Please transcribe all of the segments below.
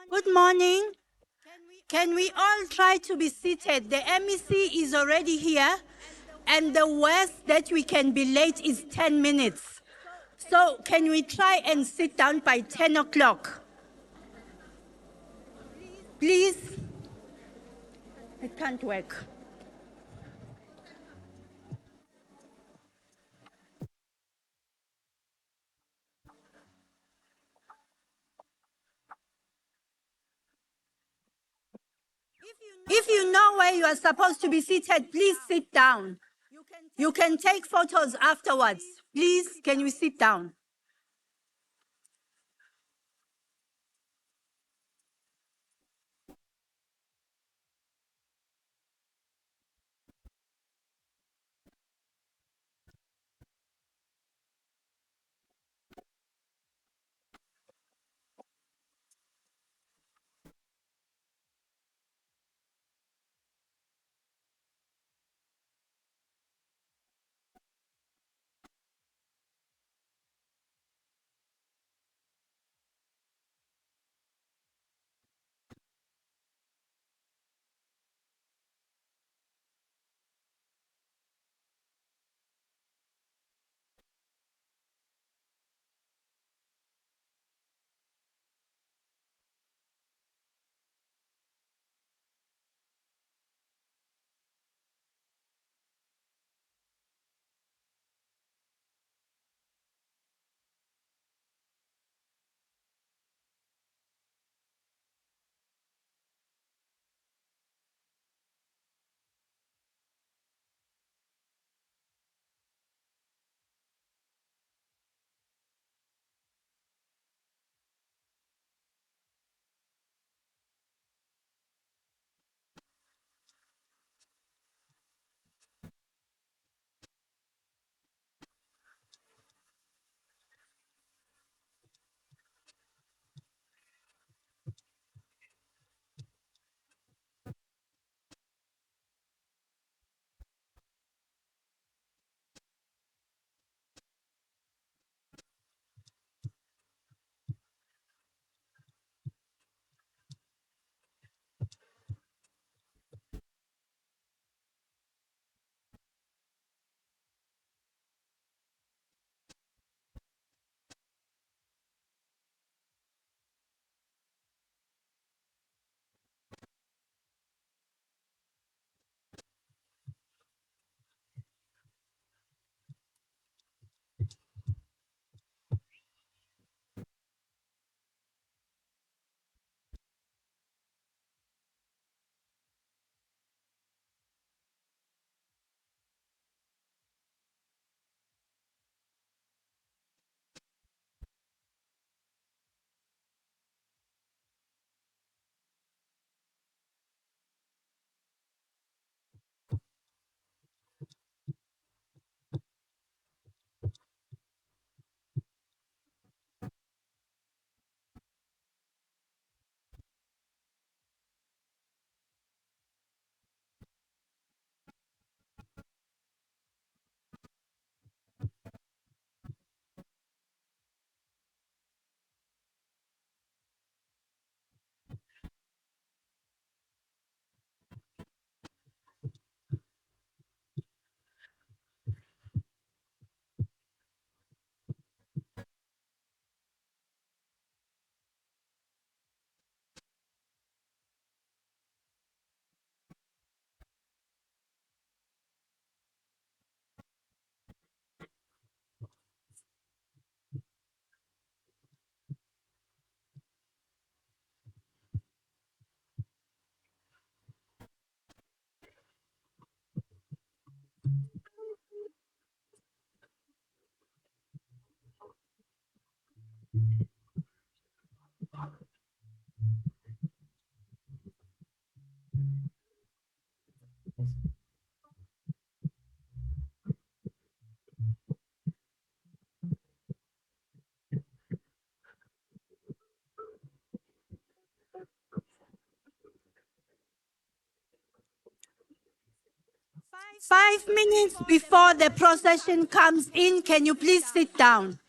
Good morning. Can we all try to be seated? The MEC is already here, and the worst that we can be late is 10 minutes. So can we try and sit down by 10 o'clock? Please? It can't work. If you know where you are supposed to be seated, please sit down. You can take photos afterwards. Please, can you sit down? 5 minutes before the procession comes in, can you please sit down?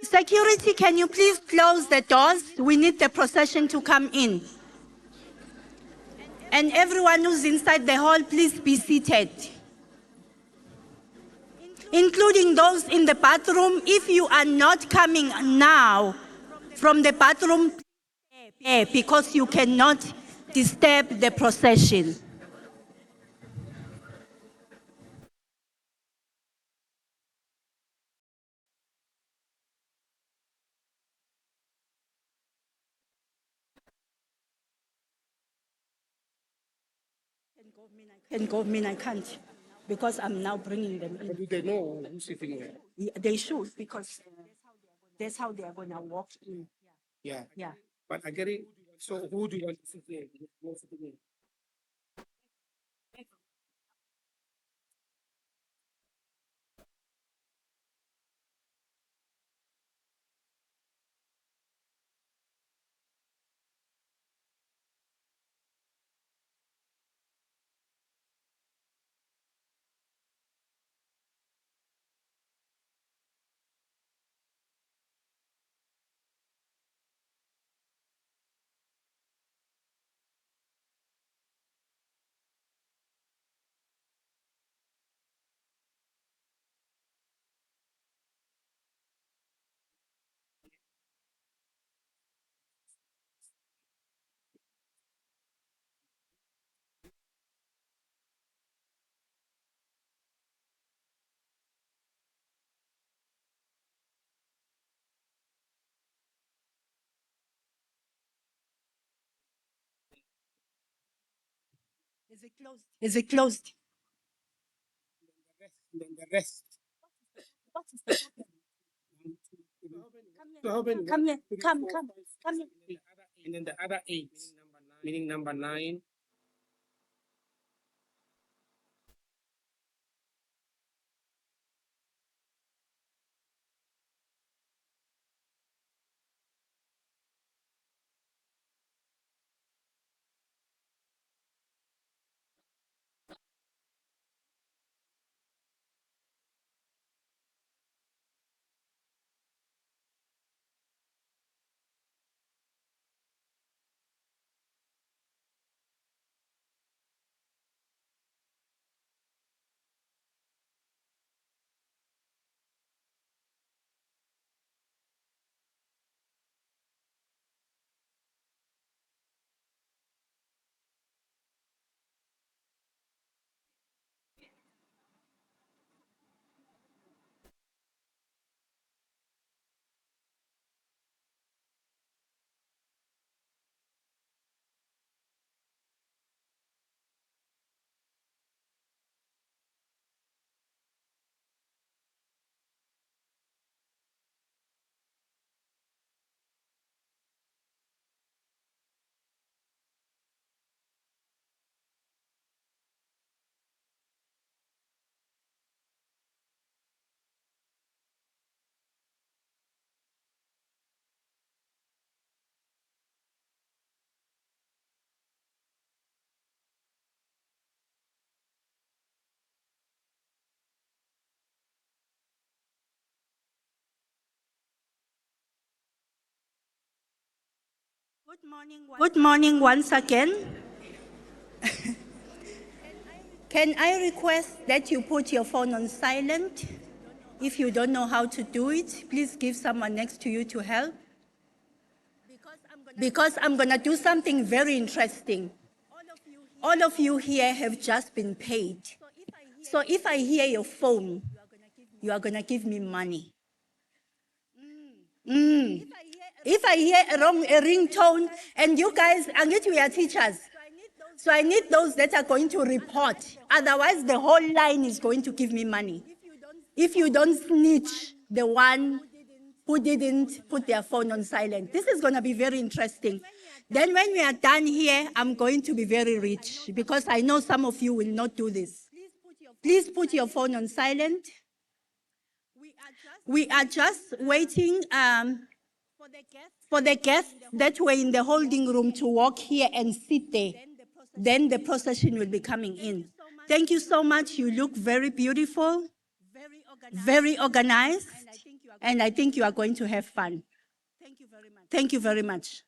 Security, can you please close the doors? We need the procession to come in. And everyone who's inside the hall, please be seated. Including those in the bathroom. If you are not coming now from the bathroom, because you cannot disturb the procession. Can go, mean I can't, because I'm now bringing them in. But do they know who's sitting there? Yeah, they should, because that's how they are going to walk in. Yeah. Yeah. But I get it. So who do you want to sit there? Who's sitting there? Is it closed? Is it closed? Then the rest. What is the So how many? Come here, One, two, three, come, four, come, five, six, come here. and then the other eight, meaning number nine. Good morning once again. Can I request that you put your phone on silent? If you don't know how to do it, please give someone next to you to help. Because I'm going to do something very interesting. All of you here have just been paid. So if I hear your phone, you are going to give me money. If I hear a ringtone, and you guys, we are teachers. So I need those that are going to report. Otherwise, the whole line is going to give me money. If you don't snitch the one who didn't put their phone on silent. This is going to be very interesting. Then when we are done here, I'm going to be very rich because I know some of you will not do this. Please put your phone on silent. We are just waiting for the guests that were in the holding room to walk here and sit there. Then the procession will be coming in. Thank you so much. You look very beautiful, very organized, and I think you are going to have fun. Thank you very much.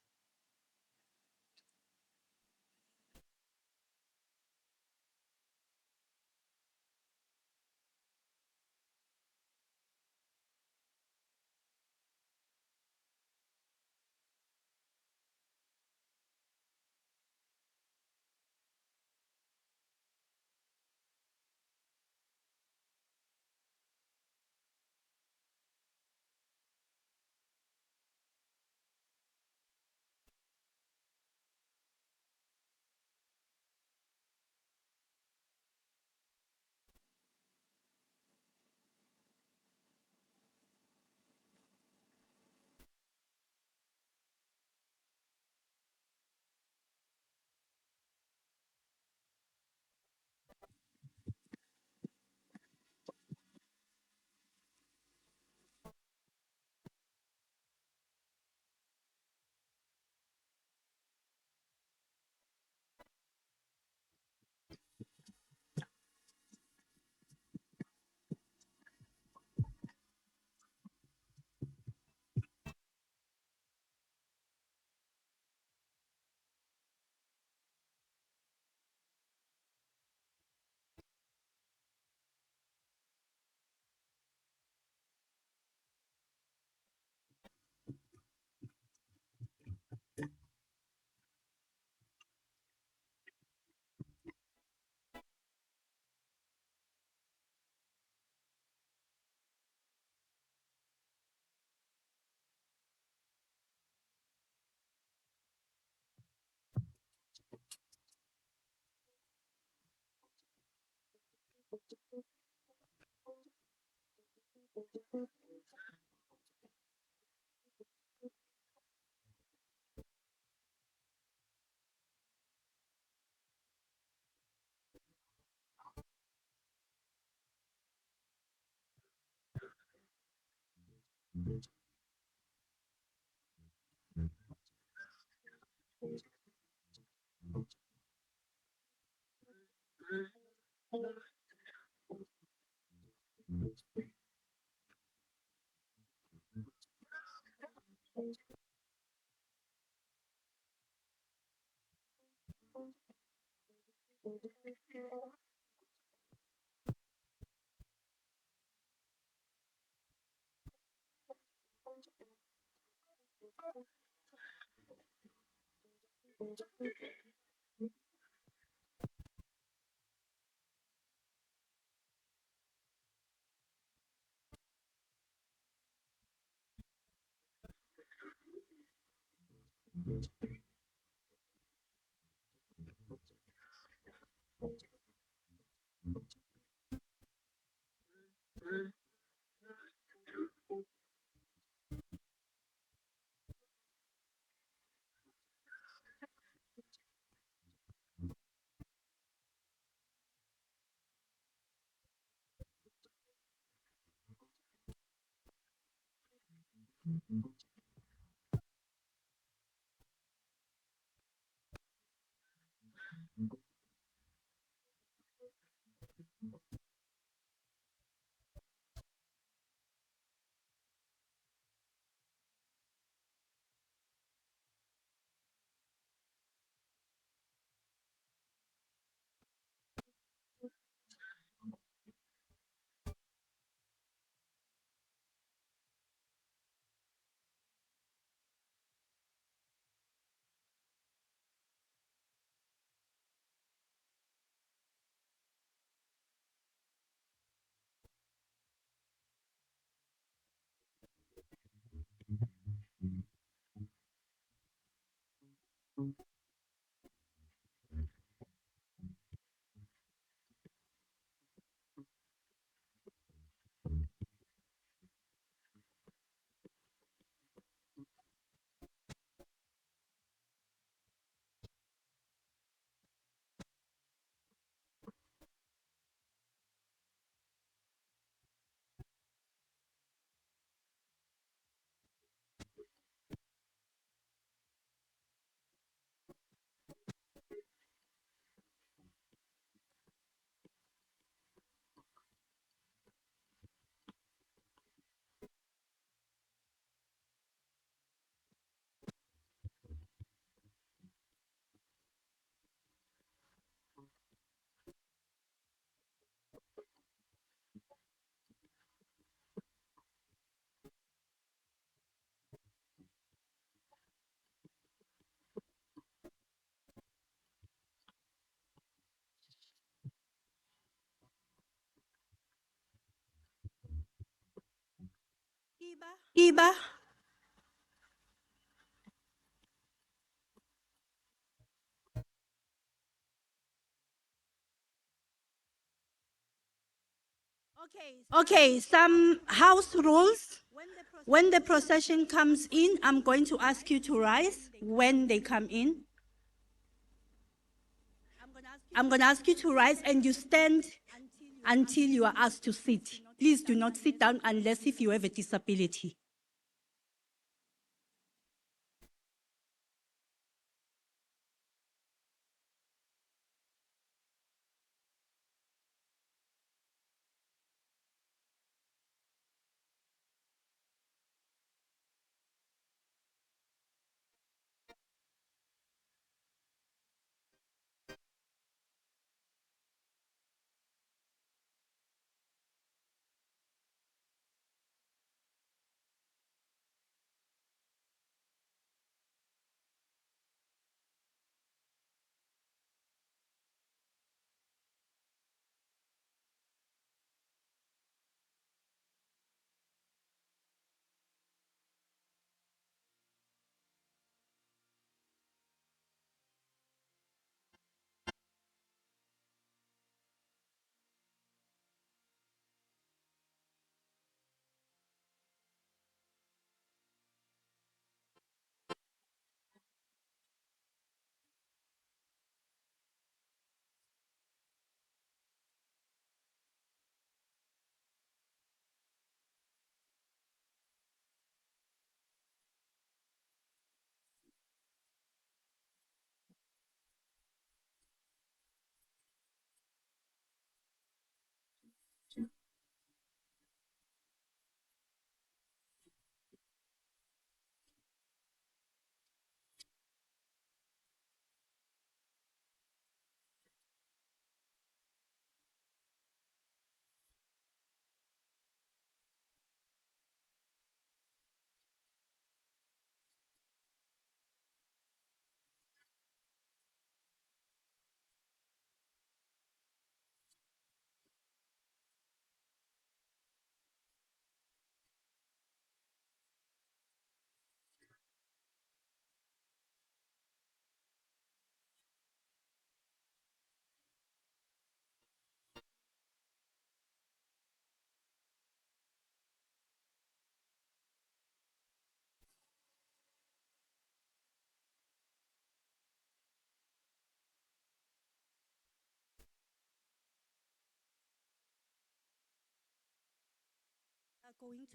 Iba. Okay, some house rules. When the procession comes in, I'm going to ask you to rise when they come in. I'm going to ask you to rise and you stand until you are asked to sit. Please do not sit down unless if you have a disability.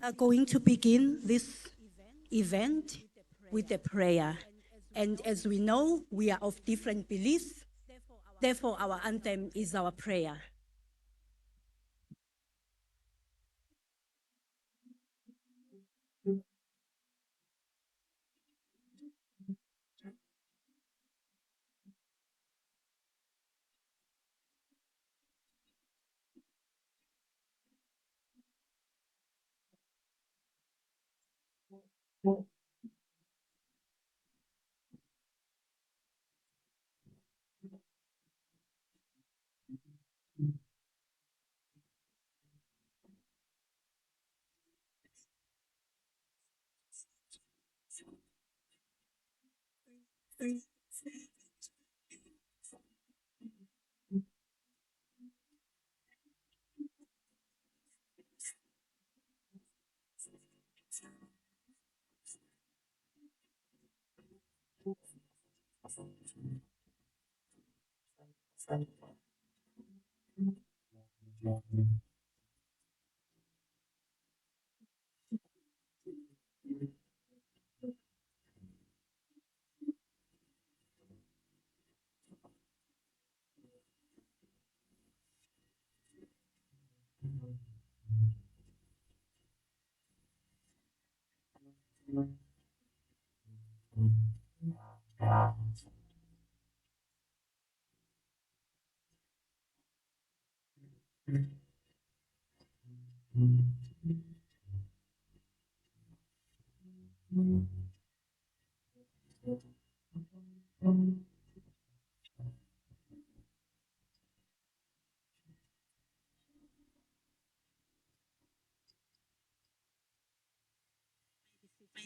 Are going to begin this event with a prayer. And as we know, we are of different beliefs. Therefore, our anthem is our prayer.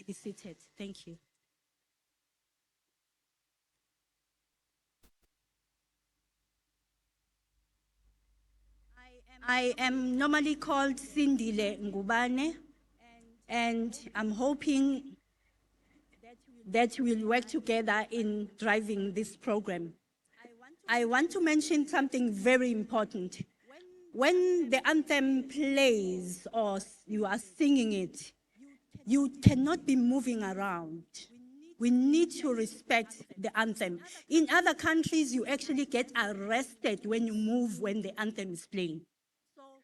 Be seated. Thank you. I am normally called Sindile Ngubane, and I'm hoping that we'll work together in driving this program. I want to mention something very important. When the anthem plays or you are singing it, you cannot be moving around. We need to respect the anthem. In other countries, you actually get arrested when you move when the anthem is playing.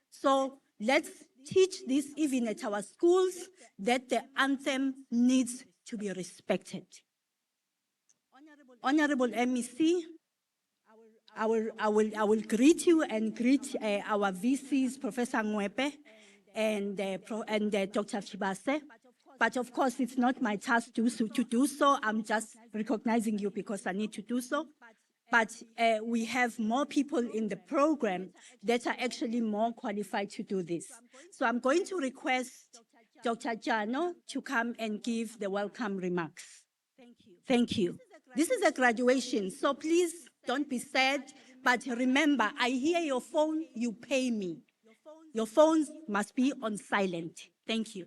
So let's teach this even at our schools, that the anthem needs to be respected. Honorable MEC, I will greet you and greet our VCs, Professor Ngwepe and Dr. Chibase. But of course, it's not my task to do so. I'm just recognizing you because I need to do so. But we have more people in the program that are actually more qualified to do this. So I'm going to request Dr. Jano to come and give the welcome remarks. Thank you. This is a graduation, so please don't be sad. But remember, I hear your phone, you pay me. Your phones must be on silent. Thank you.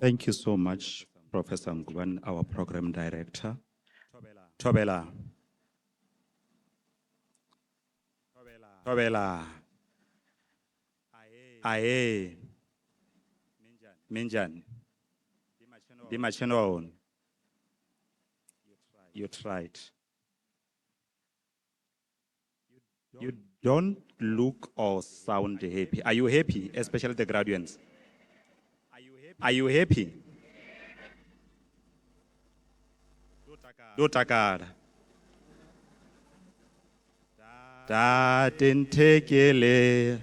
Thank you so much, Professor Ngwan, our program director. Tobela. Tobela. Aye. Minjan. Dimacheno. You tried. You don't look or sound happy. Are you happy, especially the graduates? Are you happy? Do takara. Datentekele.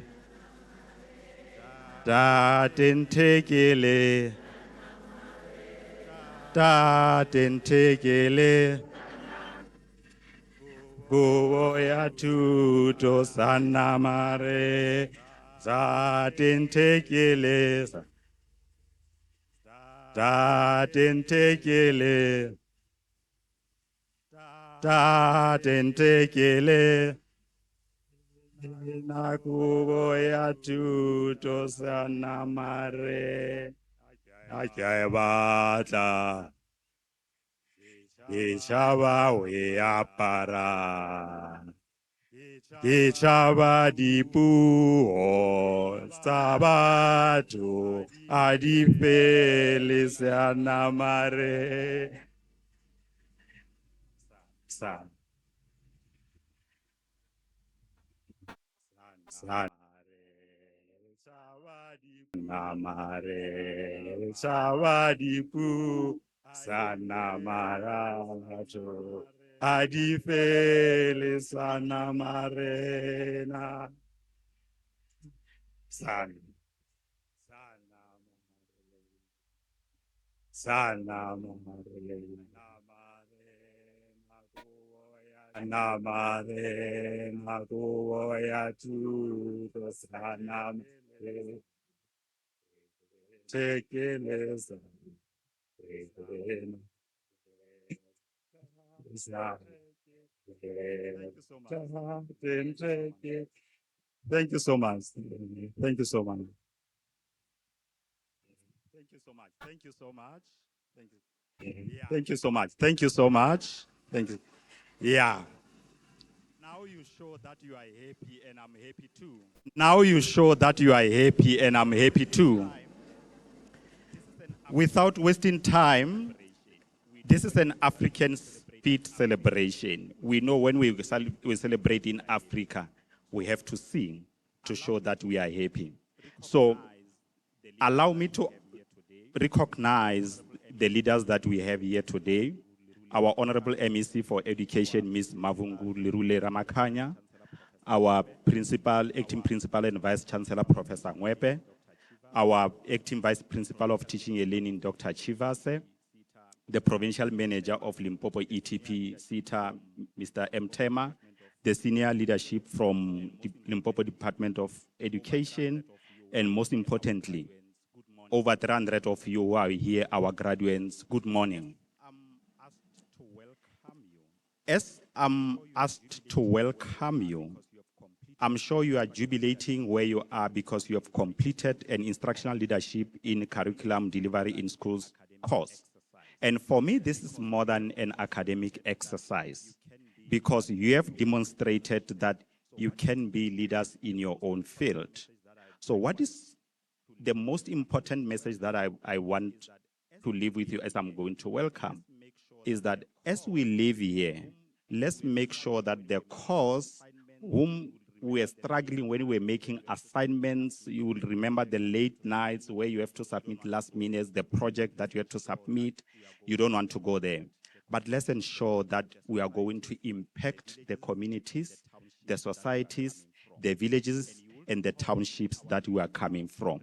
Datentekele. Datentekele. Kubo ya tuto sanamare. Datentekele. Datentekele. Datentekele. Nakubo ya tuto sanamare. Akayabata. Ishaba we apara. Ishaba dipu o sabato. Adifele sanamare. San. San. Namare Savadipu Sanamarato Adifele Sanamarena San Sanamarena Namare Magoya to the Sanam take it. Thank you so much. Thank you so much. Thank you so much. Thank you so much. Thank you. Yeah. Thank you so much. Thank you so much. Thank you. Yeah. Now you show that you are happy and I'm happy too. Now you show that you are happy and I'm happy too. Without wasting time, this is an African spirit celebration. We know when we celebrate in Africa, we have to sing to show that we are happy. So allow me to recognize the leaders that we have here today. Our Honorable MEC for Education, Ms. Mavungu Lirule Ramakanya, our Acting Principal and Vice Chancellor, Professor Ngwepe, our Acting Vice Principal of Teaching and Learning, Dr. Chivase, the Provincial Manager of Limpopo ETP, CETA, Mr. M. Tema, the senior leadership from the Limpopo Department of Education, and most importantly, over 300 of you who are here, our graduates, good morning. As I'm asked to welcome you, I'm sure you are jubilating where you are because you have completed an instructional leadership in curriculum delivery in schools course. And for me, this is more than an academic exercise because you have demonstrated that you can be leaders in your own field. So what is the most important message that I want to leave with you as I'm going to welcome is that as we live here, let's make sure that the cause whom we are struggling when we're making assignments, you will remember the late nights where you have to submit last minute, the project that you have to submit, you don't want to go there. But let's ensure that we are going to impact the communities, the societies, the villages, and the townships that we are coming from.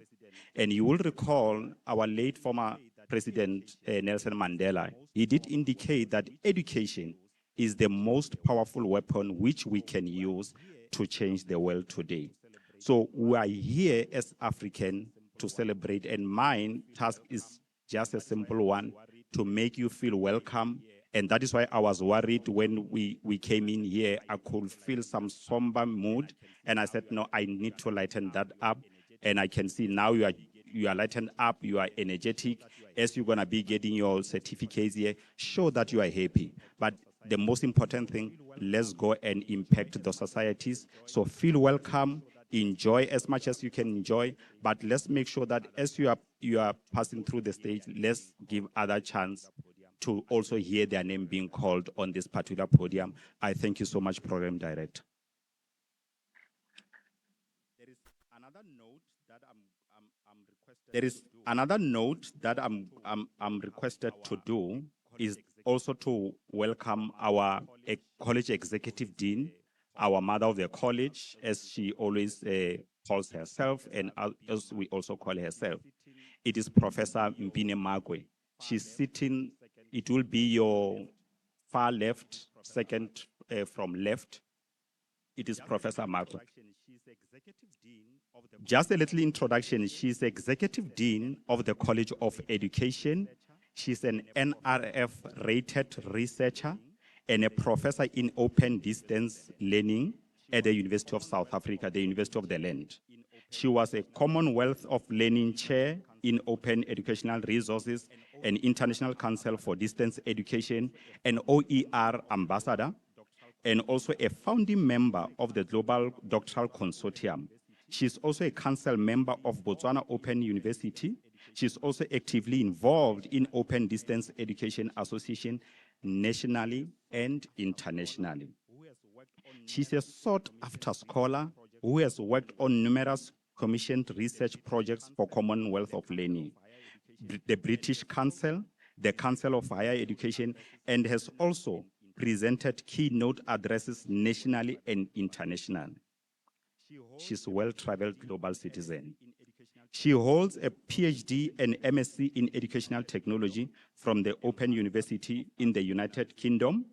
And you will recall our late former President Nelson Mandela, he did indicate that education is the most powerful weapon which we can use to change the world today. So we are here as African to celebrate, and my task is just a simple one, to make you feel welcome. And that is why I was worried when we came in here, I could feel some somber mood. And I said, no, I need to lighten that up. And I can see now you are lightened up, you are energetic. As you're going to be getting your certificates here, show that you are happy. But the most important thing, let's go and impact the societies. So feel welcome, enjoy as much as you can enjoy, but let's make sure that as you are passing through the stage, let's give other chance to also hear their name being called on this particular podium. I thank you so much, Program Director. There is another note that I'm requested to do is also to welcome our college executive dean, our mother of the college, as she always calls herself, and as we also call herself. It is Professor Mpine Magwe. She's sitting, it will be your far left, second from left. It is Professor Magwe. Just a little introduction. She's Executive Dean of the College of Education. She's an NRF-rated researcher and a professor in open distance learning at the University of South Africa, the University of the Land. She was a Commonwealth of Learning Chair in Open Educational Resources and International Council for Distance Education, and OER Ambassador, and also a founding member of the Global Doctoral Consortium. She's also a council member of Botswana Open University. She's also actively involved in Open Distance Education Association nationally and internationally. She's a sought-after scholar who has worked on numerous commissioned research projects for Commonwealth of Learning, the British Council, the Council of Higher Education, and has also presented keynote addresses nationally and internationally. She's a well-traveled global citizen. She holds a PhD and MSc in Educational Technology from the Open University in the United Kingdom,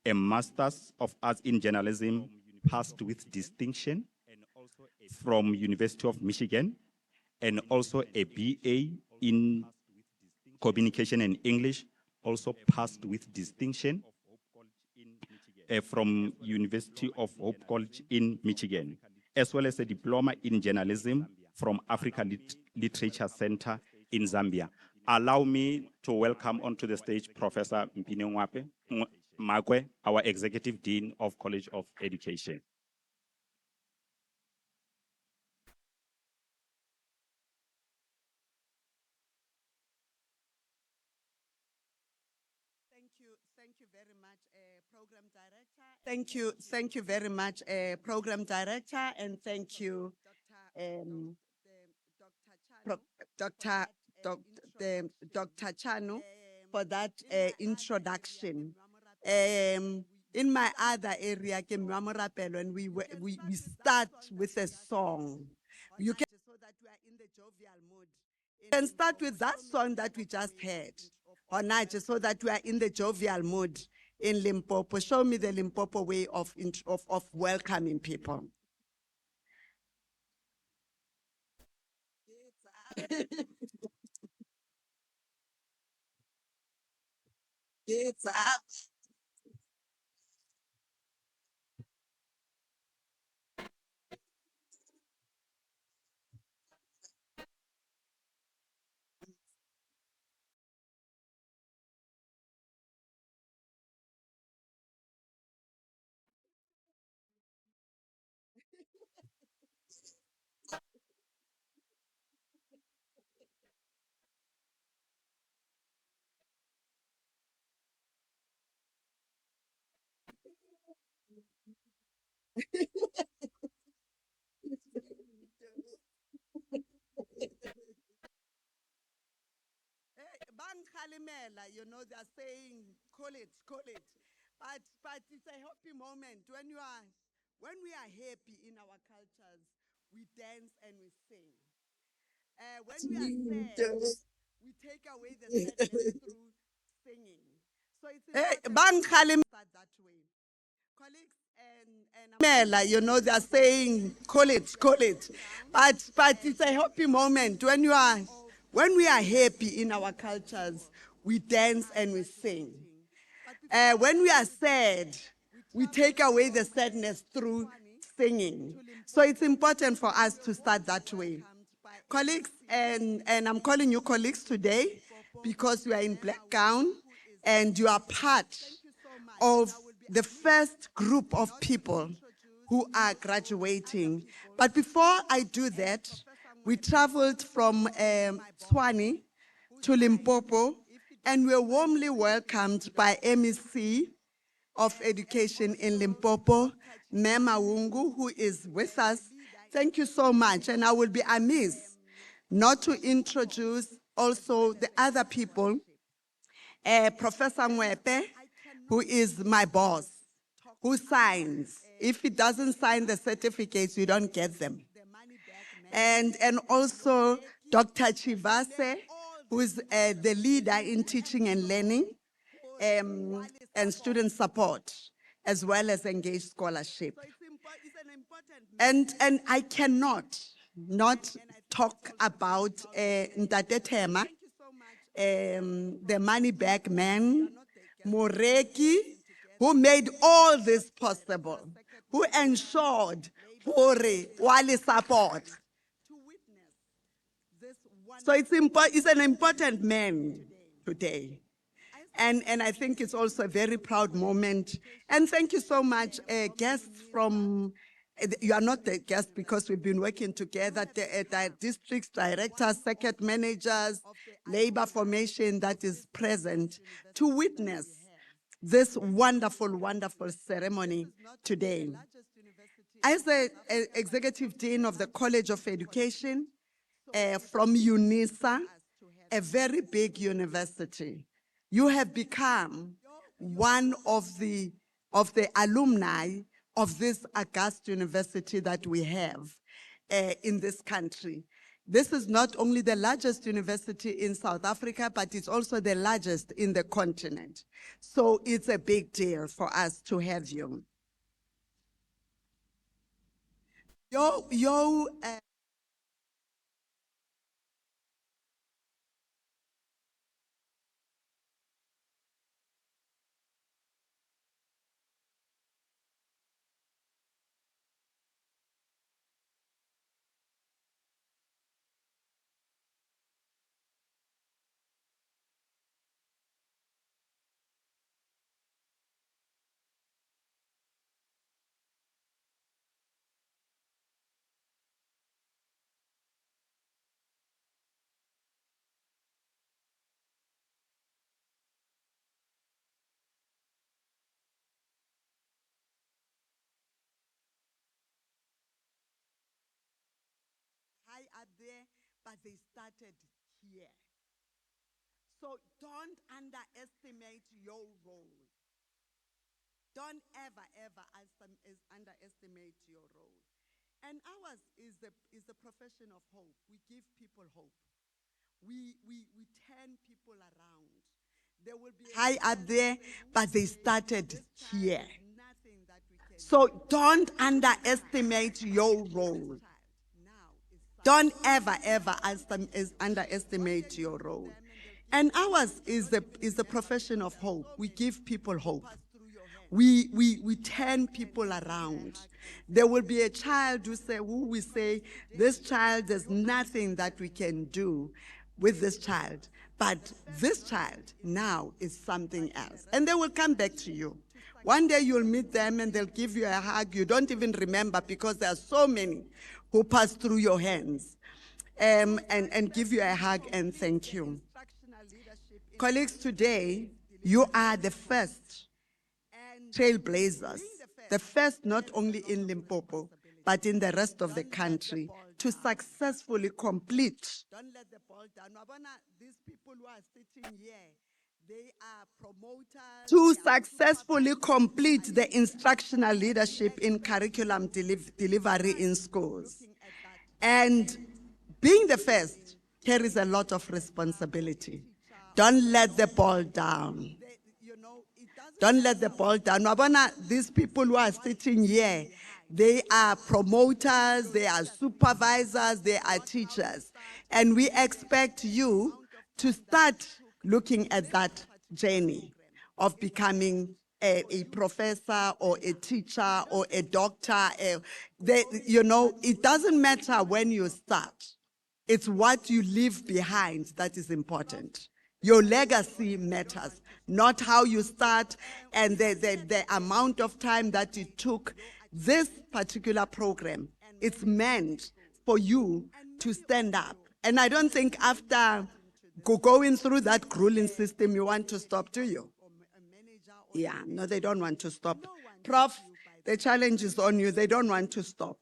a Master's of Arts in Journalism passed with distinction from University of Michigan, and also a BA in Communication and English, also passed with distinction from University of Hope College in Michigan, as well as a diploma in journalism from Africa Literature Center in Zambia. Allow me to welcome onto the stage Professor Mpine Magwe, our Executive Dean of College of Education. Thank you very much, Program Director. Thank you very much, Program Director, and thank you, Pro- Dr. Dr. Chanu, for that introduction. In my other area, ke Mwamorapelo, and we start with a song. You can so that we are in the jovial mood. You can start with that song that we just heard, Onaje, so that we are in the jovial mood in Limpopo. Show me the Limpopo way of welcoming people. It's up. Bang Kalimela, they're saying, call it, call it. But it's a happy moment when we are happy in our cultures, we dance and we sing. When we are sad, we take away the sadness through singing. So it's important for us to start that way. Colleagues and Mela, they're saying, call it. But it's a happy moment when we are happy in our cultures, we dance and we sing. When we are sad, we take away the sadness through singing. So it's important for us to start that way. Colleagues, and I'm calling you colleagues today because you are in black gown and you are part of the first group of people who are graduating. But before I do that, we traveled from Tshwane to Limpopo, and we were warmly welcomed by MEC of Education in Limpopo, Mema Wungu, who is with us. Thank you so much, and I will be amiss not to introduce also the other people, Professor Mwepe, who is my boss, who signs. If he doesn't sign the certificates, you don't get them. And also Dr. Chivase, who is the leader in teaching and learning and student support, as well as engaged scholarship. And I cannot not talk about Ntate Thema, the money back man, Moreki, who made all this possible, who ensured Hore Wali support. So it's an important man today. And I think it's also a very proud moment. And thank you so much, guests from, you are not the guests because we've been working together, the district directors, circuit managers, labor formation that is present to witness this wonderful, wonderful ceremony today. As the executive dean of the College of Education from UNISA, a very big university, you have become one of the alumni of this august university that we have in this country. This is not only the largest university in South Africa, but it's also the largest in the continent. So it's a big deal for us to have you. high up there, but they started here. So don't underestimate your role. Don't ever, ever underestimate your role. And ours is the profession of hope. We give people hope. We turn people around. There will be high up there, but they started here. So don't underestimate your role. Don't ever, ever underestimate your role. And ours is the profession of hope. We give people hope. We turn people around. There will be a child who we say, this child, there's nothing that we can do with this child. But this child now is something else. And they will come back to you. One day you'll meet them and they'll give you a hug. You don't even remember because there are so many who pass through your hands and give you a hug and thank you. Colleagues, today, you are the first trailblazers, the first not only in Limpopo, but in the rest of the country to successfully complete. Don't let the ball down. These people who are sitting here, they are promoters. To successfully complete the instructional leadership in curriculum delivery in schools. And being the first carries a lot of responsibility. Don't let the ball down. Don't let the ball down. These people who are sitting here, they are promoters, they are supervisors, they are teachers. And we expect you to start looking at that journey of becoming a professor or a teacher or a doctor. It doesn't matter when you start. It's what you leave behind that is important. Your legacy matters, not how you start and the amount of time that it took. This particular program, it's meant for you to stand up. And I don't think after going through that grueling system, you want to stop, do you? Yeah, no, they don't want to stop. Prof, the challenge is on you. They don't want to stop.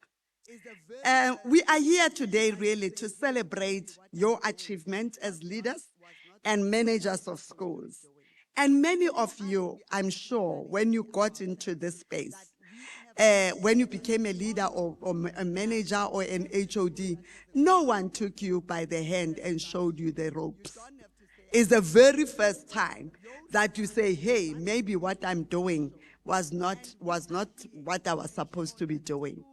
We are here today really to celebrate your achievement as leaders and managers of schools. And many of you, I'm sure, when you got into this space, when you became a leader or a manager or an HOD, no one took you by the hand and showed you the ropes. It's the very first time that you say, hey, maybe what I'm doing was not what I was supposed to be doing.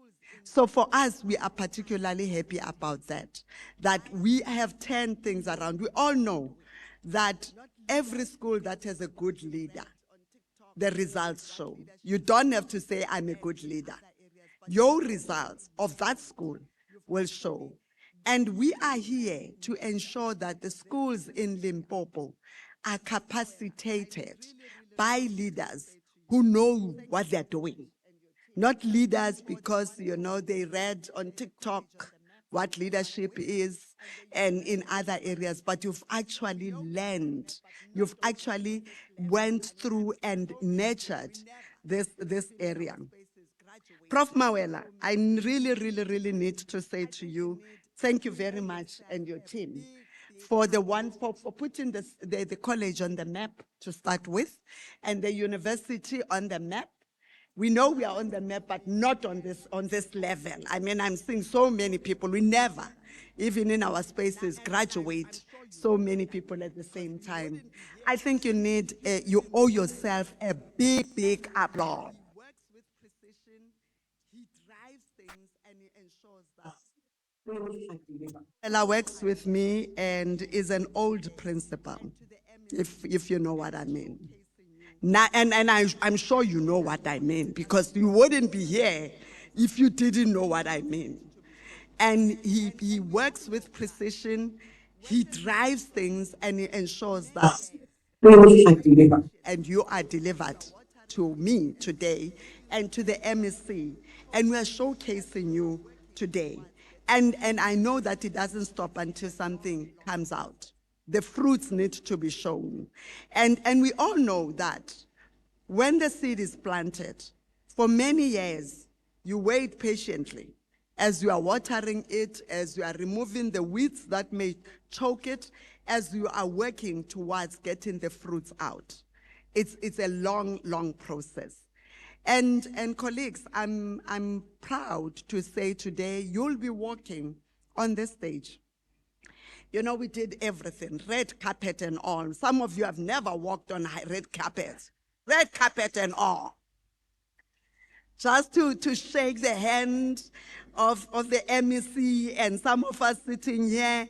So for us, we are particularly happy about that we have turned things around. We all know that every school that has a good leader, the results show. You don't have to say, I'm a good leader. Your results of that school will show. And we are here to ensure that the schools in Limpopo are capacitated by leaders who know what they're doing. Not leaders because, they read on TikTok what leadership is and in other areas, but you've actually learned, you've actually went through and nurtured this area. Prof. Mawela, I really need to say to you, thank you very much and your team for putting the college on the map to start with and the university on the map. We know we are on the map, but not on this level. I mean, I'm seeing so many people. We never, even in our spaces, graduate so many people at the same time. I think you owe yourself a big applause. He works with precision, he drives things, and he ensures that. Ella works with me and is an old principal, if you know what I mean. I'm sure you know what I mean, because you wouldn't be here if you didn't know what I mean. And he works with precision, he drives things, and he ensures that and you are delivered to me today and to the MEC. And we're showcasing you today. And I know that it doesn't stop until something comes out. The fruits need to be shown. And we all know that when the seed is planted, for many years, you wait patiently. as you are watering it, as you are removing the weeds that may choke it, as you are working towards getting the fruits out. It's a long, long process. And colleagues, I'm proud to say today you'll be walking on this stage. You know, we did everything, red carpet and all. Some of you have never walked on red carpet and all. Just to shake the hand of the MEC and some of us sitting here.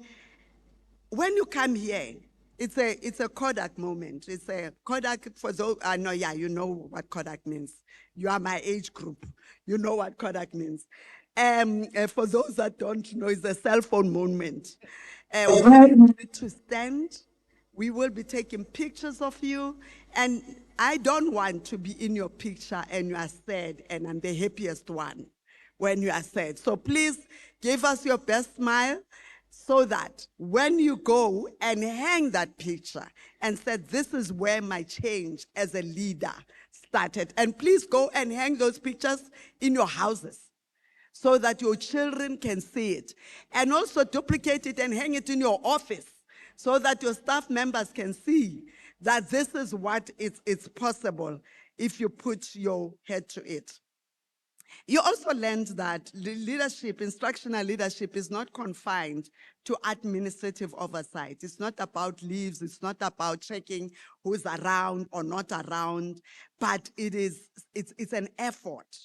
When you come here, it's a Kodak moment. It's a Kodak for those, I know, yeah, you know what Kodak means. You are my age group. You know what Kodak means. For those that don't know, it's a cell phone moment. Where you need to stand, we will be taking pictures of you, and I don't want to be in your picture and you are sad and I'm the happiest one when you are sad. So please give us your best smile so that when you go and hang that picture and said, this is where my change as a leader started. And please go and hang those pictures in your houses so that your children can see it. And also duplicate it and hang it in your office so that your staff members can see that this is what it's possible if you put your head to it. You also learned that leadership, instructional leadership, is not confined to administrative oversight. It's not about leaves, it's not about checking who's around or not around, but it's an effort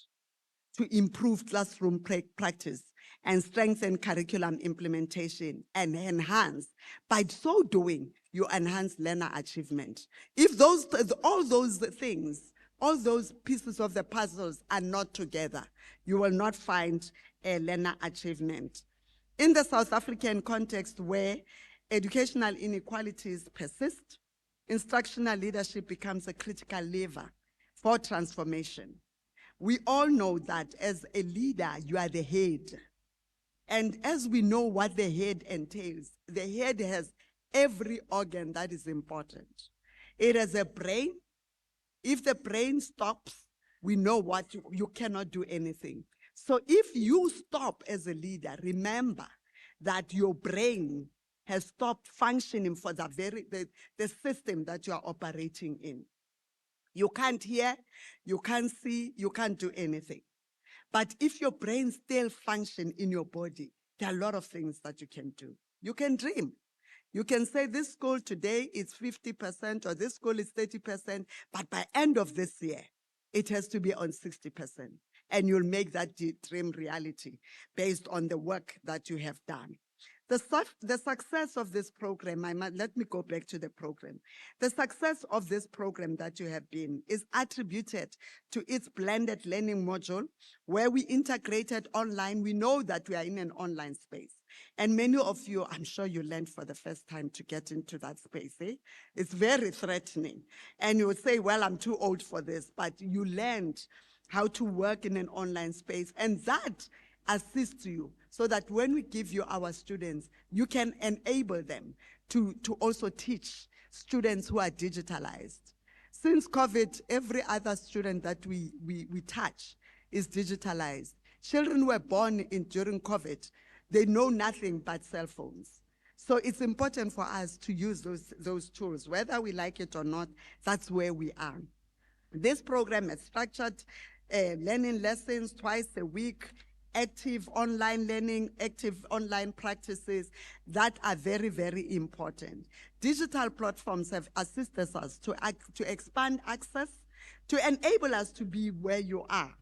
to improve classroom practice and strengthen curriculum implementation and enhance. By so doing, you enhance learner achievement. If all those things, all those pieces of the puzzles are not together, you will not find a learner achievement. In the South African context where educational inequalities persist, instructional leadership becomes a critical lever for transformation. We all know that as a leader, you are the head. And as we know what the head entails, the head has every organ that is important. It has a brain. If the brain stops, we know what you cannot do anything. So if you stop as a leader, remember that your brain has stopped functioning for the system that you are operating in. You can't hear, you can't see, you can't do anything. But if your brain still functions in your body, there are a lot of things that you can do. You can dream. You can say this school today is 50% or this school is 30%, but by end of this year, it has to be on 60%. And you'll make that dream reality based on the work that you have done. The success of this program, let me go back to the program. The success of this program that you have been is attributed to its blended learning module, where we integrated online. We know that we are in an online space. And many of you, I'm sure you learned for the first time to get into that space. It's very threatening. And you would say, well, I'm too old for this, but you learned how to work in an online space. And that assists you so that when we give you our students, you can enable them to also teach students who are digitalized. Since COVID, every other student that we touch is digitalized. Children who were born during COVID, they know nothing but cell phones. So it's important for us to use those tools. Whether we like it or not, that's where we are. This program is structured learning lessons twice a week, active online learning, active online practices that are very, very important. Digital platforms have assisted us to expand access, to enable us to be where you are.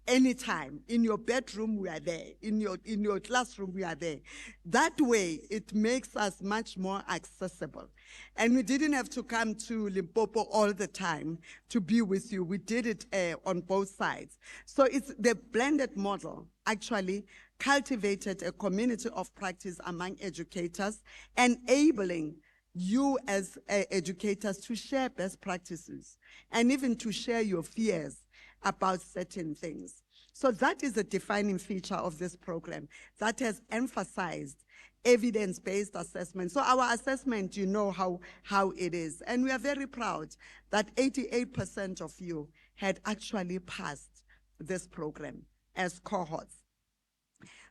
Anytime, in your bedroom, we are there. In your classroom, we are there. That way, it makes us much more accessible. And we didn't have to come to Limpopo all the time to be with you. We did it on both sides. So it's the blended model actually cultivated a community of practice among educators, enabling you as educators to share best practices and even to share your fears about certain things. So that is a defining feature of this program that has emphasized evidence-based assessment. So our assessment, you know how it is. And we are very proud that 88% of you had actually passed this program as cohorts.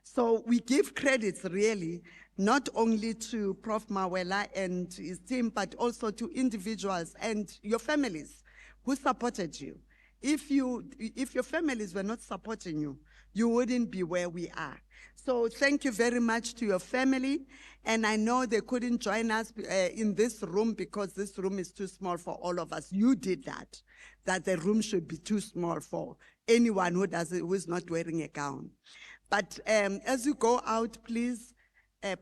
So we give credits really, not only to Prof. Mawela and his team, but also to individuals and your families who supported you. If your families were not supporting you, you wouldn't be where we are. So thank you very much to your family. And I know they couldn't join us in this room because this room is too small for all of us. You did that the room should be too small for anyone who is not wearing a gown. But as you go out, please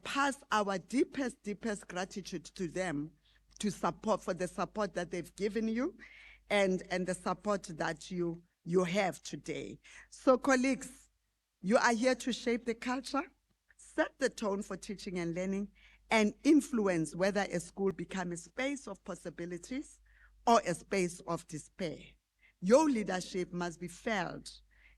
pass our deepest gratitude to them for the support that they've given you and the support that you have today. So colleagues, you are here to shape the culture, set the tone for teaching and learning, and influence whether a school becomes a space of possibilities or a space of despair. Your leadership must be felt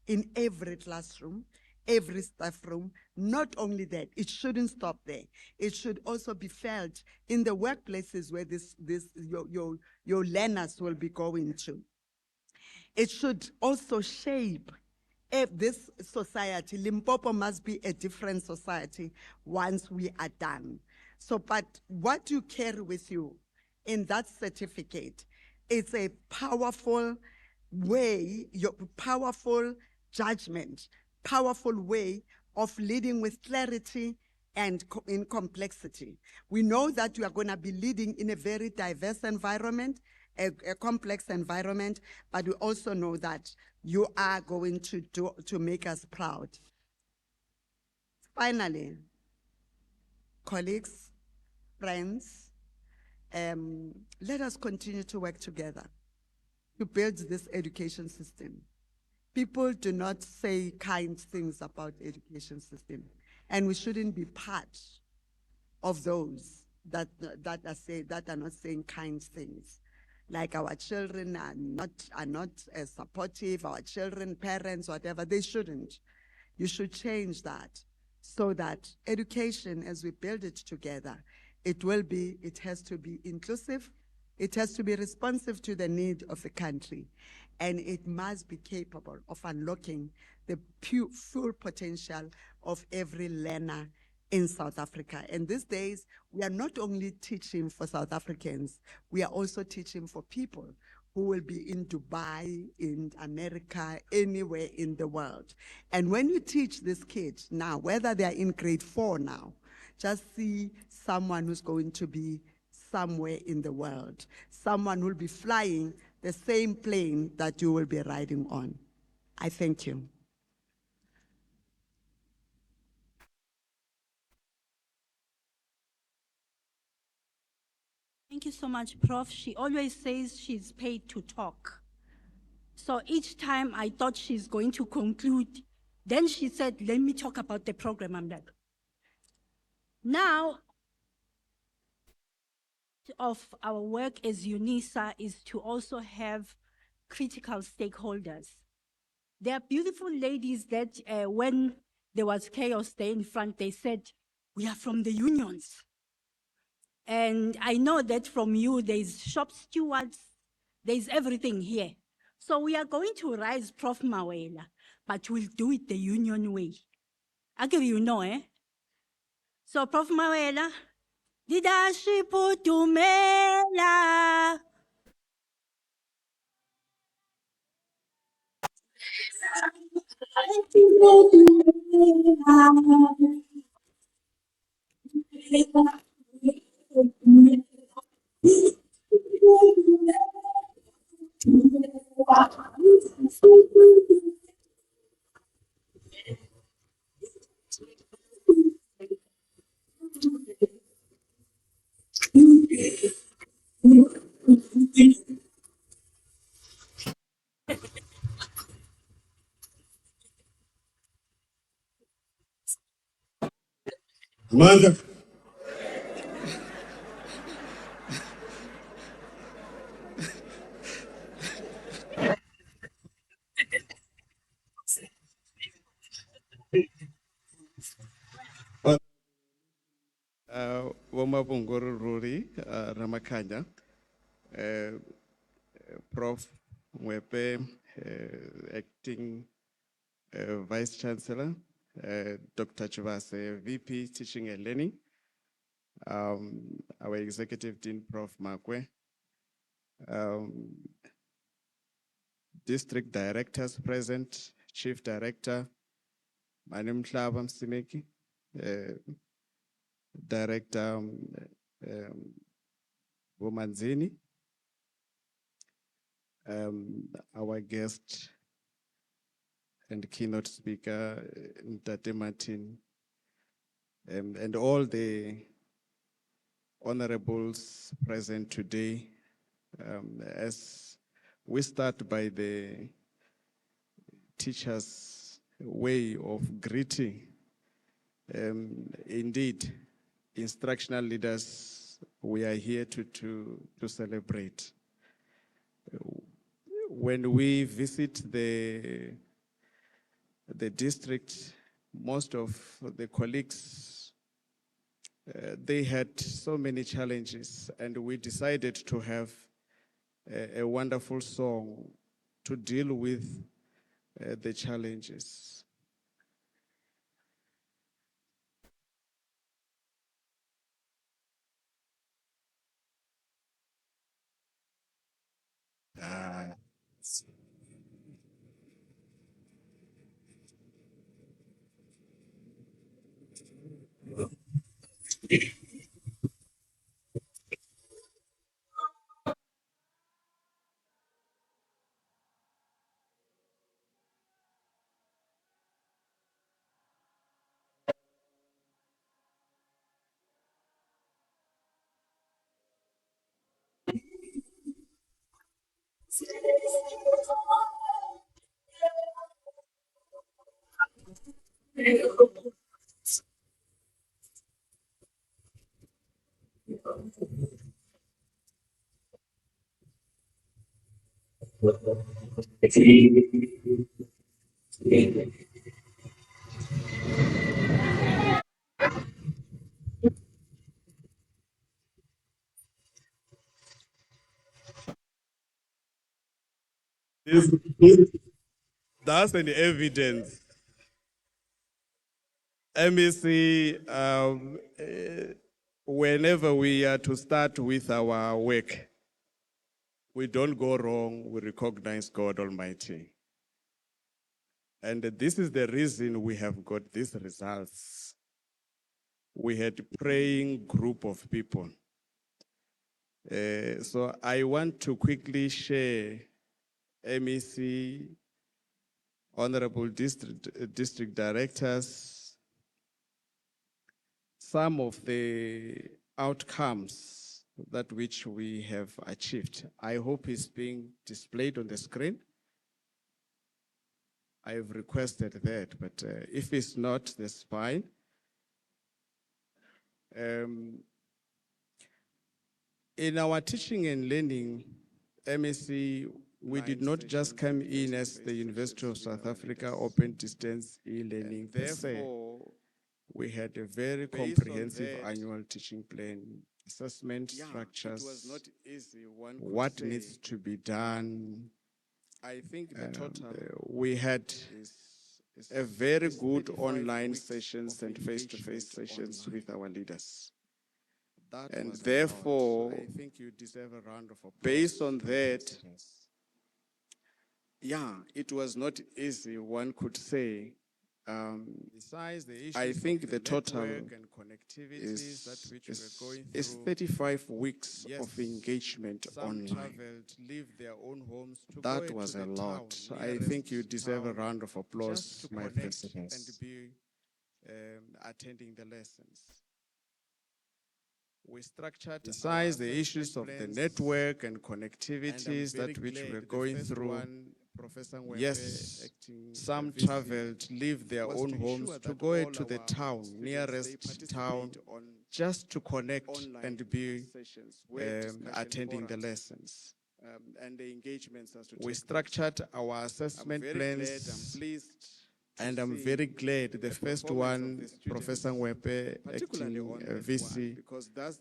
in every classroom, every staff room. Not only that, it shouldn't stop there. It should also be felt in the workplaces where your learners will be going to. It should also shape this society. Limpopo must be a different society once we are done. So, but what you carry with you in that certificate is a powerful way, your powerful judgment, powerful way of leading with clarity and in complexity. We know that you are going to be leading in a very diverse environment, a complex environment, but we also know that you are going to make us proud. Finally, colleagues, friends, let us continue to work together to build this education system. People do not say kind things about the education system, and we shouldn't be part of those that are not saying kind things. Like our children are not as supportive, our children, parents, whatever, they shouldn't. You should change that so that education, as we build it together, it has to be inclusive, it has to be responsive to the need of the country, and it must be capable of unlocking the full potential of every learner in South Africa. And these days, we are not only teaching for South Africans, we are also teaching for people who will be in Dubai, in America, anywhere in the world. And when you teach these kids now, whether they are in grade 4 now, just see someone who's going to be somewhere in the world, someone who will be flying the same plane that you will be riding on. I thank you. Thank you so much, Prof. She always says she's paid to talk. So each time I thought she's going to conclude, then she said, let me talk about the program. I'm like, now, of our work as UNISA is to also have critical stakeholders. There are beautiful ladies that when there was chaos there in front, they said, we are from the unions. And I know that from you, there's shop stewards, there's everything here. So we are going to rise Prof. Mawela, but we'll do it the union way. I give you know, eh? So Prof. Mawela, leadership utumela. Mother. Woma Bongoro Ruri, Ramakanya, Prof. Mwepe, Acting Vice Chancellor, Dr. Chubase, VP Teaching and Learning, our Executive Dean, Prof. Makwe, District Directors present, Chief Director, Manim Tlabam Simeki, Director Womanzini, our guest and keynote speaker, Ntate Martin, and all the honorables present today. As we start by the teacher's way of greeting, indeed, instructional leaders, we are here to celebrate. When we visit the district, most of the colleagues, they had so many challenges, and we decided to have a wonderful song to deal with the challenges. That's an evidence. MEC, whenever we are to start with our work, we don't go wrong, we recognize God Almighty. And this is the reason we have got these results. We had a praying group of people. So I want to quickly share MEC, Honorable District Directors, some of the outcomes that which we have achieved. I hope it's being displayed on the screen. I have requested that, but if it's not, that's fine. In our teaching and learning, MEC, we did not just come in as the University of South Africa open distance e-learning per se. We had a very comprehensive annual teaching plan, assessment structures, what needs to be done. I think the total we had a very good online sessions and face-to-face sessions with our leaders. And therefore, I think you deserve a round of applause. Based on that, yeah, it was not easy, one could say. Besides the issues, I think the total is 35 weeks of engagement online. Leave their own homes to that was a lot. I think you deserve a round of applause, my principals. And be attending the lessons. We structured besides the issues of the network and connectivities that which we're going through. Yes, some traveled, leave their own homes to go to the town, nearest town, just to connect and be attending the lessons. And the engagements. We structured our assessment plans And I'm very glad the first one, Professor Ngwepe, acting VC,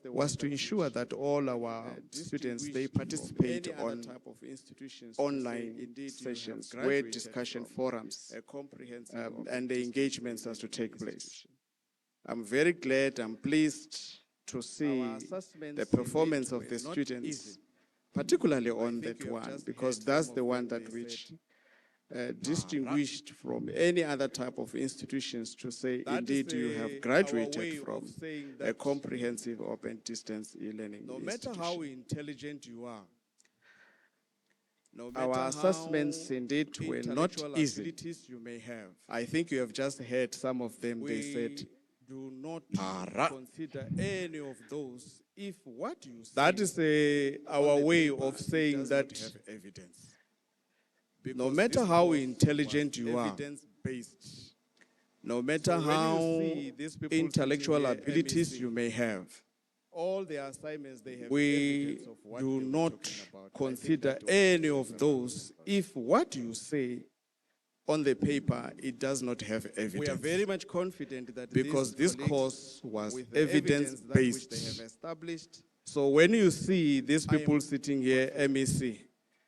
was to ensure that all our students, they participate on online sessions where discussion forums and the engagements are to take place. I'm very glad, I'm pleased to see the performance of the students, particularly on that one, because that's the one that which distinguished from any other type of institutions to say, indeed, you have graduated from a comprehensive open distance e-learning institution. No matter how intelligent you are, our assessments indeed were not easy. You may have. I think you have just heard some of them. They said, do not consider any of those if what you say. That is our way of saying that have evidence. No matter how intelligent you are, no matter how intellectual abilities you may have, all the assignments they have, we do not consider any of those if what you say on the paper, it does not have evidence. We are very much confident that because this course was evidence-based. They have established. So when you see these people sitting here, MEC,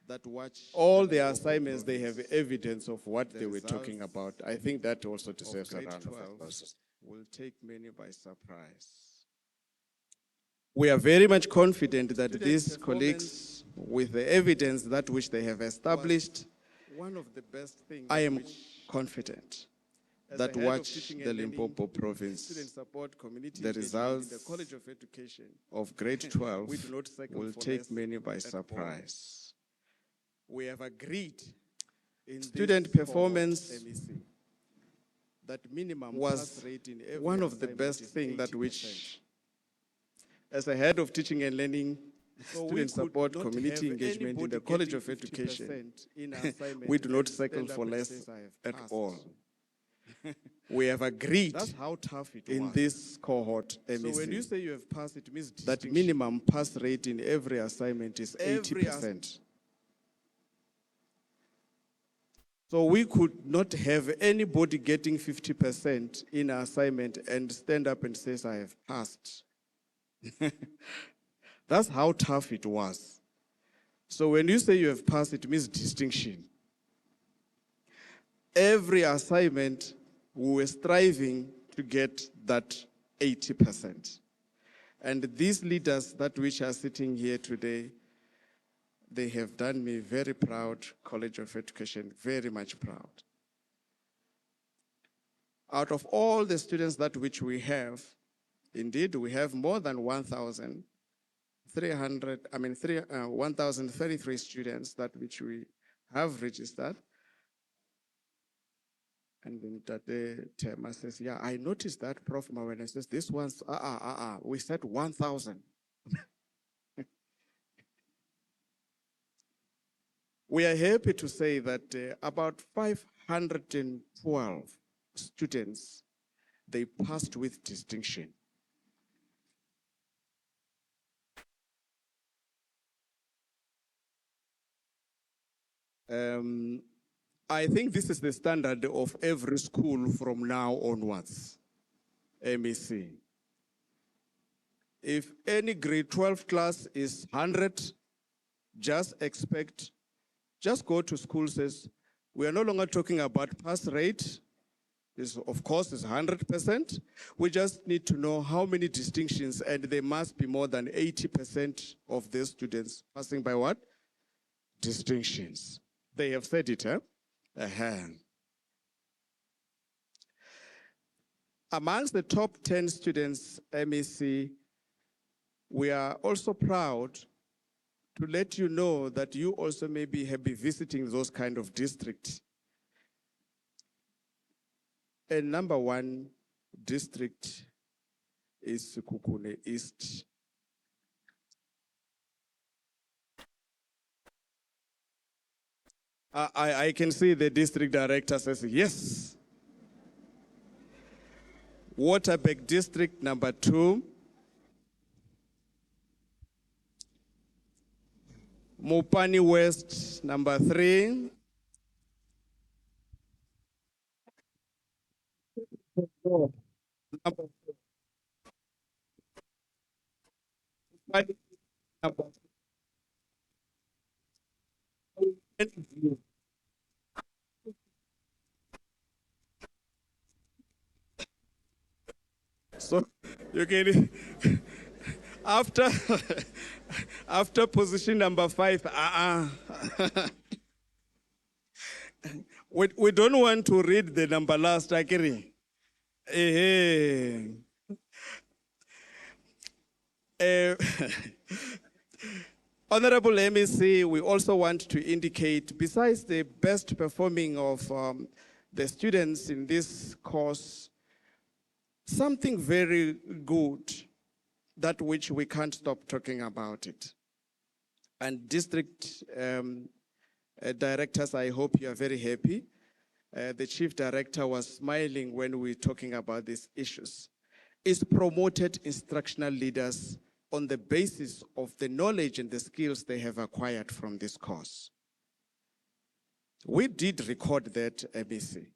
that watch all the assignments, they have evidence of what they were talking about. I think that also deserves a round of applause. Will take many by surprise. We are very much confident that these colleagues, with the evidence that which they have established, one of the best things I am confident that watch the Limpopo province, the results of grade 12 will take many by surprise. We have agreed in student performance that minimum was one of the best things that which, as a head of teaching and learning, student support, community engagement in the College of Education, we do not settle for less at all. We have agreed in this cohort, MEC, so when you say you have passed, it means that minimum pass rate in every assignment is 80%. So we could not have anybody getting 50% in an assignment and stand up and say, I have passed. That's how tough it was. So when you say you have passed, it means distinction. Every assignment, we were striving to get that 80%. And these leaders that which are sitting here today, they have done me very proud, College of Education, very much proud. Out of all the students that which we have, indeed, we have more than 1,033 students that which we have registered. And then Tate Tema says, yeah, I noticed that, Prof. When I says, this one's, we said 1,000. We are happy to say that about 512 students, they passed with distinction. I think this is the standard of every school from now onwards, MEC. If any grade 12 class is 100, just go to school, says, we are no longer talking about pass rate. This, of course, is 100%. We just need to know how many distinctions, and there must be more than 80% of these students passing by what? Distinctions. They have said it, eh? Amongst the top 10 students, MEC, we are also proud to let you know that you also maybe have been visiting those kind of districts. And number one district is Sekhukhune East. I can see the district director says yes. Waterberg district number 2. Mopani West number 3. 4. Number 5. Number 4. So you can after after position number 5, we don't want to read the number last, Akiri. Honorable MEC, we also want to indicate, besides the best performing of the students in this course, something very good, that which we can't stop talking about it. And district directors, I hope you are very happy. The chief director was smiling when we were talking about these issues. Is promoted instructional leaders on the basis of the knowledge and the skills they have acquired from this course. We did record that, MEC.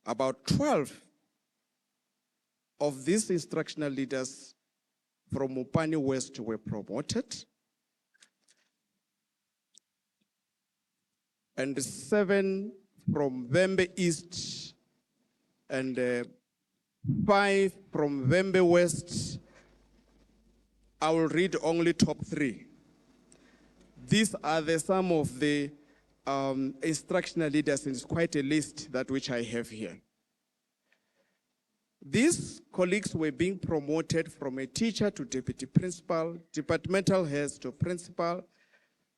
About 12 of these instructional leaders from Mopani West were promoted, and 7 from Vembe East, and 5 from Vembe West. I will read only top 3. These are some of the instructional leaders, and it's quite a list that which I have here. These colleagues were being promoted from a teacher to deputy principal, departmental heads to principal,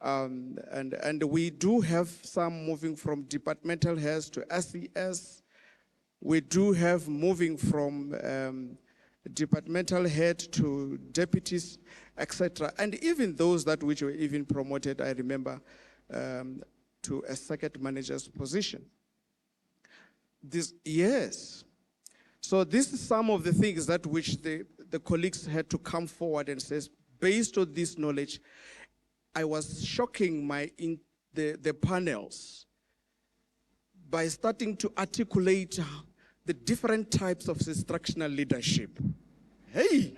and we do have some moving from departmental heads to SES. We do have moving from departmental head to deputies, etc. And even those that which were even promoted, I remember, to a circuit manager's position. Yes. So this is some of the things that which the colleagues had to come forward and says, based on this knowledge, I was shocking the panels by starting to articulate the different types of instructional leadership. Hey.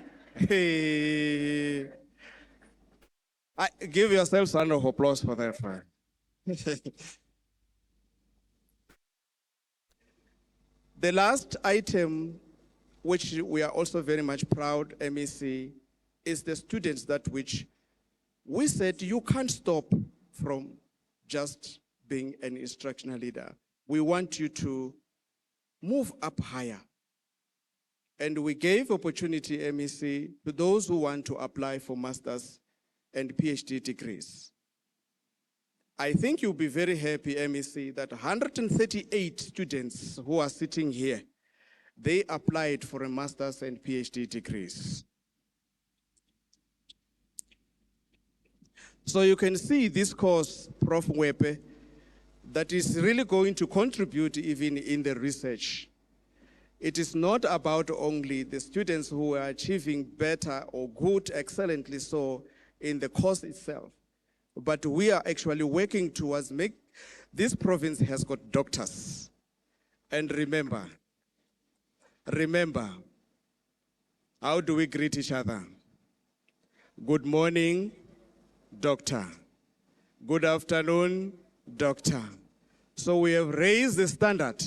Give yourselves a round of applause for that. The last item, which we are also very much proud, MEC, is the students that which we said you can't stop from just being an instructional leader. We want you to move up higher. And we gave opportunity, MEC, to those who want to apply for master's and PhD degrees. I think you'll be very happy, MEC, that 138 students who are sitting here, they applied for a master's and PhD degrees. So you can see this course, Prof. Wepe, that is really going to contribute even in the research. It is not about only the students who are achieving better or good, excellently so in the course itself, but we are actually working towards this province has got doctors. And remember, how do we greet each other? Good morning, doctor. Good afternoon, doctor. So we have raised the standard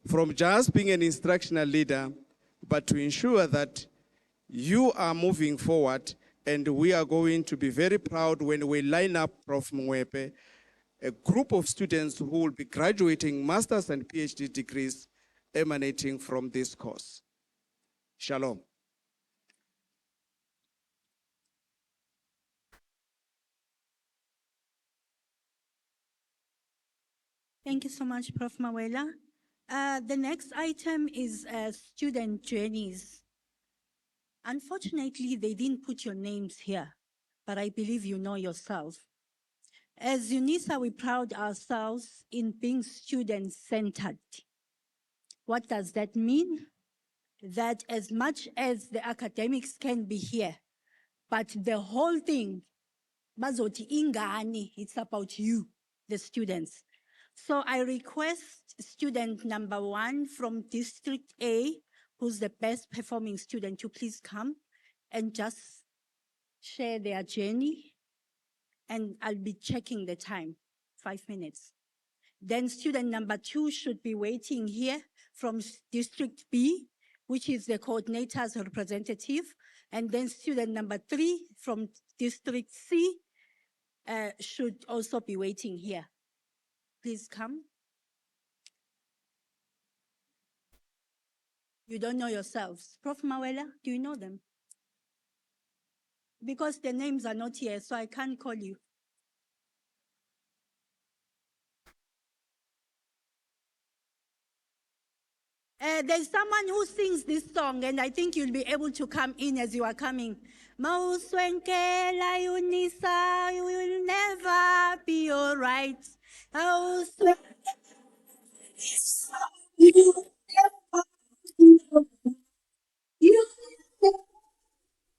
from just being an instructional leader, but to ensure that you are moving forward, and we are going to be very proud when we line up Prof. Mwepe, a group of students who will be graduating master's and PhD degrees emanating from this course. Shalom. Thank you so much, Prof. Mawela. The next item is student journeys. Unfortunately, they didn't put your names here, but I believe you know yourself. As UNISA, we pride ourselves in being student-centered. What does that mean? That as much as the academics can be here, but the whole thing, bazothi ingane, it's about you, the students. So I request student number 1 from District A, who's the best performing student, to please come and just share their journey. And I'll be checking the time, 5 minutes. Then student number 2 should be waiting here from District B, which is the coordinator's representative. And then student number 3 from District C should also be waiting here. Please come. You don't know yourselves. Prof. Mawela, do you know them? Because the names are not here, so I can't call you. There's someone who sings this song, and I think you'll be able to come in as you are coming. Mauswenkela Unisa, you will never be all right. Mauswenkela, you will never be all right. You will never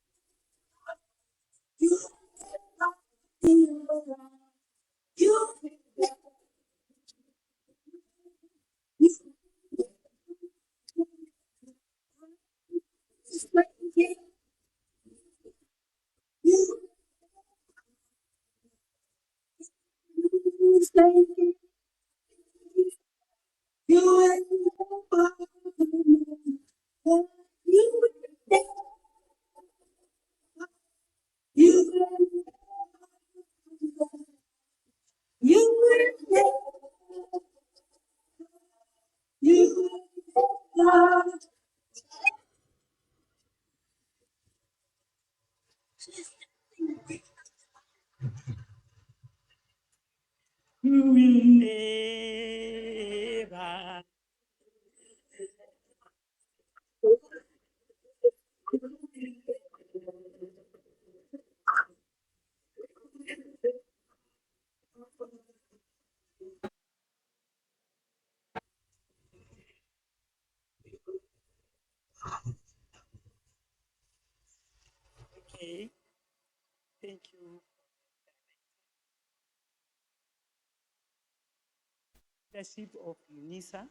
be all right. You will never never. Okay, thank you. Leadership of UNISA.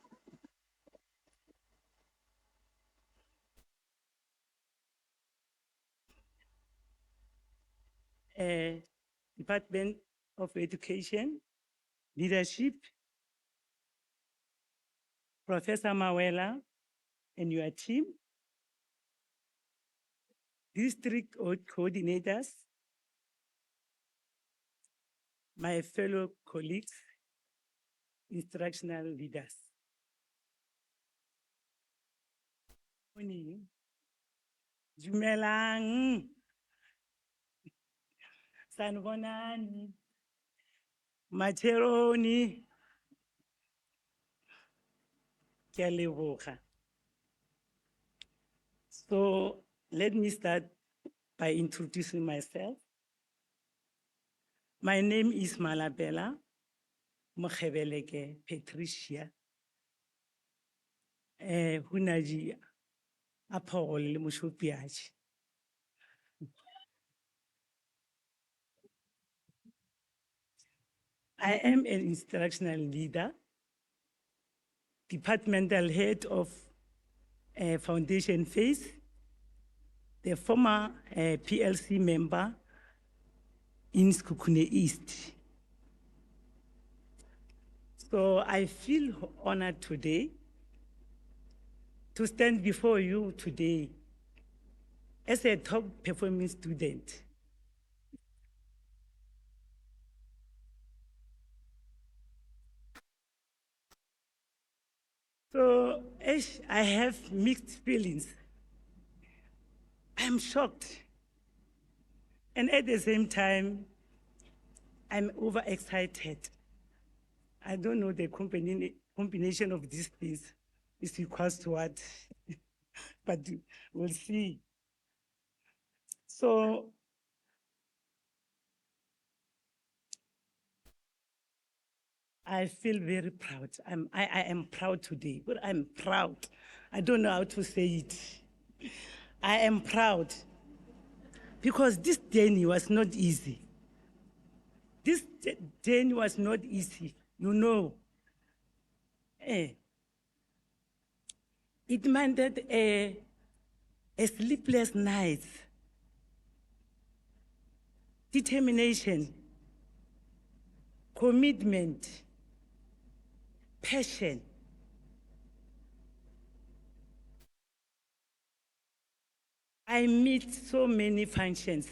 Department of Education, Leadership, Professor Mawela and your team, district coordinators, my fellow colleagues, instructional leaders. Dumelang, sanibonani, macheroni, ke a leboga. So let me start by introducing myself. My name is Malabela Mokgebeleke Patricia. Hunaji apogol le moshopiaji. I am an instructional leader, departmental head of foundation phase, the former PLC member in Sekhukhune East. So I feel honored today to stand before you today as a top performing student. So I have mixed feelings. I'm shocked. And at the same time, I'm overexcited. I don't know the combination of these things is equals to what, but we'll see. So I feel very proud. I am proud today, but I'm proud. I don't know how to say it. I am proud because this journey was not easy. This journey was not easy, you know. It meant a sleepless nights, determination, commitment, passion. I meet so many functions,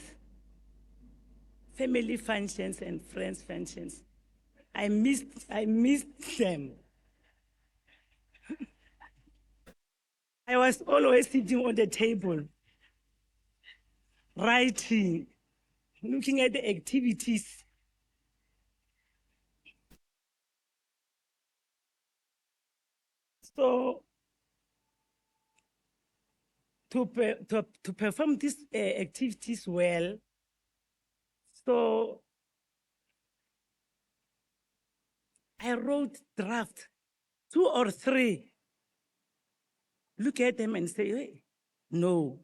family functions and friends functions. I missed them. I was always sitting on the table, writing, looking at the activities. So to perform these activities well, so I wrote draft, 2 or 3. Look at them and say, hey, no.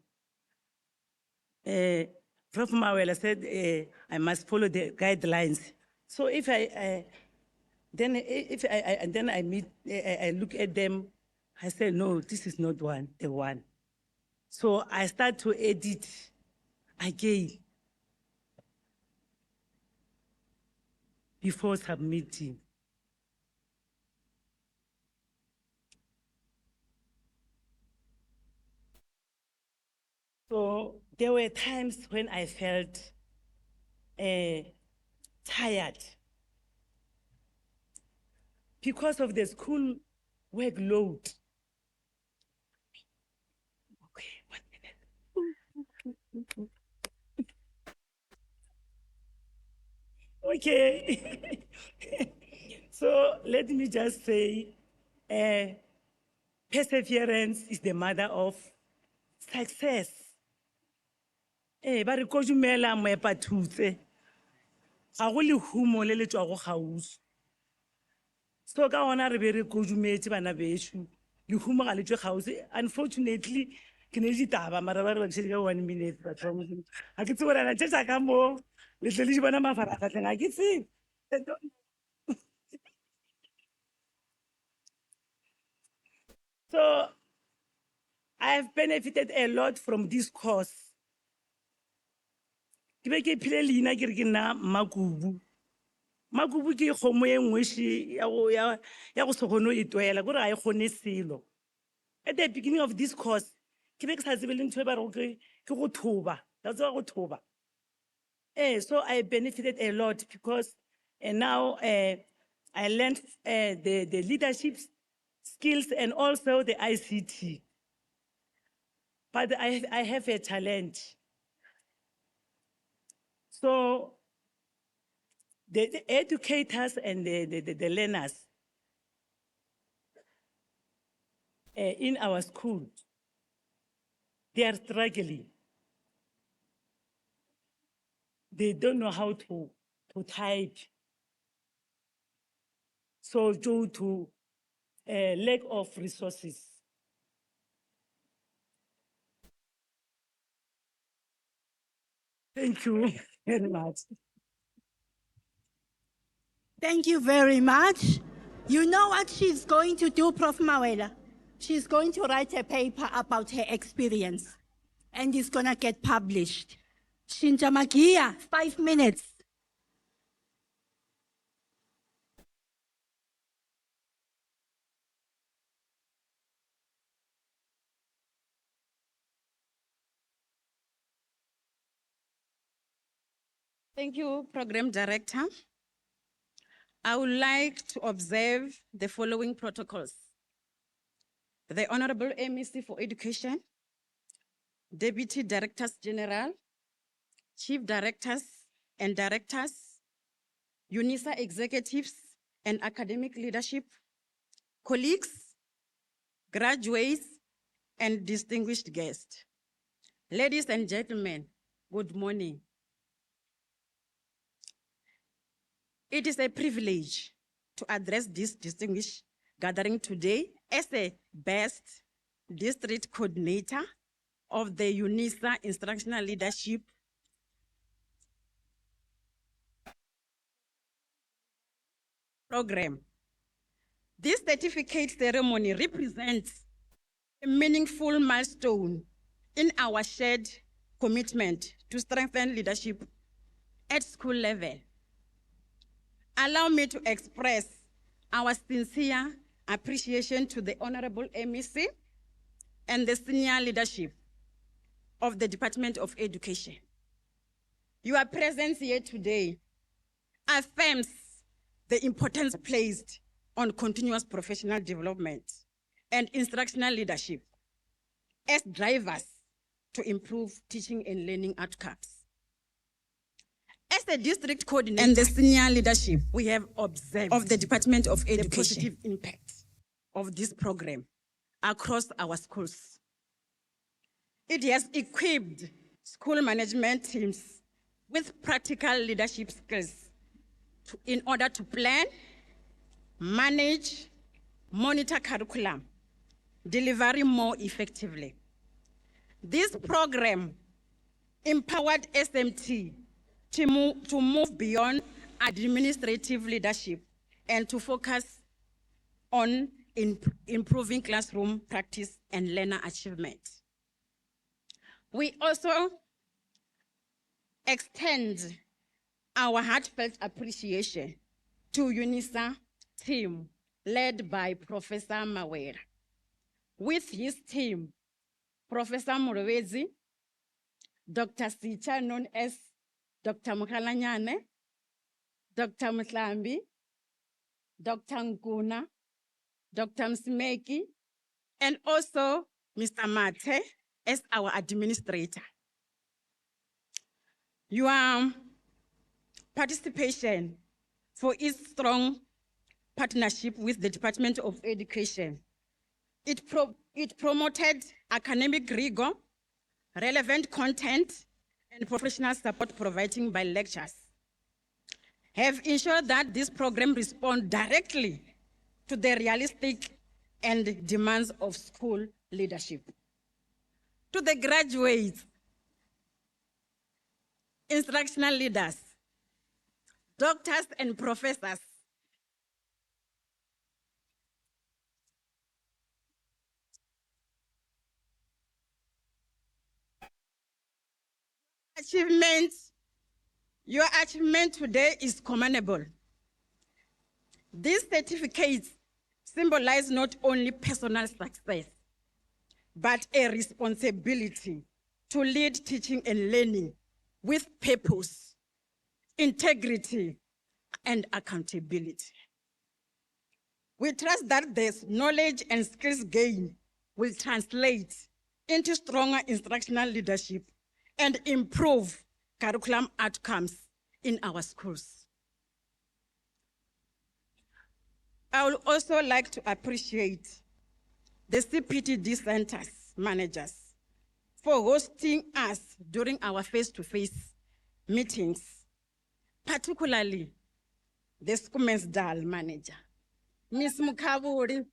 Prof. Mawela said I must follow the guidelines. So if I meet, I look at them, I say, no, this is not the one. So I start to edit again before submitting. So there were times when I felt tired because of the school workload. Okay, 1 minute. Okay. So let me just say, perseverance is the mother of success. Ba re kodumela moepa thutse. Ga go lehumo le le tswa go gausu. So ka ona re be re kodumetse bana beshu. Lehumo ga le tswe gausu. Unfortunately, ke ne le ditaba mara ba re ba tshedi ka 1 minute ba tswa. Ha ke tsebona na tshetsa ka mo le tle le di bona mafaratlhatlheng ha ke tsebe. So I have benefited a lot from this course. Ke be ke phile leina ke re ke nna Makubu. Makubu ke kgomo e nngwe ya go se kgone go itwela gore ga e kgone selo. At the beginning of this course, ke be ke sa tsebe le ntho e ba re ke go thoba. That's why go thoba. So I benefited a lot because now I learned the leadership skills and also the ICT. But I have a talent. So the educators and the learners in our school, they are struggling. They don't know how to type. So due to lack of resources. Thank you very much. Thank you very much. You know what she's going to do, Prof. Mawela? She's going to write a paper about her experience, and it's going to get published. Shinja Magia, 5 minutes. Thank you, Program Director. I would like to observe the following protocols. The Honorable MEC for Education, Deputy Directors General, Chief Directors and Directors, UNISA executives and academic leadership, colleagues, graduates, and distinguished guests. Ladies and gentlemen, good morning. It is a privilege to address this distinguished gathering today as a best district coordinator of the UNISA Instructional Leadership Program. This certificate ceremony represents a meaningful milestone in our shared commitment to strengthen leadership at school level. Allow me to express our sincere appreciation to the Honorable MEC and the senior leadership of the Department of Education. Your presence here today affirms the importance placed on continuous professional development and instructional leadership as drivers to improve teaching and learning outcomes. As a district coordinator and the senior leadership, we have observed of the Department of Education the positive impact of this program across our schools. It has equipped school management teams with practical leadership skills in order to plan, manage, monitor curriculum, delivery more effectively. This program empowered SMT to move beyond administrative leadership and to focus on improving classroom practice and learner achievement. We also extend our heartfelt appreciation to UNISA team led by Professor Mawera. With his team, Professor Murovezi, Dr. Sicha, known as Dr. Mukhalanyane, Dr. Mutlambi, Dr. Nkuna, Dr. Msimeki, and also Mr. Mate as our administrator. Your participation for its strong partnership with the Department of Education. It promoted academic rigor, relevant content, and professional support provided by lectures. Have ensured that this program responds directly to the realistic and demands of school leadership. To the graduates, instructional leaders, doctors and professors, your achievement today is commendable. These certificates symbolize not only personal success, but a responsibility to lead teaching and learning with purpose, integrity, and accountability. We trust that this knowledge and skills gained will translate into stronger instructional leadership and improve curriculum outcomes in our schools. I would also like to appreciate the CPTD centers managers for hosting us during our face-to-face meetings, particularly the Skumensdal manager, Ms. Mukaburi.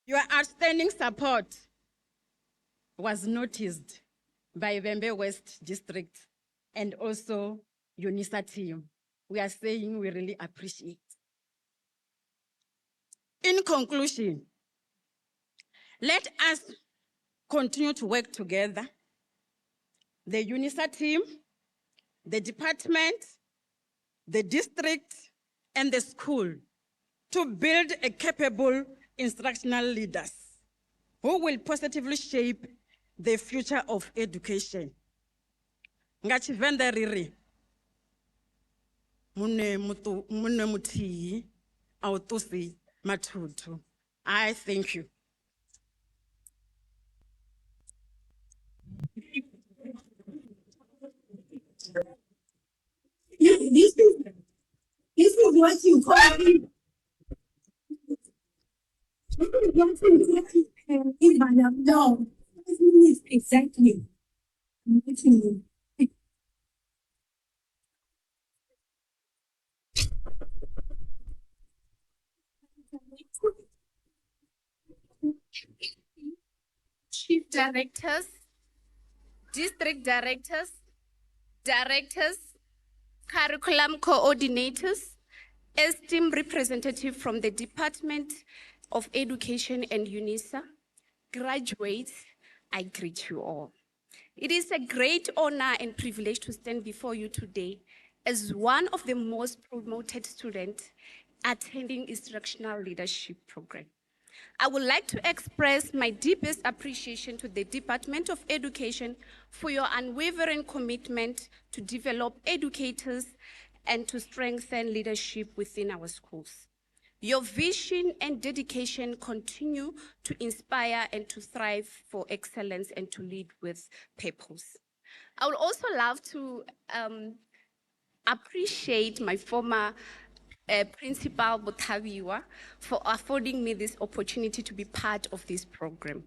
Your outstanding support was noticed by Vembe West District and also UNISA team. We are saying we really appreciate. In conclusion, let us continue to work together, the UNISA team, the department, the district, and the school, to build a capable instructional leaders who will positively shape the future of education. Ngachivenda riri, mune mutihi, autosi matutu. I thank you. This is what you call it. No, 5 minutes exactly. Chief directors, district directors, directors, curriculum coordinators, esteemed representative from the Department of Education and UNISA, graduates, I greet you all. It is a great honor and privilege to stand before you today as one of the most promoted students attending Instructional Leadership program. I would like to express my deepest appreciation to the Department of Education for your unwavering commitment to develop educators and to strengthen leadership within our schools. Your vision and dedication continue to inspire and to thrive for excellence and to lead with purpose. I would also love to appreciate my former Principal Botaviwa for affording me this opportunity to be part of this program.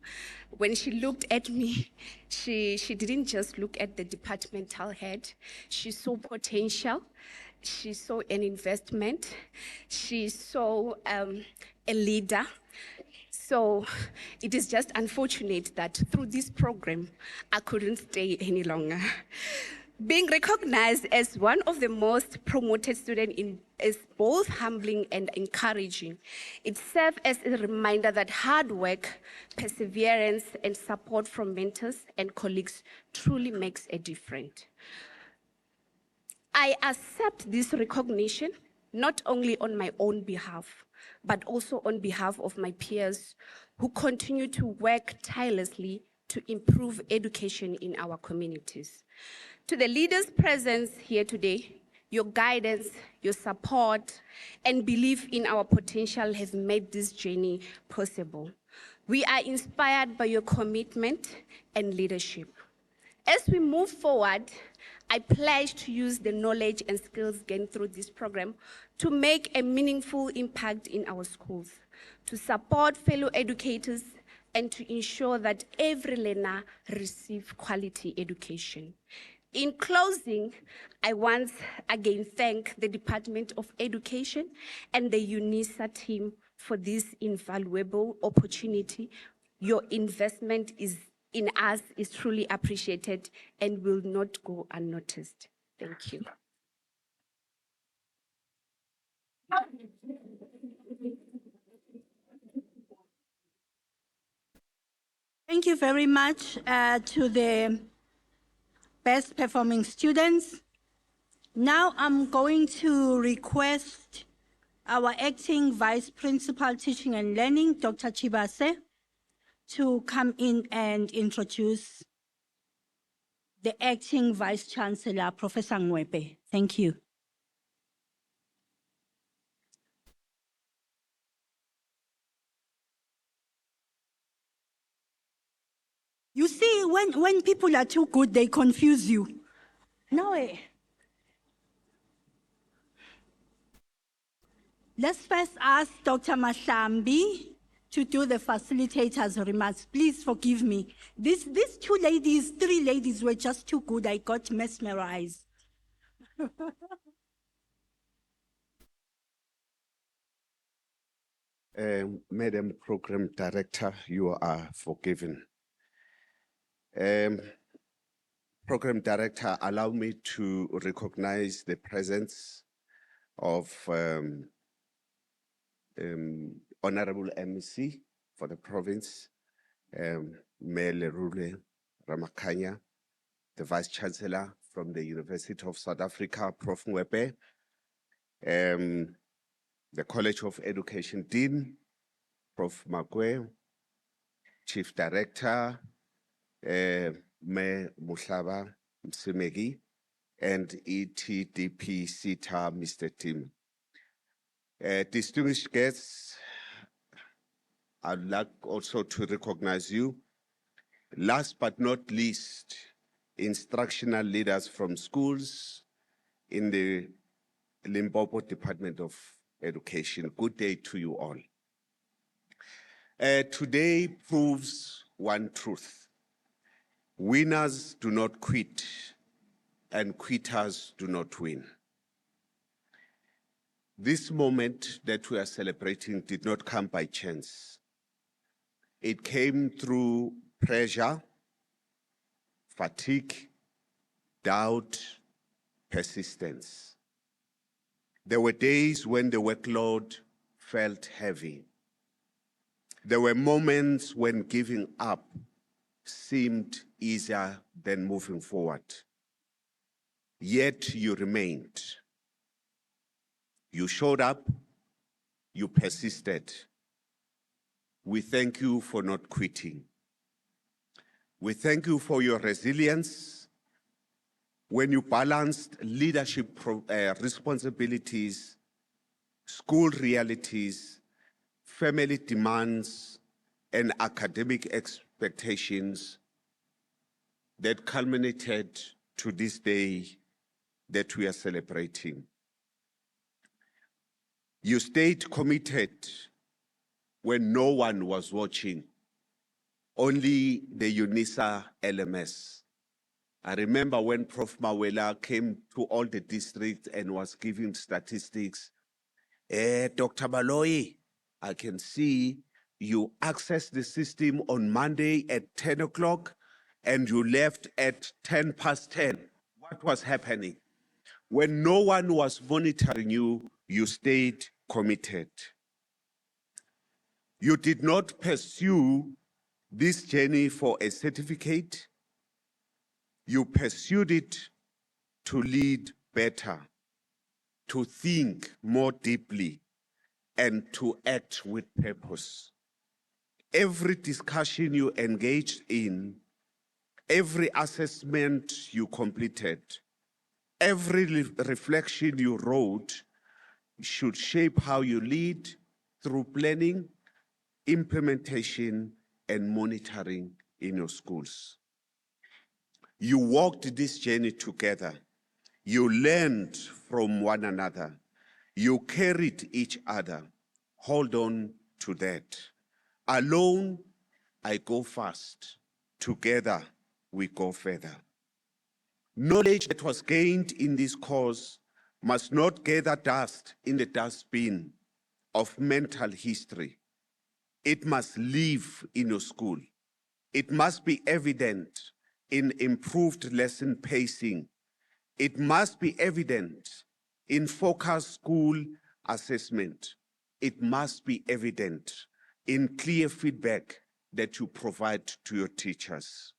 When she looked at me, she didn't just look at the departmental head, she saw potential, she saw an investment, she saw a leader. So it is just unfortunate that through this program, I couldn't stay any longer. Being recognized as one of the most promoted students is both humbling and encouraging. It serves as a reminder that hard work, perseverance, and support from mentors and colleagues truly makes a difference. I accept this recognition not only on my own behalf, but also on behalf of my peers who continue to work tirelessly to improve education in our communities. To the leaders present here today, your guidance, your support, and belief in our potential have made this journey possible. We are inspired by your commitment and leadership. As we move forward, I pledge to use the knowledge and skills gained through this program to make a meaningful impact in our schools, to support fellow educators, and to ensure that every learner receives quality education. In closing, I once again thank the Department of Education and the UNISA team for this invaluable opportunity. Your investment in us is truly appreciated and will not go unnoticed. Thank you. Thank you very much to the best performing students. Now I'm going to request our acting Vice Principal Teaching and Learning, Dr. Chibase, to come in and introduce the acting Vice Chancellor, Professor Ngwepe. Thank you. You see, when people are too good, they confuse you. No way. Let's first ask Dr. Mashambi to do the facilitator's remarks. Please forgive me. These three ladies were just too good. I got mesmerized. Madam Program Director, you are forgiven. Program Director, allow me to recognize the presence of Honorable MEC for the province, Mayor Lerule Ramakanya, the Vice Chancellor from the University of South Africa, Prof. Ngwepe, the College of Education Dean, Prof. Makwe, Chief Director, Mayor Muhlaba Msimegi, and ETDP CETA, Mr. Tim. Distinguished guests, I'd like also to recognize you. Last but not least, instructional leaders from schools in the Limpopo Department of Education. Good day to you all. Today proves one truth. Winners do not quit, and quitters do not win. This moment that we are celebrating did not come by chance. It came through pressure, fatigue, doubt, persistence. There were days when the workload felt heavy. There were moments when giving up seemed easier than moving forward. Yet you remained. You showed up, you persisted. We thank you for not quitting. We thank you for your resilience when you balanced leadership responsibilities, school realities, family demands, and academic expectations that culminated to this day that we are celebrating. You stayed committed when no one was watching, only the UNISA LMS. I remember when Prof. Mawela came to all the districts and was giving statistics. Dr. Baloyi, I can see you accessed the system on Monday at 10 o'clock and you left at 10 past 10. What was happening? When no one was monitoring you, you stayed committed. You did not pursue this journey for a certificate. You pursued it to lead better, to think more deeply, and to act with purpose. Every discussion you engaged in, every assessment you completed, every reflection you wrote should shape how you lead through planning, implementation, and monitoring in your schools. You walked this journey together. You learned from one another. You carried each other. Hold on to that. Alone, I go fast. Together, we go further. Knowledge that was gained in this course must not gather dust in the dustbin of mental history. It must live in your school. It must be evident in improved lesson pacing. It must be evident in focused school assessment. It must be evident in clear feedback that you provide to your teachers.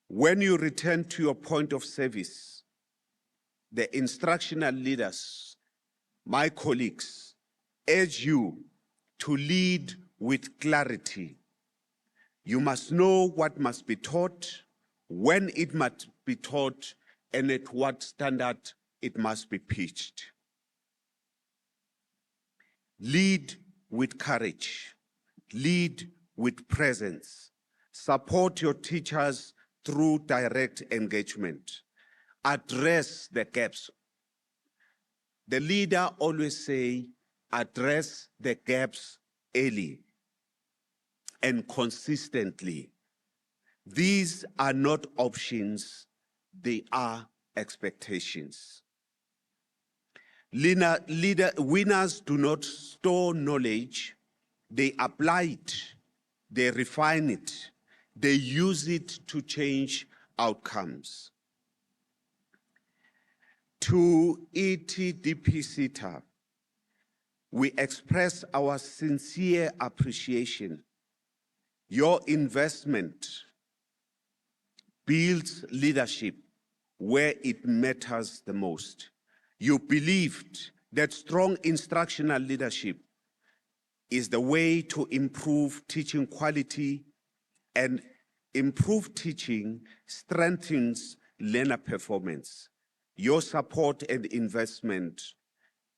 When you return to your point of service, the instructional leaders, my colleagues, urge you to lead with clarity. You must know what must be taught, when it must be taught, and at what standard it must be pitched. Lead with courage. Lead with presence. Support your teachers through direct engagement. Address the gaps. The leader always say, address the gaps early and consistently. These are not options, they are expectations. Winners do not store knowledge, they apply it, they refine it, they use it to change outcomes. To ETDP CETA, we express our sincere appreciation. Your investment builds leadership where it matters the most. You believed that strong instructional leadership is the way to improve teaching quality, and improved teaching strengthens learner performance. Your support and investment,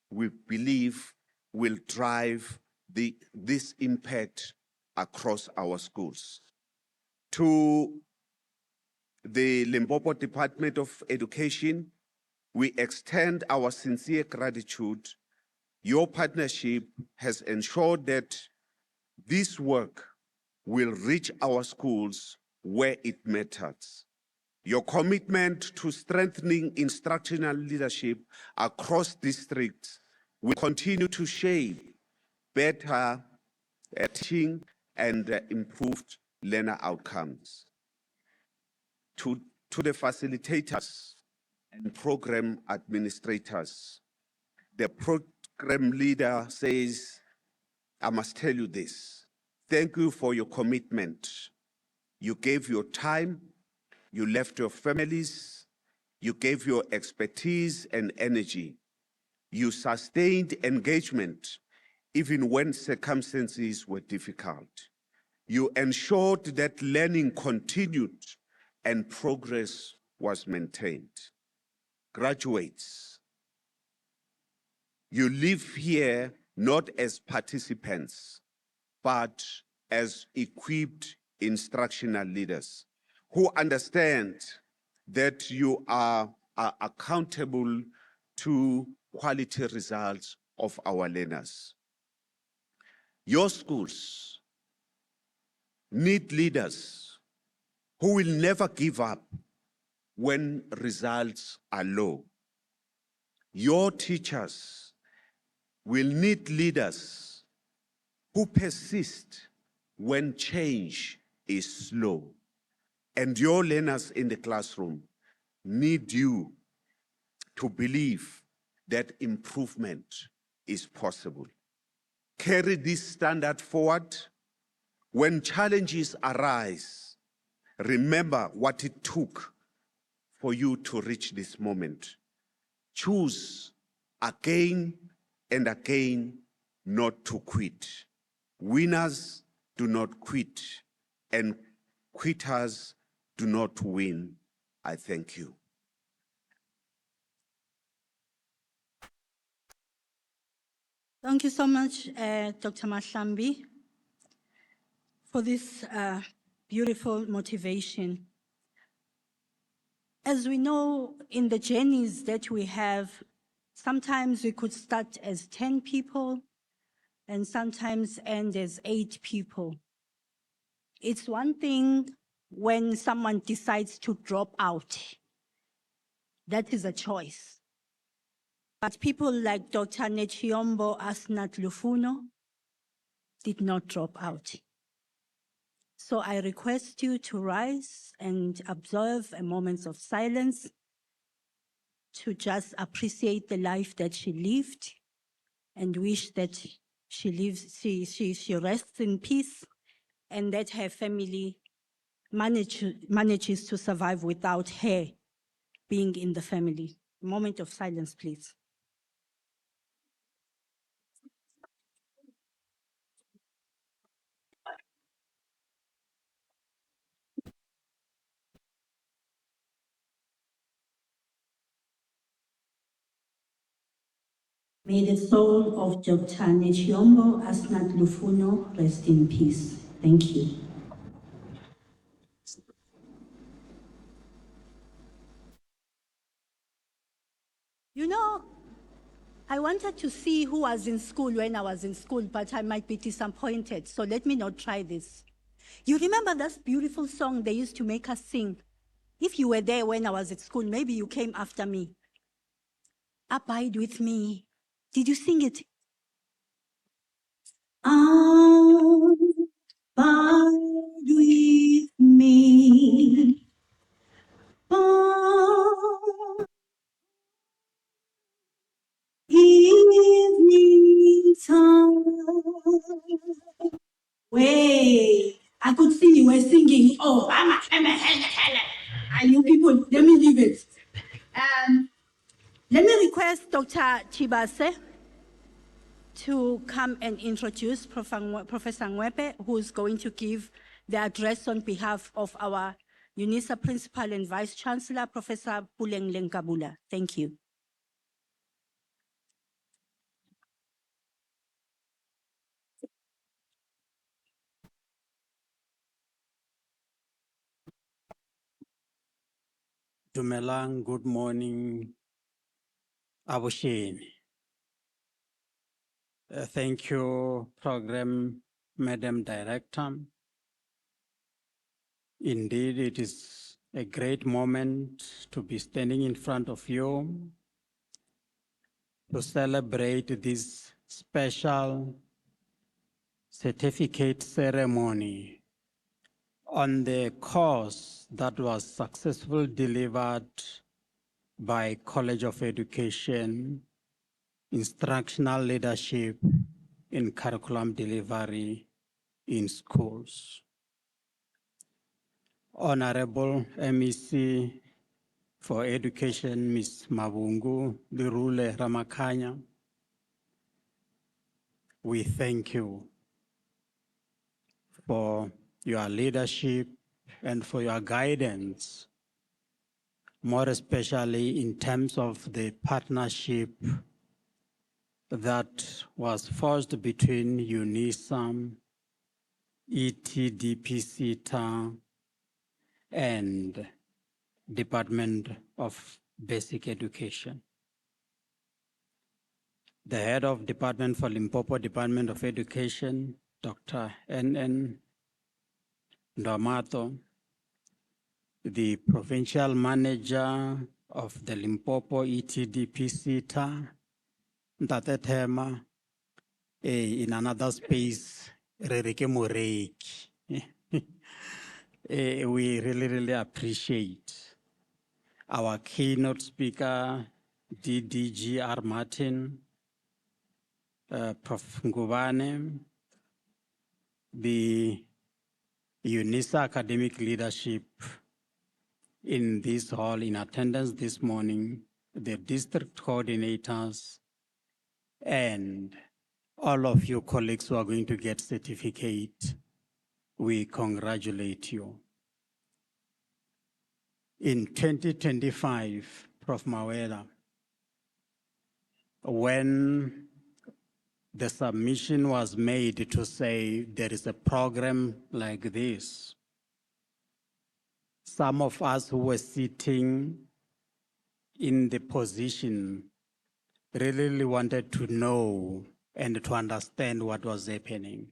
we believe, will drive this impact across our schools. To the Limpopo Department of Education, we extend our sincere gratitude. Your partnership has ensured that this work will reach our schools where it matters. Your commitment to strengthening instructional leadership across districts will continue to shape better teaching and improved learner outcomes. To the facilitators, and program administrators. The program leader says, I must tell you this. Thank you for your commitment. You gave your time, you left your families, you gave your expertise and energy. You sustained engagement even when circumstances were difficult. You ensured that learning continued and progress was maintained. Graduates, you live here not as participants, but as equipped instructional leaders who understand that you are accountable to quality results of our learners. Your schools need leaders who will never give up when results are low. Your teachers will need leaders who persist when change is slow. And your learners in the classroom need you to believe that improvement is possible. Carry this standard forward. When challenges arise, remember what it took for you to reach this moment. Choose again and again not to quit. Winners do not quit, and quitters do not win. I thank you. Thank you so much, Dr. Mahlambi, for this beautiful motivation. As we know, in the journeys that we have, sometimes we could start as 10 people and sometimes end as 8 people. It's one thing when someone decides to drop out. That is a choice. But people like Dr. Nechiombo Asnat Lufuno did not drop out. So I request you to rise and observe a moment of silence to just appreciate the life that she lived and wish that she rests in peace and that her family manages to survive without her being in the family. A moment of silence, please. May the soul of Dr. Nechiombo Asnat Lufuno rest in peace. Thank you. You know, I wanted to see who was in school when I was in school, but I might be disappointed, so let me not try this. You remember that beautiful song they used to make us sing? If you were there when I was at school, maybe you came after me. Abide with me. Did you sing it? Abide with me. Abide. Evening time. Wait, I could see you were singing. Oh, and you people, let me leave it. Let me request Dr. Chibase to come and introduce Professor Ngwepe, who is going to give the address on behalf of our UNISA Principal and Vice Chancellor, Professor Puleng Lenkabula. Thank you. Dumelang, good morning, Abusheni. Thank you, Program Madam Director. Indeed, it is a great moment to be standing in front of you to celebrate this special certificate ceremony on the course that was successfully delivered by College of Education, Instructional Leadership in Curriculum Delivery in Schools. Honorable MEC for Education, Ms. Mabungu Lirule Ramakanya, we thank you for your leadership and for your guidance, more especially in terms of the partnership that was forged between UNISAM, ETDPCTA, and Department of Basic Education. The head of Department for Limpopo Department of Education, Dr. N.N. Ndamato, the provincial manager of the Limpopo ETDPCTA, Ntate Thema, in another space, Rereke Moreki. We really appreciate our keynote speaker, DDGR Martin, Prof. Ngubane, the UNISA academic leadership in this hall in attendance this morning, the district coordinators, and all of you colleagues who are going to get certificate. We congratulate you. In 2025, Prof. Mawela, when the submission was made to say there is a program like this, some of us who were sitting in the position really wanted to know and to understand what was happening.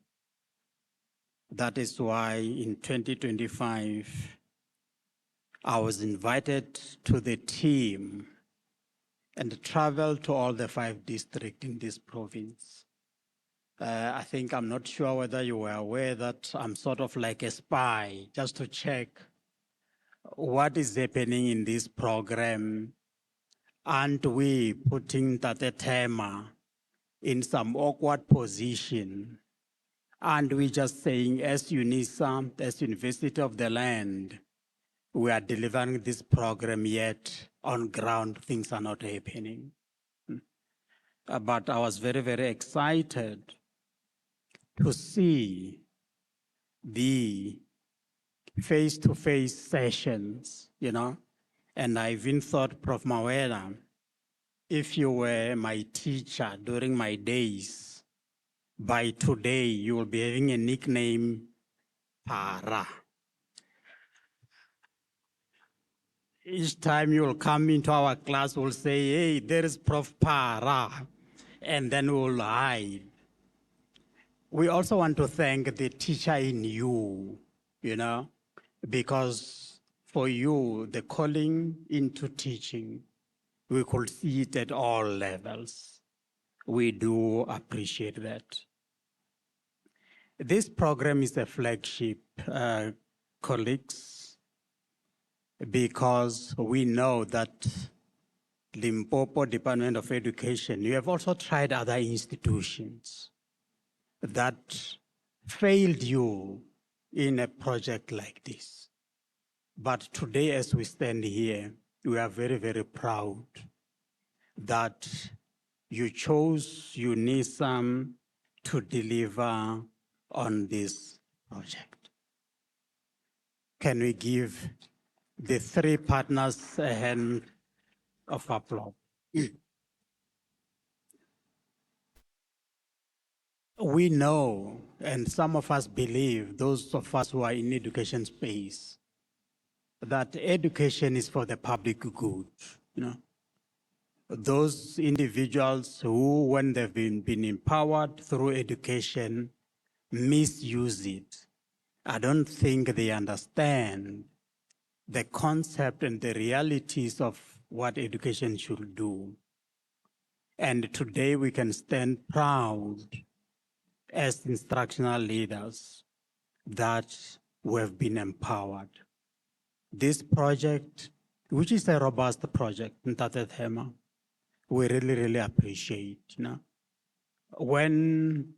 That is why in 2025, I was invited to the team and traveled to all the 5 districts in this province. I'm not sure whether you were aware that I'm sort of like a spy, just to check what is happening in this program. Aren't we putting Tate Thema in some awkward position? And we just saying, as UNISA, as University of the Land, we are delivering this program, yet on ground, things are not happening. But I was very excited to see the face-to-face sessions, and I even thought, Prof. Mawela, if you were my teacher during my days, by today you will be having a nickname, Para. Each time you will come into our class, we'll say, hey, there is Prof. Para, and then we'll hide. We also want to thank the teacher in you, because for you, the calling into teaching, we could see it at all levels. We do appreciate that. This program is a flagship, colleagues, because we know that Limpopo Department of Education, you have also tried other institutions that failed you in a project like this. But today, as we stand here, we are very proud that you chose UNISAM to deliver on this project. Can we give the 3 partners a hand of applause? We know, and some of us believe, those of us who are in education space, that education is for the public good. Those individuals who, when they've been empowered through education, misuse it. I don't think they understand the concept and the realities of what education should do. And today we can stand proud as instructional leaders that we have been empowered. This project which is a robust project, Ntate Thema. We really, really appreciate, When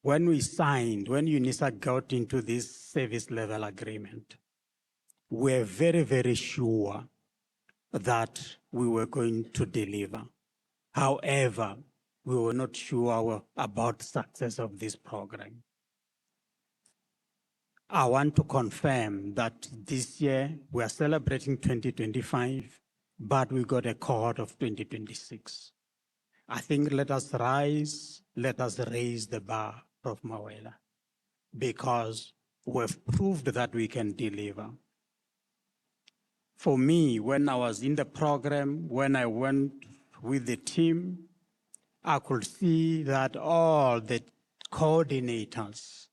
we signed, when UNISA got into this service level agreement, we're very, very sure that we were going to deliver. However, we were not sure about the success of this program. I want to confirm that this year we are celebrating 2025, but we got a cohort of 2026. I think let us raise the bar, Prof. Mawela, because we've proved that we can deliver. For me, when I was in the program, when I went with the team, I could see that all the coordinators,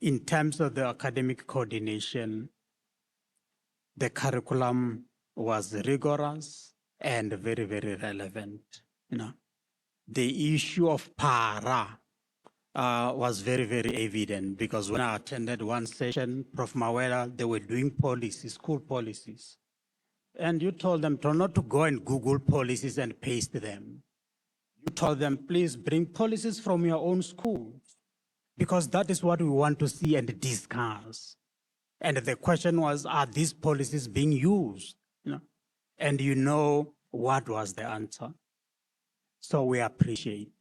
in terms of the academic coordination, the curriculum was rigorous and very, very relevant. The issue of para was very, very evident, because when I attended one session, Prof. Mawela, they were doing policies, school policies. And you told them not to go and Google policies and paste them. You told them, please bring policies from your own schools, because that is what we want to see and discuss. And the question was, are these policies being used? And what was the answer? So we appreciate.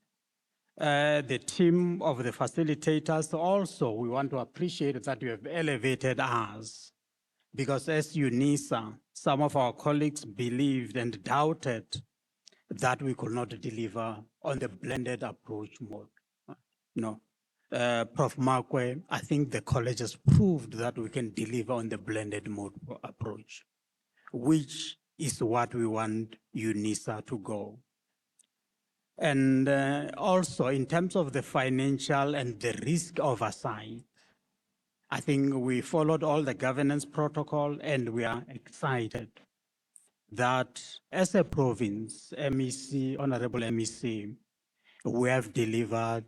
The team of the facilitators also, we want to appreciate that you have elevated us, because as UNISA, some of our colleagues believed and doubted that we could not deliver on the blended approach mode. Prof. Markwe, I think the college has proved that we can deliver on the blended mode approach, which is what we want UNISA to go. And also in terms of the financial and the risk oversight, I think we followed all the governance protocol, and we are excited that as a province, MEC, Honorable MEC, we have delivered,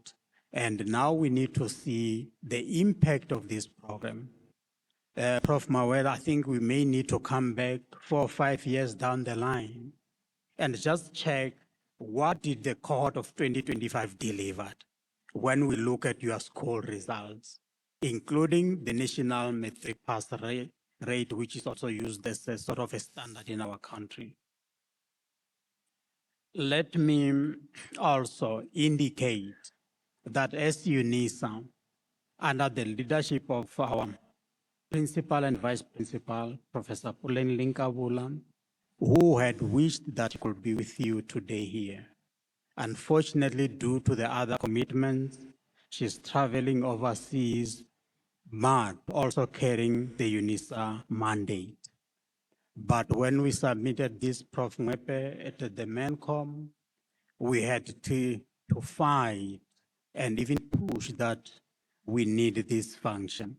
and now we need to see the impact of this program. Prof. Mawela, I think we may need to come back 4 or 5 years down the line and just check what did the cohort of 2025 delivered when we look at your school results, including the national matric pass rate, which is also used as a sort of a standard in our country. Let me also indicate that as UNISA, under the leadership of our principal and vice principal, Professor Pulen Linkabula, who had wished that he could be with you today here. Unfortunately, due to the other commitments, she's traveling overseas, but also carrying the UNISA mandate. But when we submitted this, Prof. Mwepe, at the MENCOM, we had to fight and even push that we need this function.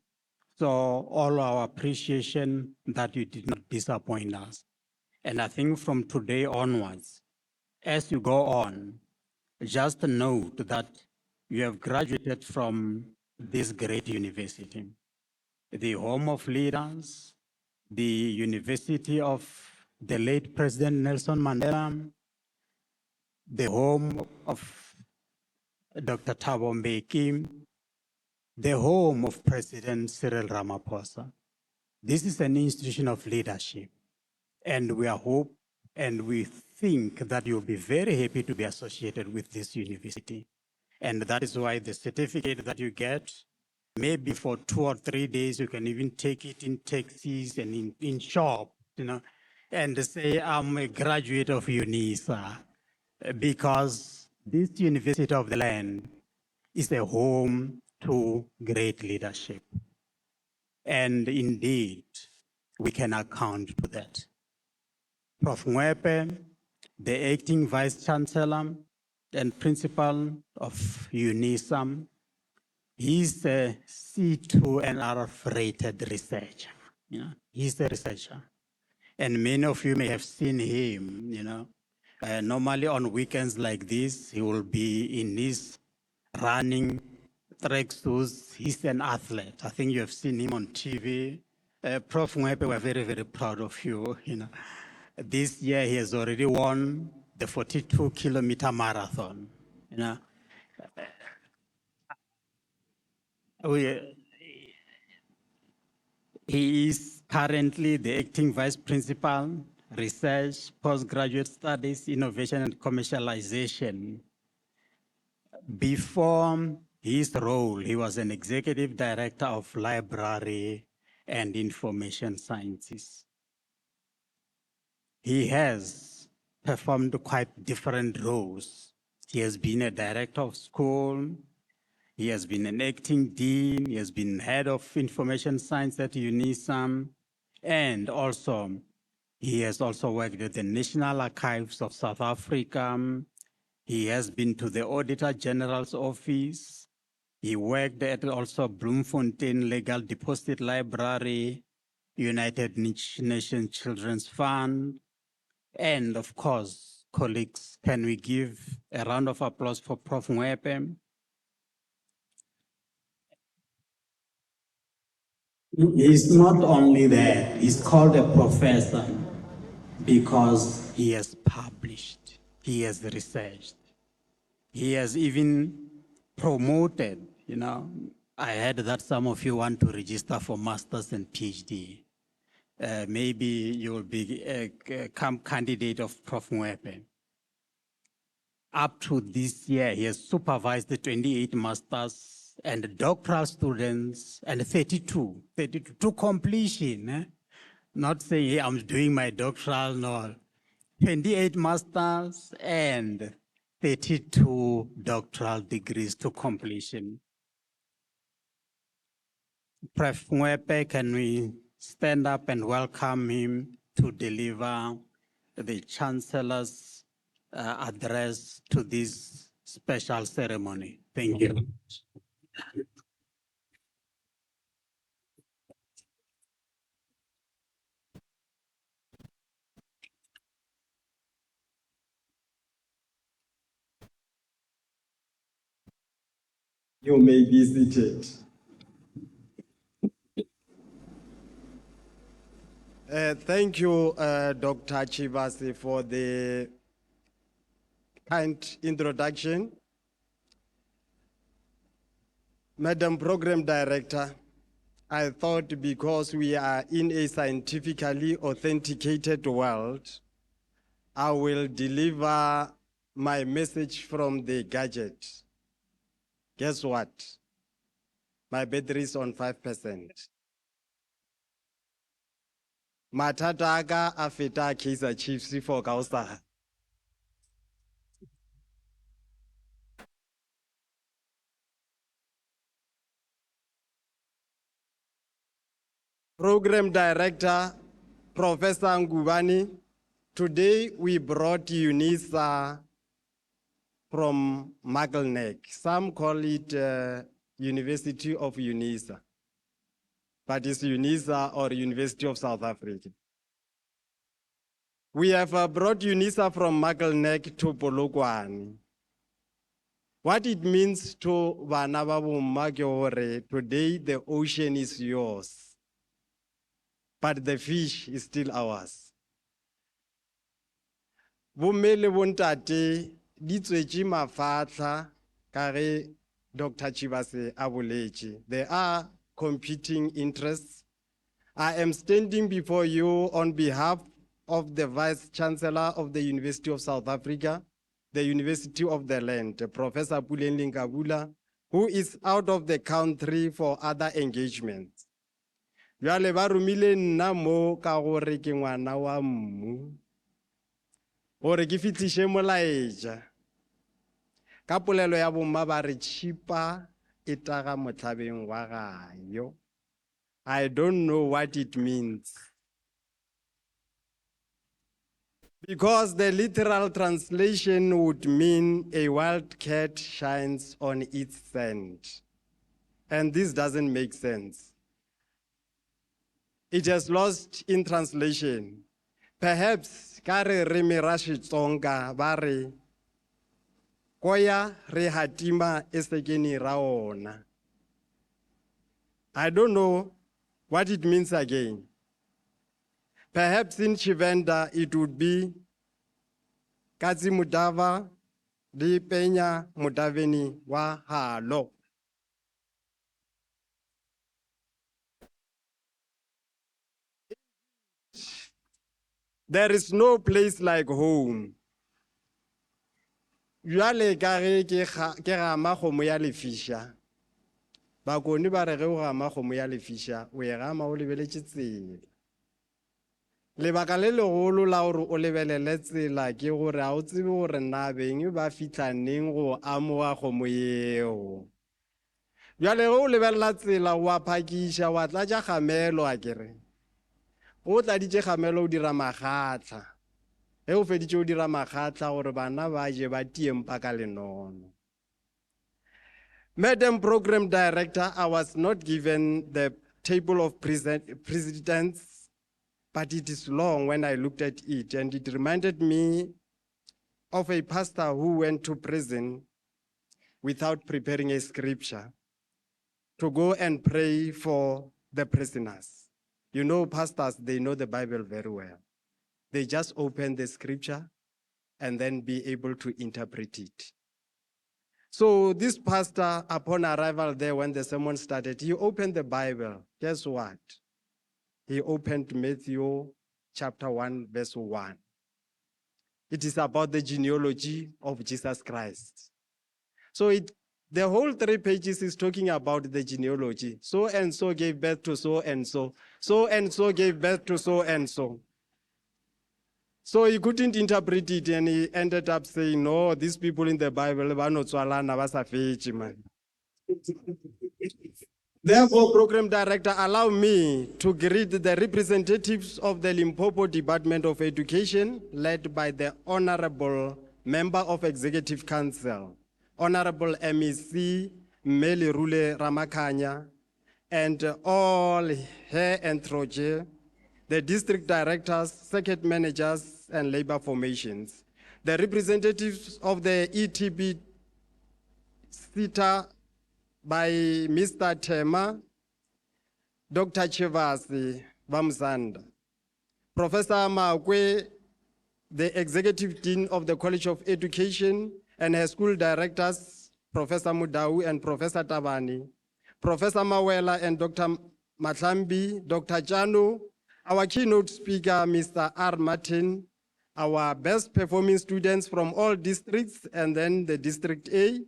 So all our appreciation that you did not disappoint us. And I think from today onwards, as you go on, just note that you have graduated from this great university, the home of leaders, the University of the late President Nelson Mandela, the home of Dr. Thabo Mbeki, the home of President Cyril Ramaphosa. This is an institution of leadership, and we hope and we think that you'll be very happy to be associated with this university. And that is why the certificate that you get, maybe for 2 or 3 days, you can even take it in taxis and in shop, and say, I'm a graduate of UNISA, because this University of the Land is a home to great leadership. And indeed, we can account to that. Prof. Mwepe, the acting vice chancellor and principal of UNISA, he's a C2 and RF rated researcher. He's a researcher. And many of you may have seen him, normally on weekends like this, he will be in his running track shoes. He's an athlete. I think you have seen him on TV Prof. Mwepe, we're very, very proud of you. You know, this year he has already won the 42-kilometer marathon. You know, he is currently the acting vice principal, research, postgraduate studies, innovation, and commercialization. Before his role, he was an executive director of library and information sciences. He has performed quite different roles. He has been a director of school, he has been an acting dean, he has been head of information science at UNISA, and also he has also worked at the National Archives of South Africa. He has been to the Auditor General's office. He worked at also Bloemfontein Legal Deposit Library, United Nations Children's Fund, and of course, colleagues, can we give a round of applause for Prof. Mwepe? He's not only that, he's called a professor because he has published, he has researched, he has even promoted, you know. I heard that some of you want to register for masters and PhD. Maybe you will be a candidate of Prof. Mwepe. Up to this year, he has supervised the 28 masters and doctoral students and 32 to completion. Not saying, hey, I'm doing my doctoral, no. 28 masters and 32 doctoral degrees to completion. Prof. Mwepe, can we stand up and welcome him to deliver the Chancellor's address to this special ceremony? Thank you. You may be seated. Thank you, Dr. Chibase, for the kind introduction. Madam Program Director, I thought because we are in a scientifically authenticated world, I will deliver my message from the gadget. Guess what? My battery is on 5%. Matata aka a feta Kaizer Chiefs for Kausa. Program Director, Professor Ngubani, today we brought UNISA from Magelneck. Some call it University of UNISA, but it's UNISA or University of South Africa. We have brought UNISA from Magelneck to Polokwane. What it means to Vanababu Magyore, today the ocean is yours, but the fish is still ours. Bumele bontate di tswetše mafatla kare Dr. Chibase aboletše. There are competing interests. I am standing before you on behalf of the Vice Chancellor of the University of South Africa, the University of the Land, Professor Pulenling Kabula, who is out of the country for other engagements. Jwale ba romile nna mo ka gore ke ngwana wa mmu. Gore ke fitiše molaetša. Ka polelo ya bomma ba re tšhipa e taga mohlabeng wa gayo. I don't know what it means. Because the literal translation would mean a wild cat shines on its scent. And this doesn't make sense. It has lost in translation. Perhaps kare re mirashi tsonga bare koya re hatima esekeni raona. I don't know what it means again. Perhaps in Chivenda, it would be Kazi Mudava, Di Penya Mudaveni wa halo. There is no place like home. Jwale ka ge ke gama kgomo ya lefisha. Bakoni ba re ge o gama kgomo ya lefisha, o e gama o lebeletše tsela. Lebaka le legolo la gore o lebelele tsela ke gore a o tsebe gore na beng ba fitlha neng go amoga kgomo eo. Jwale ge o lebelela tsela wa phakiša wa tlatša kgamelo a kere. O tladitše kgamelo o dira makgatla. Ge o feditše o dira makgatla gore bana ba je ba tiempa ka lenono. Madam Program Director, I was not given the table of presidents, but it is long when I looked at it, and it reminded me of a pastor who went to prison without preparing a scripture to go and pray for the prisoners. You know, pastors, they know the Bible very well. They just open the scripture and then be able to interpret it. So this pastor, upon arrival there, when the sermon started, he opened the Bible. Guess what? He opened Matthew chapter 1, verse 1. It is about the genealogy of Jesus Christ. So the whole 3 pages is talking about the genealogy. So and so gave birth to so and so. So and so gave birth to so and so. So he couldn't interpret it, and he ended up saying, no, these people in the Bible, man. Therefore, Program Director, allow me to greet the representatives of the Limpopo Department of Education, led by the Honorable Member of Executive Council, Honorable MEC Meli Rule Ramakanya, and all her and Troje, the district directors, circuit managers, and labor formations, the representatives of the ETB SITA by Mr. Tema, Dr. Chivasi Vamsanda, Professor Maakwe, the executive dean of the College of Education, and her school directors, Professor Mudau and Professor Tabani, Professor Mawela and Dr. Matlambi, Dr. Janu, our keynote speaker, Mr. R. Martin, our best performing students from all districts, and then the District A,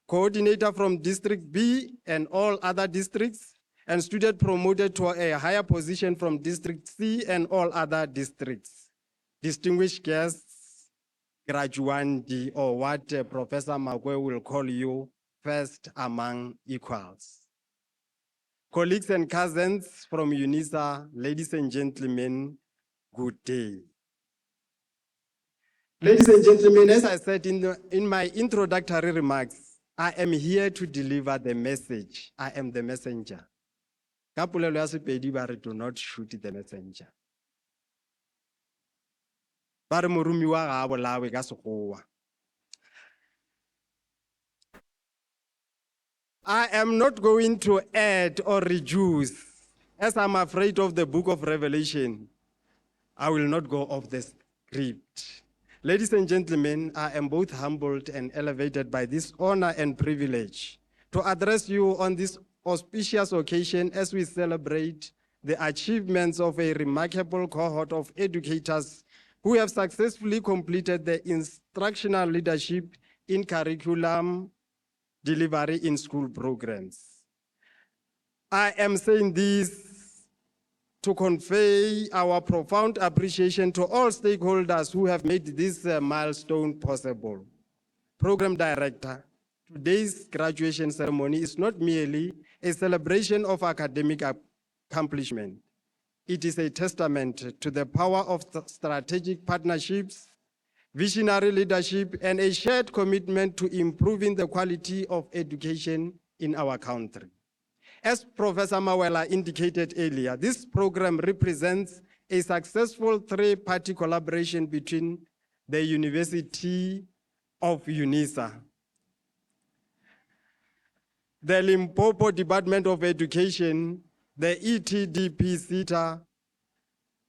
coordinator from District B and all other districts, and student promoted to a higher position from District C and all other districts. Distinguished guests, graduandi, or what Professor Magwe will call you, first among equals. Colleagues and cousins from UNISA, ladies and gentlemen, good day. Ladies and gentlemen, as I said in my introductory remarks, I am here to deliver the message. I am the messenger. Kapulelo ya Sepedi ba re, do not shoot the messenger. Ba re morumiwa ga a bolawe ka sekgowa. I am not going to add or reduce, as I'm afraid of the book of Revelation. I will not go off the script. Ladies and gentlemen, I am both humbled and elevated by this honor and privilege to address you on this auspicious occasion as we celebrate the achievements of a remarkable cohort of educators who have successfully completed the instructional leadership in curriculum delivery in school programs. I am saying this to convey our profound appreciation to all stakeholders who have made this milestone possible. Program Director, today's graduation ceremony is not merely a celebration of academic accomplishment. It is a testament to the power of strategic partnerships, visionary leadership, and a shared commitment to improving the quality of education in our country. As Professor Mawela indicated earlier, this program represents a successful three-party collaboration between the University of UNISA, the Limpopo Department of Education, the ETDP SETA,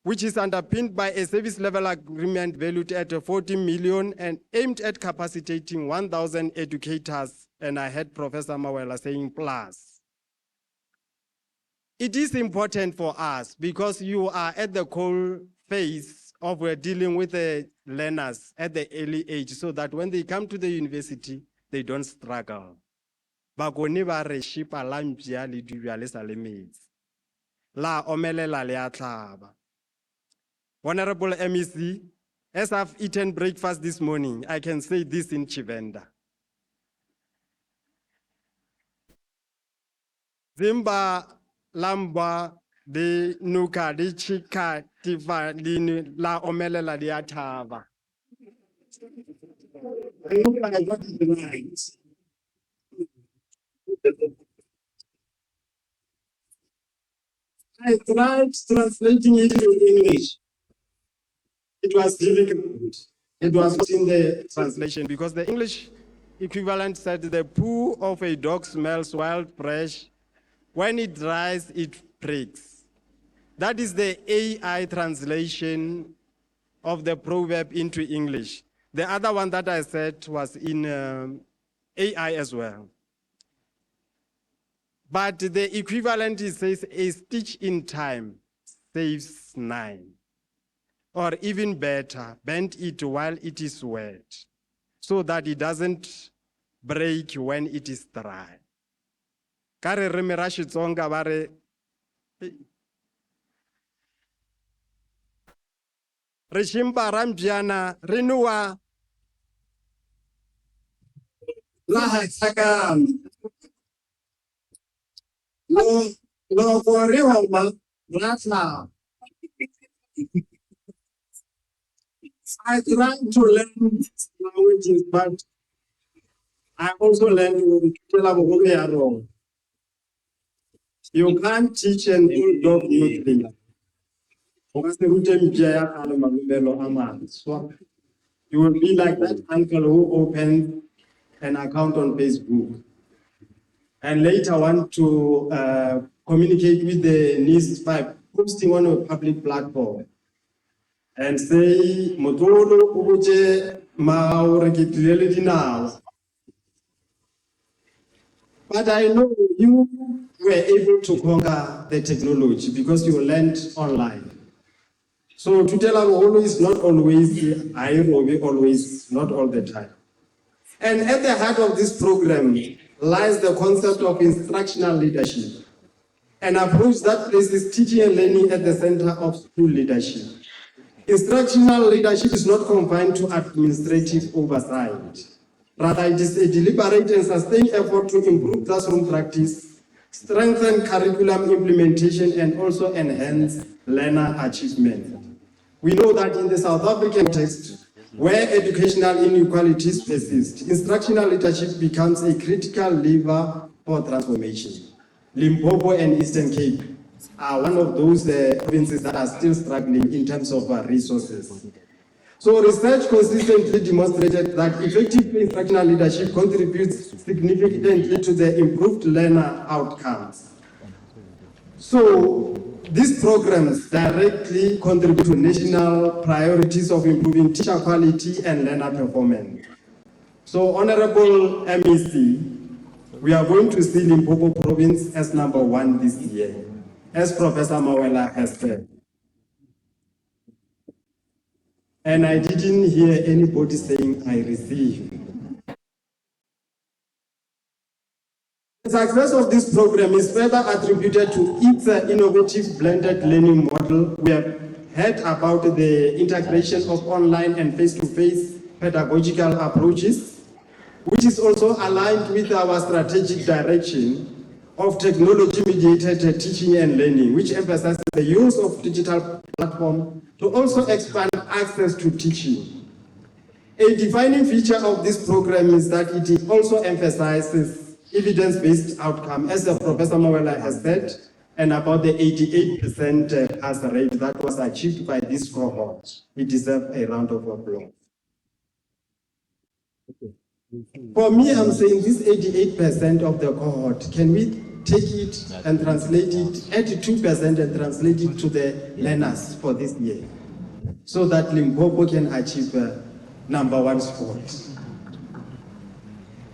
which is underpinned by a service level agreement valued at 40 million and aimed at capacitating 1,000 educators. And I heard Professor Mawela saying plus. It is important for us because you are at the core phase of dealing with the learners at the early age so that when they come to the university, they don't struggle. Bakone ba re shipa lampia le dubia le sa le metsi. La omelela le a tlhaba. Honorable MEC, as I've eaten breakfast this morning, I can say this in Chivenda. Zimba lamba de nuka de chika tiva lini la omelela di atava. I tried translating it to English. It was difficult. It was not in the translation because the English equivalent said the poo of a dog smells wild fresh. When it dries, it breaks. That is the AI translation of the proverb into English. The other one that I said was in AI as well. But the equivalent is says a stitch in time saves 9. Or even better, bend it while it is wet so that it doesn't break when it is dry. Kare re mera Xitsonga ba re re shimpa rambyana re nuwa laha tsakam lo re homa ratla. I tried to learn languages, but I also learned to tell about. You can't teach an old dog new things. You will be like that uncle who opened an account on Facebook and later want to communicate with the niece by posting on a public platform and say, Motoro Ubuche Maurikit now. But I know you were able to conquer the technology because you learned online. So to tell our always not always, I will always, not all the time. And at the heart of this program lies the concept of instructional leadership, an approach that places teaching and learning at the center of school leadership. Instructional leadership is not confined to administrative oversight. Rather, it is a deliberate and sustained effort to improve classroom practice, strengthen curriculum implementation, and also enhance learner achievement. We know that in the South African context, where educational inequalities persist, instructional leadership becomes a critical lever for transformation. Limpopo and Eastern Cape are one of those provinces that are still struggling in terms of resources. So research consistently demonstrated that effective instructional leadership contributes significantly to the improved learner outcomes. So these programs directly contribute to national priorities of improving teacher quality and learner performance. So Honorable MEC, we are going to see Limpopo province as #1 this year, as Professor Mawela has said. And I didn't hear anybody saying I receive. The success of this program is further attributed to its innovative blended learning model. We have heard about the integration of online and face-to-face pedagogical approaches, which is also aligned with our strategic direction of technology-mediated teaching and learning, which emphasizes the use of digital platforms to also expand access to teaching. A defining feature of this program is that it also emphasizes evidence-based outcome, as Professor Mawela has said, and about the 88% pass rate that was achieved by this cohort. It deserves a round of applause. For me, I'm saying this 88% of the cohort, can we take it and translate it, add 2% and translate it to the learners for this year, so that Limpopo can achieve #1 spot.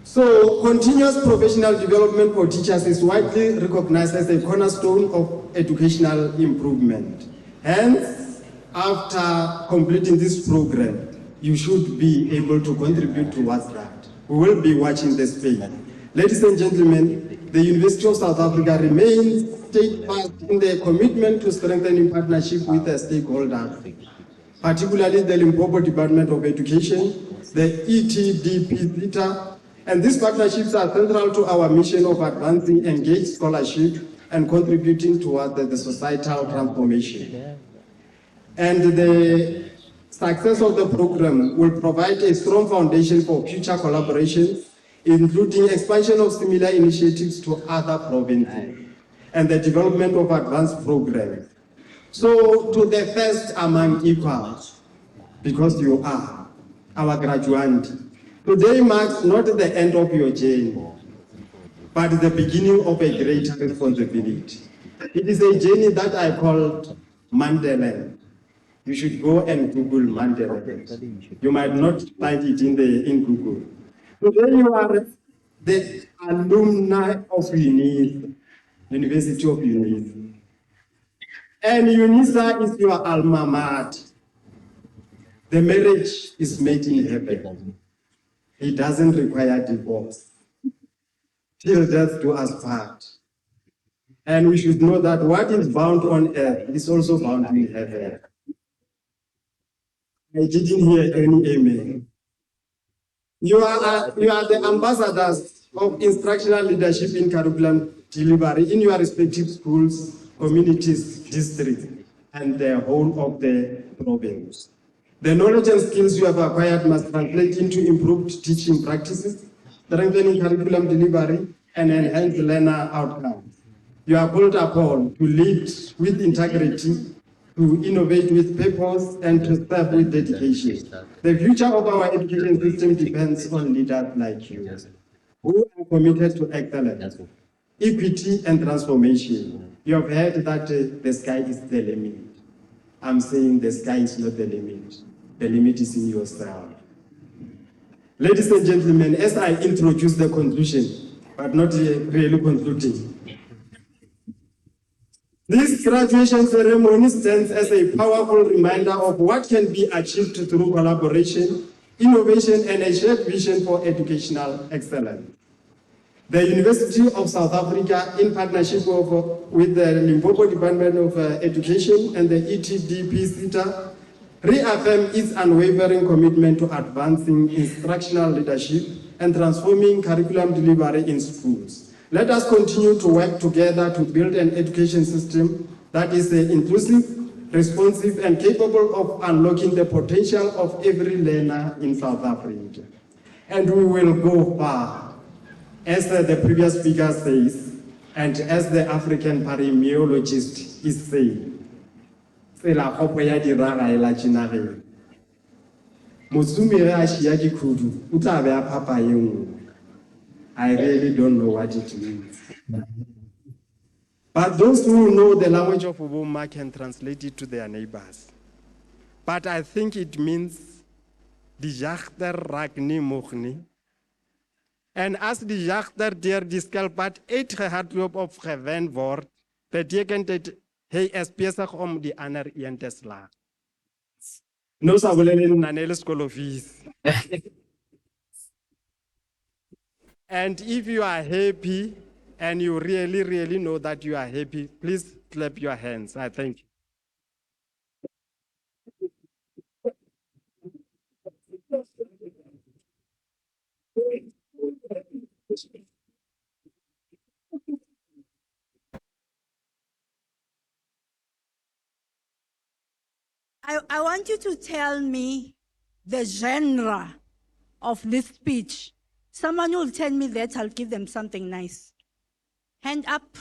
So continuous professional development for teachers is widely recognized as a cornerstone of educational improvement. Hence, after completing this program, you should be able to contribute towards that. We will be watching this space. Ladies and gentlemen, the University of South Africa remains steadfast in their commitment to strengthening partnership with the stakeholders, particularly the Limpopo Department of Education, the ETDP, and these partnerships are central to our mission of advancing engaged scholarship and contributing toward the societal transformation. And the success of the program will provide a strong foundation for future collaborations, including expansion of similar initiatives to other provinces and the development of advanced programs. So to the first among equals, because you are our graduate, today marks not the end of your journey, but the beginning of a greater responsibility. It is a journey that I call Mandela. You should go and Google Mandela. You might not find it in Google. Today you are the alumni of UNIS, University of UNIS. And UNISA is your alma mater. The marriage is made in heaven. It doesn't require divorce. Till death do us part. And we should know that what is bound on earth is also bound in heaven. I didn't hear any amen. You are the ambassadors of instructional leadership in curriculum delivery in your respective schools, communities, districts, and the whole of the province. The knowledge and skills you have acquired must translate into improved teaching practices, strengthening curriculum delivery, and enhance learner outcomes. You are called upon to lead with integrity, to innovate with purpose, and to serve with dedication. The future of our education system depends on leaders like you, who are committed to excellence, equity, and transformation. You have heard that the sky is the limit. I'm saying the sky is not the limit. The limit is in yourself. Ladies and gentlemen, as I introduce the conclusion, but not really concluding, this graduation ceremony stands as a powerful reminder of what can be achieved through collaboration, innovation, and a shared vision for educational excellence. The University of South Africa, in partnership with the Limpopo Department of Education and the ETDP, reaffirm its unwavering commitment to advancing instructional leadership and transforming curriculum delivery in schools. Let us continue to work together to build an education system that is inclusive, responsive, and capable of unlocking the potential of every learner in South Africa. And we will go far, as the previous speaker says, and as the African paremiologist is saying. I really don't know what it means. But those who know the language of Ubuma can translate it to their neighbors. But I think it means Dijachter Ragni Mogni. En as die jachter deur die skelpad uitgehardloop of gewen word, betekent dit hy is besig om die ander een te slaan. Nou sa boleleng Nanele Skolofies. And if you are happy and you really, really know that you are happy, please clap your hands. I thank you. I want you to tell me the genre of this speech. Someone will tell me that, I'll give them something nice. Hand up.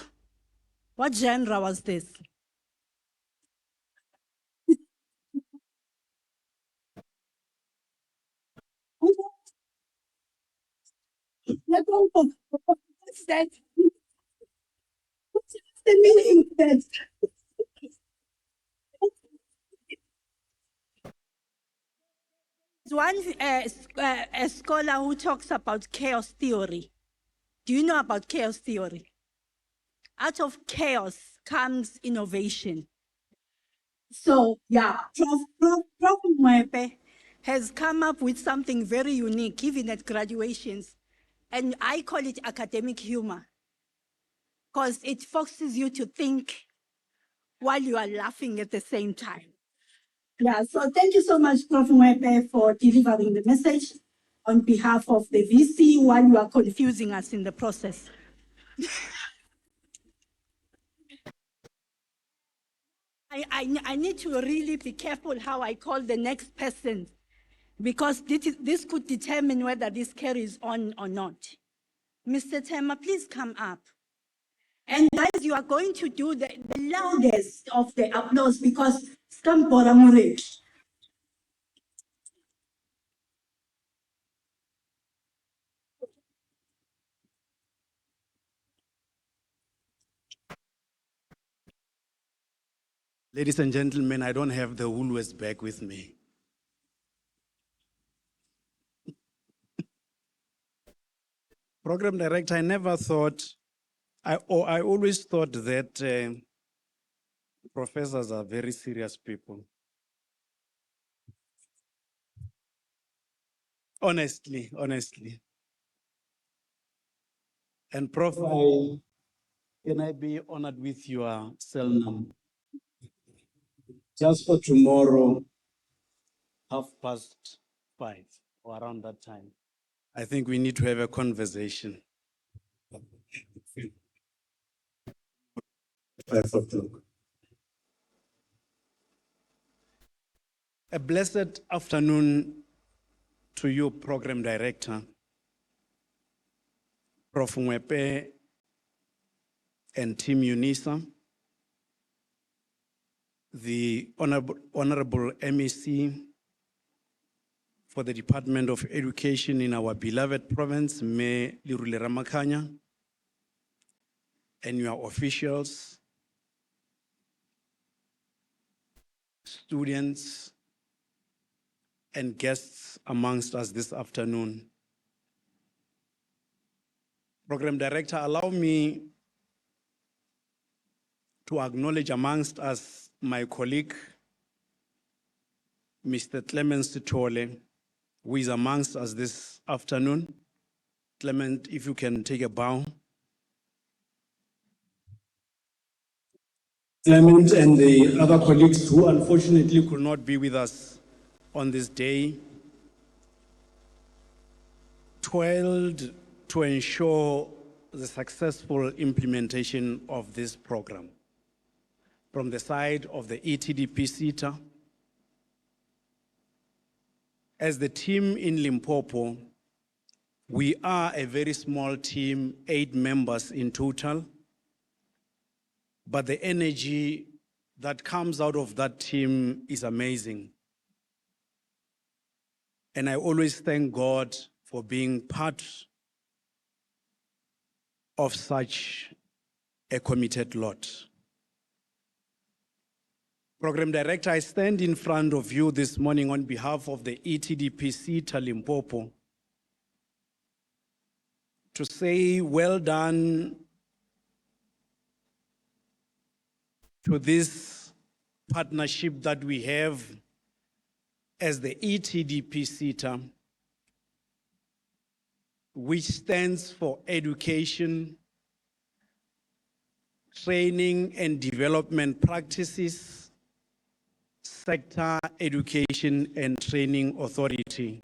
What genre was this? What's that? the meaning of that? There's one a scholar who talks about chaos theory. Do you know about chaos theory? Out of chaos comes innovation. So yeah, Prof. Mwepe has come up with something very unique, even at graduations. And I call it academic humor, because it forces you to think while you are laughing at the same time. Yeah, so thank you so much, Prof. Mwepe, for delivering the message on behalf of the VC while you are confusing us in the process. I need to really be careful how I call the next person, because this could determine whether this carries on or not. Mr. Tema, please come up. And guys, you are going to do the loudest of the applause, because Skampora Mure. Ladies and gentlemen, I don't have the Woolworths bag with me. Program director, I never thought, I always thought that professors are very serious people. Honestly. And Prof, can I be honored with your cell number? Just for tomorrow, 5:30 or around that time. I think we need to have a conversation. 5:00. A blessed afternoon to you, Program Director, Prof. Mwepe and Team UNISA, the Honorable MEC for the Department of Education in our beloved province, Me Lirule Ramakanya, and your officials, students, and guests amongst us this afternoon. Program Director, allow me to acknowledge amongst us my colleague, Mr. Clemens Tole, who is amongst us this afternoon. Clement, if you can take a bow. Clement and the other colleagues who unfortunately could not be with us on this day toiled to ensure the successful implementation of this program. From the side of the ETDP CETA, as the team in Limpopo, we are a very small team, 8 members in total, but the energy that comes out of that team is amazing. And I always thank God for being part of such a committed lot. Program Director, I stand in front of you this morning on behalf of the ETDP CETA Limpopo to say well done to this partnership that we have as the ETDP CETA, which stands for Education, Training and Development Practices, Sector Education and Training Authority.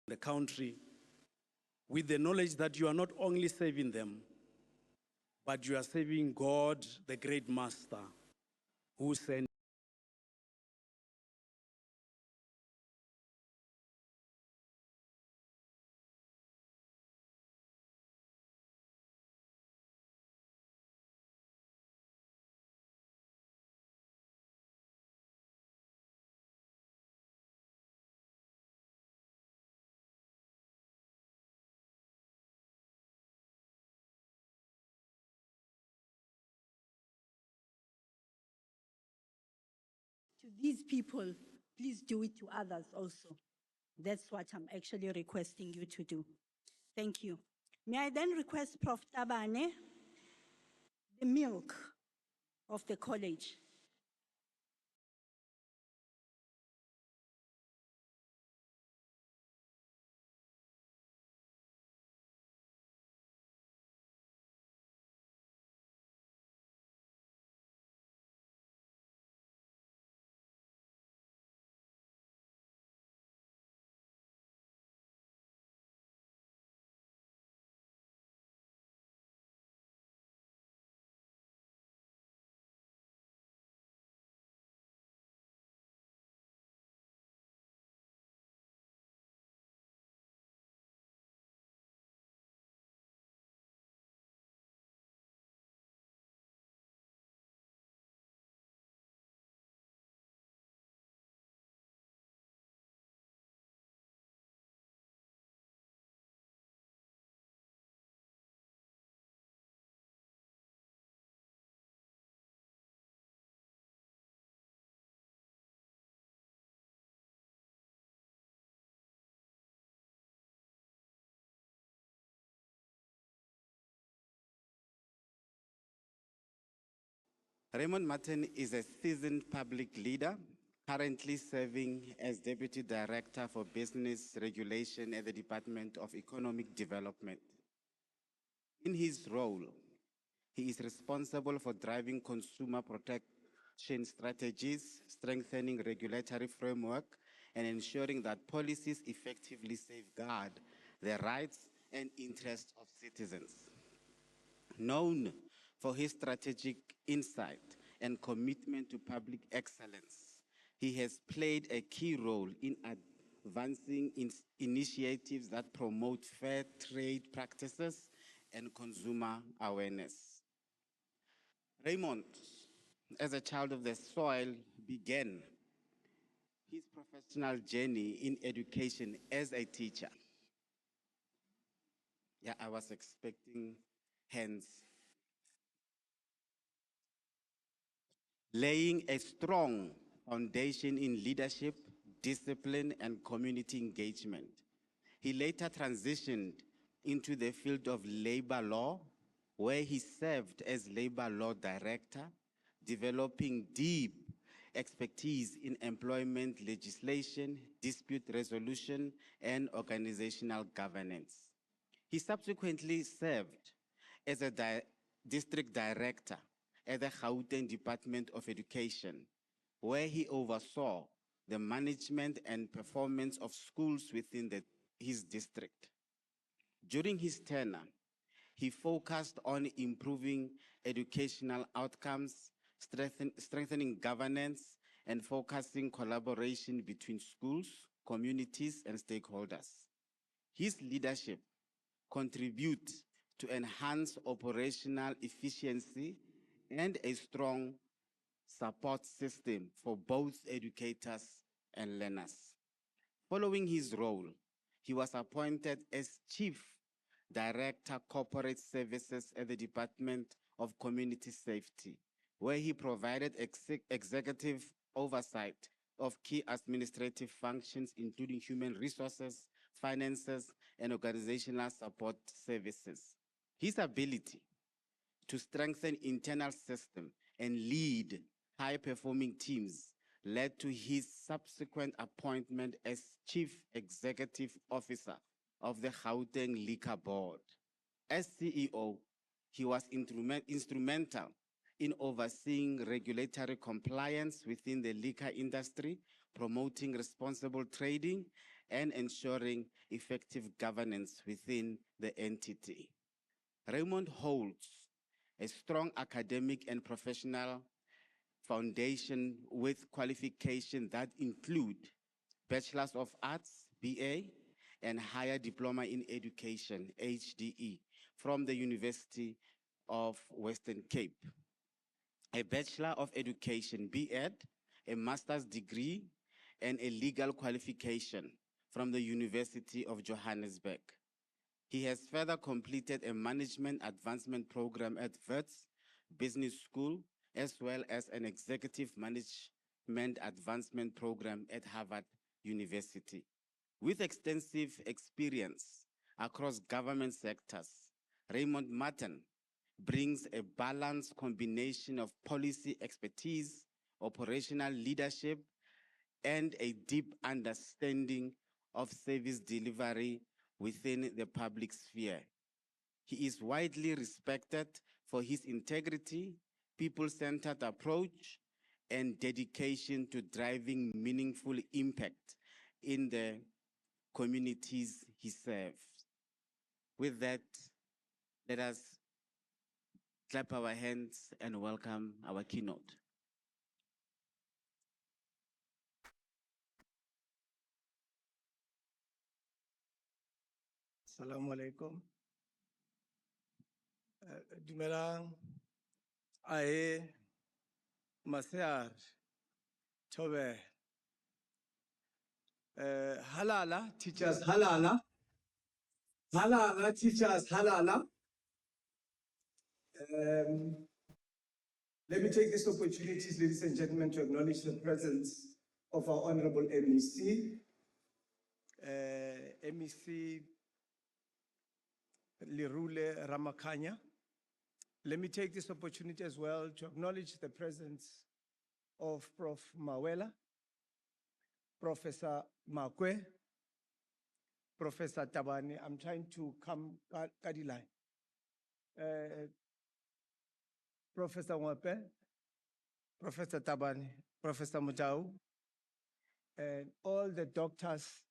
the country with the knowledge that you are not only saving them, but you are serving God, the great master, who sent. To these people, please do it to others also. That's what I'm actually requesting you to do. Thank you. May I then request Prof. Tabane, the milk of the college? Raymond Martin is a seasoned public leader, currently serving as Deputy Director for Business Regulation at the Department of Economic Development. In his role, he is responsible for driving consumer protection strategies, strengthening regulatory framework, and ensuring that policies effectively safeguard the rights and interests of citizens. Known for his strategic insight and commitment to public excellence, he has played a key role in advancing initiatives that promote fair trade practices and consumer awareness. Raymond, as a child of the soil, began his professional journey in education as a teacher. Yeah, I was expecting hands. Laying a strong foundation in leadership, discipline, and community engagement. He later transitioned into the field of labor law, where he served as labor law director, developing deep expertise in employment legislation, dispute resolution, and organizational governance. He subsequently served as a district director at the Gauteng Department of Education, where he oversaw the management and performance of schools within his district. During his tenure, he focused on improving educational outcomes, strengthening governance, and focusing collaboration between schools, communities, and stakeholders. His leadership contributes to enhance operational efficiency and a strong support system for both educators and learners. Following his role, he was appointed as Chief Director Corporate Services at the Department of Community Safety, where he provided executive oversight of key administrative functions, including human resources, finances, and organizational support services. His ability to strengthen internal systems and lead high-performing teams led to his subsequent appointment as Chief Executive Officer of the Gauteng Liquor Board. As CEO, he was instrumental in overseeing regulatory compliance within the liquor industry, promoting responsible trading, and ensuring effective governance within the entity. Raymond holds a strong academic and professional foundation with qualifications that include Bachelor's of Arts, BA, and Higher Diploma in Education, HDE, from the University of Western Cape, a Bachelor of Education, BEd, a master's degree, and a legal qualification from the University of Johannesburg. He has further completed a management advancement program at Wits Business School, as well as an executive management advancement program at Harvard University. With extensive experience across government sectors, Raymond Martin brings a balanced combination of policy expertise, operational leadership, and a deep understanding of service delivery within the public sphere. He is widely respected for his integrity, people-centered approach, and dedication to driving meaningful impact in the communities he serves. With that, let us clap our hands and welcome our keynote. Assalamu alaikum. Dumelang. Ae. Masear. Tobe. Halala, teachers, halala. Halala, teachers, halala. Let me take this opportunity, ladies and gentlemen, to acknowledge the presence of our Honorable MEC. MEC Lirule Ramakanya. Let me take this opportunity as well to acknowledge the presence of Prof. Mawela, Professor Makwe, Professor Tabani. I'm trying to come Kadilai. Professor Mwape, Professor Tabani, Professor Mutau, and all the doctors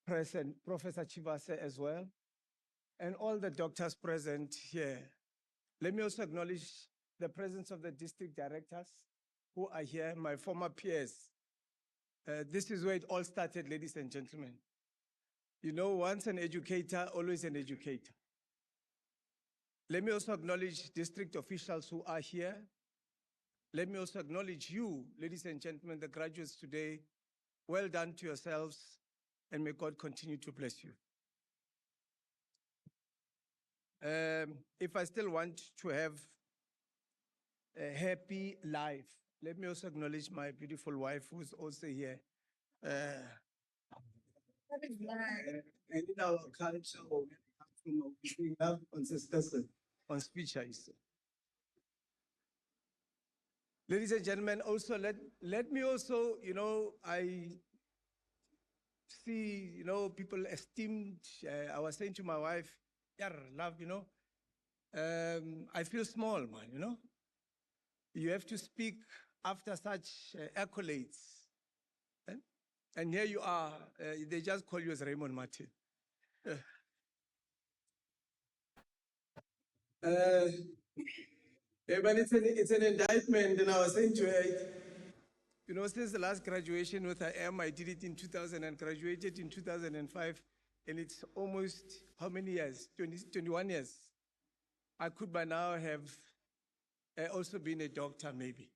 present, Professor Chivase as well, and all the doctors present here. Let me also acknowledge the presence of the district directors who are here, my former peers. This is where it all started, ladies and gentlemen. You know, once an educator, always an educator. Let me also acknowledge district officials who are here. Let me also acknowledge you, ladies and gentlemen, the graduates today. Well done to yourselves, and may God continue to bless you. If I still want to have a happy life, let me also acknowledge my beautiful wife who's also here. And in our culture, where we come from, we love on sisters on speech. Ladies and gentlemen, also let me also, I see, people esteemed. I was saying to my wife, yeah, love, I feel small, man, You have to speak after such accolades. And here you are, they just call you as Raymond Martin. But it's an indictment, and I was saying to her, since the last graduation with IM, I did it in 2000 and graduated in 2005, and it's almost how many years? 21 years. I could by now have also been a doctor, maybe.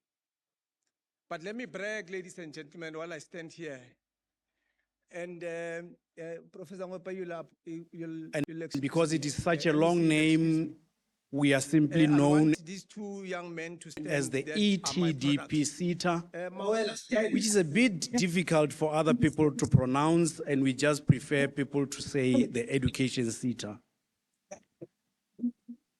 But let me brag, ladies and gentlemen, while I stand here. And Professor Ngopa, you'll because it is such a long name, we are simply known these two young men to stand as the that are my ETDP products. SETA, which is a bit difficult for other people to pronounce, and we just prefer people to say the education SETA.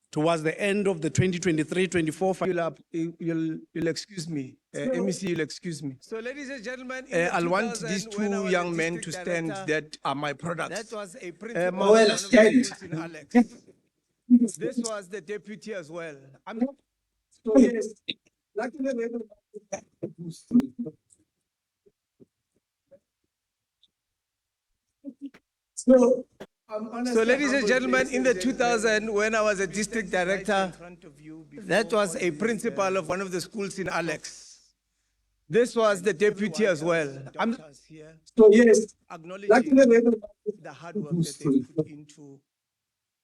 Towards the end of the 2023-24, you'll excuse me, MEC, you'll excuse me. So, ladies and gentlemen, I'll want these two young men to stand that are my products. That was a principal of one of the schools in Alex. This was the deputy as well. Yes. So, ladies and gentlemen, in the 2000, when I was a district director, that was a principal of one of the schools in Alex. This was the deputy as well. I'm So yes, acknowledging the hard work that they put into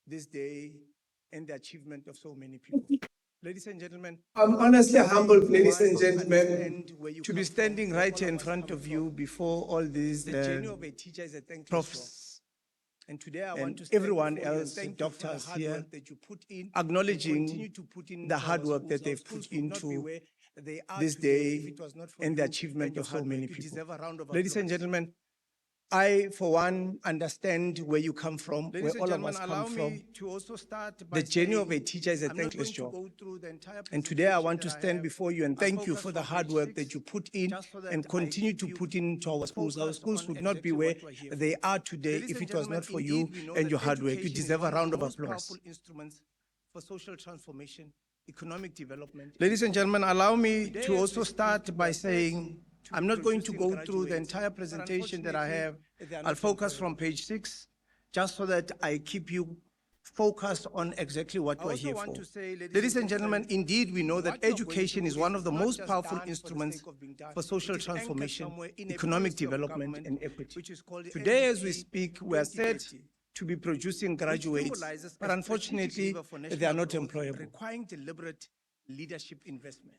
this day and the achievement of so many people. Ladies and gentlemen, I'm honestly humbled, ladies and want to gentlemen. understand where you to be standing right here in front of you before all these The journey of a teacher is a thankless profs And today I and want to stand everyone before you and else, thank you for the doctors hard here, work that you put in, and acknowledging continue to put in the into hard our work schools. that Our they've schools put would not be into where they are this today if day it was not for and you the achievement and your of so hard many work. You people. deserve a round of Ladies and applause. gentlemen, I, for one, understand where you come from, Ladies where and all of gentlemen, us allow come me from. to also start by The journey of a saying teacher is a I'm not thankless going job. to go through the entire And today I presentation want to that I stand have. before you and I'll thank you focus for the from hard page work 6, that you put in just so that and I continue to keep put you into our schools. Our focused schools on would not be exactly where what we're here they for. are today Ladies if and it was not gentlemen, for you indeed, we know and that your hard work. You education is deserve a one of round the of most applause. powerful instruments for social transformation, economic development. Ladies and gentlemen, allow me Today, to as we also speak, start we by are saying to I'm be not going to producing go through the graduates, entire but presentation that I unfortunately, have. they are I'll not focus from employable. page 6, just so that I keep you focused on exactly what I we're also here want for. to say, Ladies and gentlemen, indeed, we know that what you're going education through is one of the not most just powerful done for the instruments sake of being done. for social It is anchored transformation, somewhere in a economic policy of development, government, and equity. which is called the Today, as we NDP speak, we are set 2030, to be producing which graduates, symbolizes but a strategic unfortunately, lever for they are national not growth, employable. requiring deliberate leadership investment.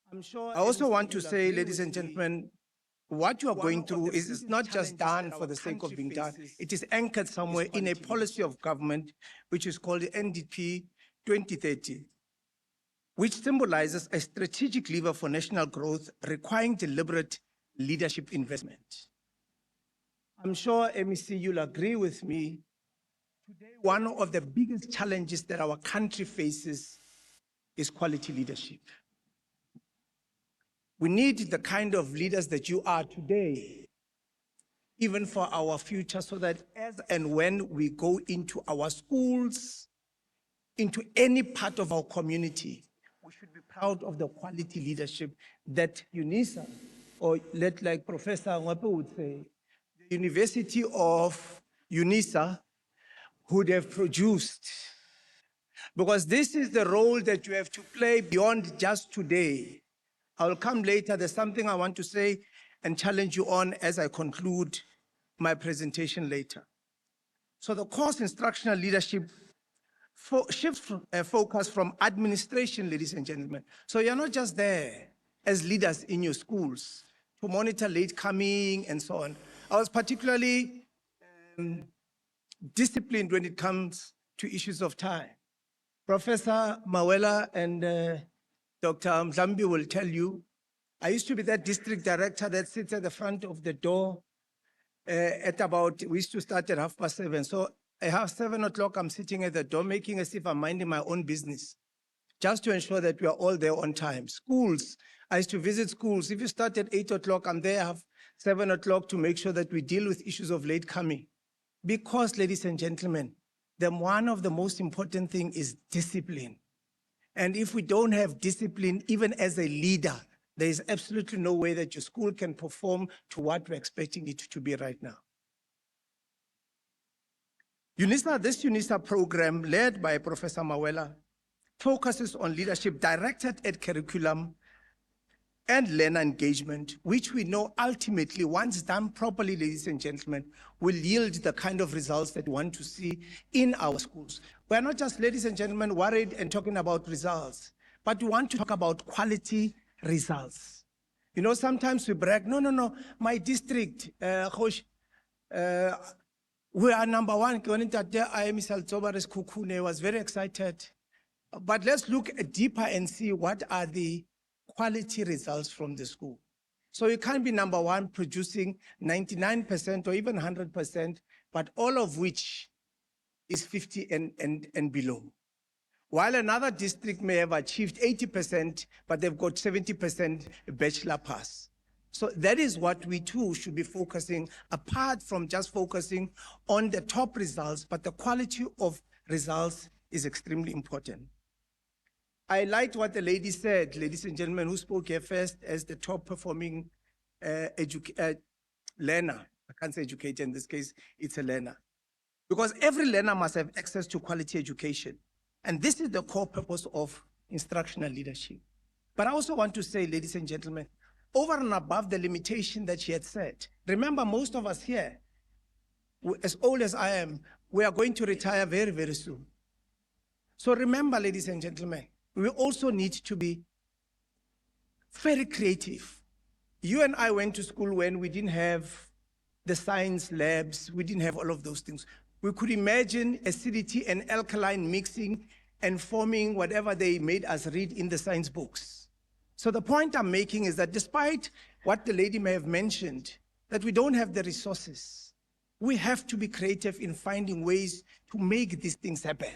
I'm sure I also MEC want to you'll say, agree ladies with and me, gentlemen, what you are one going of through the is biggest not just challenges done that for our the sake of country being done. faces It is anchored somewhere in a quality policy of government, which is called the NDP 2030, which symbolizes a strategic lever for national growth requiring deliberate leadership investment. I'm sure, MEC, you'll agree with me. Today, one of the biggest challenges that our country faces is quality leadership. We need the kind of leaders that you are today, even for our future, so that as and when we go into our schools, into any part of our community, we should be proud of the quality leadership that UNISA, or like Professor Ngwape would say, the University of UNISA would have produced. Because this is the role that you have to play beyond just today. I will come later. There's something I want to say and challenge you on as I conclude my presentation later. So the course Instructional Leadership shifts focus from administration, ladies and gentlemen. So you're not just there as leaders in your schools to monitor late coming and so on. I was particularly disciplined when it comes to issues of time. Professor Mawela and Dr. Mzambi will tell you, I used to be that district director that sits at the front of the door at about, we used to start at 7:30. So at 7 o'clock, I'm sitting at the door making as if I'm minding my own business, just to ensure that we are all there on time. Schools, I used to visit schools. If you start at 8 o'clock, I'm there at 7 o'clock to make sure that we deal with issues of late coming. Because, ladies and gentlemen, one of the most important thing is discipline. And if we don't have discipline, even as a leader, there is absolutely no way that your school can perform to what we're expecting it to be right now. This UNISA program, led by Professor Mawela, focuses on leadership directed at curriculum and learner engagement, which we know ultimately, once done properly, ladies and gentlemen, will yield the kind of results that we want to see in our schools. We're not just, ladies and gentlemen, worried and talking about results, but we want to talk about quality results. You know, sometimes we brag, no, my district, we are number one. I was very excited. But let's look deeper and see what are the quality results from the school. So you can't be number one producing 99% or even 100%, but all of which is 50 and below. While another district may have achieved 80%, but they've got 70% bachelor pass. So that is what we too should be focusing, apart from just focusing on the top results, but the quality of results is extremely important. I liked what the lady said, ladies and gentlemen, who spoke here first as the top performing learner. can't say educator in this case, it's a learner. Because every learner must have access to quality education. And this is the core purpose of instructional leadership. But I also want to say, ladies and gentlemen, over and above the limitation that she had said, remember most of us here, as old as I am, we are going to retire very, very soon. So remember, ladies and gentlemen, we also need to be very creative. You and I went to school when we didn't have the science labs, we didn't have all of those things. We could imagine acidity and alkaline mixing and forming whatever they made us read in the science books. So the point I'm making is that despite what the lady may have mentioned, that we don't have the resources, we have to be creative in finding ways to make these things happen.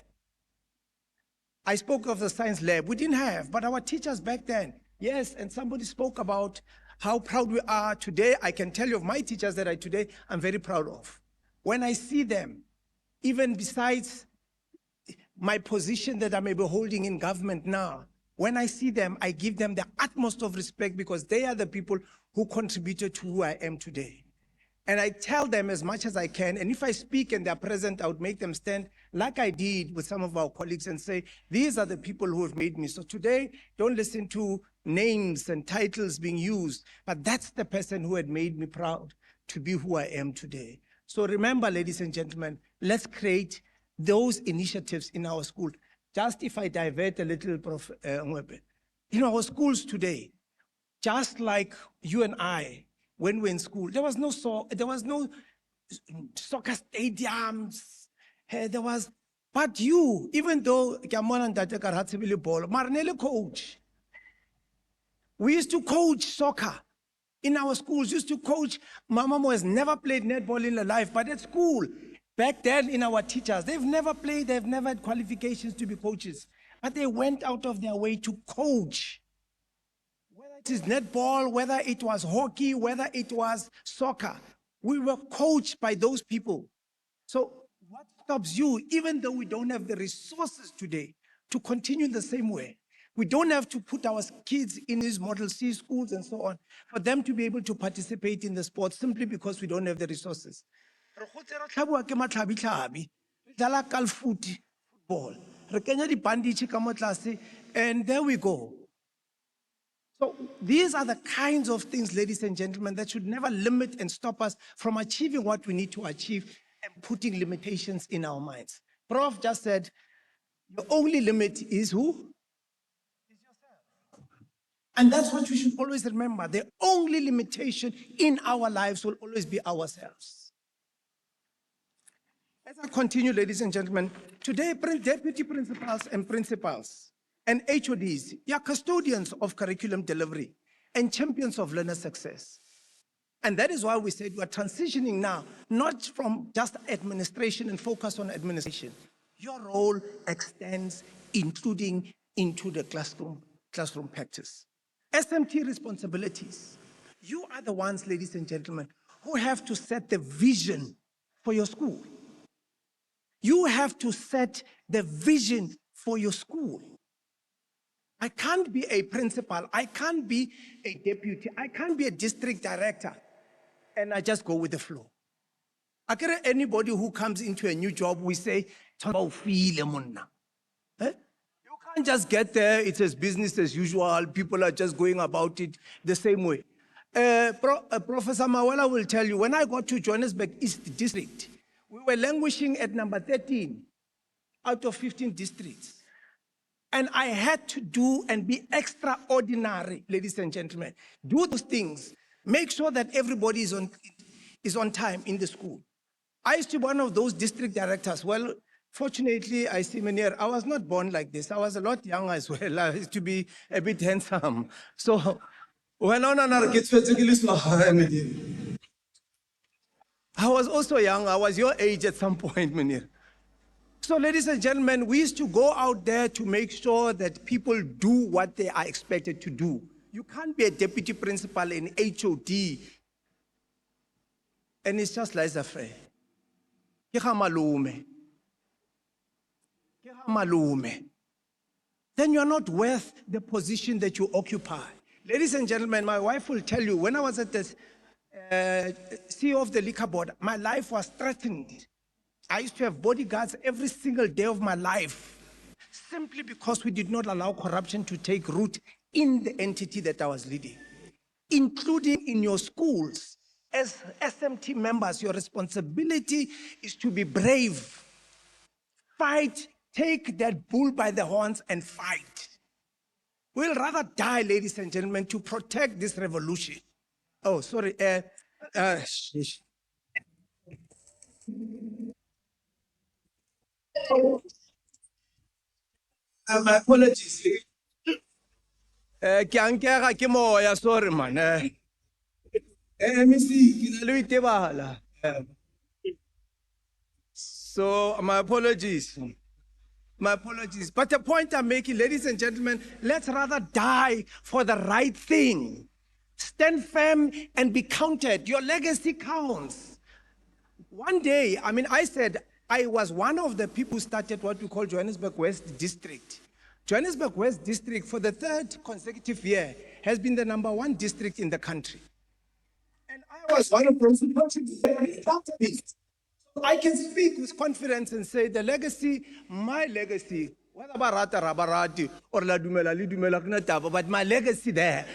I spoke of the science lab. We didn't have, but our teachers back then, yes, and somebody spoke about how proud we are today. I can tell you of my teachers that today I'm very proud of. When I see them, even besides my position that I may be holding in government now, when I see them, I give them the utmost of respect because they are the people who contributed to who I am today. And I tell them as much as I can, and if I speak and they're present, I would make them stand like I did with some of our colleagues and say, these are the people who have made me. So today, don't listen to names and titles being used, but that's the person who had made me proud to be who I am today. So remember, ladies and gentlemen, let's create those initiatives in our school. Just if I divert a little, Prof. Ngwepe, in our schools today, just like you and I, when we're in school, there was no soccer stadiums. There was, but you, even though coach, we used to coach soccer in our schools. Used to coach. Mama has never played netball in her life, but at school, back then in our teachers, they've never played. They've never had qualifications to be coaches, but they went out of their way to coach. It is netball, whether it was hockey, whether it was soccer. We were coached by those people. So what stops you, even though we don't have the resources today to continue in the same way? We don't have to put our kids in these Model C schools and so on for them to be able to participate in the sport simply because we don't have the resources. Football. And there we go. So these are the kinds of things, ladies and gentlemen, that should never limit and stop us from achieving what we need to achieve and putting limitations in our minds. Prof just said, the only limit is who? Is yourself. And that's what we should always remember. The only limitation in our lives will always be ourselves. As I continue, ladies and gentlemen, today, deputy principals and principals and HODs, they are custodians of curriculum delivery and champions of learner success. And that is why we said we're transitioning now, not from just administration and focus on administration. Your role extends, including into the classroom practice. SMT responsibilities. You are the ones, ladies and gentlemen, who have to set the vision for your school. You have to set the vision for your school. I can't be a principal, I can't be a deputy, I can't be a district director, and I just go with the flow. I get anybody who comes into a new job, we say, you can't just get there, it's as business as usual, people are just going about it the same way. Professor Mawala will tell you, when I got to Johannesburg East District, we were languishing at number 13 out of 15 districts. And I had to do and be extraordinary, ladies and gentlemen. Do those things. Make sure that everybody is on time in the school. I used to be one of those district directors. Well, fortunately, I see many. I was not born like this. I was a lot younger as well. I used to be a bit handsome. So, I was also young. I was your age at some point, Munir. So, ladies and gentlemen, we used to go out there to make sure that people do what they are expected to do. You can't be a deputy principal in HOD and it's just laissez-faire. Then you're not worth the position that you occupy. Ladies and gentlemen, my wife will tell you, when I was at CEO of the liquor board, my life was threatened. I used to have bodyguards every single day of my life, simply because we did not allow corruption to take root in the entity that I was leading, including in your schools. As SMT members, your responsibility is to be brave. Fight, take that bull by the horns and fight. We'll rather die, ladies and gentlemen, to protect this revolution. Oh, sorry. Sheesh. My apologies. Ke a nkega ke moya, sorry man. Let me see, ke na le ho itebala. So my apologies. My apologies. But the point I'm making, ladies and gentlemen, let's rather die for the right thing. Stand firm and be counted. Your legacy counts. One day, I said I was one of the people who started what we call Johannesburg West District. Johannesburg West District, for the third consecutive year, has been the #1 district in the country. And I was one of those who started it. I can speak with confidence and say the legacy, my legacy, whether barata rabarati or la dumela li dumela kuna taba, but my legacy there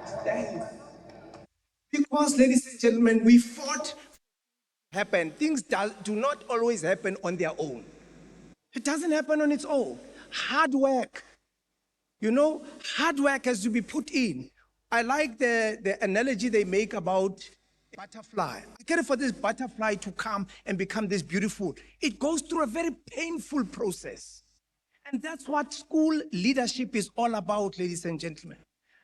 stands. Because, ladies and gentlemen, we fought happen. Things do not always happen on their own. It doesn't happen on its own. Hard work. Hard work has to be put in. I like the analogy they make about butterfly. I care for this butterfly to come and become this beautiful. It goes through a very painful process. And that's what school leadership is all about, ladies and gentlemen.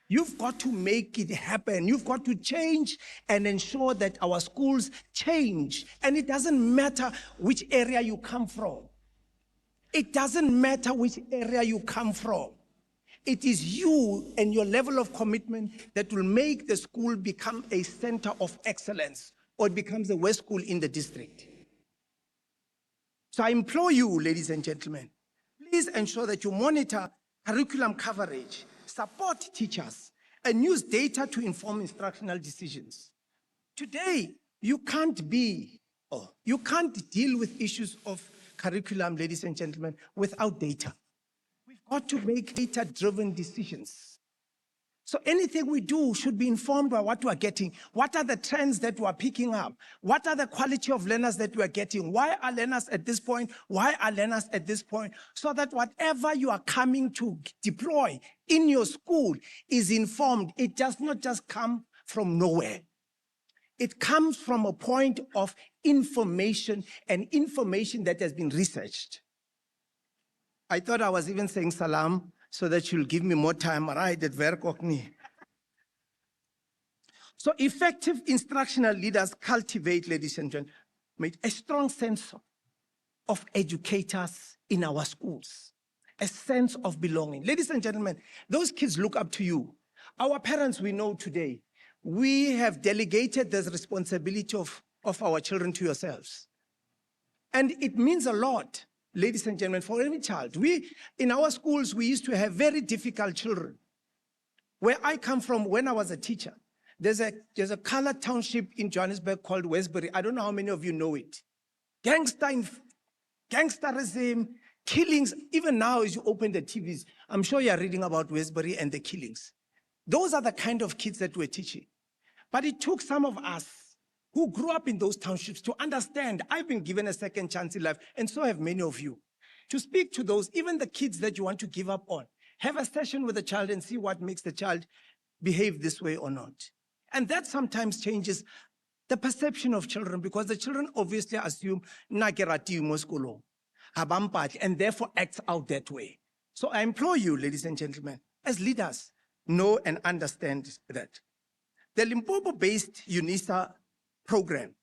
You've got to make it happen. You've got to change and ensure that our schools change. And it doesn't matter which area you come from. It doesn't matter which area you come from. It is you and your level of commitment that will make the school become a center of excellence, or it becomes the worst school in the district. So I implore you, ladies and gentlemen, please ensure that you monitor curriculum coverage, support teachers, and use data to inform instructional decisions. Today, you can't deal with issues of curriculum, ladies and gentlemen, without data. We've got to make data-driven decisions. So anything we do should be informed by what we're getting. What are the trends that we're picking up? What are the quality of learners that we're getting? Why are learners at this point? Why are learners at this point? So that whatever you are coming to deploy in your school is informed. It does not just come from nowhere. It comes from a point of information, and information that has been researched. I thought I was even saying salam so that you'll give me more time. Right, at werk ook nie. So effective instructional leaders cultivate, ladies and gentlemen, a strong sense of educators in our schools, a sense of belonging. Ladies and gentlemen, those kids look up to you. Our parents, we know today, we have delegated this responsibility of our children to yourselves. And it means a lot, ladies and gentlemen, for every child. In our schools, we used to have very difficult children. Where I come from, when I was a teacher, there's a colored township in Johannesburg called Westbury. I don't know how many of you know it. Gangsterism, killings. Even now, as you open the TVs, I'm sure you're reading about Westbury and the killings. Those are the kind of kids that we're teaching. But it took some of us who grew up in those townships to understand. I've been given a second chance in life, and so have many of you, to speak to those, even the kids that you want to give up on. Have a session with the child and see what makes the child behave this way or not. And that sometimes changes the perception of children, because the children obviously assume, and therefore acts out that way. So I implore you, ladies and gentlemen, as leaders, know and understand that. The Limpopo-based UNISA program,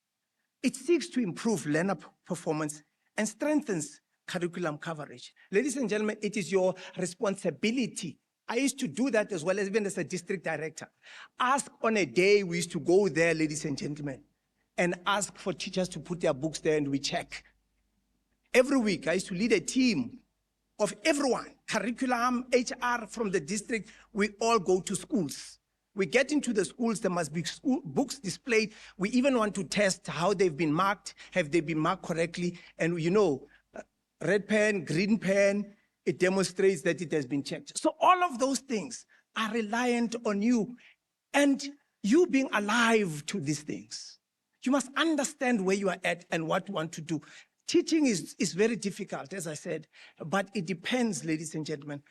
it seeks to improve learner performance and strengthens curriculum coverage. Ladies and gentlemen, it is your responsibility. I used to do that as well, even as a district director. Ask on a day, we used to go there, ladies and gentlemen, and ask for teachers to put their books there, and we check. Every week, I used to lead a team of everyone, curriculum, HR from the district. We all go to schools. We get into the schools, there must be school books displayed. We even want to test how they've been marked. Have they been marked correctly? And you know, red pen, green pen, it demonstrates that it has been checked. So all of those things are reliant on you and you being alive to these things. You must understand where you are at and what you want to do. Teaching is very difficult, as I said, but it depends, ladies and gentlemen,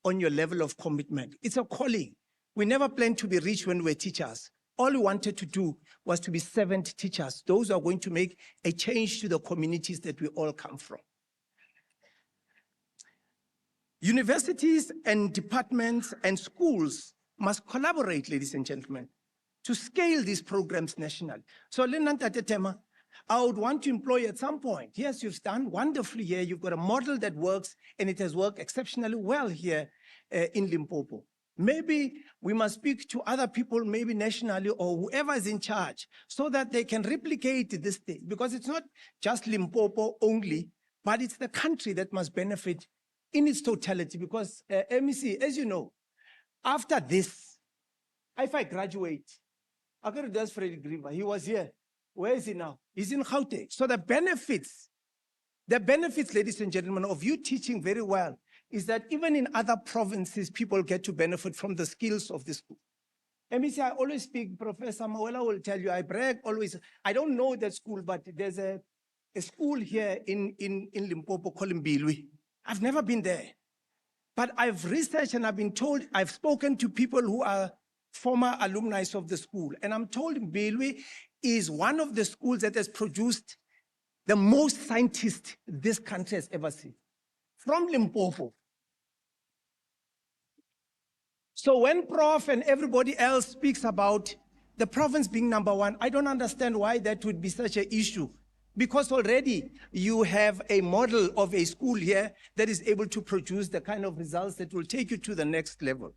on your level of commitment. It's a calling. We never planned to be rich when we were teachers. All we wanted to do was to be servant teachers, those who are going to make a change to the communities that we all come from. Universities and departments and schools must collaborate, ladies and gentlemen, to scale these programs nationally. So, Tema, I would want to employ at some point. Yes, you've done wonderfully here. You've got a model that works, and it has worked exceptionally well here in Limpopo. Maybe we must speak to other people, maybe nationally or whoever is in charge, so that they can replicate this thing. Because it's not just Limpopo only, but it's the country that must benefit in its totality. Because MEC, as you know, after this, if I graduate, I got to do Freddy Griva. He was here. Where is he now? He's in Gauteng. So the benefits, ladies and gentlemen, of you teaching very well is that even in other provinces, people get to benefit from the skills of the school. MEC, I always speak, Professor Mawela will tell you, I brag always. I don't know that school, but there's a school here in Limpopo called Mbilwi. I've never been there. But I've researched and I've been told, I've spoken to people who are former alumni of the school. And I'm told Mbilwi is one of the schools that has produced the most scientists this country has ever seen. From Limpopo. So when Prof and everybody else speaks about the province being number one, I don't understand why that would be such an issue. Because already you have a model of a school here that is able to produce the kind of results that will take you to the next level.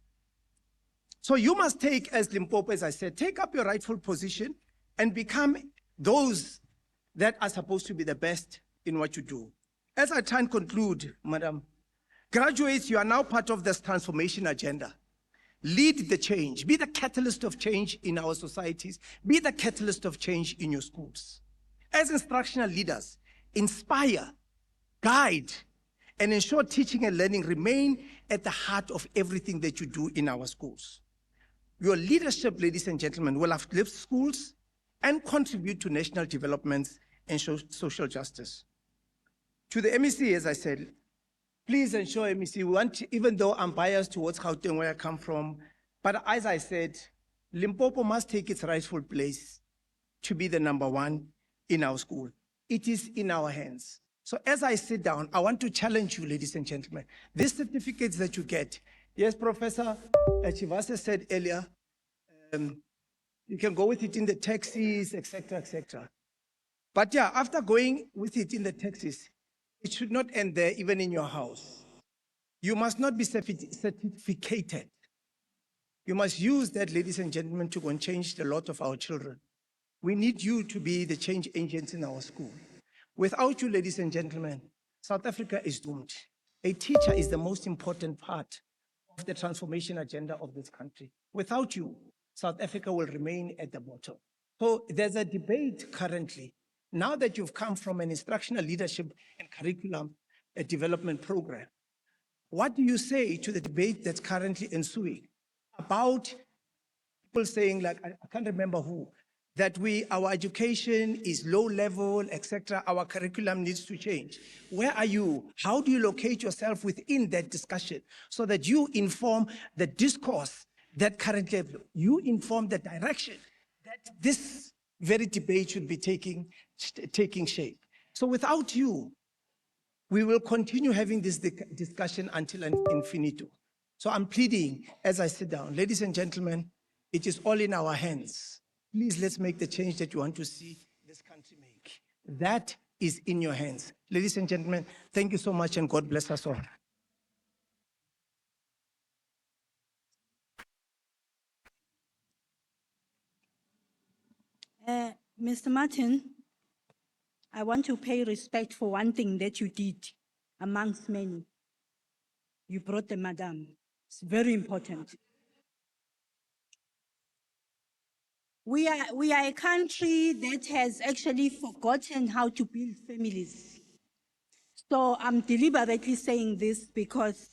So you must take, as Limpopo, as I said, take up your rightful position and become those that are supposed to be the best in what you do. As I try and conclude, Madam, graduates, you are now part of this transformation agenda. Lead the change. Be the catalyst of change in our societies. Be the catalyst of change in your schools. As instructional leaders, inspire, guide, and ensure teaching and learning remain at the heart of everything that you do in our schools. Your leadership, ladies and gentlemen, will uplift schools and contribute to national developments and social justice. To the MEC, as I said, please ensure, MEC, we want, even though I'm biased towards Gauteng, where I come from, but as I said, Limpopo must take its rightful place to be the number one in our school. It is in our hands. So as I sit down, I want to challenge you, ladies and gentlemen. These certificates that you get, yes, Professor Chivase said earlier, you can go with it in the taxis, etc., etc. But yeah, after going with it in the taxis, it should not end there, even in your house. You must not be certificated. You must use that, ladies and gentlemen, to go and change the lot of our children. We need you to be the change agents in our school. Without you, ladies and gentlemen, South Africa is doomed. A teacher is the most important part of the transformation agenda of this country. Without you, South Africa will remain at the bottom. So there's a debate currently. Now that you've come from an instructional leadership and curriculum development program, what do you say to the debate that's currently ensuing about people saying, like, I can't remember who, that our education is low level, etc. Our curriculum needs to change. Where are you? How do you locate yourself within that discussion so that you inform the discourse that currently, you inform the direction that this very debate should be taking shape? So without you, we will continue having this discussion until infinito. So I'm pleading as I sit down, ladies and gentlemen, it is all in our hands. Please, let's make the change that you want to see this country make. That is in your hands. Ladies and gentlemen, thank you so much and God bless us all. Mr. Martin, I want to pay respect for one thing that you did amongst many. You brought the madam. It's very important. We are a country that has actually forgotten how to build families. So I'm deliberately saying this because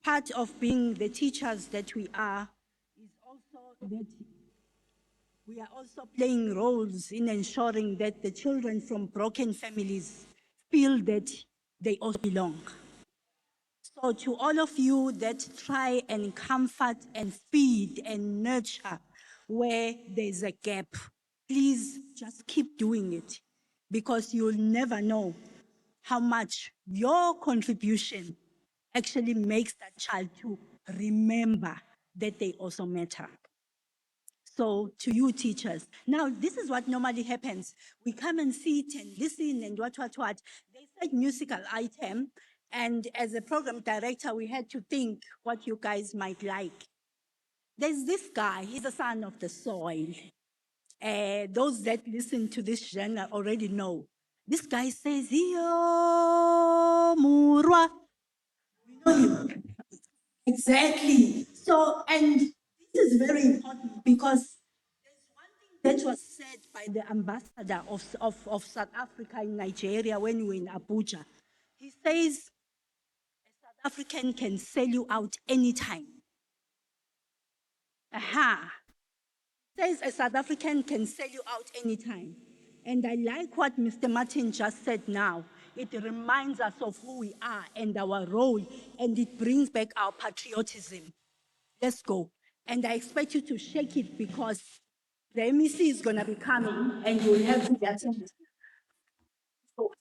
part of being the teachers that we are is also that we are also playing roles in ensuring that the children from broken families feel that they also belong. So to all of you that try and comfort and feed and nurture where there's a gap, please just keep doing it, because you'll never know how much your contribution actually makes that child to remember that they also matter. So to you teachers, now this is what normally happens. We come and sit and listen and what. They said musical item, and as a program director, we had to think what you guys might like. There's this guy, he's a son of the soil. Those that listen to this genre already know. This guy says, Iyo murwa. You know him? Exactly. So, and this is very important because that was said by the ambassador of South Africa in Nigeria when we were in Abuja. He says, a South African can sell you out anytime. Aha. Says a South African can sell you out anytime. And I like what Mr. Martin just said now. It reminds us of who we are and our role, and it brings back our patriotism. Let's go. And I expect you to shake it because the MEC is going to be coming and you'll have to attend. So,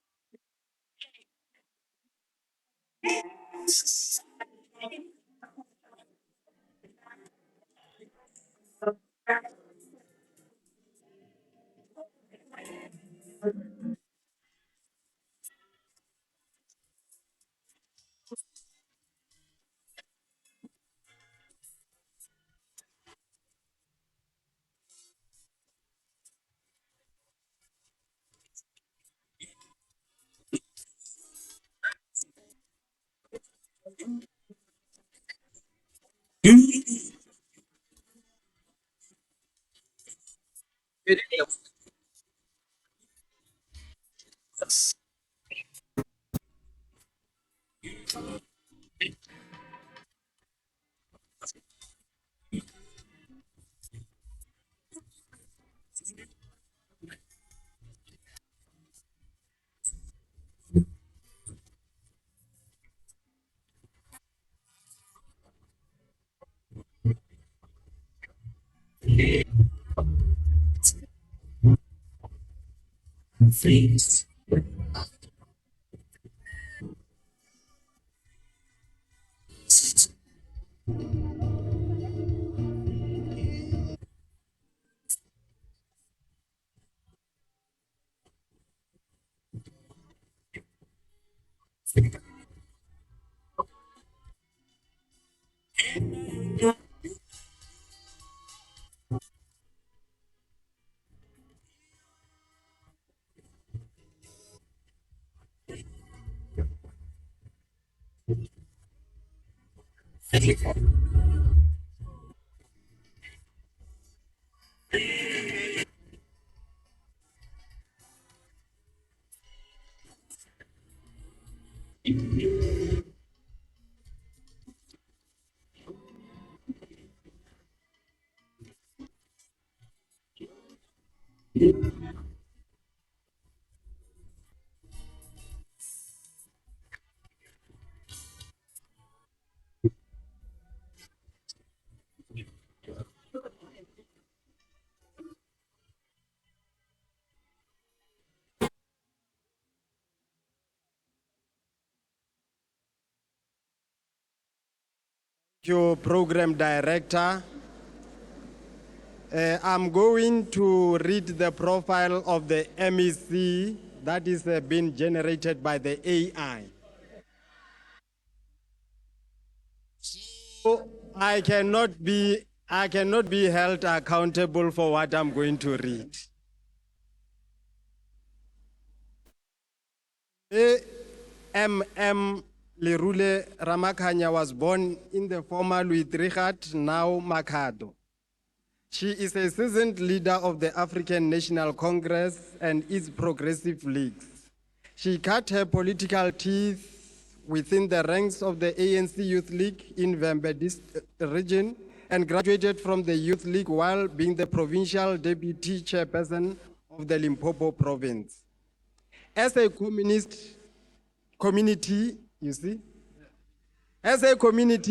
Your program director. I'm going to read the profile of the MEC that is being generated by the AI. So I cannot be held accountable for what I'm going to read. M.M. Lerule Ramakanya was born in the former Louis Trichardt, now Makhado. She is a seasoned leader of the African National Congress and its progressive leagues. She cut her political teeth within the ranks of the ANC Youth League in Vembe region and graduated from the Youth League while being the provincial deputy chairperson of the Limpopo province. As a community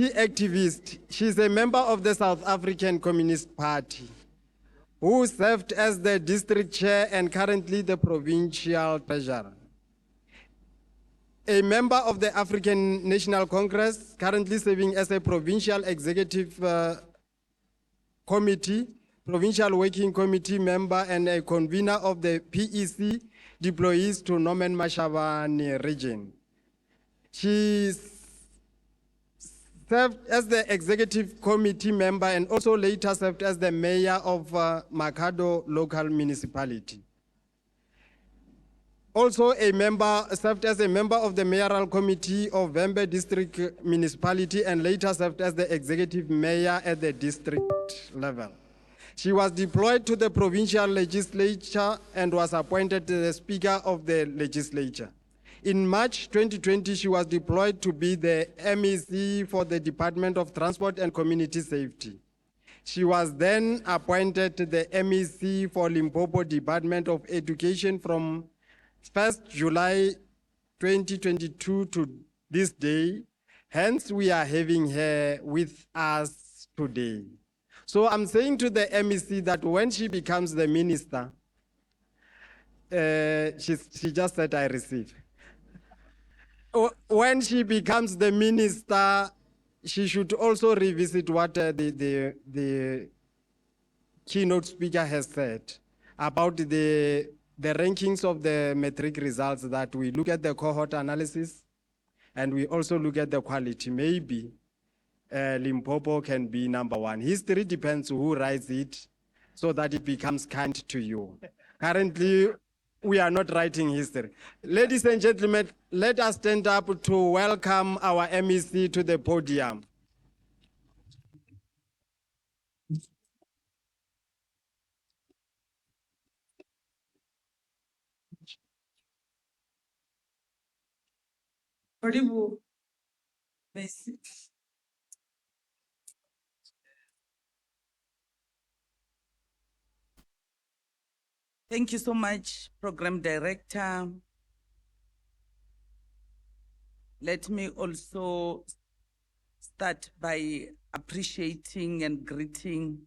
activist, she is a member of the South African Communist Party, who served as the district chair and currently the provincial treasurer. A member of the African National Congress, currently serving as a provincial executive committee, provincial working committee member, and a convener of the PEC deployees to Norman Mashabane region. She served as the executive committee member and also later served as the mayor of Makado local municipality. Also served as a member of the mayoral committee of Vembe district municipality and later served as the executive mayor at the district level. She was deployed to the provincial legislature and was appointed the speaker of the legislature. In March 2020, she was deployed to be the MEC for the Department of Transport and Community Safety. She was then appointed the MEC for Limpopo Department of Education from 1st July 2022 to this day. Hence, we are having her with us today. So I'm saying to the MEC that when she becomes the minister, she just said, I receive. When she becomes the minister, she should also revisit what the keynote speaker has said about the rankings of the metric results, that we look at the cohort analysis and we also look at the quality. Maybe Limpopo can be number one. History depends who writes it so that it becomes kind to you. Currently, we are not writing history. Ladies and gentlemen, let us stand up to welcome our MEC to the podium. Thank you so much, Program Director. Let me also start by appreciating and greeting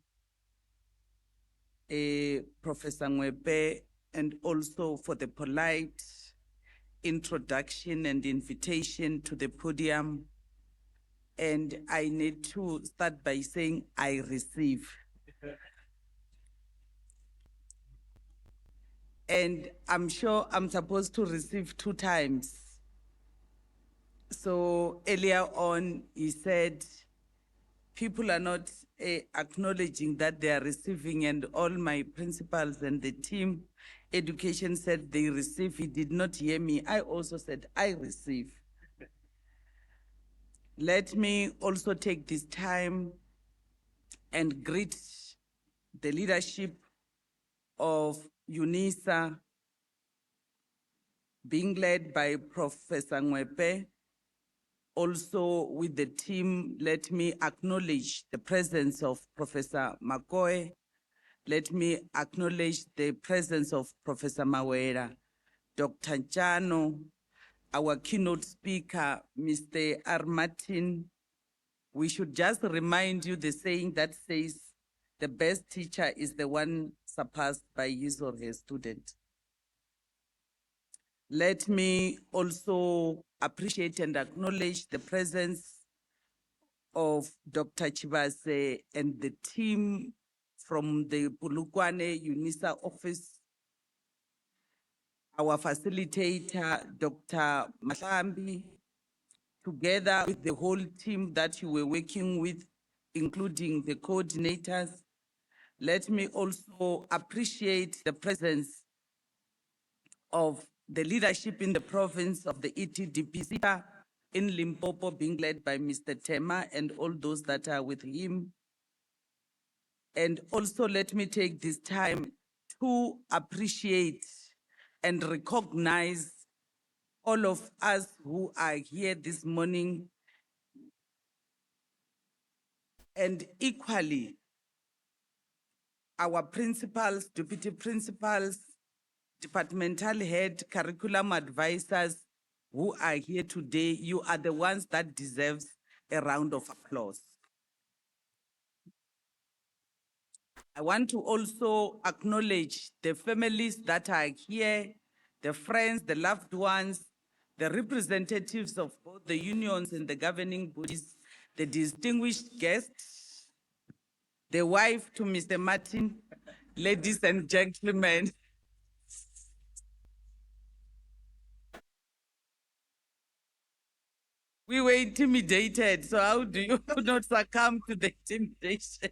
Professor Ngwepe, and also for the polite introduction and invitation to the podium. And I need to start by saying I receive. And I'm sure I'm supposed to receive 2 times. So earlier on, he said, people are not acknowledging that they are receiving, and all my principals and the team education said they receive. He did not hear me. I also said, I receive. Let me also take this time and greet the leadership of UNISA, being led by Professor Ngwepe. Also with the team, let me acknowledge the presence of Professor Makoe. Let me acknowledge the presence of Professor Mawera, Dr. Jano, our keynote speaker, Mr. R. Martin. We should just remind you the saying that says, the best teacher is the one surpassed by his or her student. Let me also appreciate and acknowledge the presence of Dr. Chibase and the team from the Polokwane UNISA office, our facilitator, Dr. Mahlambi, together with the whole team that you were working with, including the coordinators. Let me also appreciate the presence of the leadership in the province of the ETDPC in Limpopo, being led by Mr. Tema and all those that are with him. And also let me take this time to appreciate and recognize all of us who are here this morning, and equally our principals, deputy principals, departmental head, curriculum advisors who are here today. You are the ones that deserves a round of applause. I want to also acknowledge the families that are here, the friends, the loved ones, the representatives of both the unions and the governing bodies, the distinguished guests, the wife to Mr. Martin, ladies and gentlemen. We were intimidated, so how do you not succumb to the intimidation?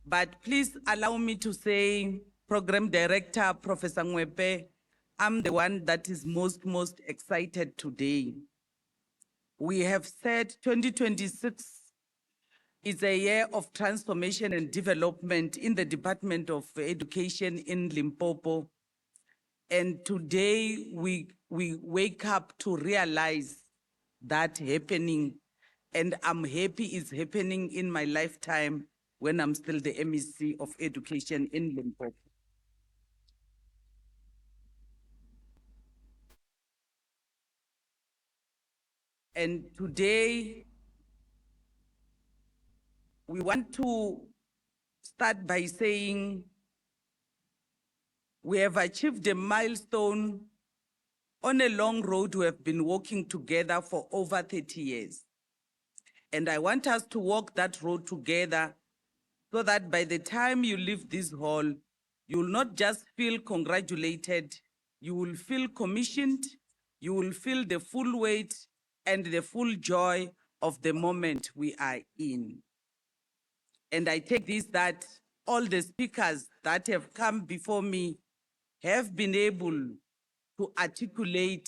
But please allow me to say, Program Director, Professor Ngwepe, I'm the one that is most excited today. We have said 2026 is a year of transformation and development in the Department of Education in Limpopo. And today we wake up to realize that happening. And I'm happy it's happening in my lifetime when I'm still the MEC of Education in Limpopo. And today, we want to start by saying we have achieved a milestone on a long road we have been walking together for over 30 years. And I want us to walk that road together so that by the time you leave this hall, you will not just feel congratulated, you will feel commissioned, you will feel the full weight and the full joy of the moment we are in. And I take this that all the speakers that have come before me have been able to articulate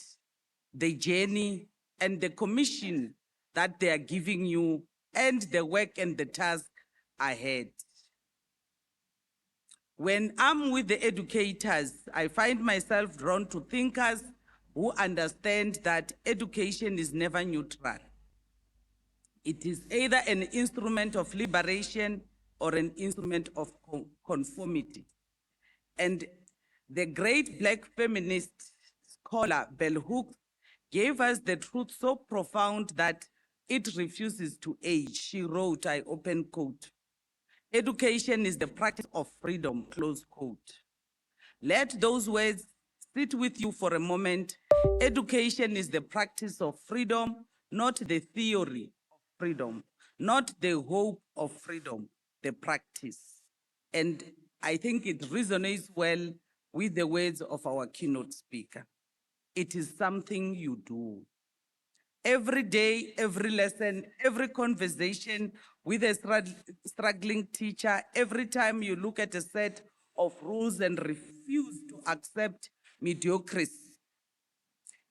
the journey and the commission that they are giving you and the work and the task ahead. When I'm with the educators, I find myself drawn to thinkers who understand that education is never neutral. It is either an instrument of liberation or an instrument of conformity. And the great Black feminist scholar Bell Hooks gave us the truth so profound that it refuses to age. She wrote, I open quote, "Education is the practice of freedom," close quote. Let those words sit with you for a moment. Education is the practice of freedom, not the theory of freedom, not the hope of freedom, the practice. And I think it resonates well with the words of our keynote speaker. It is something you do. Every day, every lesson, every conversation with a struggling teacher, every time you look at a set of rules and refuse to accept mediocrity,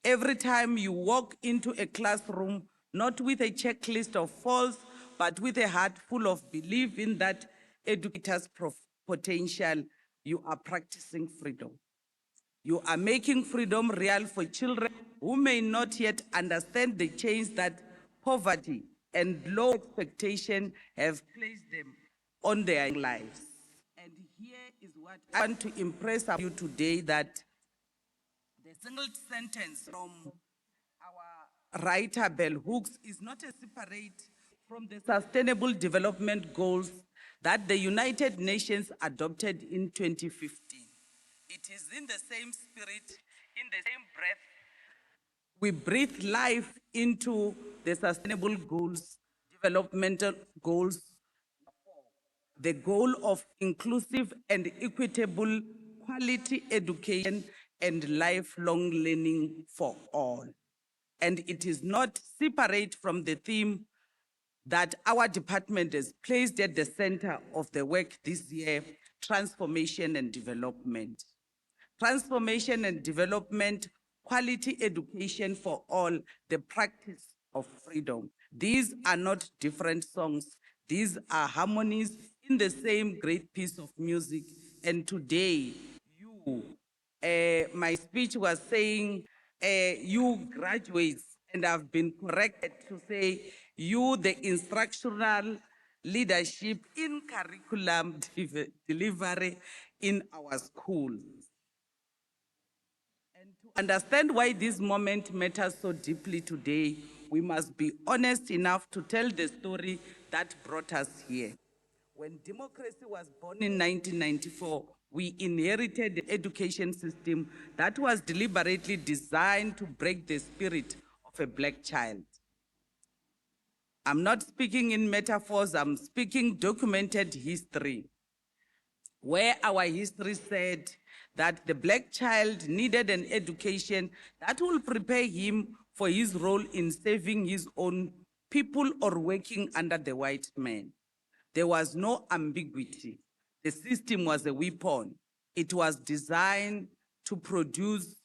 every time you walk into a classroom, not with a checklist of faults, but with a heart full of belief in that educator's potential, you are practicing freedom. You are making freedom real for children who may not yet understand the chains that poverty and low expectation have placed them on their lives. And here is what I want to impress on you today, that the single sentence from our writer Bell Hooks is not a separate from the Sustainable Development Goals that the United Nations adopted in 2015. It is in the same spirit, in the same breath, we breathe life into the Sustainable Goals, Developmental Goals, the goal of inclusive and equitable quality education and lifelong learning for all. And it is not separate from the theme that our department has placed at the center of the work this year, transformation and development. Transformation and development, quality education for all, the practice of freedom. These are not different songs, These are harmonies in the same great piece of music. And today, my speech was saying, you graduates, and I've been corrected to say, you, the instructional leadership in curriculum delivery in our schools. Understand why this moment matters so deeply today, we must be honest enough to tell the story that brought us here. When democracy was born in 1994, we inherited an education system that was deliberately designed to break the spirit of a black child. I'm not speaking in metaphors, I'm speaking documented history, where our history said that the black child needed an education that will prepare him for his role in saving his own people or working under the white man. There was no ambiguity. The system was a weapon. It was designed to produce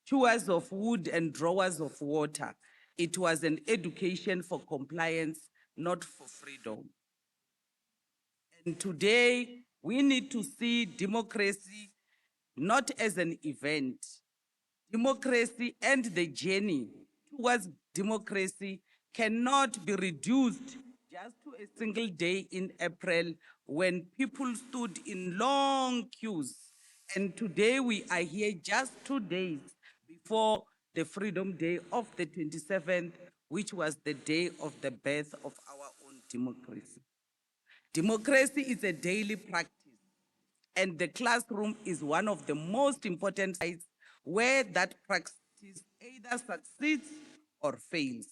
chewers of wood and drawers of water. It was an education for compliance, not for freedom. And today, we need to see democracy not as an event. Democracy and the journey towards democracy cannot be reduced just to a single day in April when people stood in long queues. And today we are here just 2 days before the Freedom Day of the 27th, which was the day of the birth of our own democracy. Democracy is a daily practice, and the classroom is one of the most important sites where that practice either succeeds or fails.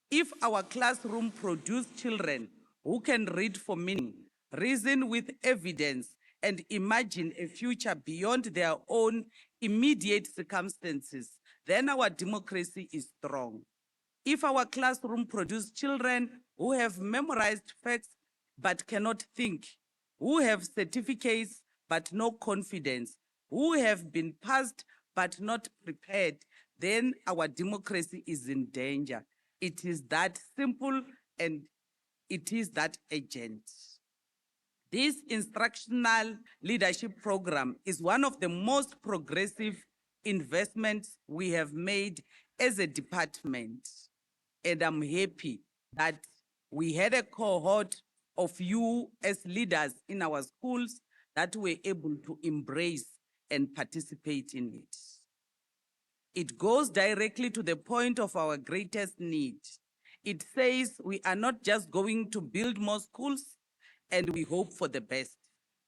If our classroom produces children who can read for meaning, reason with evidence, and imagine a future beyond their own immediate circumstances, then our democracy is strong. If our classroom produces children who have memorized facts but cannot think, who have certificates but no confidence, who have been passed but not prepared, then our democracy is in danger. It is that simple and it is that urgent. This instructional leadership program is one of the most progressive investments we have made as a department. And I'm happy that we had a cohort of you as leaders in our schools that were able to embrace and participate in it. It goes directly to the point of our greatest need. It says we are not just going to build more schools and we hope for the best.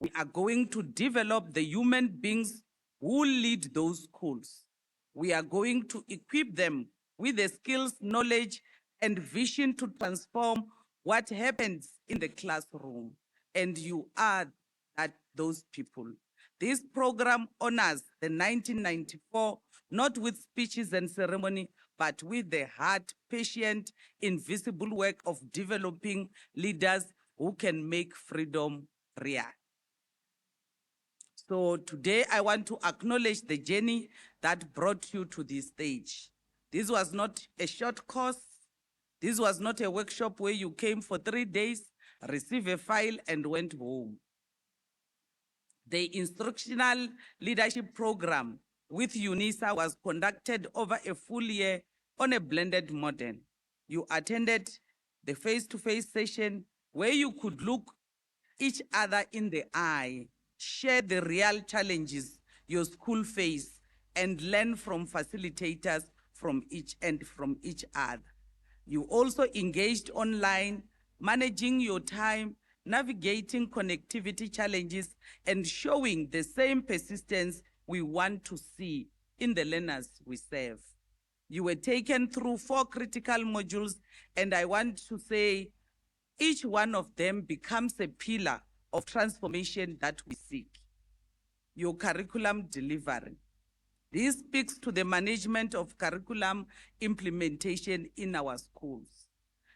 We are going to develop the human beings who lead those schools. We are going to equip them with the skills, knowledge, and vision to transform what happens in the classroom. And you are those people. This program honors the 1994, not with speeches and ceremony, but with the hard, patient, invisible work of developing leaders who can make freedom real. So today I want to acknowledge the journey that brought you to this stage. This was not a short course. This was not a workshop where you came for 3 days, received a file and went home. The instructional leadership program with UNISA was conducted over a full year on a blended model. You attended the face-to-face session where you could look each other in the eye, share the real challenges your school face, and learn from facilitators from each other. You also engaged online, managing your time, navigating connectivity challenges, and showing the same persistence we want to see in the learners we serve. You were taken through 4 critical modules, and I want to say each one of them becomes a pillar of transformation that we seek. Your curriculum delivery. This speaks to the management of curriculum implementation in our schools.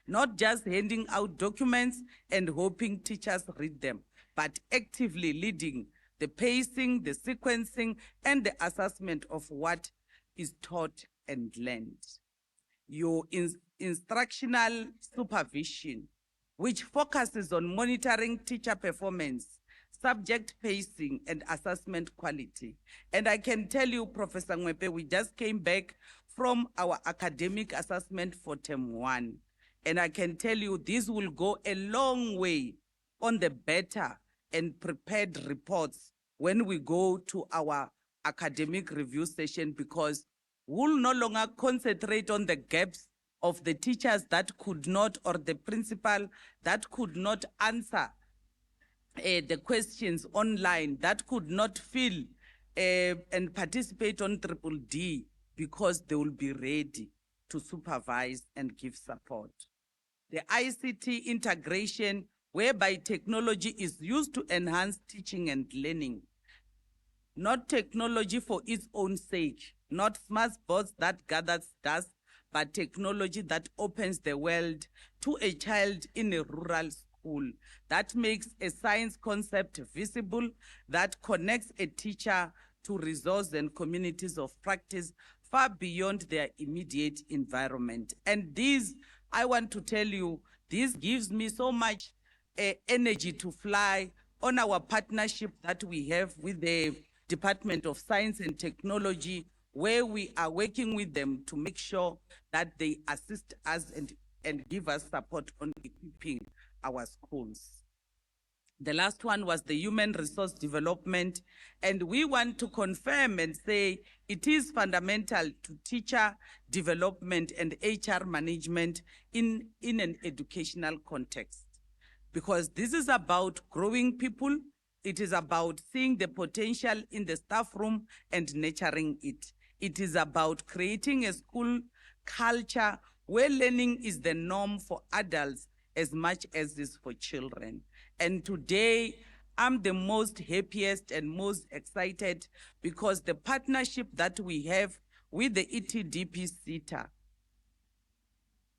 Not just handing out documents and hoping teachers read them, but actively leading the pacing, the sequencing, and the assessment of what is taught and learned. Your instructional supervision, which focuses on monitoring teacher performance, subject pacing, and assessment quality. And I can tell you, Professor Ngwepe, we just came back from our academic assessment for term 1. And I can tell you this will go a long way on the better and prepared reports when we go to our academic review session, because we'll no longer concentrate on the gaps of the teachers that could not, or the principal that could not answer the questions online, that could not fill and participate on Triple D, because they will be ready to supervise and give support. The ICT integration, whereby technology is used to enhance teaching and learning, not technology for its own sake, not smart boards that gathers dust, but technology that opens the world to a child in a rural school, that makes a science concept visible, that connects a teacher to resource and communities of practice far beyond their immediate environment. And this, I want to tell you, this gives me so much energy to fly on our partnership that we have with the Department of Science and Technology, where we are working with them to make sure that they assist us and give us support on equipping our schools. The last one was the human resource development, and we want to confirm and say it is fundamental to teacher development and HR management in an educational context, because this is about growing people. It is about seeing the potential in the staff room and nurturing it. It is about creating a school culture where learning is the norm for adults as much as is for children. And today, I'm the most happiest and most excited because the partnership that we have with the ETDP SETA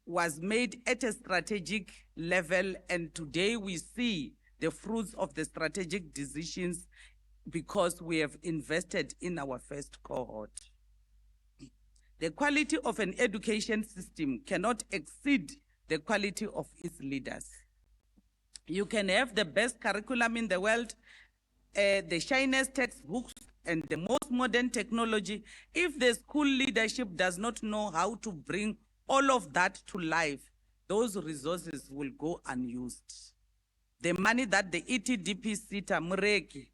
was made at a strategic level, and today we see the fruits of the strategic decisions because we have invested in our first cohort. The quality of an education system cannot exceed the quality of its leaders. You can have the best curriculum in the world, the shiniest textbooks, and the most modern technology. If the school leadership does not know how to bring all of that to life, those resources will go unused. The money that the ETDP SETA Mureki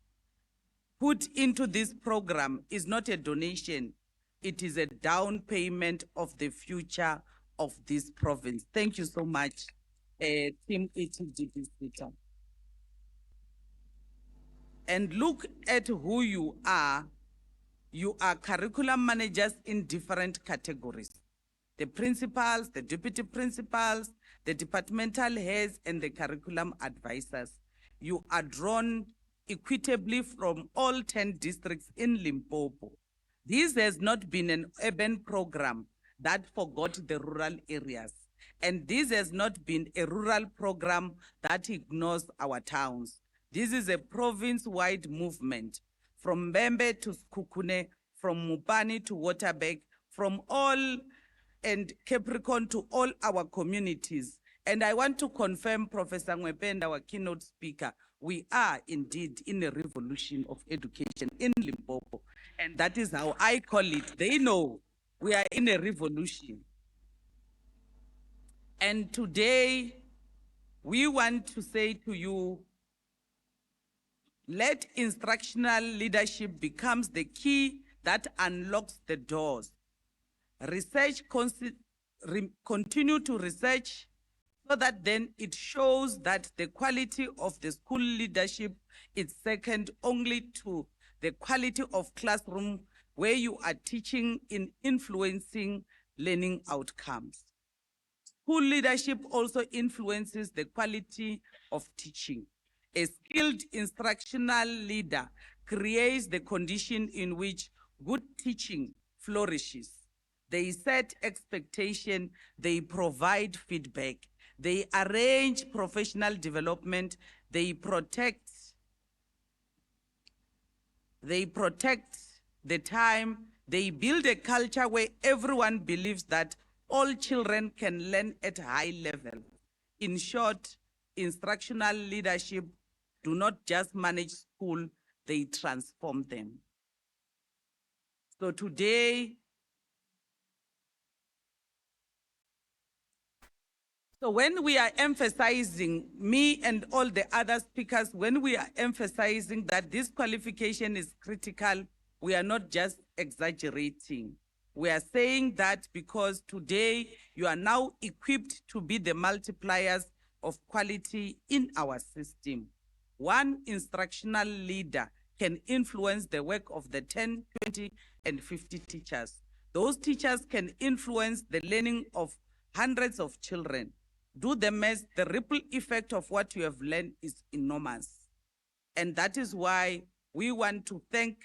put into this program is not a donation. It is a down payment of the future of this province. Thank you so much, Team ETDP SETA. And look at who you are. You are curriculum managers in different categories. The principals, the deputy principals, the departmental heads, and the curriculum advisors. You are drawn equitably from all 10 districts in Limpopo. This has not been an urban program that forgot the rural areas. And this has not been a rural program that ignores our towns. This is a province-wide movement, from Mbembe to Kukune, from Mupani to Waterberg, from all and Capricorn to all our communities. And I want to confirm, Professor Ngwepe, our keynote speaker, we are indeed in a revolution of education in Limpopo. And that is how I call it. They know we are in a revolution. And today, we want to say to you, let instructional leadership becomes the key that unlocks the doors. Continue to research so that then it shows that the quality of the school leadership is second only to the quality of classroom where you are teaching in influencing learning outcomes. School leadership also influences the quality of teaching. A skilled instructional leader creates the condition in which good teaching flourishes. They set expectation, they provide feedback, they arrange professional development, they protect the time, they build a culture where everyone believes that all children can learn at a high level. In short, instructional leadership do not just manage school, they transform them. So today, so when we are emphasizing, me and all the other speakers, when we are emphasizing that this qualification is critical, we are not just exaggerating. We are saying that because today you are now equipped to be the multipliers of quality in our system. One instructional leader can influence the work of the 10, 20, and 50 teachers. Those teachers can influence the learning of hundreds of children. Do the math, the ripple effect of what you have learned is enormous. And that is why we want to thank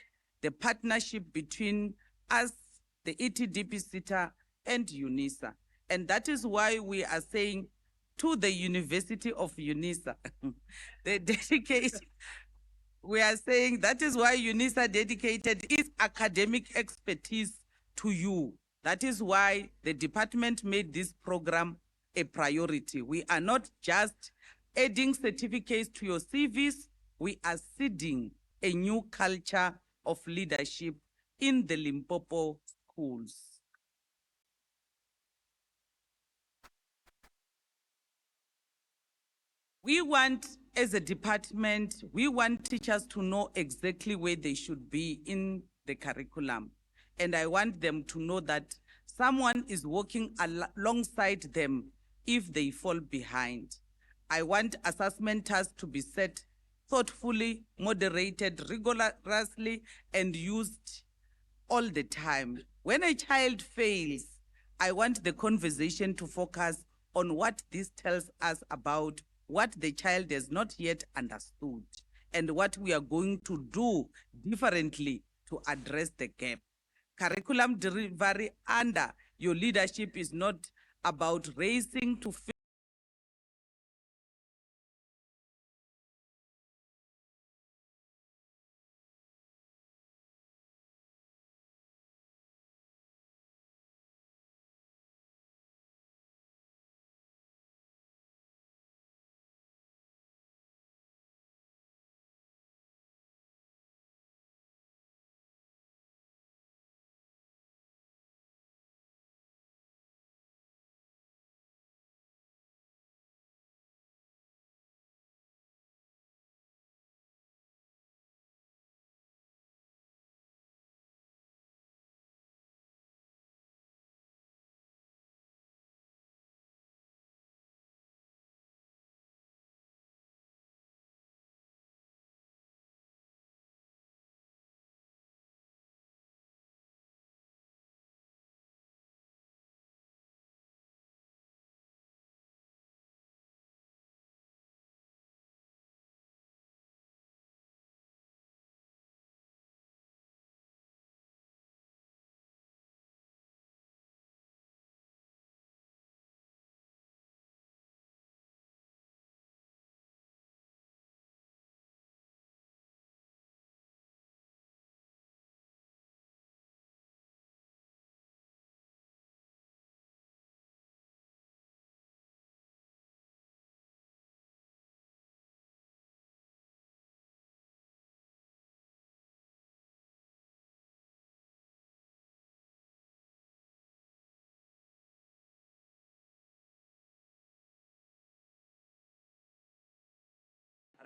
the partnership between us, the ETDP SITA, and UNISA. And that is why we are saying to the University of UNISA, the dedication, we are saying that is why UNISA dedicated its academic expertise to you. That is why the department made this program a priority. We are not just adding certificates to your CVs, we are seeding a new culture of leadership in the Limpopo schools. We want, as a department, we want teachers to know exactly where they should be in the curriculum. And I want them to know that someone is working alongside them if they fall behind. I want assessment tasks to be set thoughtfully, moderated, rigorously, and used all the time. When a child fails, I want the conversation to focus on what this tells us about what the child has not yet understood and what we are going to do differently to address the gap. Curriculum delivery under your leadership is not about racing to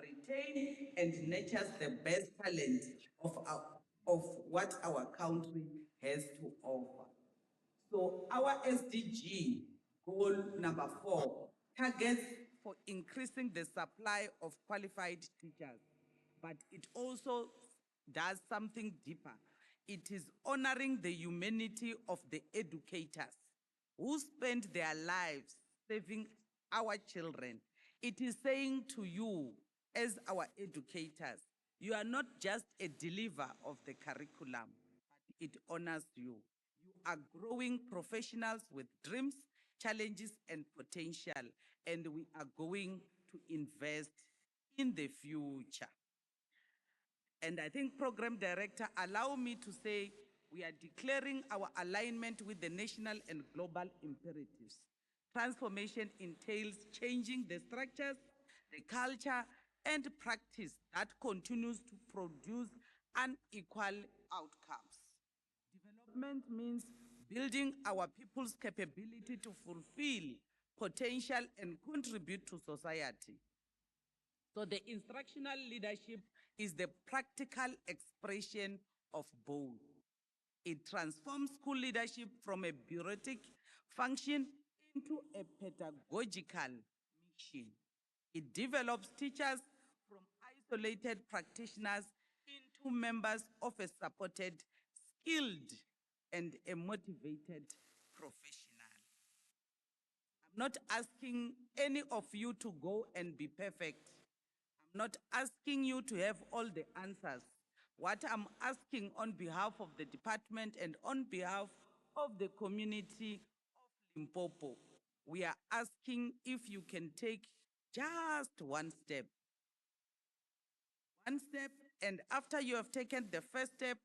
retain and nurtures the best talent of what our country has to offer. So our SDG, goal number 4, targets for increasing the supply of qualified teachers, but it also does something deeper. It is honoring the humanity of the educators who spend their lives saving our children. It is saying to you, as our educators, you are not just a deliverer of the curriculum, but it honors you. You are growing professionals with dreams, challenges, and potential, and we are going to invest in the future. And I think Program Director, allow me to say, we are declaring our alignment with the national and global imperatives. Transformation entails changing the structures the culture, and practice that continues to produce unequal outcomes. Development means building our people's capability to fulfill potential and contribute to society. So the instructional leadership is the practical expression of both. It transforms school leadership from a bureaucratic function into a pedagogical mission. It develops teachers from isolated practitioners into members of a supported, skilled, and a motivated professional. I'm not asking any of you to go and be perfect. I'm not asking you to have all the answers. What I'm asking on behalf of the department and on behalf of the community of Limpopo, we are asking if you can take just one step. One step, and after you have taken the first step,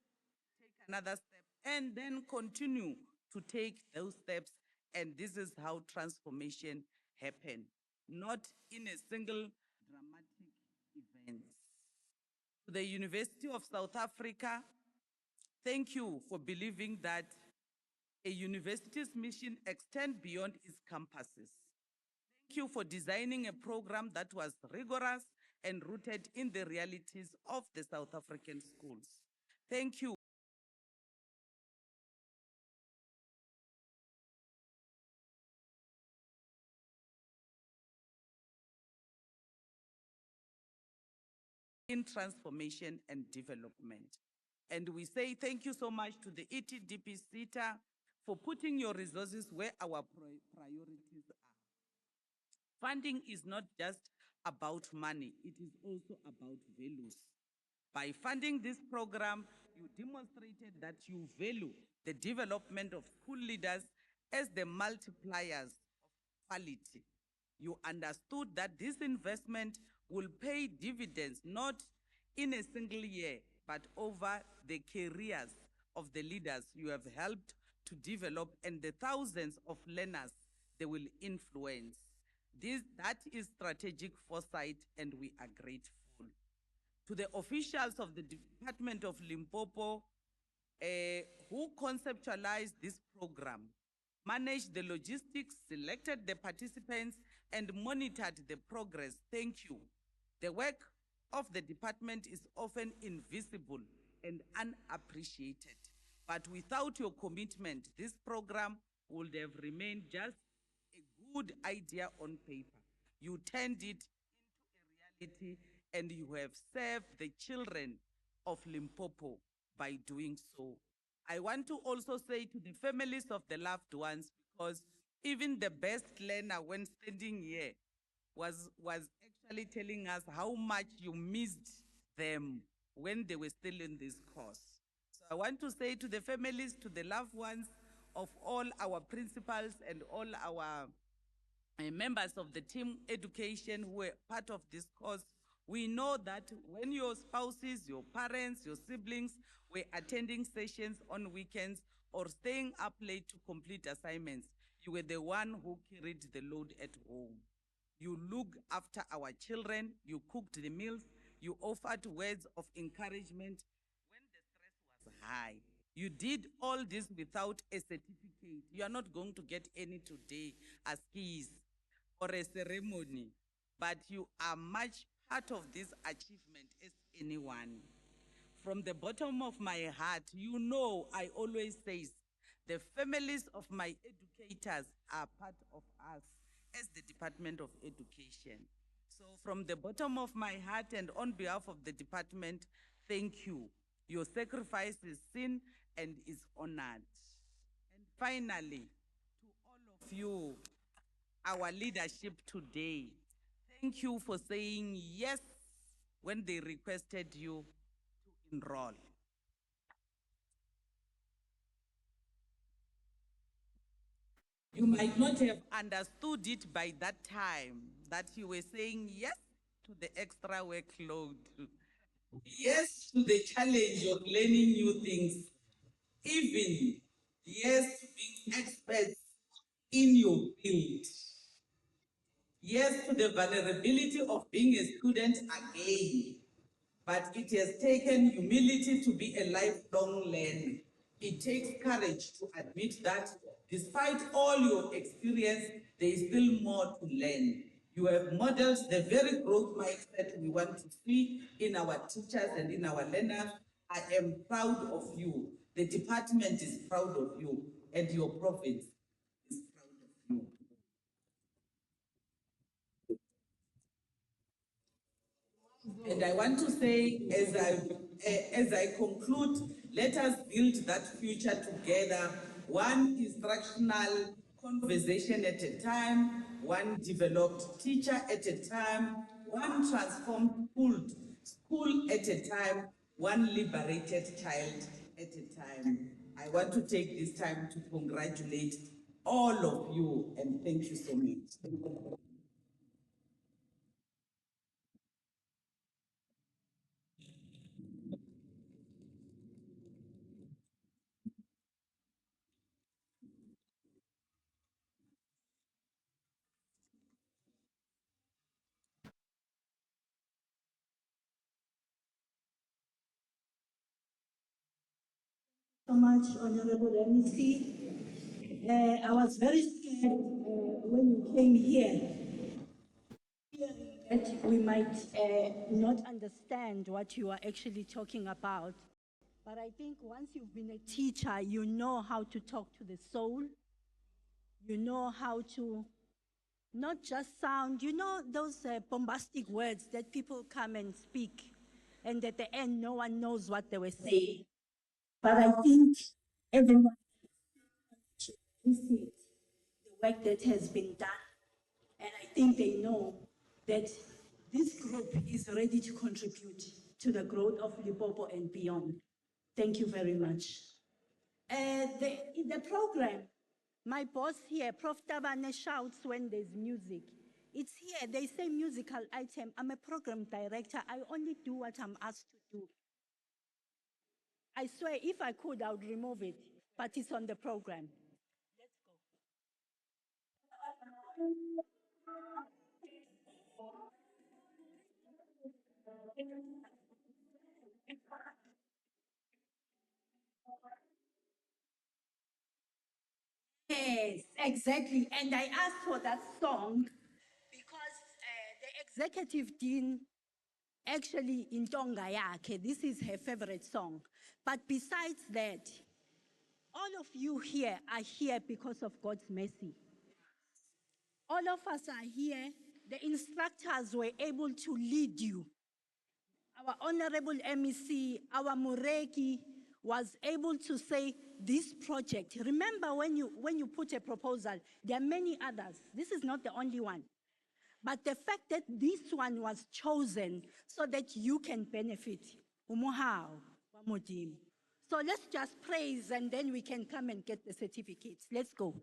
take another step, and then continue to take those steps. And this is how transformation happens, not in a single dramatic event. To the University of South Africa, thank you for believing that a university's mission extends beyond its campuses. Thank you for designing a program that was rigorous and rooted in the realities of the South African schools. Thank you. In transformation and development. And we say thank you so much to the ETDP SETA for putting your resources where our priorities are. Funding is not just about money, it is also about values. By funding this program, you demonstrated that you value the development of school leaders as the multipliers of quality. You understood that this investment will pay dividends not in a single year, but over the careers of the leaders you have helped to develop and the thousands of learners they will influence. That is strategic foresight, and we are grateful. To the officials of the Department of Limpopo who conceptualized this program, managed the logistics, selected the participants, and monitored the progress. Thank you. The work of the department is often invisible and unappreciated. But without your commitment, this program would have remained just a good idea on paper. You turned it into a reality, and you have served the children of Limpopo by doing so. I want to also say to the families of the loved ones, because even the best learner when standing here was actually telling us how much you missed them when they were still in this course. So I want to say to the families, to the loved ones of all our principals and all our members of the team education who were part of this course, we know that when your spouses, your parents, your siblings were attending sessions on weekends or staying up late to complete assignments, you were the one who carried the load at home. You looked after our children, you cooked the meals, you offered words of encouragement when the stress was high. You did all this without a certificate. You are not going to get any today as keys or a ceremony, but you are much part of this achievement as anyone. From the bottom of my heart, you know I always say the families of my educators are part of us as the Department of Education. So from the bottom of my heart and on behalf of the department, thank you. Your sacrifice is seen and is honored. And finally, to all of you, our leadership today, thank you for saying yes when they requested you to enroll. You might not have understood it by that time, that you were saying yes to the extra workload, yes to the challenge of learning new things, even yes to being experts in your field. Yes to the vulnerability of being a student again, but it has taken humility to be a lifelong learner. It takes courage to admit that despite all your experience, there is still more to learn. You have modeled the very growth mindset we want to see in our teachers and in our learners. I am proud of you. The department is proud of you, and your province is proud of you. And I want to say, as I conclude, let us build that future together, one instructional conversation at a time, one developed teacher at a time, one transformed school at a time, one liberated child at a time. I want to take this time to congratulate all of you and thank you so much. So much, Honorable MEC. I was very scared when you came here, fearing that we might not understand what you are actually talking about. But I think once you've been a teacher, you know how to talk to the soul. You know how to not just sound, you know, those bombastic words that people come and speak, and at the end, no one knows what they were saying. But I think everyone should appreciate the work that has been done. And I think they know that this group is ready to contribute to the growth of Limpopo and beyond. Thank you very much. In the program, my boss here, Prof. Tabane, shouts when there's music. It's here, they say musical item. I'm a program director. I only do what I'm asked to do. I swear, if I could, I would remove it, but it's on the program. Yes, exactly. And I asked for that song because the executive dean actually in Tonga yakhe, this is her favorite song. But besides that, all of you here are here because of God's mercy. All of us are here. The instructors were able to lead you. Our honorable MEC, our Mureki, was able to say this project. Remember when you put a proposal, there are many others. This is not the only one. But the fact that this one was chosen so that you can benefit. Umuhao, wamodimo. So let's just praise and then we can come and get the certificates. Let's go.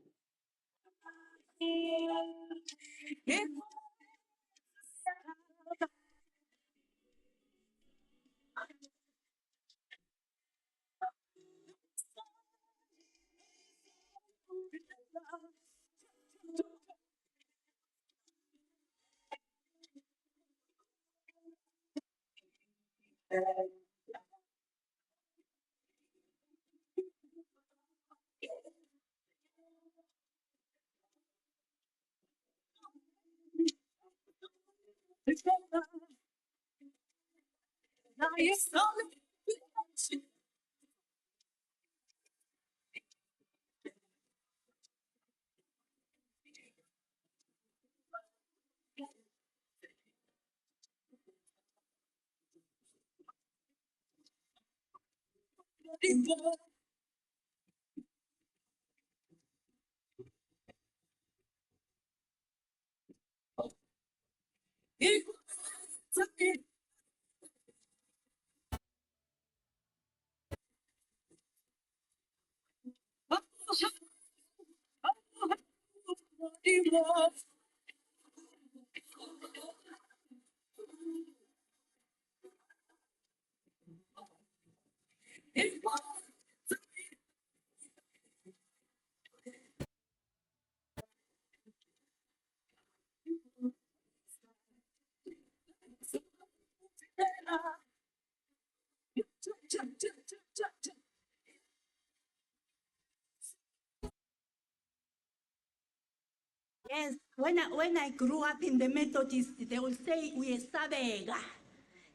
Yes, when I grew up in the Methodists, they will say, we sabega.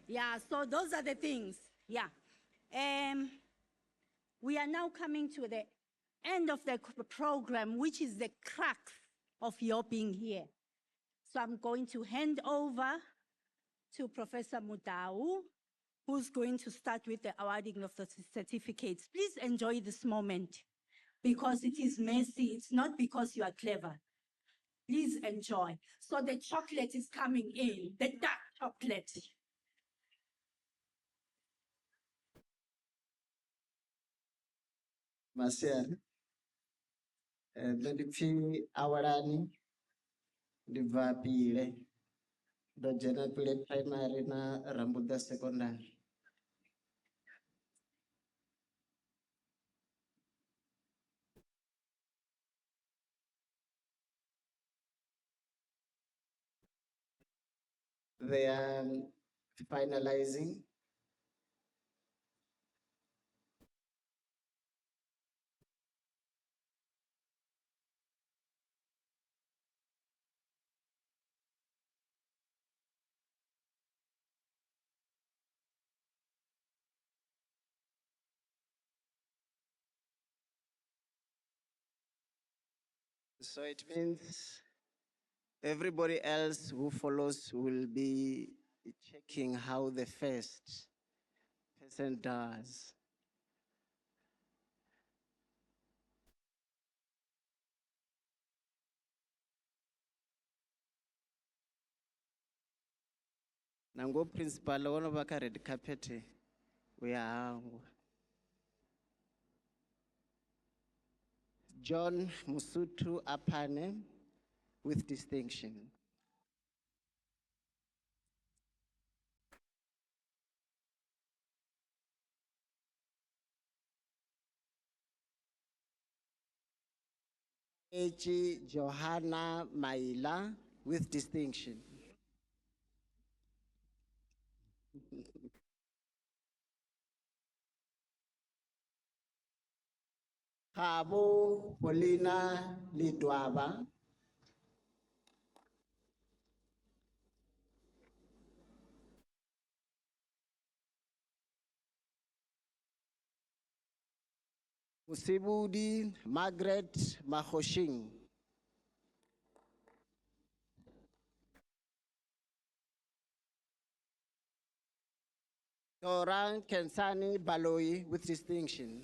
Yeah, so those are the things. Yeah. We are now coming to the end of the program, which is the crux of your being here. So I'm going to hand over to Professor Mutau, who's going to start with the awarding of the certificates. Please enjoy this moment because it is messy. It's not because you are clever. Please enjoy. So the chocolate is coming in, the dark chocolate. Masir, the awalani, the vapile, the general primary na Rambuda secondary. They are finalizing. So it means everybody else who follows will be checking how the first person does. Nango principal one of our red carpet. We are John Musutu Apane with distinction. H. Johanna Maila with distinction. Khabo Polina Lidwaba. Musibudi Margaret Mahoshing. Torang Kensani Baloi with distinction.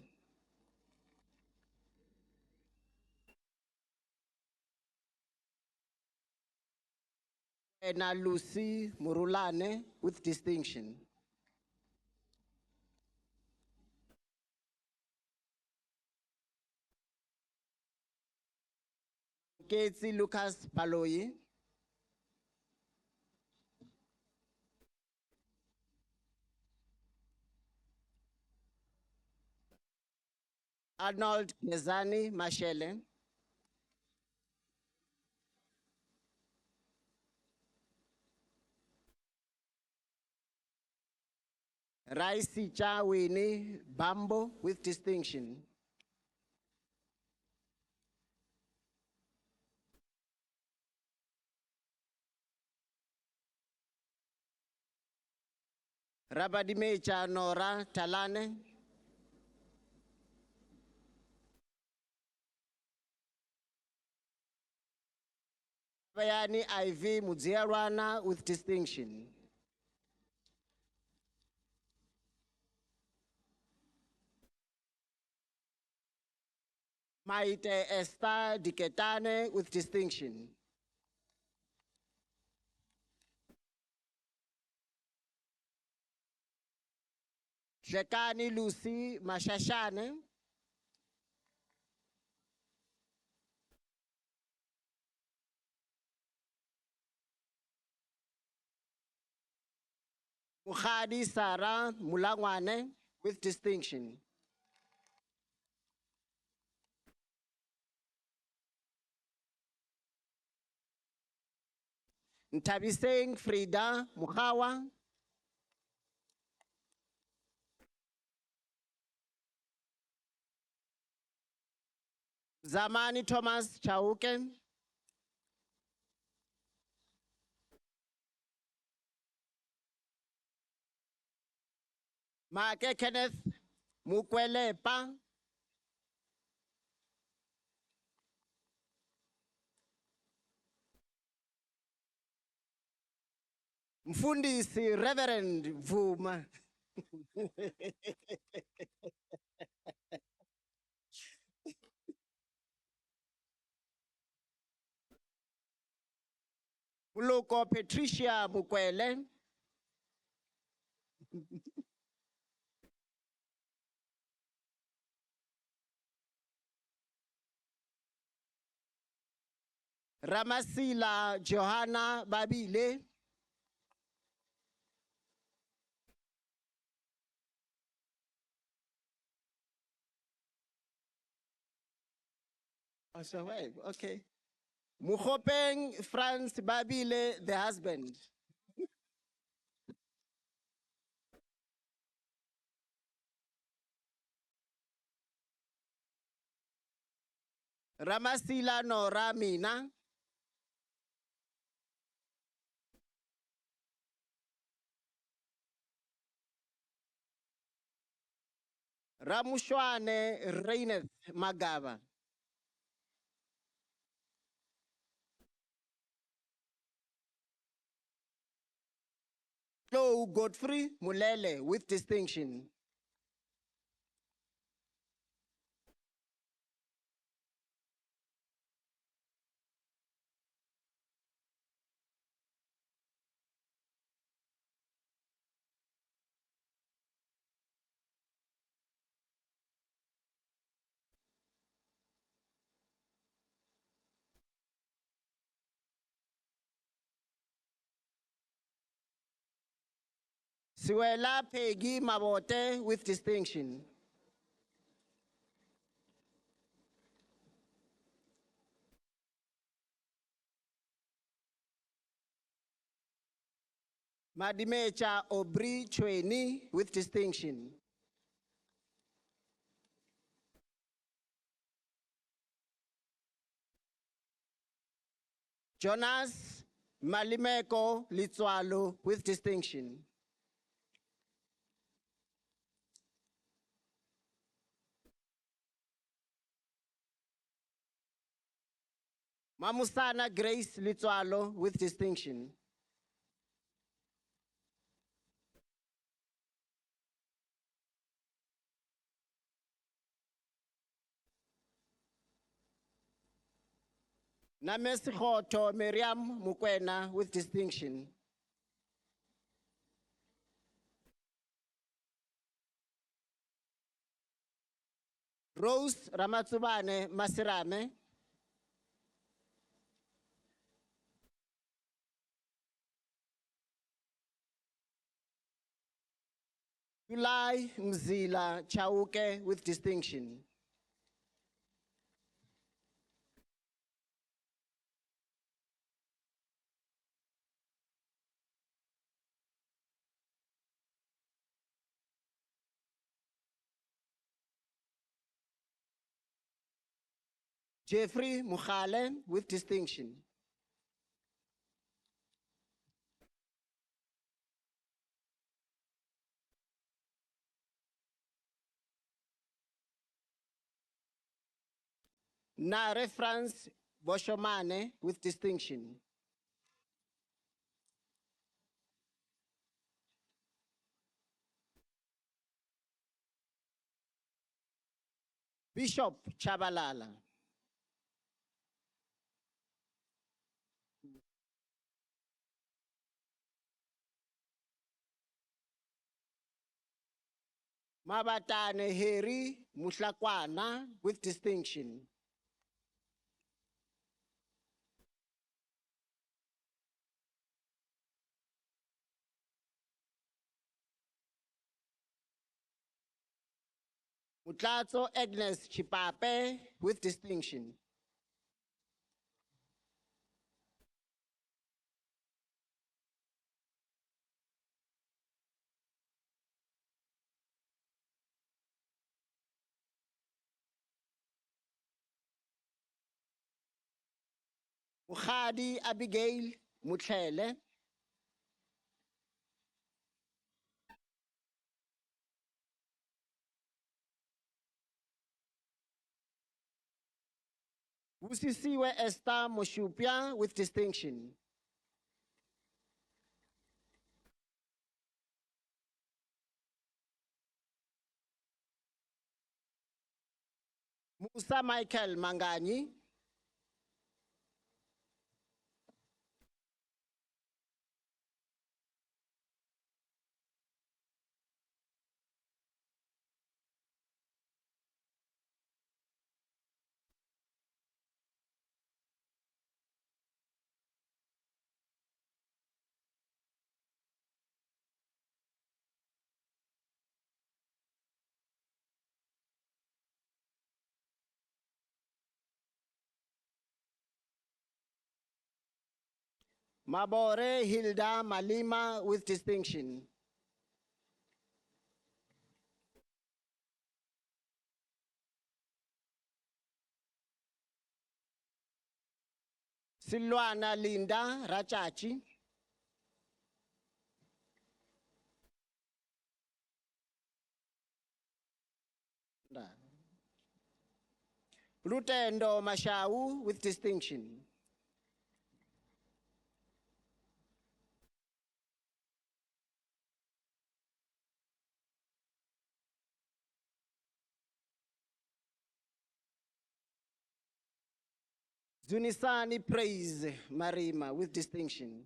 Ena Lucy Murulane with distinction. Ketsi Lucas Baloi. Arnold Gezani Mashele. Raisi Chawini Bambo with distinction. Rabadimecha Nora Talane. Bayani IV Mudziarwana with distinction. Maite Esther Diketane with distinction. Shekani Lucy Mashashane. Mukhadi Sarah Mulangwane with distinction. Ntabiseng Frida Mukhawa. Zamani Thomas Chauke. Make Kenneth Mukwelepa. Mfundisi Reverend Vuma. Muloko Patricia Mukwele. Ramasila Johanna Babile. Also, wait, okay. Mukhopeng Franz Babile, the husband. Ramasila Nora Mina. Ramushwane Reineth Magava. Flo Godfrey Mulele with distinction. Siwela Peggy Mabote with distinction. Madimecha Obri Chweni with distinction. Jonas Malimeko Litswalo with distinction. Mamusana Grace Litswalo with distinction. Namesikhoto Miriam Mukwena with distinction. Rose Ramatsubane Masirame. July Mzila Chauke with distinction. Jeffrey Mukhale with distinction. Na reference Boshomane with distinction. Bishop Chabalala. Mabatane Heri Muslakwana with distinction. Mutlatso Agnes Chipape with distinction. Khadi Abigail Mutlele. Busisiwe Esther Moshupia with distinction. Musa Michael Mangani. Mabore Hilda Malima with distinction. Silwana Linda Rachachi. Lutendo Mashau with distinction. Zunisani Praise Marima with distinction.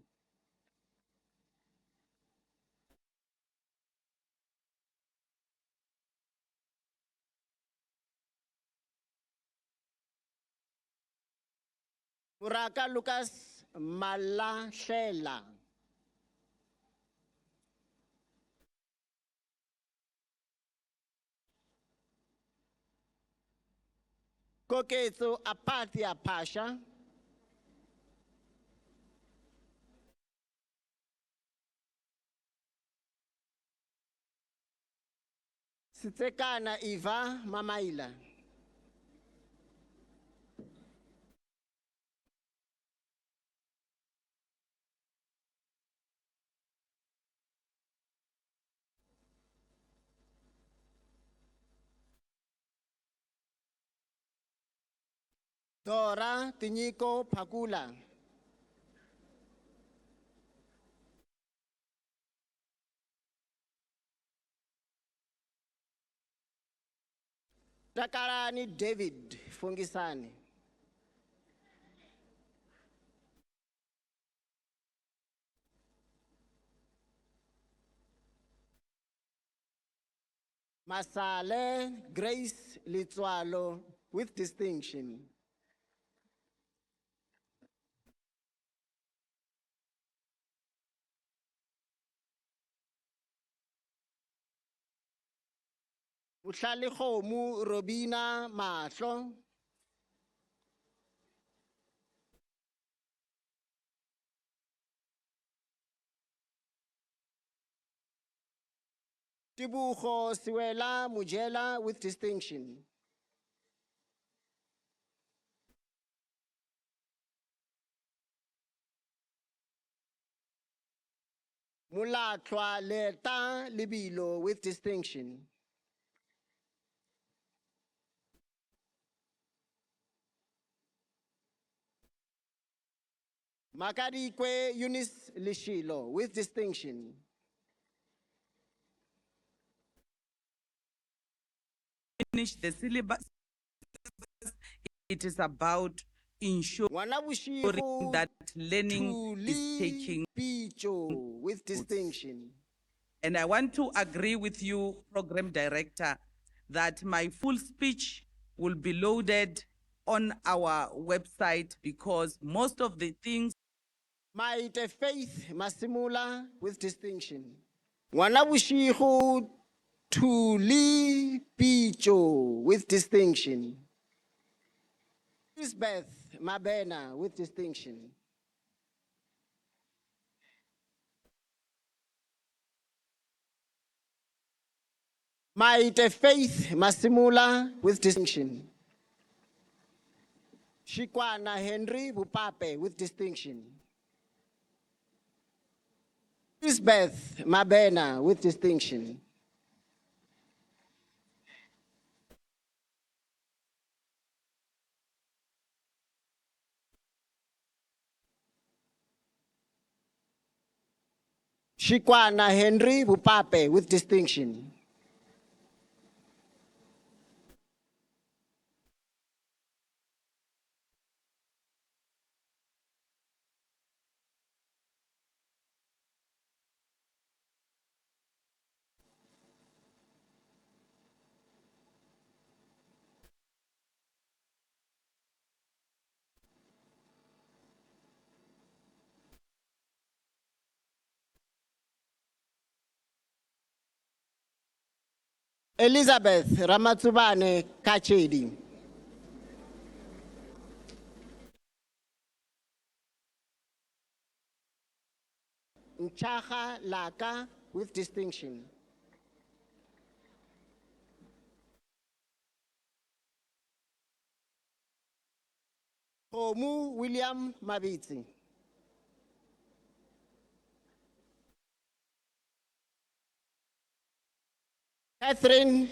Muraka Lucas Malashela. Koketso Apatia Pasha. Sitsekana Iva Mamaila. Dora Tinyiko Pakula. Takarani David Fungisani. Masale Grace Litswalo with distinction. Uhlali Khomu Robina Mahlo. Tibucho Siwela Mujela with distinction. Mulatwa Leta Libilo with distinction. Makarikwe Eunice Lishilo with distinction. Finish the syllabus. It is about ensuring that learning is taking Picho with distinction. And I want to agree with you, Program Director, that my full speech will be loaded on our website because most of the things. Maite Faith Masimula with distinction. Wanabushihu Tuli Picho with distinction. Lisbeth Mabena with distinction. Maite Faith Masimula with distinction. Shikwana Henry Bupape with distinction. Lisbeth Mabena with distinction. Shikwana Henry Bupape with distinction. Elizabeth Ramatsubane Kachedi. Nchaha Laka with distinction. Homu William Mabitsi. Catherine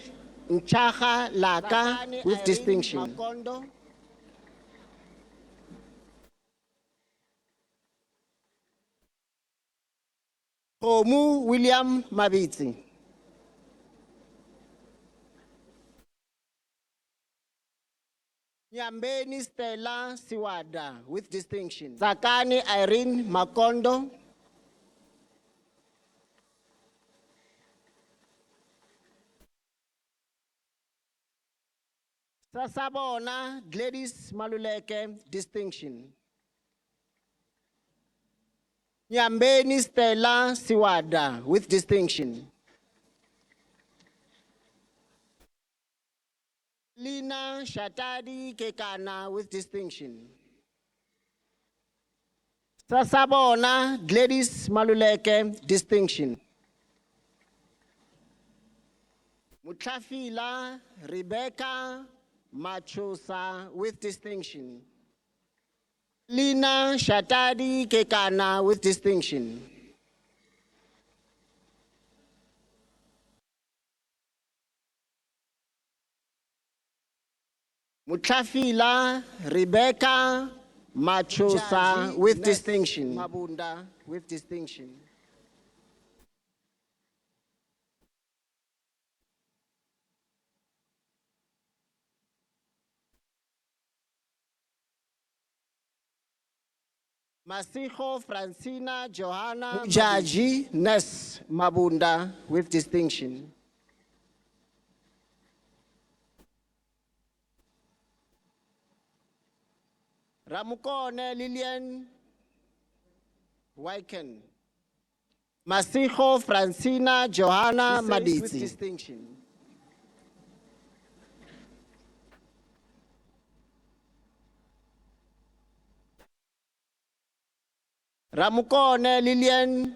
Nchaha Laka with distinction. Makondo. Homu William Mabitsi. Nyambeni Stella Siwada with distinction. Zakani Irene Makondo. Sasabona Gladys Maluleke, distinction. Nyambeni Stella Siwada with distinction. Lina Shatadi Kekana with distinction. Sasabona Gladys Maluleke, distinction. Mutlafila Rebecca Machosa with distinction. Lina Shatadi Kekana with distinction. Mutlafila Rebecca Machosa with distinction. Mabunda with distinction. Masiho Francina Johanna Mujaji Nes Mabunda with distinction. Ramukone Lillian Wyken. Masiho Francina Johanna Maditsi with distinction. Ramukone Lillian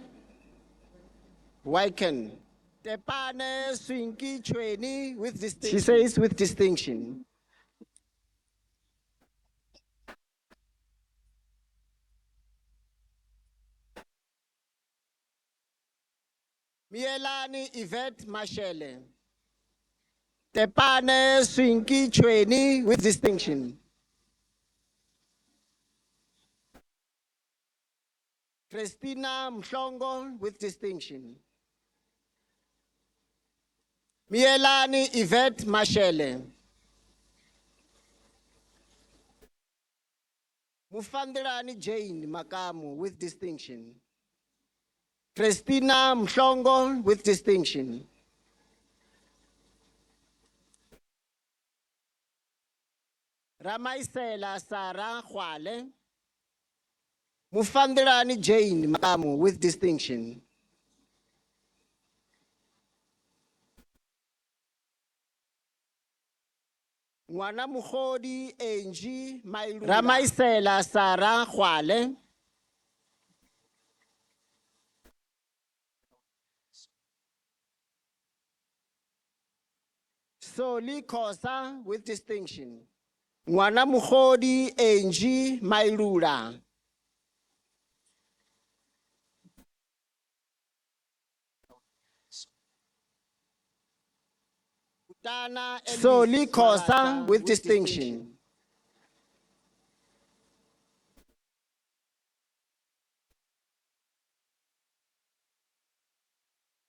Wyken. Tepane Swinki Chweni with distinction. She says with distinction. Mielani Yvette Mashele. Tepane Swinki Chweni with distinction. Christina Mhlongo with distinction. Mielani Yvette Mashele. Mufandirani Jane Makamu with distinction. Christina Mhlongo with distinction. Ramaisela Sarah Khwale. Mufandirani Jane Makamu with distinction. Ngwana Mugodi Angie Mailula. Ramaisela Sarah Khwale. Soli Kosa with distinction. Ngwana Mugodi Angie Mailula. Soli Kosa with distinction.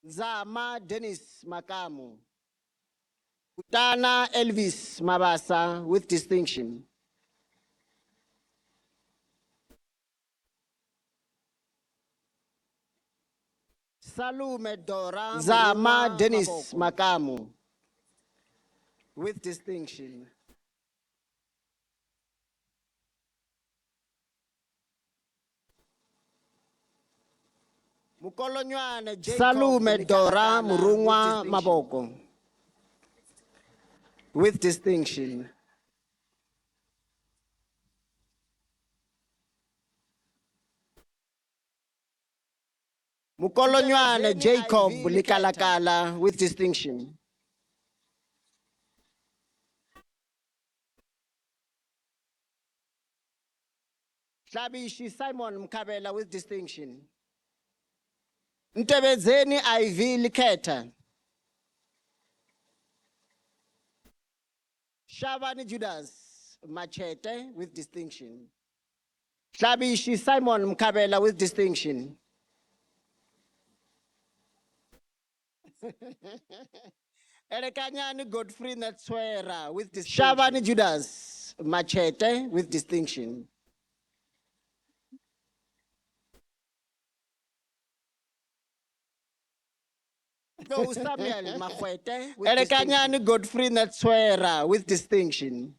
Zama Dennis Makamu. Kutana Elvis Mabasa with distinction. Salume Dora Zama Dennis Makamu with distinction. Salume Dora Murungwa Maboko with distinction. Mukolonywane Jacob Likalakala with distinction. Shabishi Simon Mkabela with distinction. Ntebezeni Ivy Liketa. Shavani Judas Machete with distinction. Shabishi Simon Mkabela with distinction. Erekanyani Godfrey Natswera with distinction. Shavani Judas Machete with distinction. No Samuel Makwete with Erekanyani Godfrey Natswera with distinction.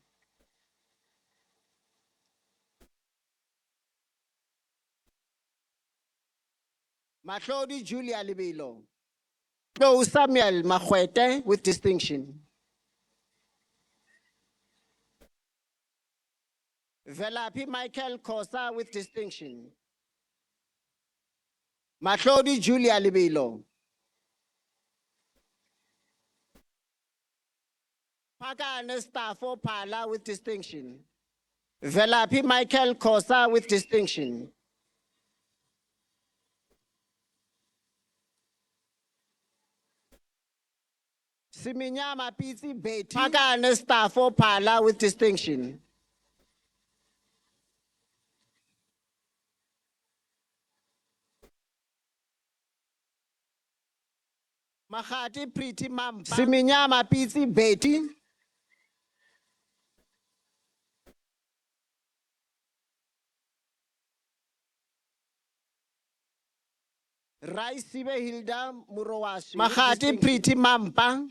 Matlodi Julia Libilo. No Samuel Makwete with distinction. Velapi Michael Kosa with distinction. Matlodi Julia Libilo. Pagane Staffo Pala with distinction. Velapi Michael Kosa with distinction. Siminyama Piti Beti. Pagane Staffo Pala with distinction. Mahati Priti Mampa. Siminyama Piti Beti. Raisibe Hilda Murowasi. Mahati Priti Mampa.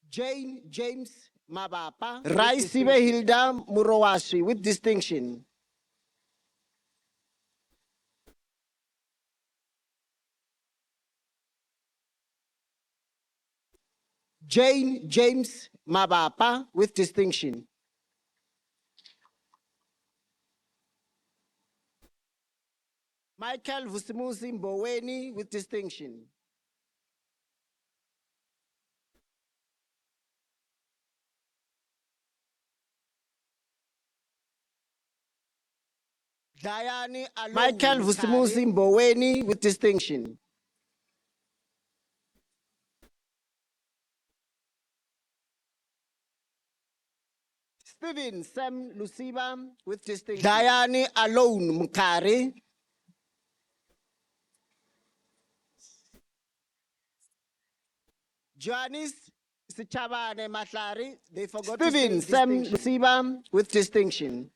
Jane James Mabapa. Raisibe Hilda Murowasi with distinction. Jane James Mabapa with distinction. Michael Vusimusi Mboweni with distinction. Diane Alongu Michael Vusimusi Mboweni with distinction. Stephen Sam Lusiba with distinction. Diane Alone Mukari. Joannis Sichabane Matlari. They forgot Stephen to say Sam Lusiba with distinction.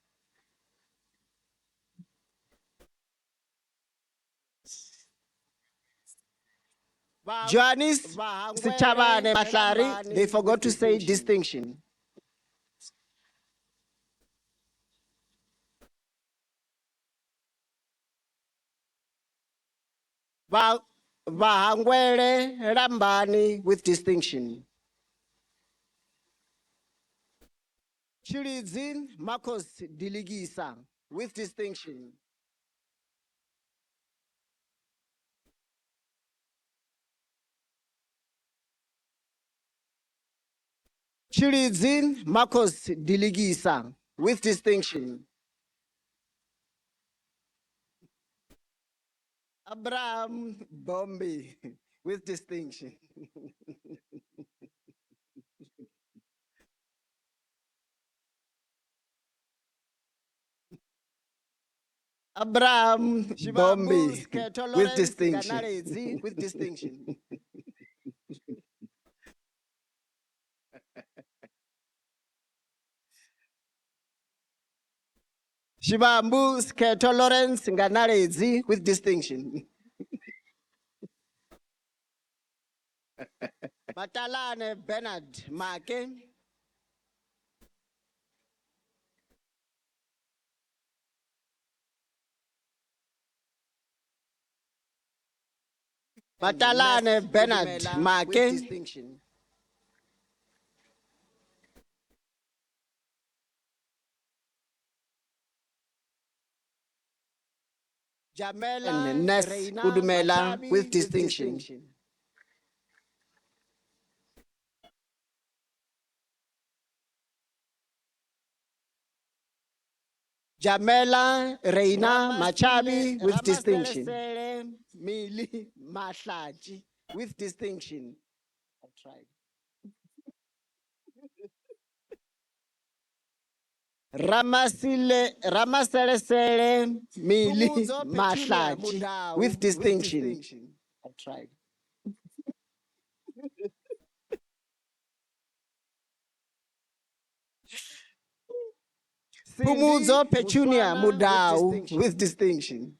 Joannis Sichabane Matlari. They forgot to say distinction. Vahangwele Rambani with distinction. Chiridzin Marcos Diligisa with distinction. Chiridzin Marcos Diligisa with distinction. Abraham Bombi with distinction. Abraham Bombi with distinction. With distinction. Shibambu Sketo Lawrence Nganarezi with distinction. Batalane Bernard Make. Batalane Bernard Make. With distinction. Jamela Ness Udumela with distinction. Jamela Reina Machabi with distinction. Mili Mahlaji with distinction. I tried. Ramaselesele Mili Mahlaji with distinction. I tried. Pumuzo Petunia Mudau with distinction.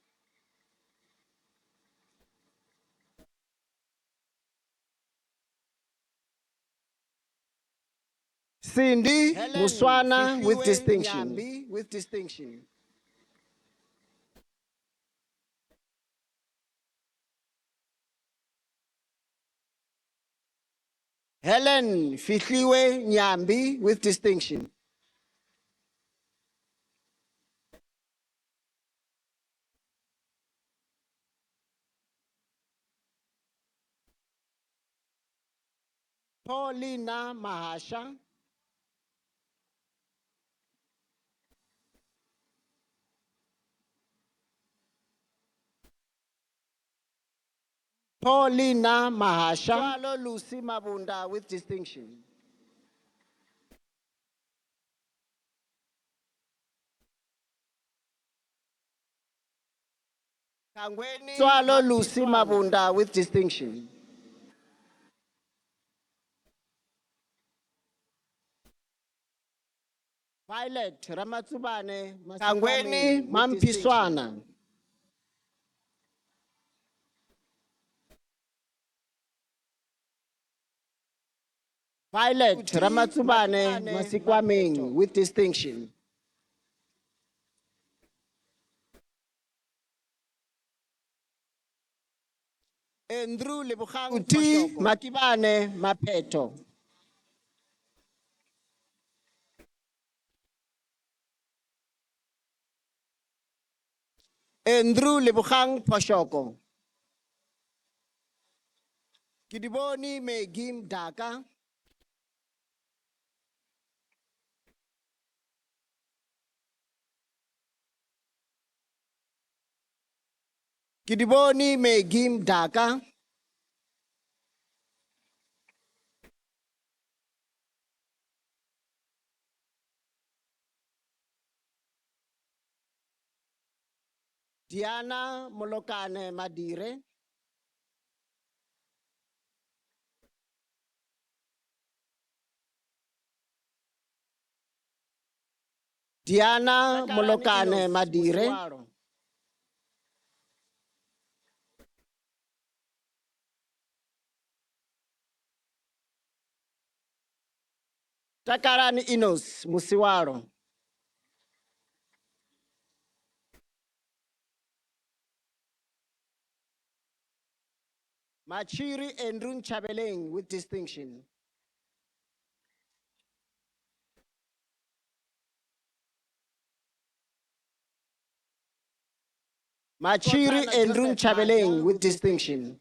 Cindy Muswana with distinction. With distinction. Helen Fihliwe Nyambi with distinction. Paulina Mahasha. Paulina Mahasha. Swalo Lucy Mabunda with distinction. Swalo Lucy Mabunda with distinction. Violet Ramatsubane Kangweni Mampiswana. Violet Ramatsubane Masikwaming with distinction. Andrew Lebukhang Uti Makibane Mapeto. Andrew Lebukhang Poshoko. Kidiboni Megim Daka. Kidiboni Megim Daka. Diana Molokane Madire. Diana Molokane Madire. Takarani Inos Musiwaro. Machiri Endrun Chabeleng with distinction. Machiri Endrun Chabeleng with distinction.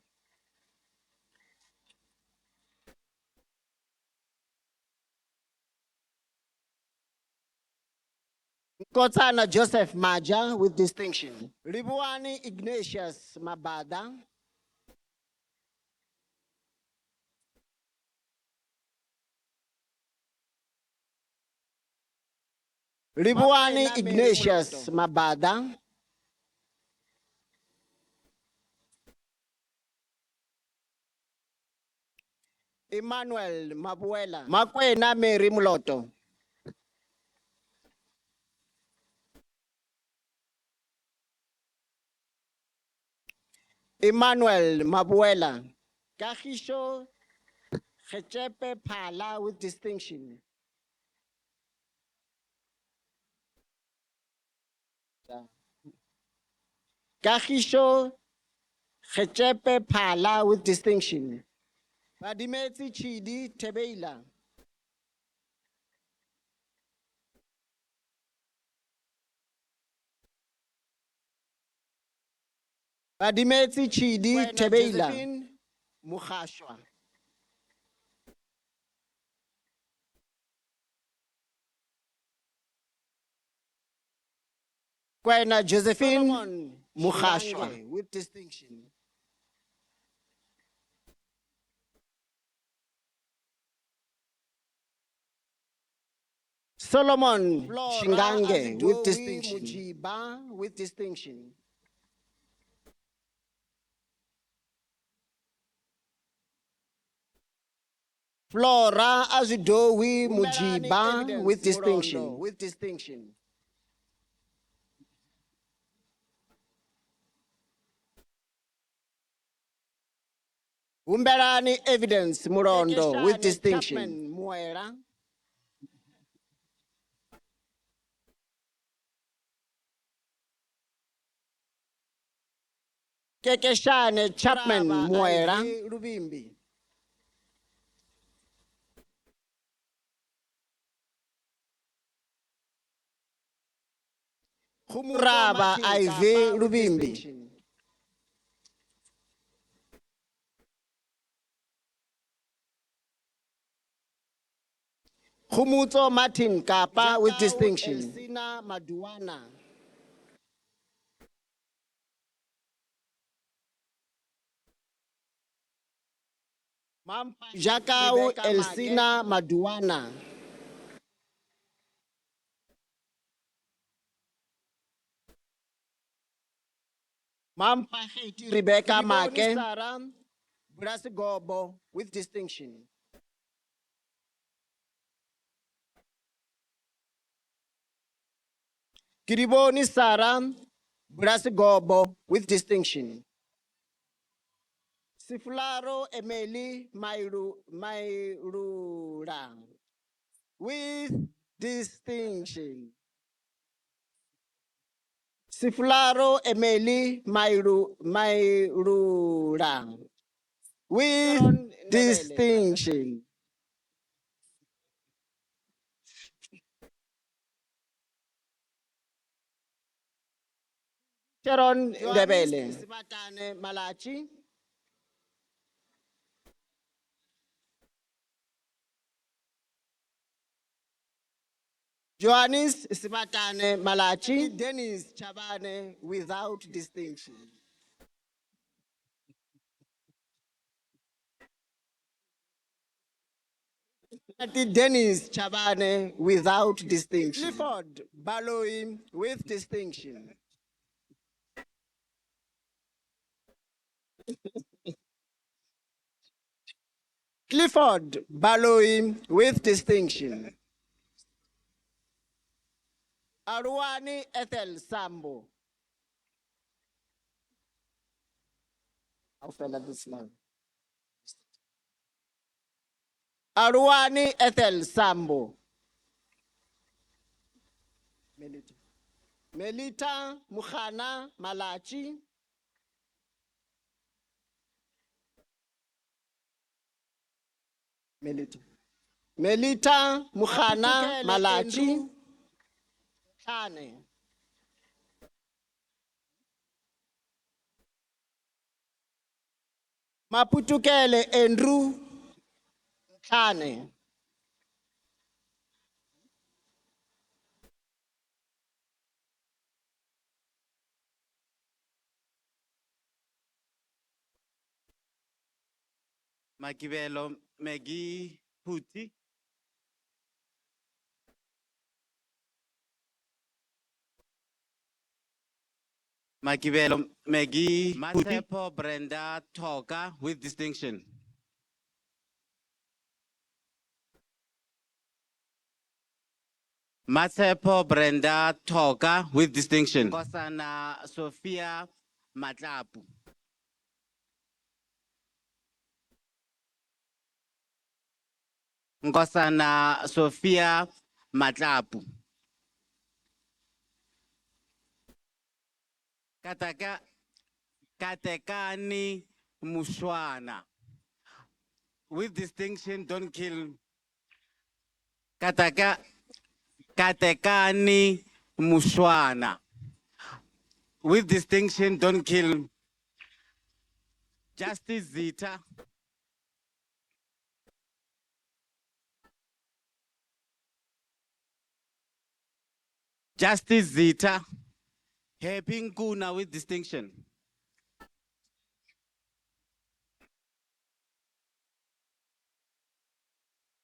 Kotsana Joseph Maja with distinction. Ribuani Ignatius Mabada. Ribuani Ignatius Mabada. Emmanuel Mabuela. Makwena Mary Muloto. Emmanuel Mabuela. Kahisho Chepe Pala with distinction. Kahisho Chepe Pala with distinction. Badimeti Chidi Tebeila. Badimeti Chidi Tebeila. Josephine Mukhashwa. Kwena Josephine Mukhashwa with distinction. Solomon Shingange with distinction. Mujiba with distinction. Flora Azudowi Mujiba with distinction. With distinction. Umbelani evidence Murondo with distinction. Muera. Kekeshane Chapman Muera. Rubimbi. Raba Ive Rubimbi. Humuto Martin Kapa with distinction. Elsina Maduana. Jakau Elsina Maduana. Mampahiti Rebecca Make. Brasigobo with distinction. Kiriboni Sara Brasigobo with distinction. Sifularo Emeli Mairura with distinction. Sifularo Emeli Mairura with distinction. Sharon Debele. Sibatane Malachi. Johannes Sibatane Malachi. Dennis Chabane without distinction. Dennis Chabane without distinction. Clifford Baloyi with distinction. Clifford Baloyi with distinction. Arwani Ethel Sambo. I'll fill this line. Arwani Ethel Sambo. Melita Mukhana Malachi. Melita Mukhana Malachi. Chane. Maputukele Andrew Chane. Makibelo Megi Puti. Makibelo Megi Masepo Brenda Toga with distinction. Masepo Brenda Toga with distinction. Nkosana Sophia Matlapu. Nkosana Sophia Matlapu. Katekani Mushwana. With distinction, don't kill. Katekani Mushwana. With distinction, don't kill. Justice Zita. Justice Zita. Happy Nkuna with distinction.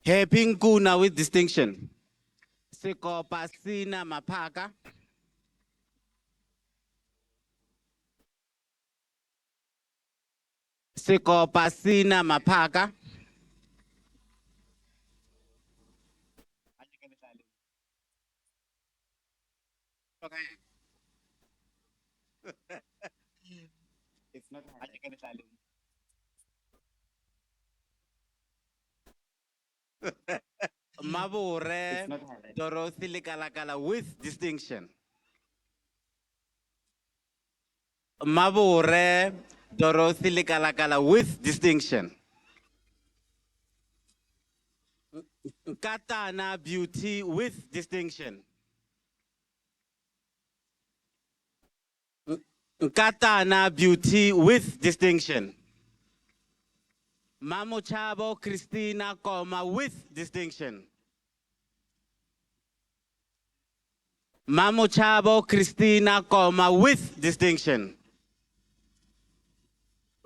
Happy Nkuna with distinction. Sikopa Sina Mapaka. Sikopa Sina Mapaka. It's not Mabure Dorothy Likalakala with distinction. Mabure Dorothy Likalakala with distinction. Katana Beauty with distinction. Katana Beauty with distinction. Mamo Chabo Christina Koma with distinction. Mamo Chabo Christina Koma with distinction.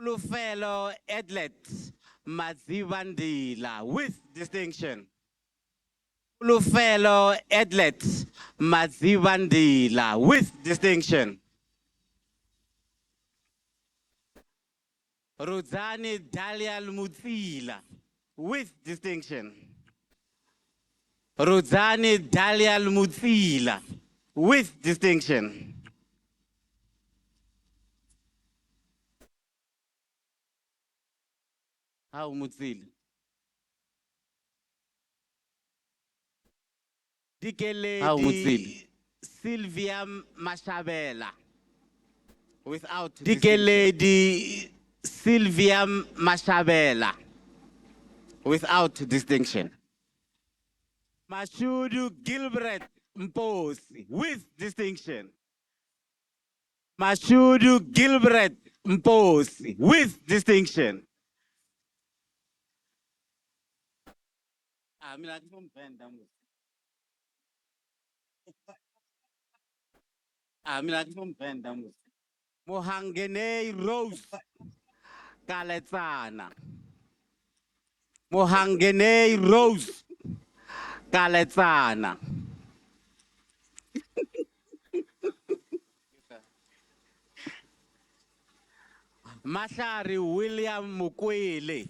Lufelo Edlet Mazivandila with distinction. Lufelo Edlet Mazivandila with distinction. Rodzani Dalial Mutsila with distinction. Rodzani Dalial Mutsila with distinction. How Mutsila? Dikeledi Sylvia Mashabela without Dikeledi Sylvia Mashabela without distinction. Mashudu Gilbert Mposi with distinction. Mashudu Gilbert Mposi with distinction. Mohangene Rose Kaletsana. Mohangene Rose Kaletsana. Mashari William Mukwele.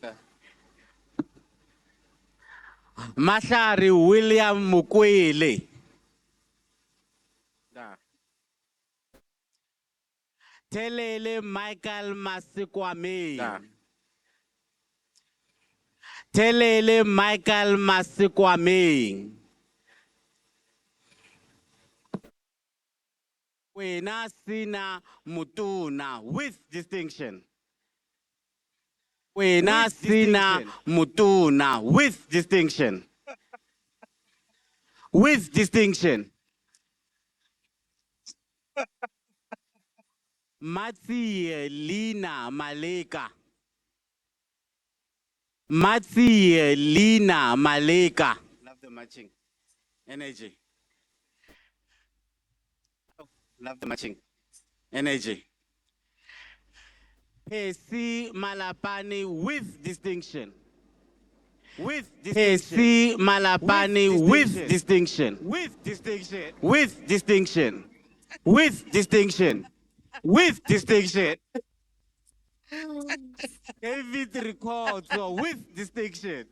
Mashari William Mukwele. Telele Michael Masikwame. Telele Michael Masikwame. Wena Sina Mutuna with distinction. Wena Sina Mutuna with distinction. With distinction. Matsi Lina Maleka. Matsi Lina Maleka. Love the matching. Energy. Love the matching. Energy. Percy Malapane with distinction. With distinction. Percy Malapane with distinction. With distinction. With distinction. With distinction. With distinction. David records with distinction.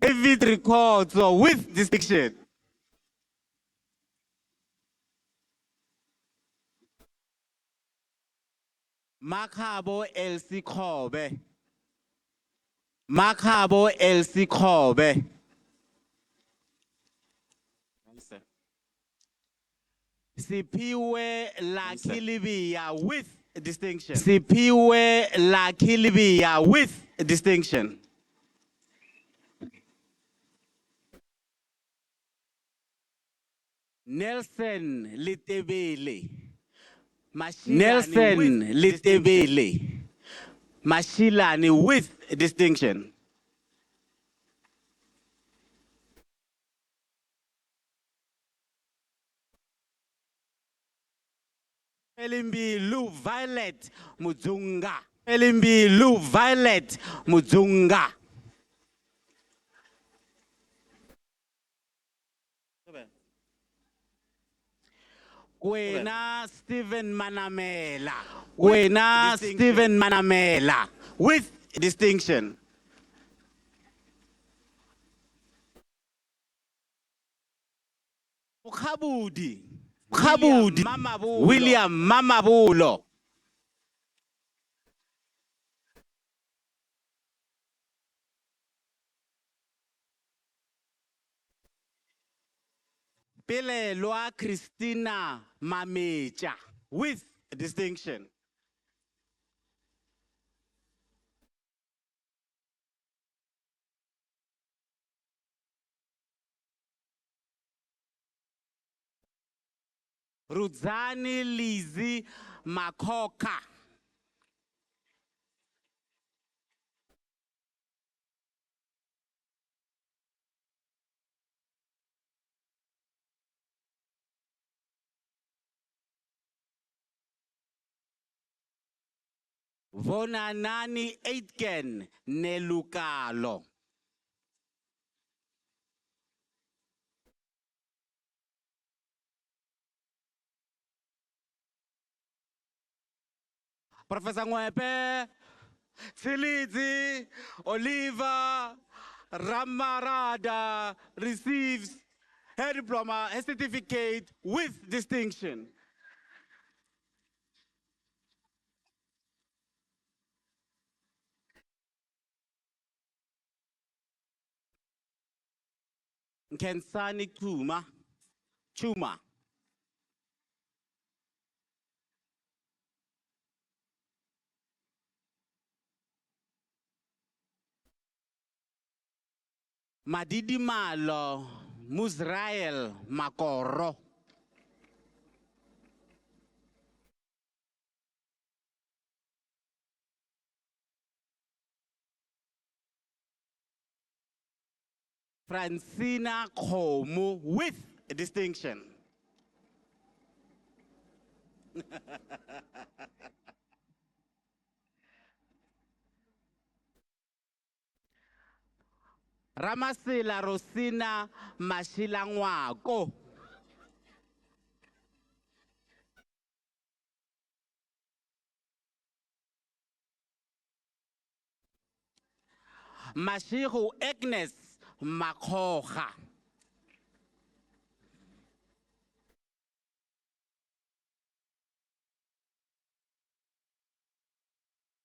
David records with distinction. Makhabo Elsie Kobe. Makhabo Elsie Kobe. Sipiwe la Kilibia with distinction. Sipiwe la Kilibia with distinction. Nelson Litebele. Nelson Litebele. Mashilani with distinction. Elimbilu Violet Muzunga. Elimbilu Violet Muzunga. Wena Stephen Manamela. Wena Stephen Manamela with distinction. Ukhabudi. Ukhabudi. William Mamabulo. Pelelwa Christina Mamecha with distinction. Rudzani Lizzie Makoka. Vonanani Aitken Nelukalo. Professor Ngwepe, Tsilidzi, Oliver, Ramarada receives her diploma, her certificate with distinction. Nkensani Chuma. Madidi Malo, Muzrael Makoro. Francina Komu with distinction. Ramasela Rosina Mashilangwako. Mashihu Agnes Makoha.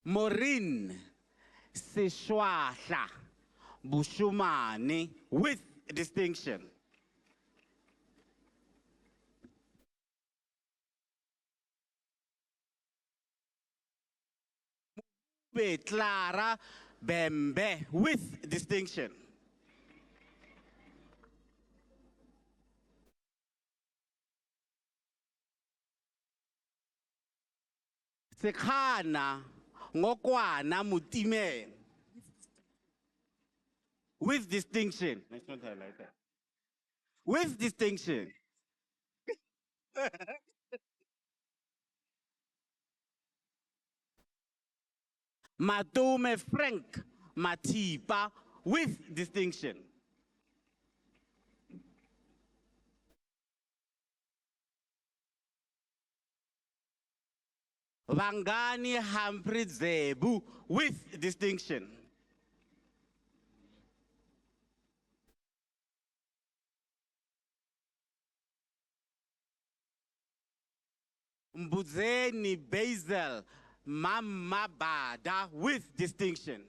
Maureen Sishwahla Bushumani with distinction. Clara Bembe with distinction. Sekhana Ngokwana Mutime with distinction. Let's not highlight that. With distinction. Matume Frank Matipa with distinction. Vangani Humphrey Zebu with distinction. Mbuzeni Basil Mamabada with distinction.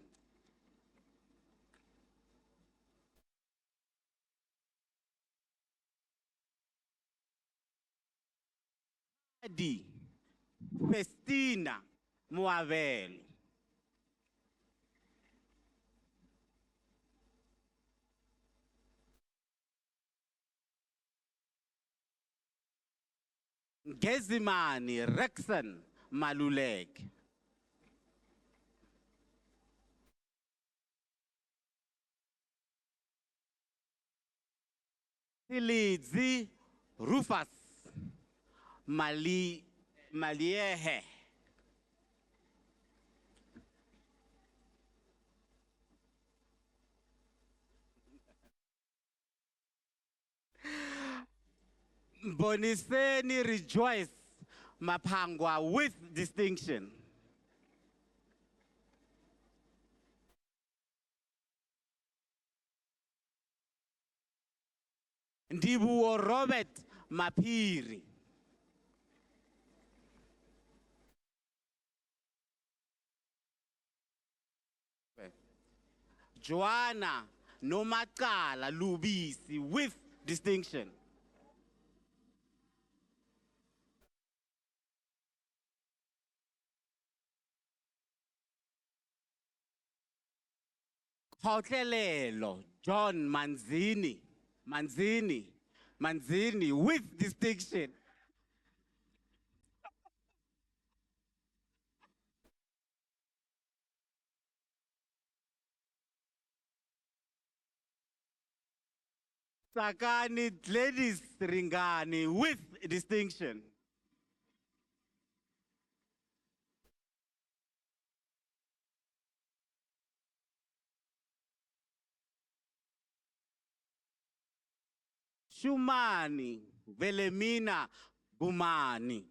Adi Festina Muavel. Gezimani Rexon Malulek. Silidzi Rufus Maliehe. Boniseni Rejoice Mapangwa with distinction. Ndibuo Robert Mapiri. Joanna Nomakala Lubisi with distinction. Khotlelelo John Manzini with distinction. Sakani Gladys Ringani with distinction. Shumani Velemina Gumani.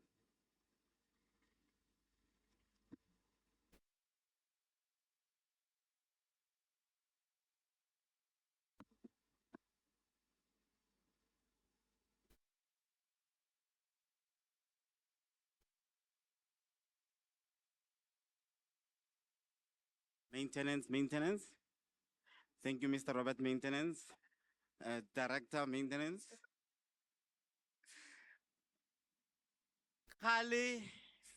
Maintenance. Thank you, Mr. Robert Maintenance. Director Maintenance. Kali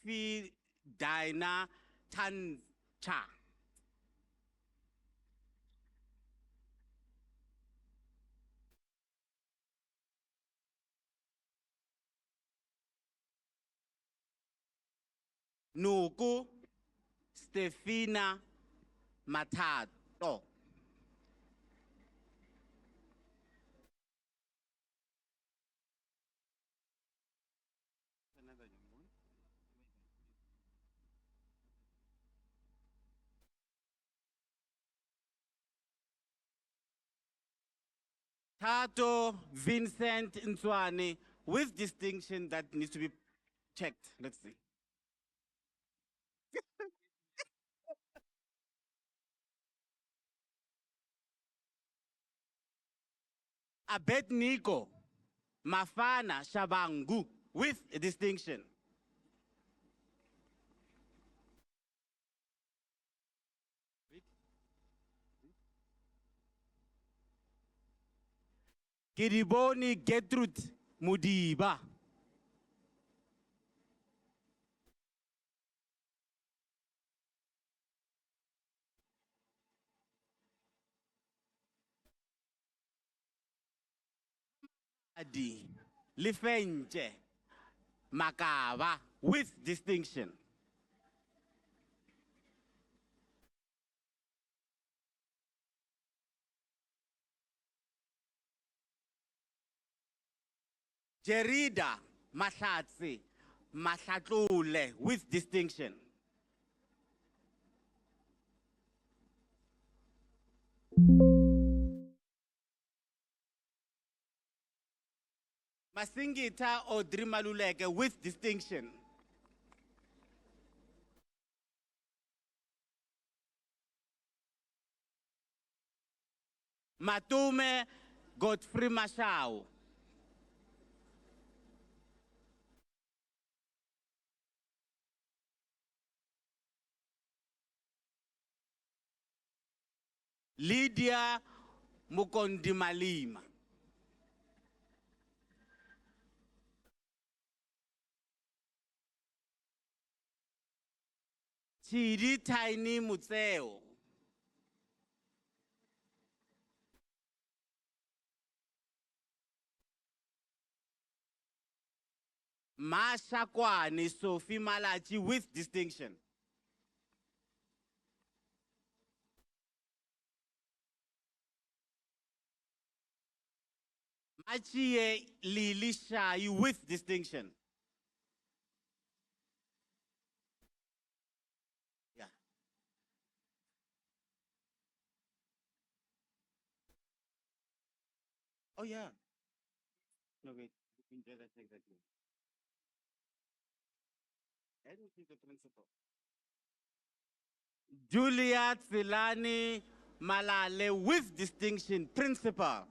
Fi Dina Tancha. Nuku Stefina Matato. Tato Vincent Nswane with distinction that needs to be checked. Let's see. Abednego Mafana Shabangu with distinction. Kiriboni Gertrude Mudiba. Adi Lifenche Makaba with distinction. Jerida Mahlatsi Mahlatlule with distinction. Masingita Audrey Maluleke with distinction. Matume Godfrey Mashao. Lydia Mukondi Malima. Chidi Tiny Mutseo. Masha Kwani Sophie Malachi with distinction. Machie Lili Shai with distinction. Yeah. Oh yeah. No wait. That's exactly. And she's the principal. Julia Tsilani Malale with distinction, principal.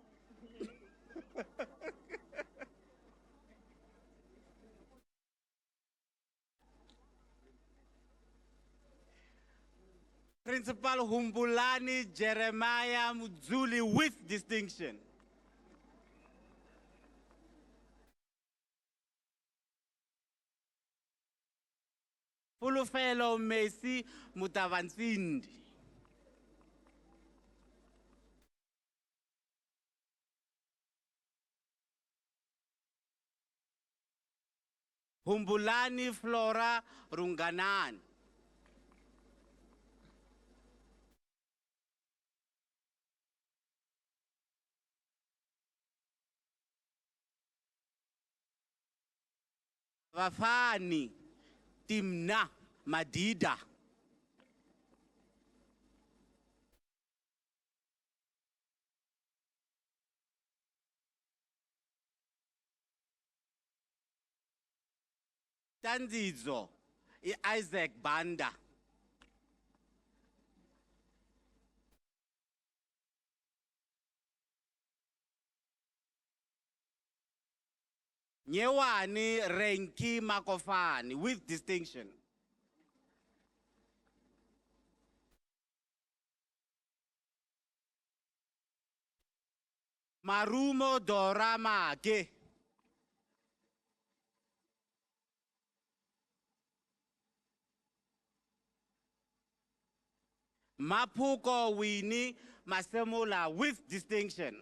Principal Humbulani Jeremiah Muzuli with distinction. Fulufelo Messi Mutavanzindi. Humbulani Flora Runganan. Vafani Timna Madida. Tanzizo Isaac Banda. Nyewani Renki Makofani with distinction. Marumo Doramake. Mapuko Winnie Masemola with distinction.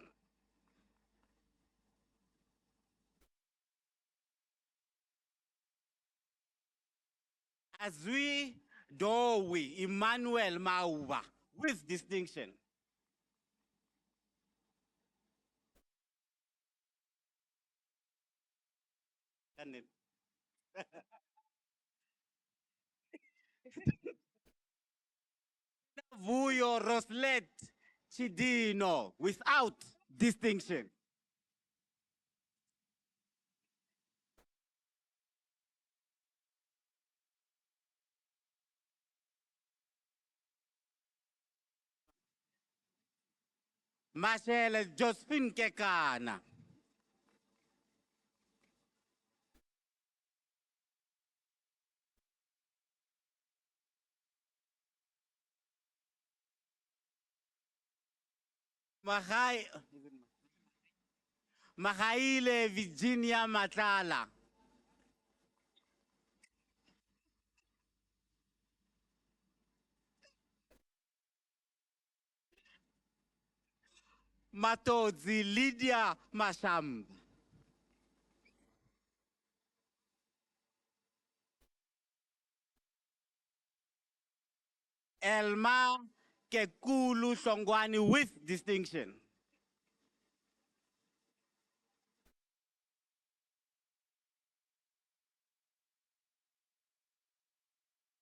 Azui Dowi Emmanuel Mauba with distinction. Vuyo Roslet Chidino without distinction. Mashele Josephine Kekana. Mahaile Virginia Matala. Matodzi Lydia Masham. Elma Kekulu Songwani with distinction.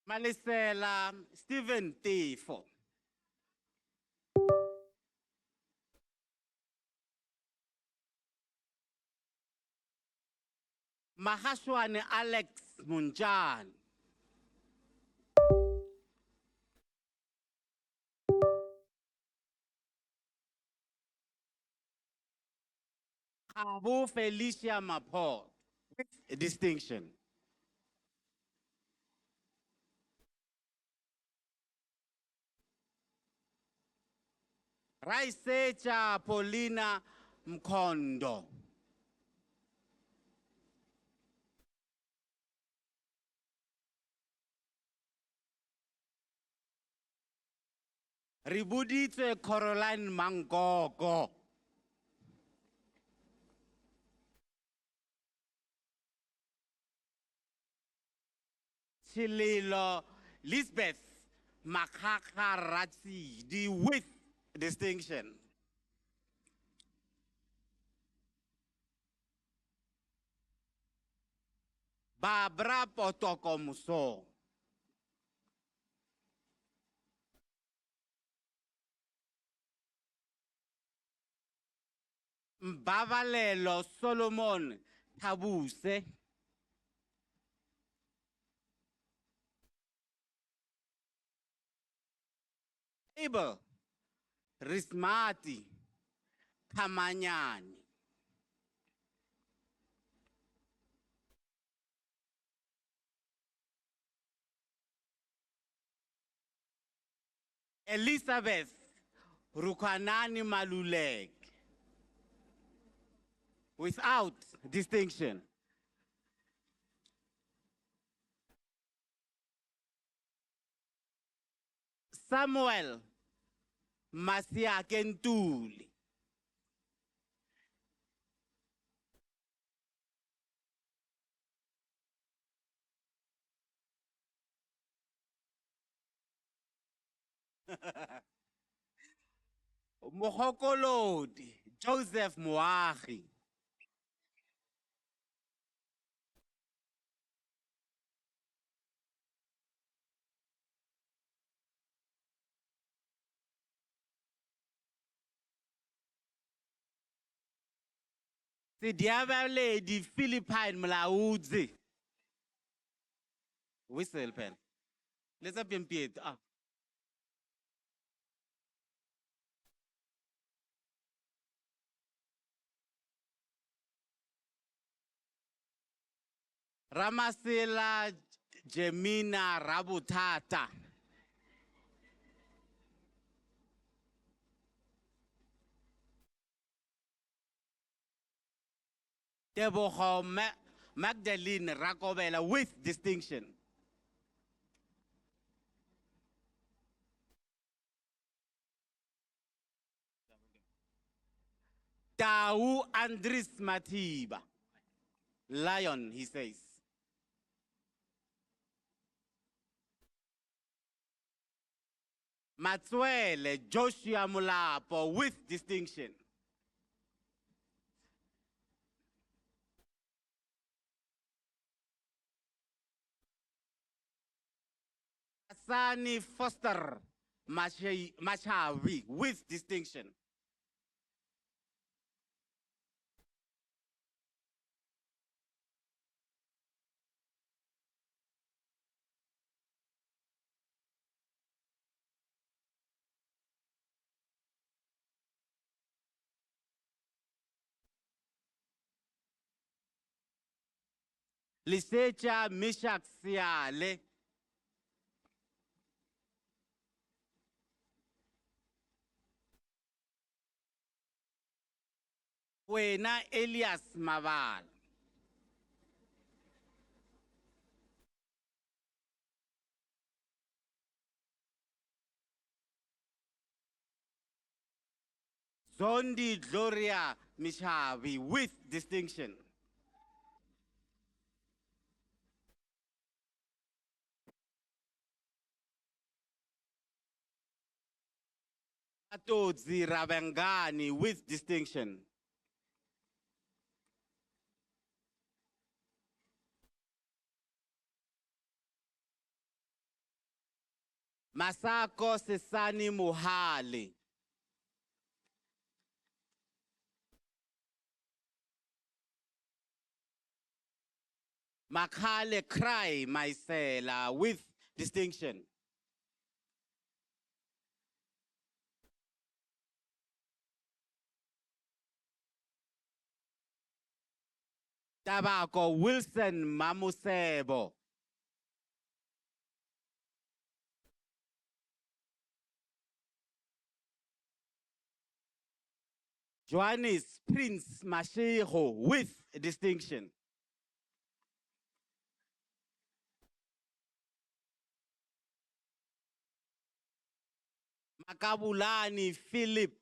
Malisela Stephen Tifo. Mahashwane Alex Munjan. Abu Felicia Mapo, with distinction. Raisecha Paulina Mkondo. Ribuditse Caroline Mangogo. Chililo Lisbeth Makakaratsi, with distinction. Barbara Potoko Muso. Mbavalelo Solomon Tabuse. Abel Rismati Kamanyani. Elizabeth Rukanani Malulek, without distinction. Samuel Masiakentuli. Mohokolodi Joseph Moahi. Sidiavaledi Philippine Mlaudzi. Whistle pen. Let's up in Piet. Ramasela Jemina Rabutata. Teboho Magdalene Rakobela, with distinction. Tau Andris Matiba. Lion, he says. Matswele Joshua Mulapo, with distinction. Asani Foster Machavi, with distinction. Lisecha Mishak Siale. Wena Elias Maval. Zondi Gloria Mishavi, with distinction. Atodzi Rabangani, with distinction. Masako Sesani Muhali. Makale Cry Maisela with distinction. Tabako Wilson Mamusebo. Johannes Prince Mashiho with distinction. Makabulani Philip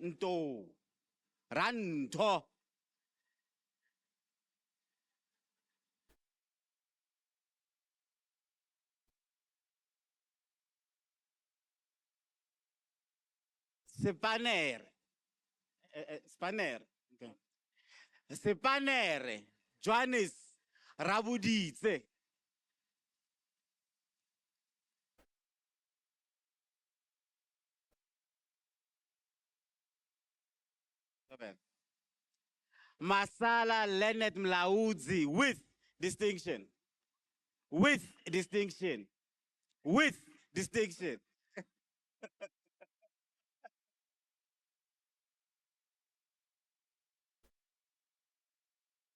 Nto Ranto. Sepaner. Spaner. Okay. Sepanere. Johannes Rabuditse. Masala Leonard Mlaudzi with distinction. With distinction. With distinction.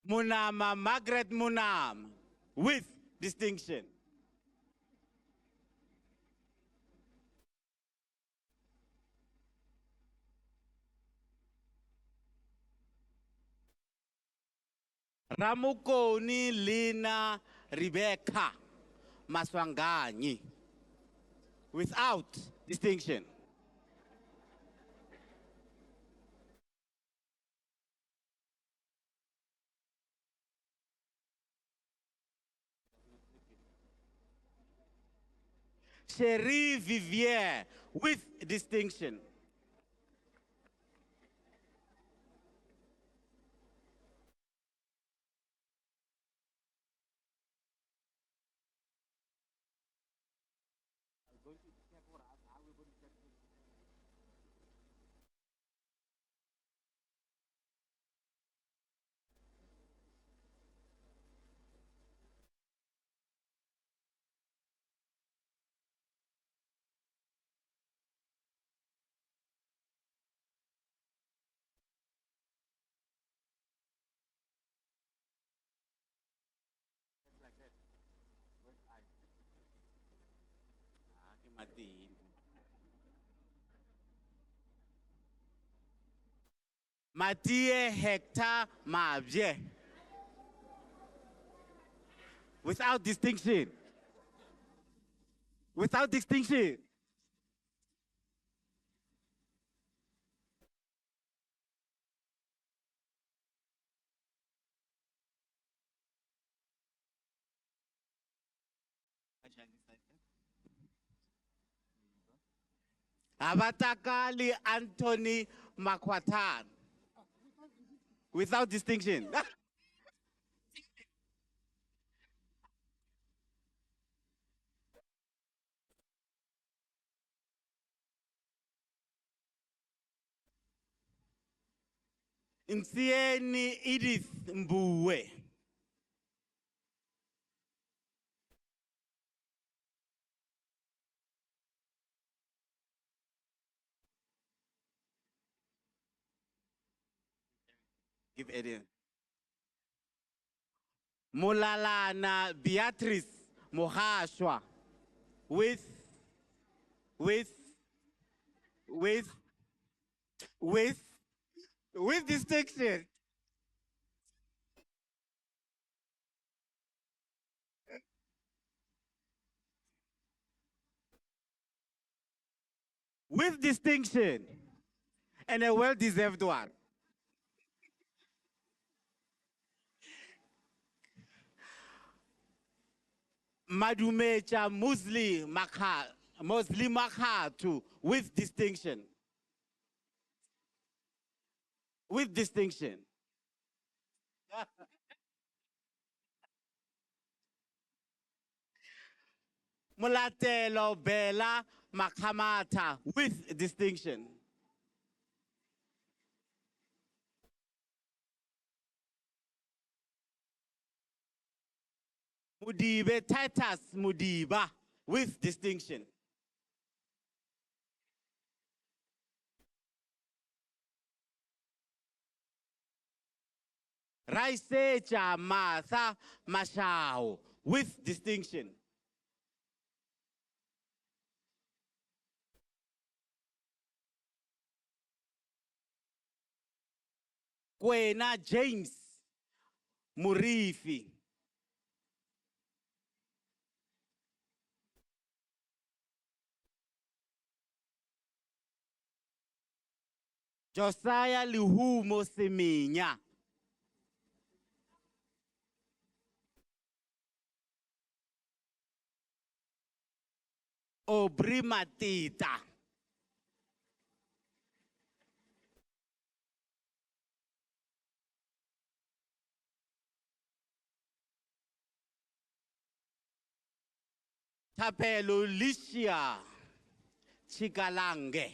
Munama Margaret Munam with distinction. Ramukoni Lina Rebecca Maswangani without distinction. Cherie Vivier with distinction. Mathieu Hector Mabje without distinction. Without distinction. Abatakali Anthony Makwatan without distinction. Nsieni Edith Mbuwe. Give Eddie. Mulalana Beatrice Mohashwa with with with with distinction. With distinction and a well-deserved one. Madumecha Muslim Makhatu with distinction. With distinction. Mulatelo Bella Makamata with distinction. Mudibe Titus Mudiba with distinction. Raisecha Martha Mashao with distinction. Kwena James Murifi. Josiah Lihumo Seminya. Obri Matita. Tapelo Licia Chikalange.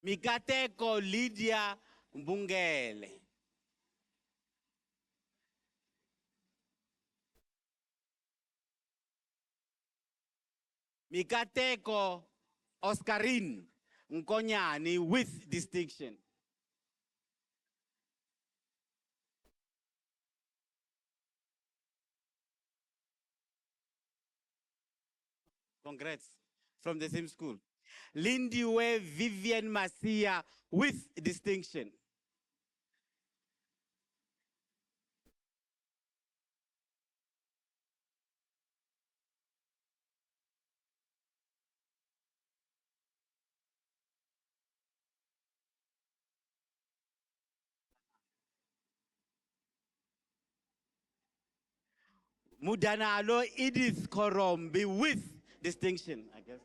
Mikateko Lydia Mbungele. Mikateko Oscarine Nkonyani with distinction. Congrats. From the same school. Lindiwe Vivian Masia with distinction. Mudanalo Edith Korombi with distinction. I guess.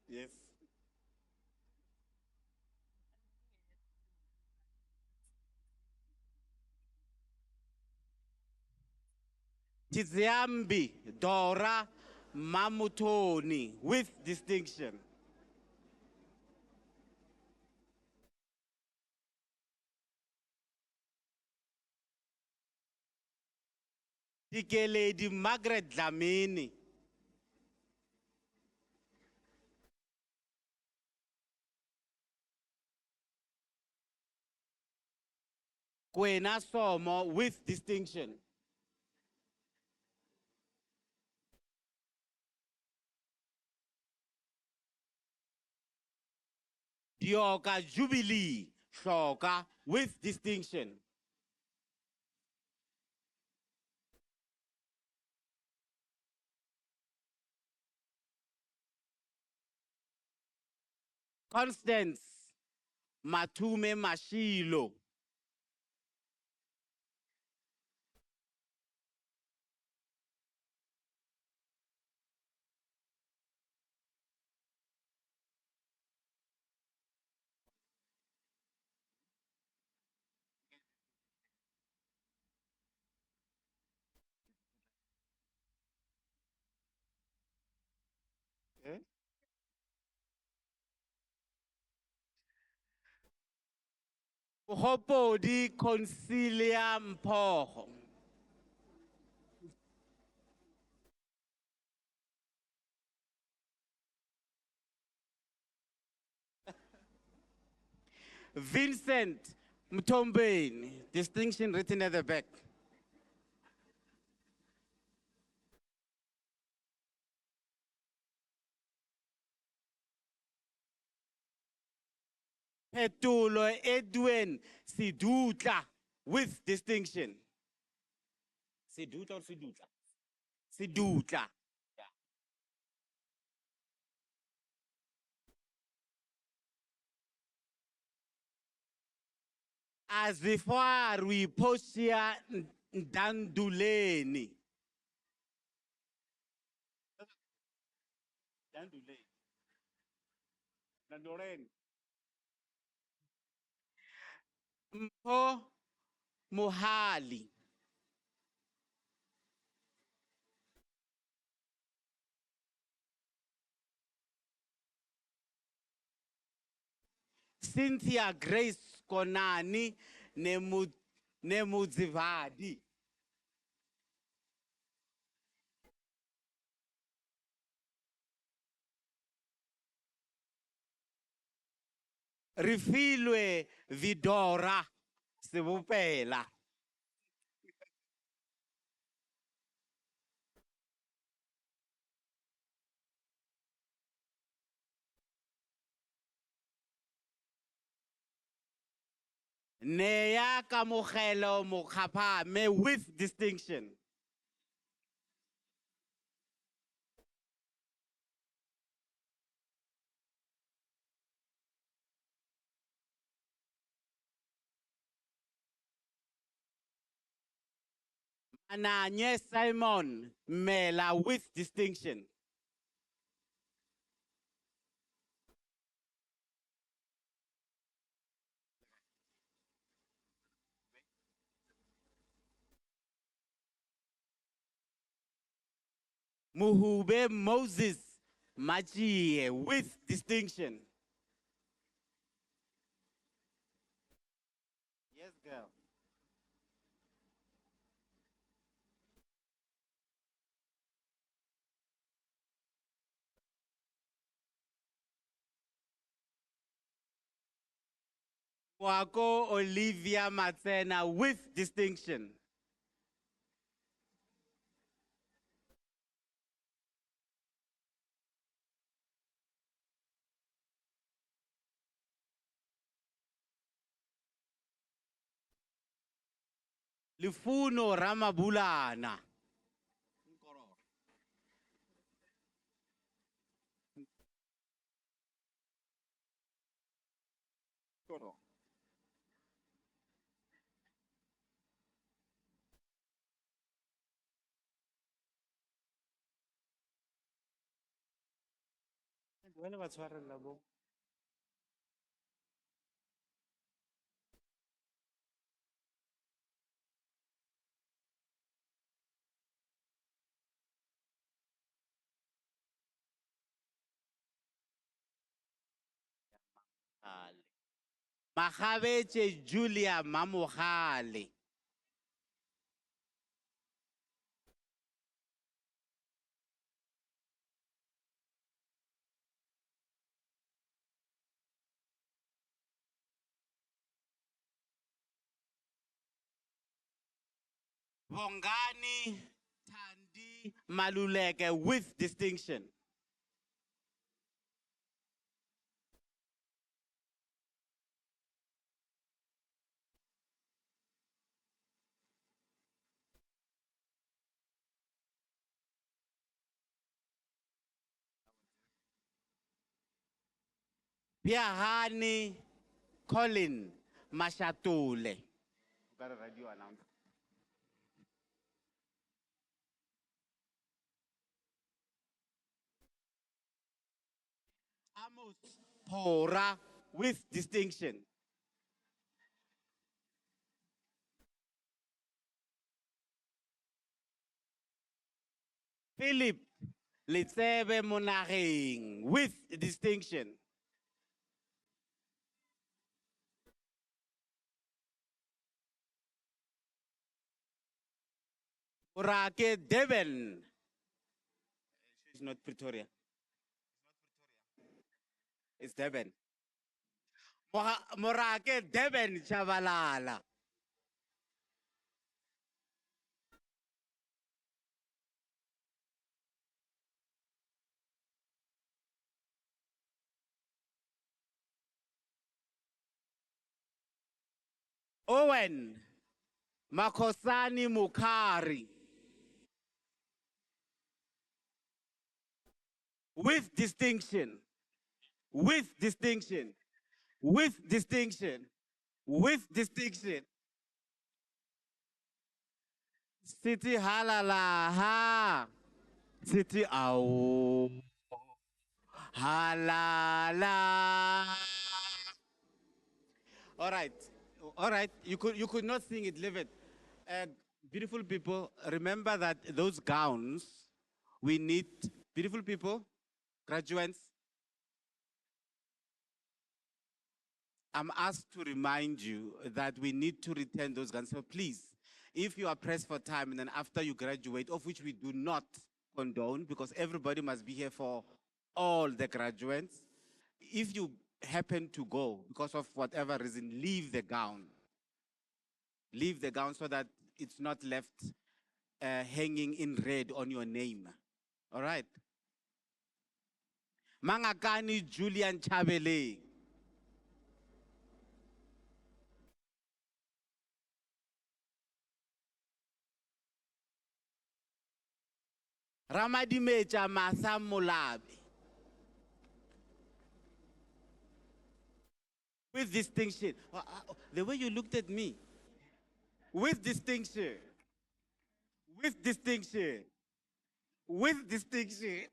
Yes. Tiziambi Dora Mamutoni with distinction. Lady Margaret Dlamini. Kwena Somo with distinction. Dioka Jubilee Shoka with distinction. Constance Matume Mashilo. Eh? Hopo di Concilia Mpoho. Vincent Mtombeni, distinction written at the back. Petulo Edwin Sidutla with distinction. Sidutla or Sidutla? Sidutla. Azifarwi Posia Danduleni. Danduleni. Danduleni. Mpo Mohali. Cynthia Grace Konani Nemudzivadi. Rifilwe Vidora Sebupela. Neya Kamogelo Mokapame with distinction. Ananye Simon Mela with distinction. Muhube Moses Machie with distinction. Yes, girl. Wako Olivia Matsena with distinction. Lifuno Ramabulana. Mahabeche Julia Mamuhale. Bongani Tandi Maluleke with distinction. Piahani Colin Mashatule. Got a radio announcer. Amos Pora with distinction. Philip Litsebe Monaging with distinction. Urake Devon. It's not Pretoria. It's Devon. Morake Devon Chavalala. Owen Makosani Mukari with distinction. With distinction. With distinction. With distinction. City halala ha. City au. Halala. All right. All right. You could not sing it, leave it. Beautiful people, remember that those gowns, we need beautiful people, graduates. I'm asked to remind you that we need to return those guns. So please, if you are pressed for time and then after you graduate, of which we do not condone because everybody must be here for all the graduates, if you happen to go because of whatever reason, leave the gown. Leave the gown so that it's not left hanging in red on your name. All right? Mangakani Julian Chabele. Ramadimecha Masamulabi. With distinction. The way you looked at me. With distinction. With distinction. With distinction.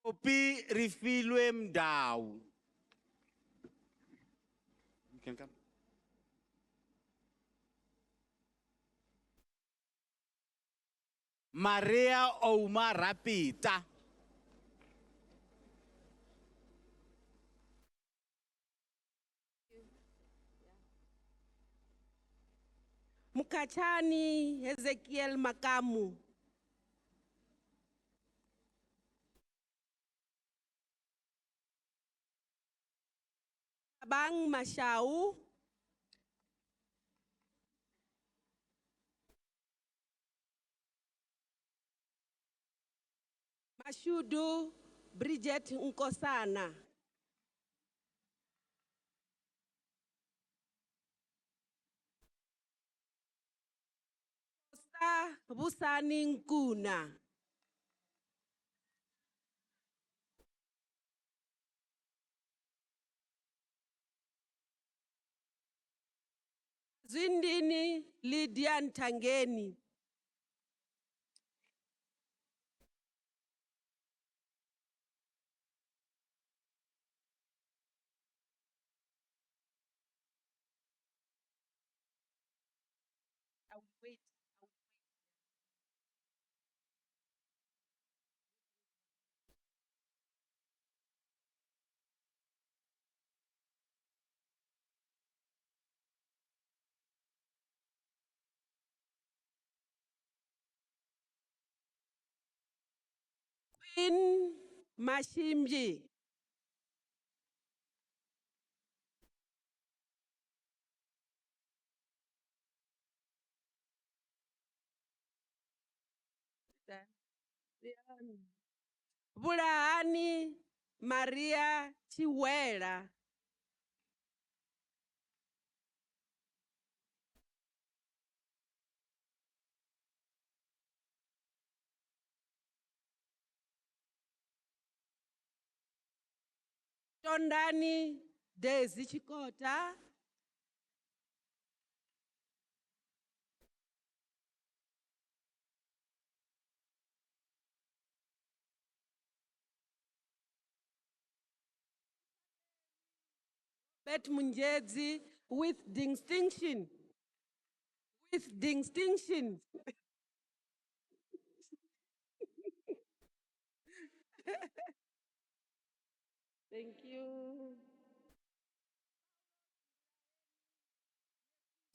Opi refilwe mdau. You can come. Maria Ouma Rapita. Mukachani Ezekiel Makamu. Abang Mashau. Mashudu Bridget Nkosana. Costa Busani Nkuna. Zwindini Lydia Ntangeni. I'll wait. Queen Mashimji. Bulani Maria Chiwela. Tondani Daisy Chikota. Bet Munjezi with distinction. With distinction. Thank you.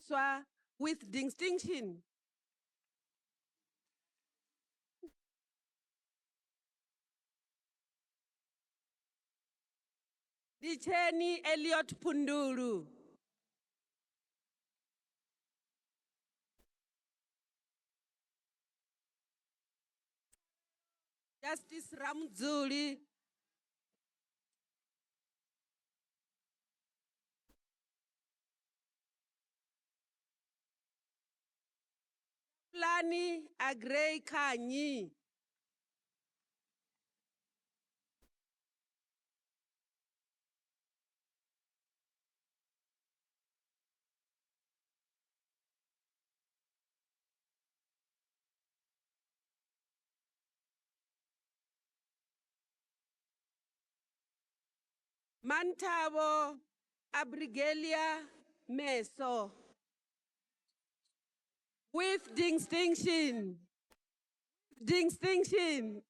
So, with distinction. Dicheni Elliot Punduru. Justice Ramzuli. Plani Agrey Kanyi. Mantabo Abrigelia Meso. With distinction. Distinction.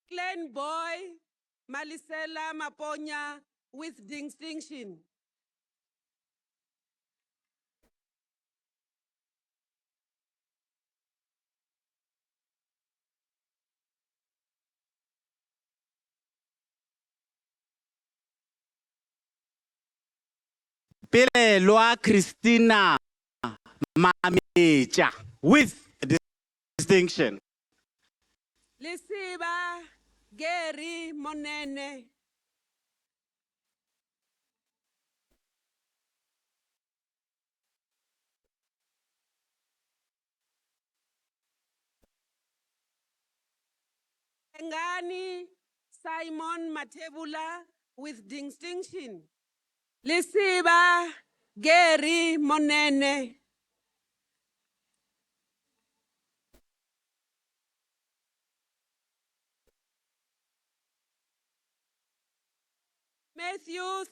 Clan Boy, Malisela Maponya with distinction. Pelelwa Christina Mamecha with distinction. Lisiba Gary Monene. Ngani Simon Matebula with distinction. Lisiba Gary Monene. Matthews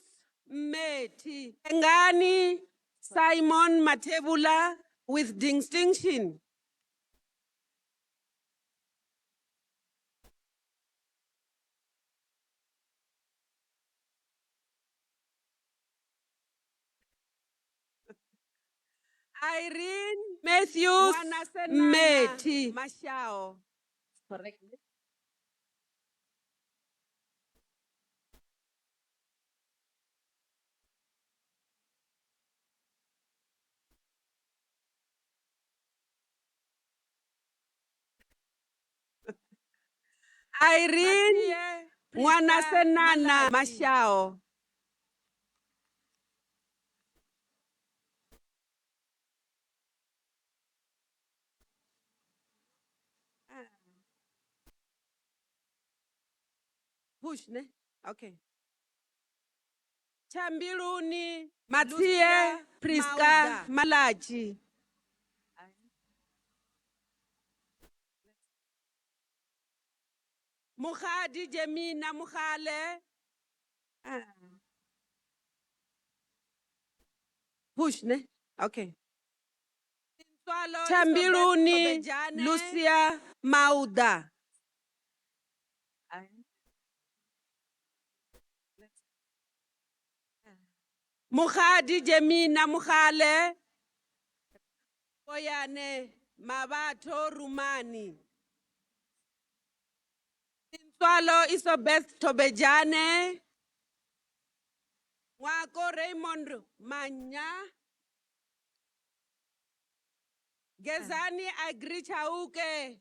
Meti. Ngani Simon Matebula with distinction. Irene Matthews Meti. Mashao. Correct. Irene Mwanasenana Mashao. Push, ne? Okay. Chambiluni Matie Priska Malachi. Mukhadi Jemina Mukhale. Push, ne? Okay. Chambiluni Lucia Mauda. Mukhadi Jemina Mukhale. Oyane Mabato Rumani. Swalo Isobeth Tobejane. Wako Raymond Manya. Gezani Agrichauke.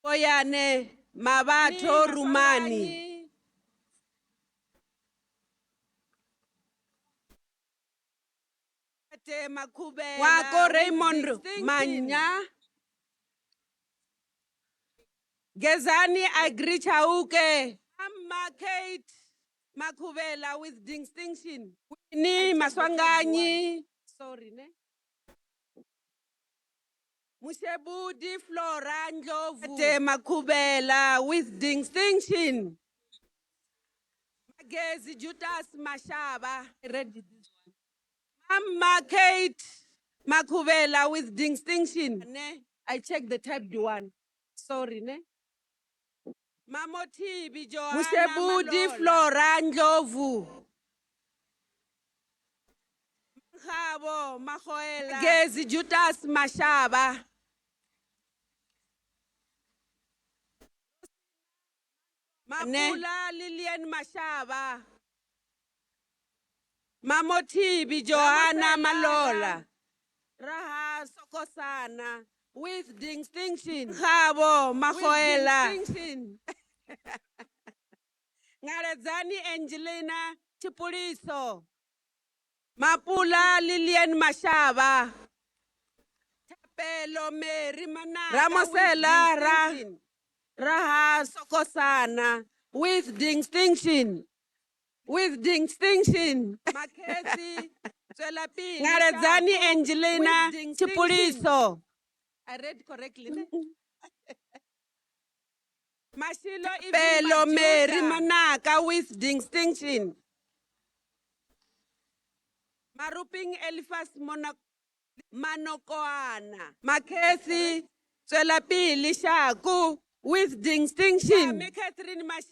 Oyane Mabato Rumani. Wako Raymond Manya. Gezani Agrichauke. Amma Kate Makubela with distinction. Ni Maswanganyi. Sorry, ne? Musebudi Flora Ndlovu. Te Makubela with distinction. Magezi Judas Mashaba. I read this one. Amma Kate Makubela with distinction. Ne? I checked the typed one. Sorry, ne? Mamoti Joanna Musebudi Flora Ndlovu. Khabo Mahoela. Gezi Judas Mashaba. Mapula Lilian Mashaba. Mamoti Joanna Malola. Raha Sokosana with distinction. Khabo Mahoela. With distinction. Ngarezani Angelina Chipuliso. Mapula Lilian Mashaba. Tapelo Mary Manaka. Ramosela Raha Sokosana with distinction. With distinction. Makesi Swelapi. Ngarezani Angelina Chipuliso. I read correctly. Mashilo Pelo Mary Manaka with distinction. Maruping Elifas Manokoana. Makesi Swelapi Lishaku. with distinction.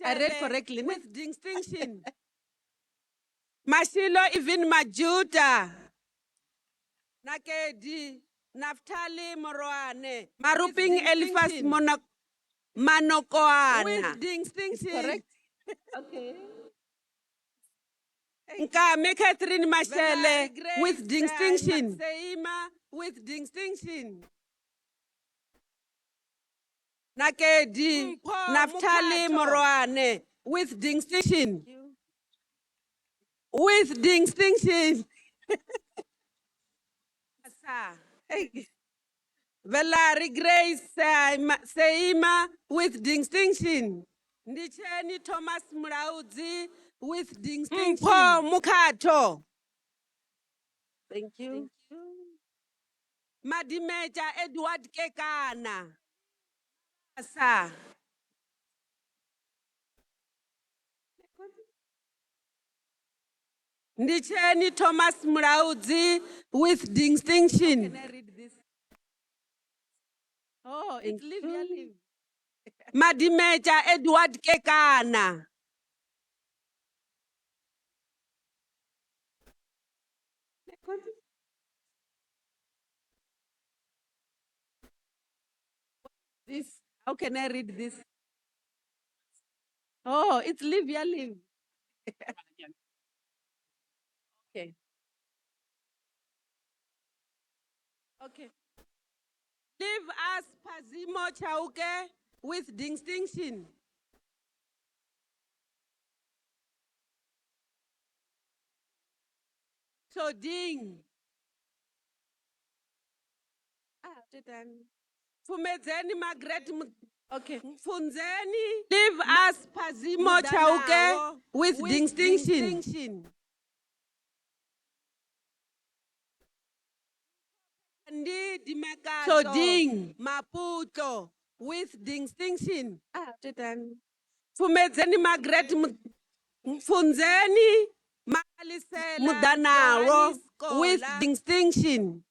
I read correctly. With distinction. Mashilo even Majuda. Nakedi. Naftali Moroane. Maruping Elifas Manokoana. With distinction. Correct. Okay. Nkame Catherine Mashele with distinction. Seima with distinction. Nakedi Naftali Moroane with distinction. With distinction. Hey. Velari Grace Seima with distinction. Ndicheni Thomas Muraudzi with distinction. Mpo Mukato. Thank you. Madimeja Edward Kekana. Asa. Ndicheni Thomas Muraudzi with distinction. Can I read this? Oh, it's live. Madimeja Edward Kekana. This, how can I read this? Oh, it's live. Okay. Okay. Leave us Pazimo Chauke with distinction. Choding. Fumedzeni Margaret. Okay. Funzeni. Leave us Pazimo Chauke with distinction. Choding Maputo with distinction. Fumedzeni Margaret Funzeni Mudanaro with distinction.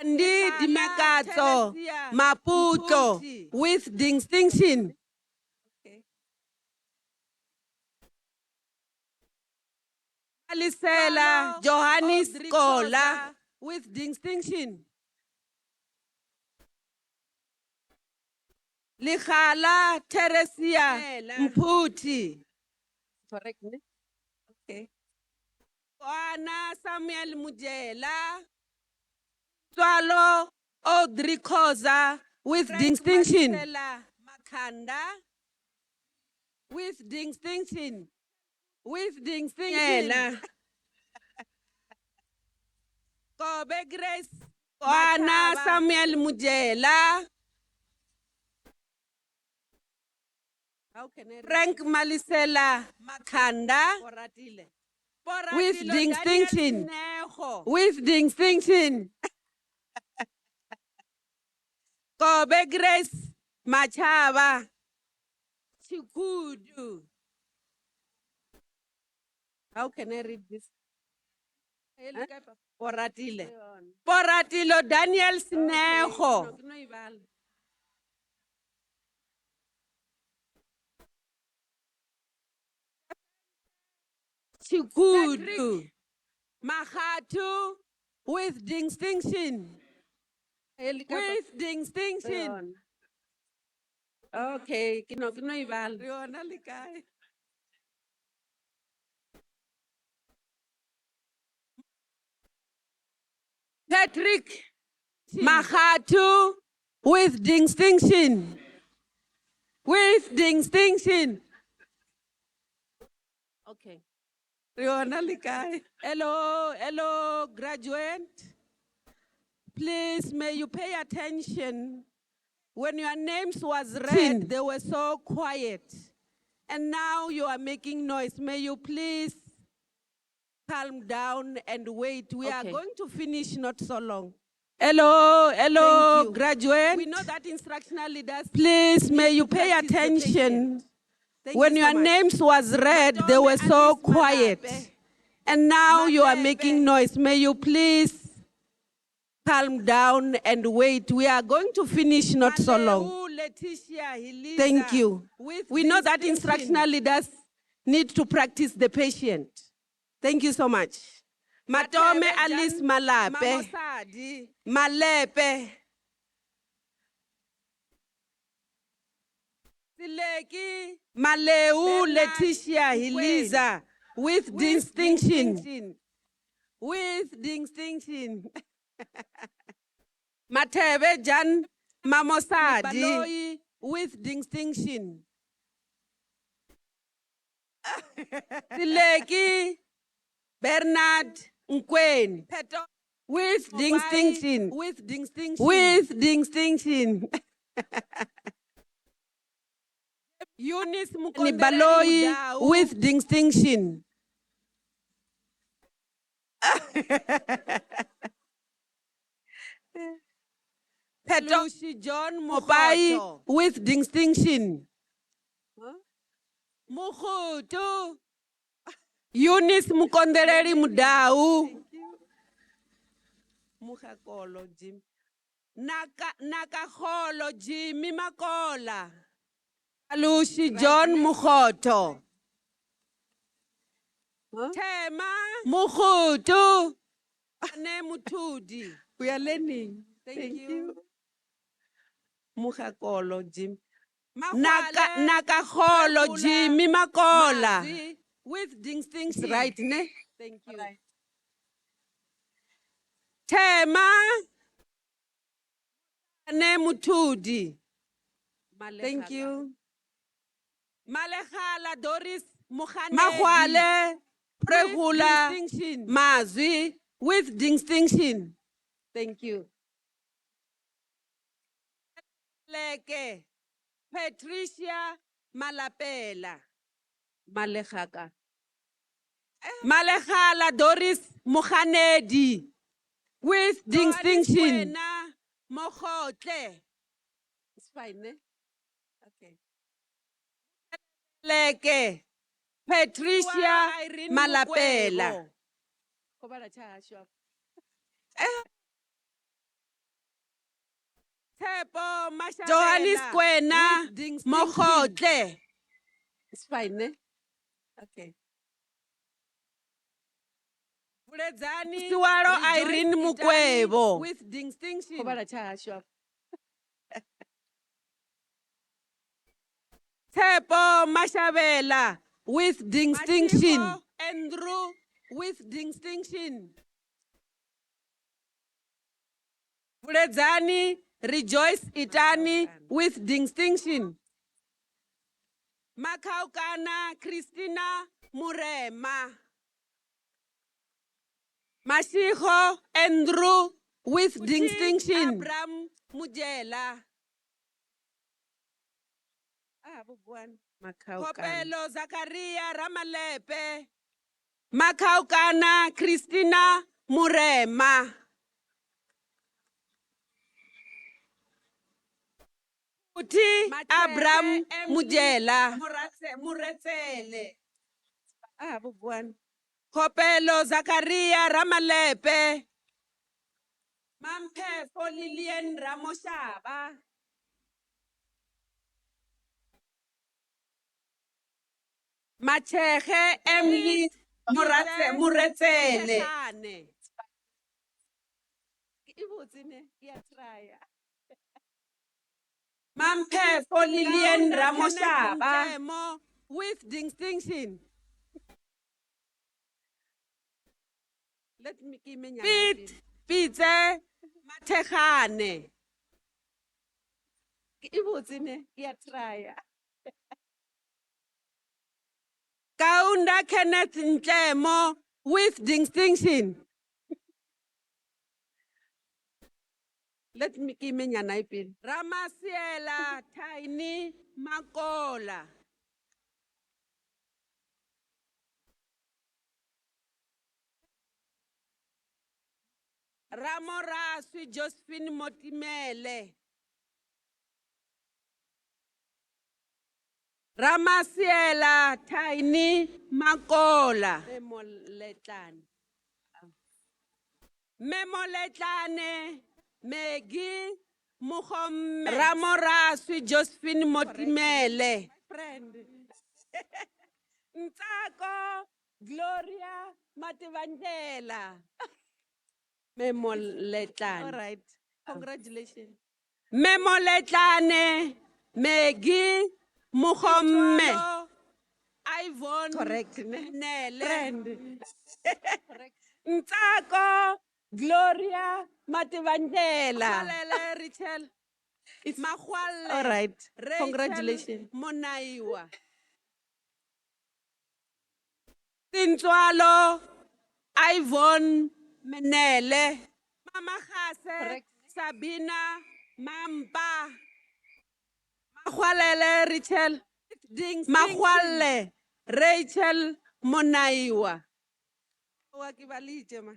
Ndi Dimakato Maputo with distinction. Alisela Johannes Kola with distinction. Likhala Teresia Mputi. Correct, ne? Okay. Ana Samuel Mujela. Swallow Audrey Koza with distinction. Makanda with distinction. With distinction. Kobe Grace. Ana Samuel Mujela. Frank Malisela Makanda with distinction. With distinction. Kobe Grace Machava Chikudu. How can I read this? Poratile. Poratilo Daniel Sneho. Chikudu. Mahatu with distinction. With distinction. Okay, kino ibal. Patrick Mahatu with distinction. With distinction. Okay. Hello, graduate. Please, may you pay attention. When your names was read, they were so quiet. And now you are making noise. May you please calm down and wait. We are going to finish not so long. Hello, graduate. We know that instructional leaders. Please, may you pay attention. When your names was read, they were so quiet. And now you are making noise. May you please calm down and wait. We are going to finish not so long. Thank you. We know that instructional leaders need to practice the patient. Thank you so much. Matome Alice Malape. Malepe. Maleu Leticia Eliza with distinction. With distinction. Matebe Jan Mamosadi with distinction. Sileki Bernard Nkwen with distinction. With distinction. With distinction. Eunice Mukondelei with distinction. Lucy John Mopai with distinction. Mukhutu. Eunice Mukondelei Mudau. Mukhakolo Jim. Nakaholo Jimmy Makola. Lucy John Mukhoto. Tema Mukhutu. Nemutudi. We are learning. Thank you. Mukhakolo Jim. Nakaholo Jimmy Makola. With distinction. Right, ne? Thank you. Right. Tema Nemutudi. Thank you. Malekhala Doris Mukhanedi. Mahwale Pregula Mazwi with distinction. Thank you. Leke Patricia Malapela. Malekhala. Malekhala Doris Mukhanedi with distinction. Mokhotle. It's fine, ne? Okay. Leke Patricia Malapela. Johannes Kwena Mokhotle. It's fine, ne? Okay. Suwaro Irene Mukwebo with distinction. Tepo Mashabela with distinction. Andrew with distinction. Fuledzani Rejoice Itani with distinction. Makaukana Christina Murema. Mashiho Andrew with distinction. Abraham Mujela. Kopelo Zakaria Ramalepe. Makaukana Christina Murema. Uti Abraham Mujela. Muretsele. Kopelo Zakaria Ramalepe. Mampe Lilian Ramoshaba. Machehe Emily Muretsele. Mampe Lilian Ramoshaba with distinction. Let me give me Pizza Matehane. Kaunda Kenneth Ntlemo with distinction. Let me give me Ramasiela Tiny Makola. Ramoraswi Josephine Motimele. Ramasiela Tiny Makola. Memoletlane, Megi, Muhammad, Ramoraswi, Josephine Motimele. Friend. Ntsako, Gloria Mativandela. Memoletlane. All right. Congratulations. Memoletlane, Megi, Muhammad. Ivon. Correct. Nele. Friend. Ntsako, Gloria Mativandela. Makhwalele, Rachel. Makhwalele. All right. Rachel congratulations. Monaiwa. Tintswalo, Ivon Menele. Mama Khase, Sabina Mampa. Makhwalele, Rachel. Makhwalele, Rachel Monaiwa. Wakibalije ma.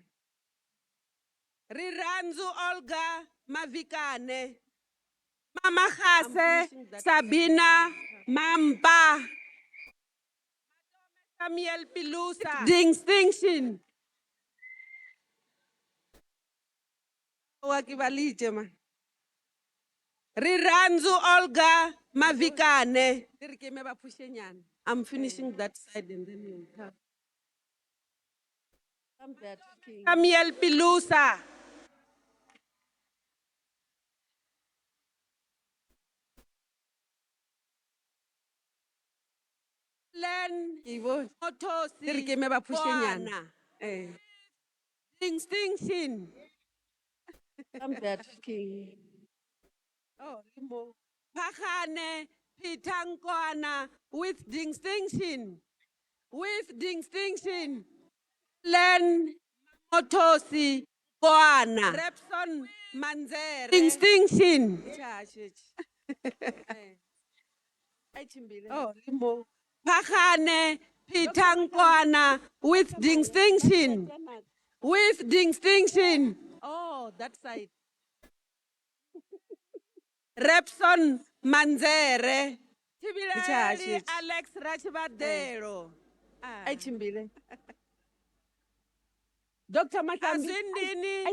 Riranzu Olga Mavikane. Mama Khase, Sabina Mampa. Samuel Pilusa. Distinction. Wakibalije ma. Riranzu Olga Mavikane. I'm finishing that side and then you'll come. Samuel Pilusa. Len Motosi Bwana. Distinction. I'm that king. Oh, Limo. Pakane Pitankwana with distinction. With distinction. Len Motosi Bwana. Repson Manzere. Distinction. Oh, Limo. Pakane Pitankwana with distinction. With distinction. Oh, that side. Repson Manzere. Tibileli Alex Rachibadero. Aichimbile. Dr. Matambi. Azindini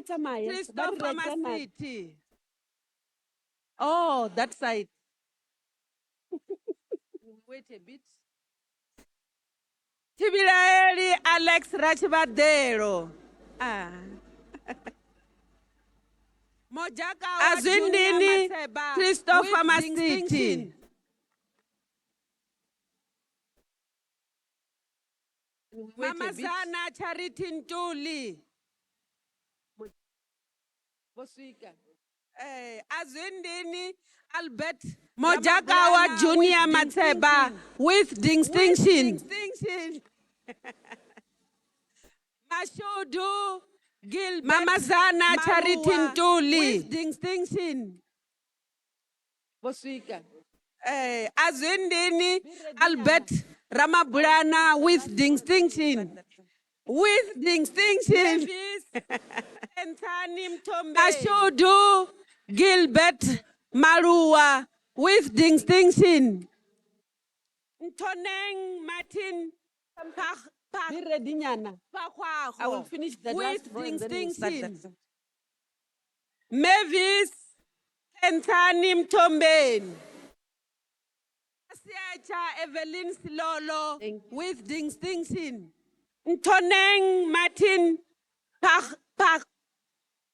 Christopher Masiti. Oh, that side. Wait a bit. Tibileli Alex Rachibadero. Azindini Christopher Masiti. Mama Sana Charity Ntuli. Azindini Albert Mojakawa Junior Matseba with distinction. Mashudu Gilbert Mama Sana Charity Ntuli with distinction. Azindini Albert Ramabulana with distinction. With distinction. Mashudu Gilbert Marua with distinction. Ntoneng Martin I will finish the last with distinction. Mavis Kentani Mtombeni. Asiacha Evelyn Silolo with distinction. Ntoneng Martin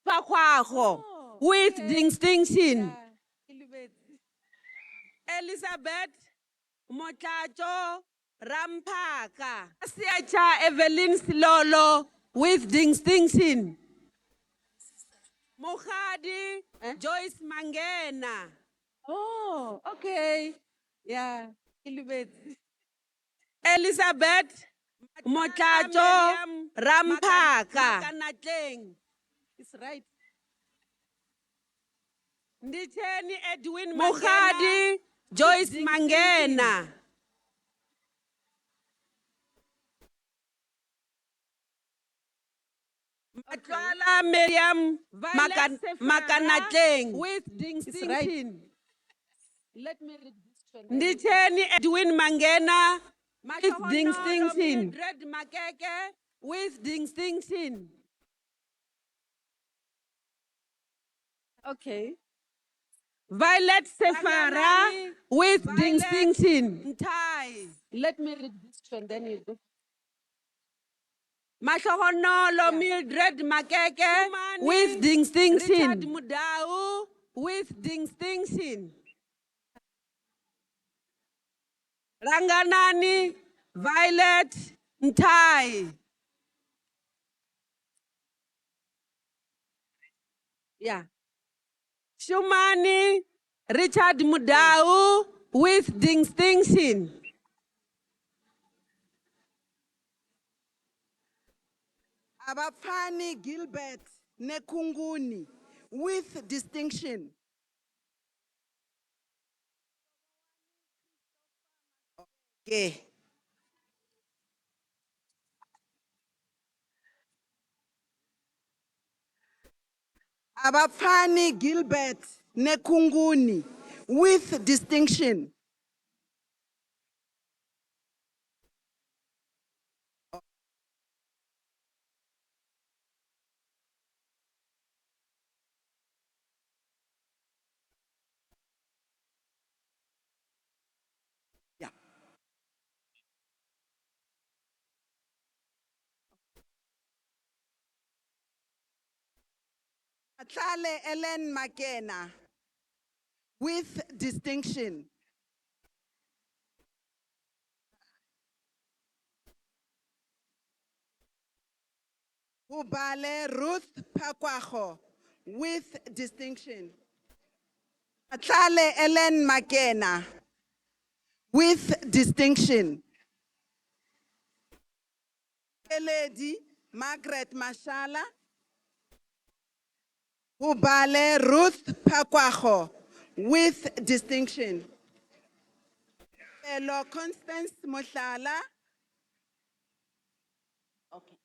Pakwaho with distinction. Elizabeth Motlacho Rampaka. Asiacha Evelyn Silolo with distinction. Mukhadi Joyce Mangena. Oh, okay. Yeah. Elizabeth Motlacho Rampaka. It's right. Ndicheni Edwin Mukhadi Joyce Mangena. Matwala Miriam Makanatleng with distinction. Let me read this. Ndicheni Edwin Mangena with distinction. Mildred Makeke with distinction. Okay. Violet Sefara with distinction. Let me read this to and then you go. Mahlohonolo Mildred Makeke with distinction. Richard Mudau with distinction. Ranganani Violet Ntai. Yeah. Shumani Richard Mudau with distinction. Abafani Gilbert Nekunguni with distinction. Okay. Abafani Gilbert Nekunguni with distinction. Yeah. Atlale Ellen Makena with distinction. Ubale Ruth Pakwaho with distinction. Atlale Ellen Makena with distinction. Lady Margaret Mashala. Ubale Ruth Pakwaho with distinction. Hello, Constance Mohlala. Okay.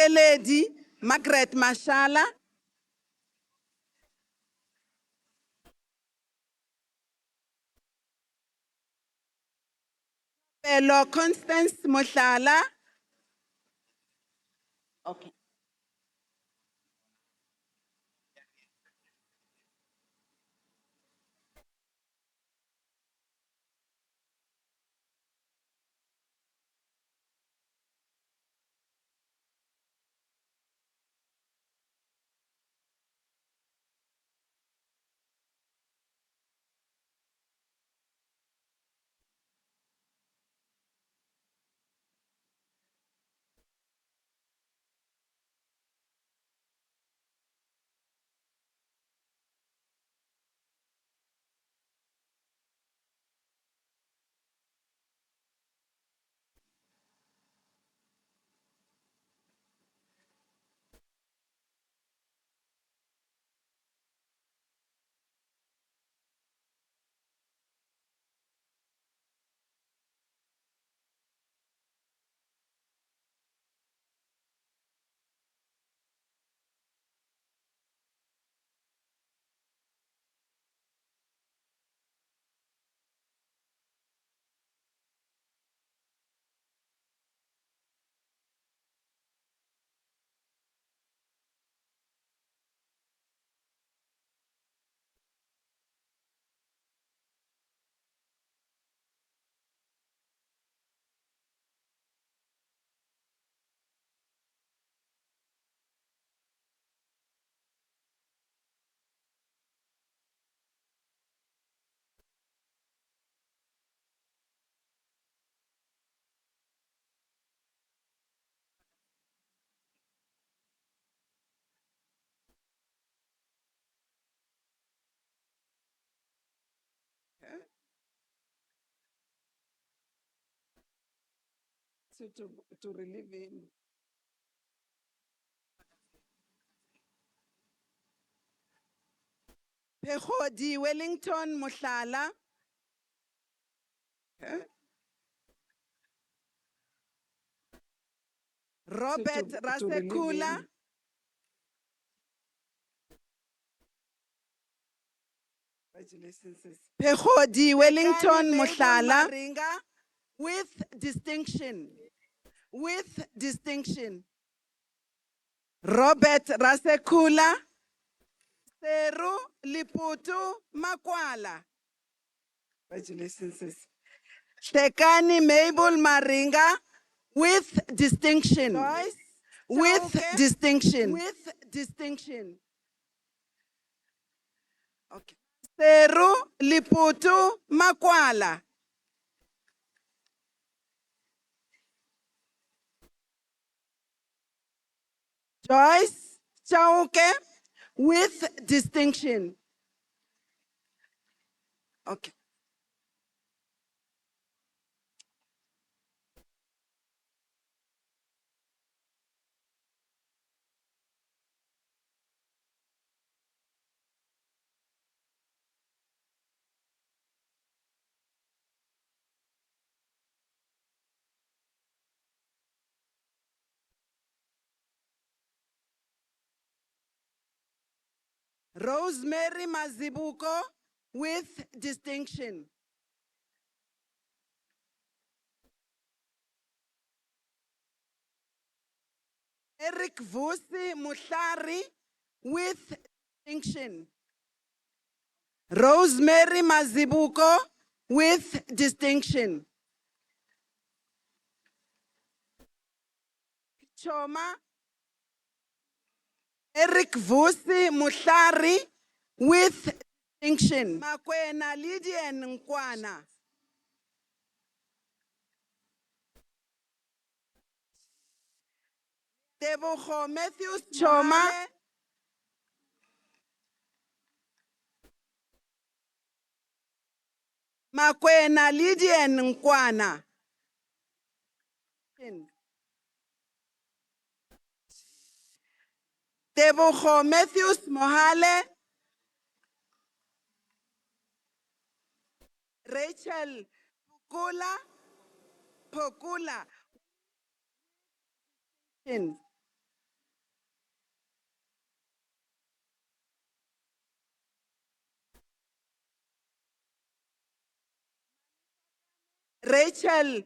Lady Margaret Mashala. Hello, Constance Mohlala. Okay. To relieve him. Pehodi Wellington Mohlala. Robert Rasekula. Pehodi Wellington Mohlala with distinction. With distinction. Robert Rasekula Seru Liputu Makwala. Congratulations, sis. Tekani Mabel Maringa with distinction. Joyce with Chauke distinction. With distinction. Okay. Seru Liputu Makwala. Joyce Chauke with distinction. Okay. Rosemary Mazibuko with distinction. Eric Vusi Muhlari with distinction. Rosemary Mazibuko with distinction. Choma Eric Vusi Muhlari with distinction. Makwena Lydian Nkwana. Tebogo Matthews Choma. Makwena Lydian Nkwana. Tebogo Matthews Mohale. Rachel Pokula. Rachel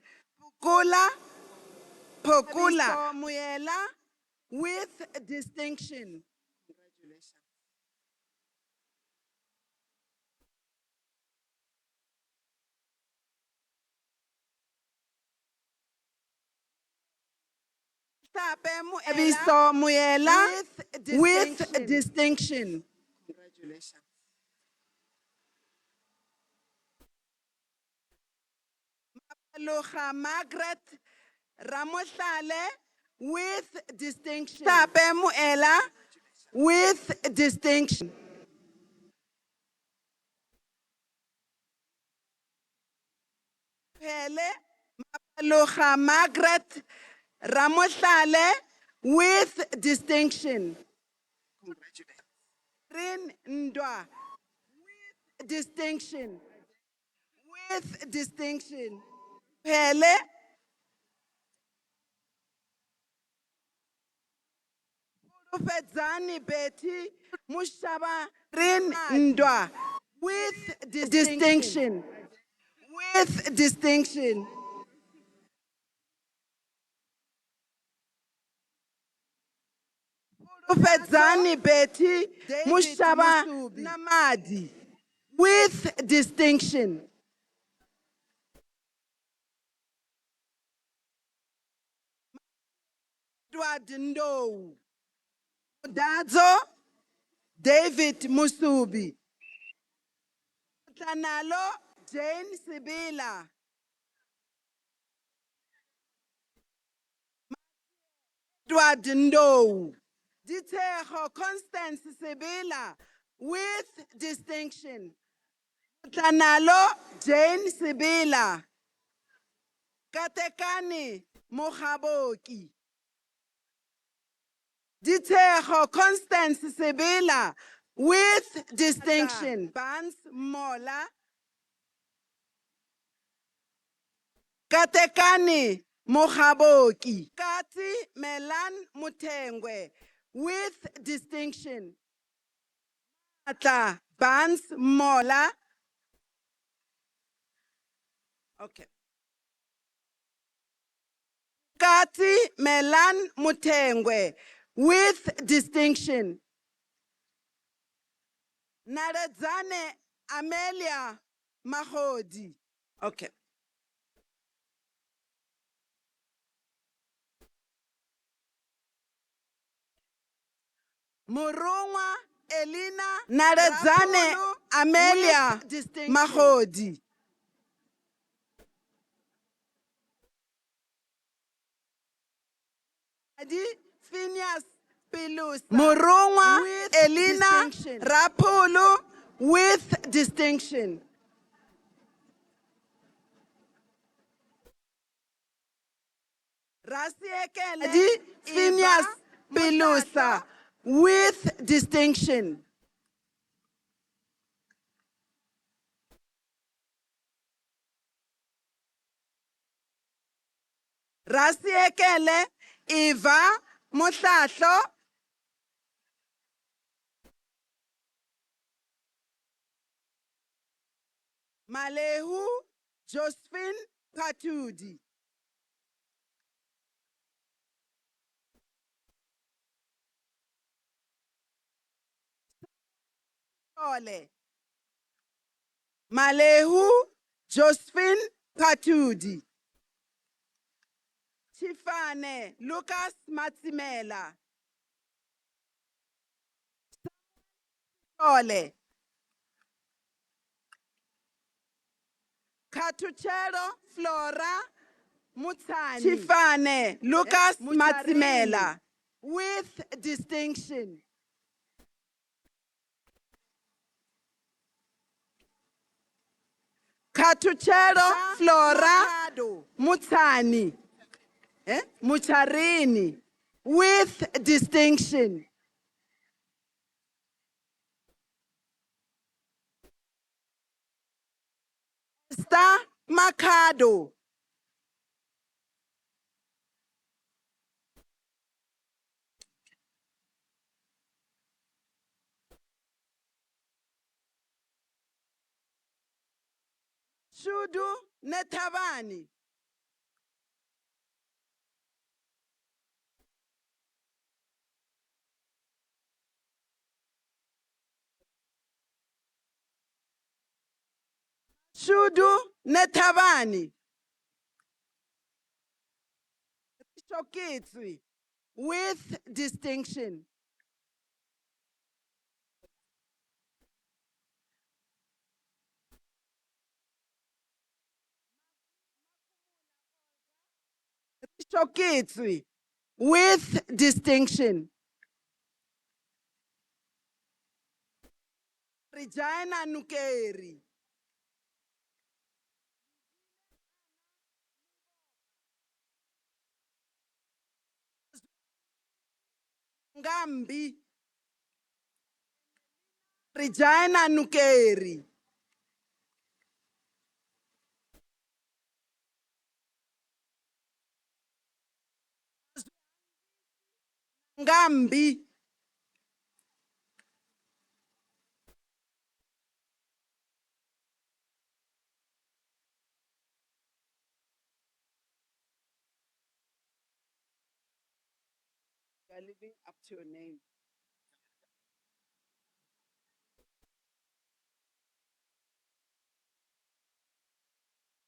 Pokula Muyela with distinction. Congratulations. Abiso Muyela with distinction. Congratulations. Aloha Margaret Ramoshale with distinction. Tape Muela with distinction. Pele Aloha Margaret Ramoshale with distinction. Congratulations. Rin Ndwa with distinction. With distinction. Pele Ufedzani Betty Mushaba Rin Ndwa with distinction. With distinction. Ufedzani Betty Mushaba Namadi with distinction. Edward Ndow. Dadzo David Musubi. Tanalo Jane Sibila. Edward Ndow. Ditejo Constance Sibila with distinction. Tanalo Jane Sibila. Katekani Mohaboki. Ditejo Constance Sibila with distinction. Bans Mola. Katekani Mohaboki. Kati Melan Mutengwe with distinction. Ata Bans Mola. Okay. Kati Melan Mutengwe with distinction. Naredzane Amelia Mahodi. Okay. Murungwa Elina Naredzane Amelia Mahodi. Phineas Pilusa. Murungwa Elina Rapulu with distinction. Rasiekele Phineas Pilusa with distinction. Rasiekele Eva Mohlahlo. Malehu Josephine Patudi. Ole. Malehu Josephine Patudi. Chifane Lucas Matsimela. Ole. Katuchero Flora Mutani. Chifane Lucas Matsimela with distinction. Katuchero Flora Mutani. Mucharini with distinction. Star Makado. Shudu Netabani. Shudu Netabani. Shokitsui with distinction. Shokitsui with distinction. Regina Nukeri. Ngambi. Regina Nukeri. Ngambi. You are living up to your name.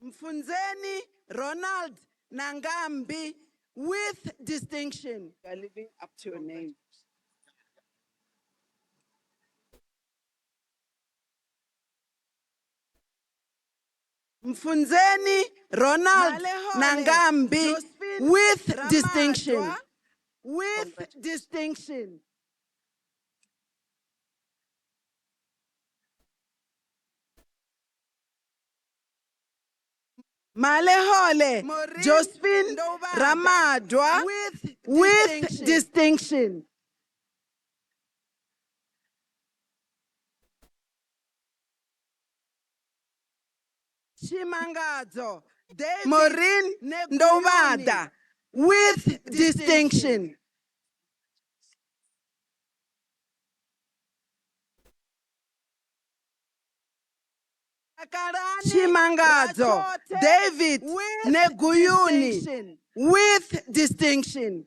Mfunzeni Ronald Nangambi with distinction. You are living up to your name. Mfunzeni Ronald Nangambi with distinction. With distinction. Malehole Josephine Ramadwa with distinction. Chimangazo Maureen Ndovada with distinction. Chimangazo David Neguyuni with distinction.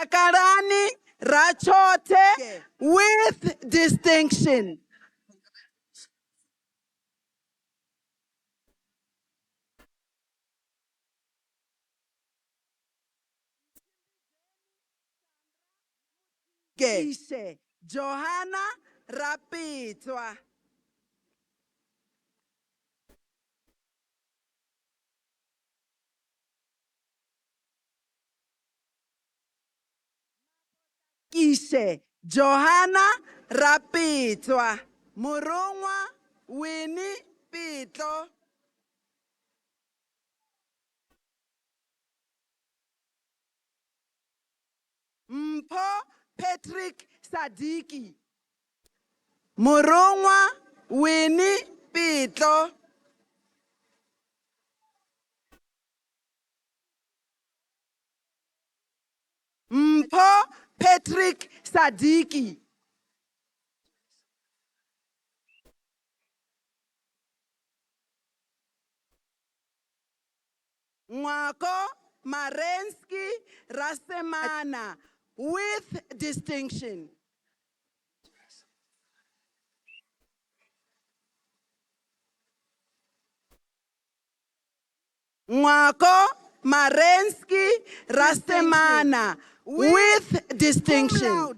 Akarani Rachote with distinction. Ishe Johanna Rapitwa. Ishe Johanna Rapitwa. Murungwa Winnie Pitlo. Mpo Patrick Sadiki. Murungwa Winnie Pitlo. Mpo Patrick Sadiki. Mwako Marensky Rasemana with distinction. Mwako Marensky Rasemana with distinction.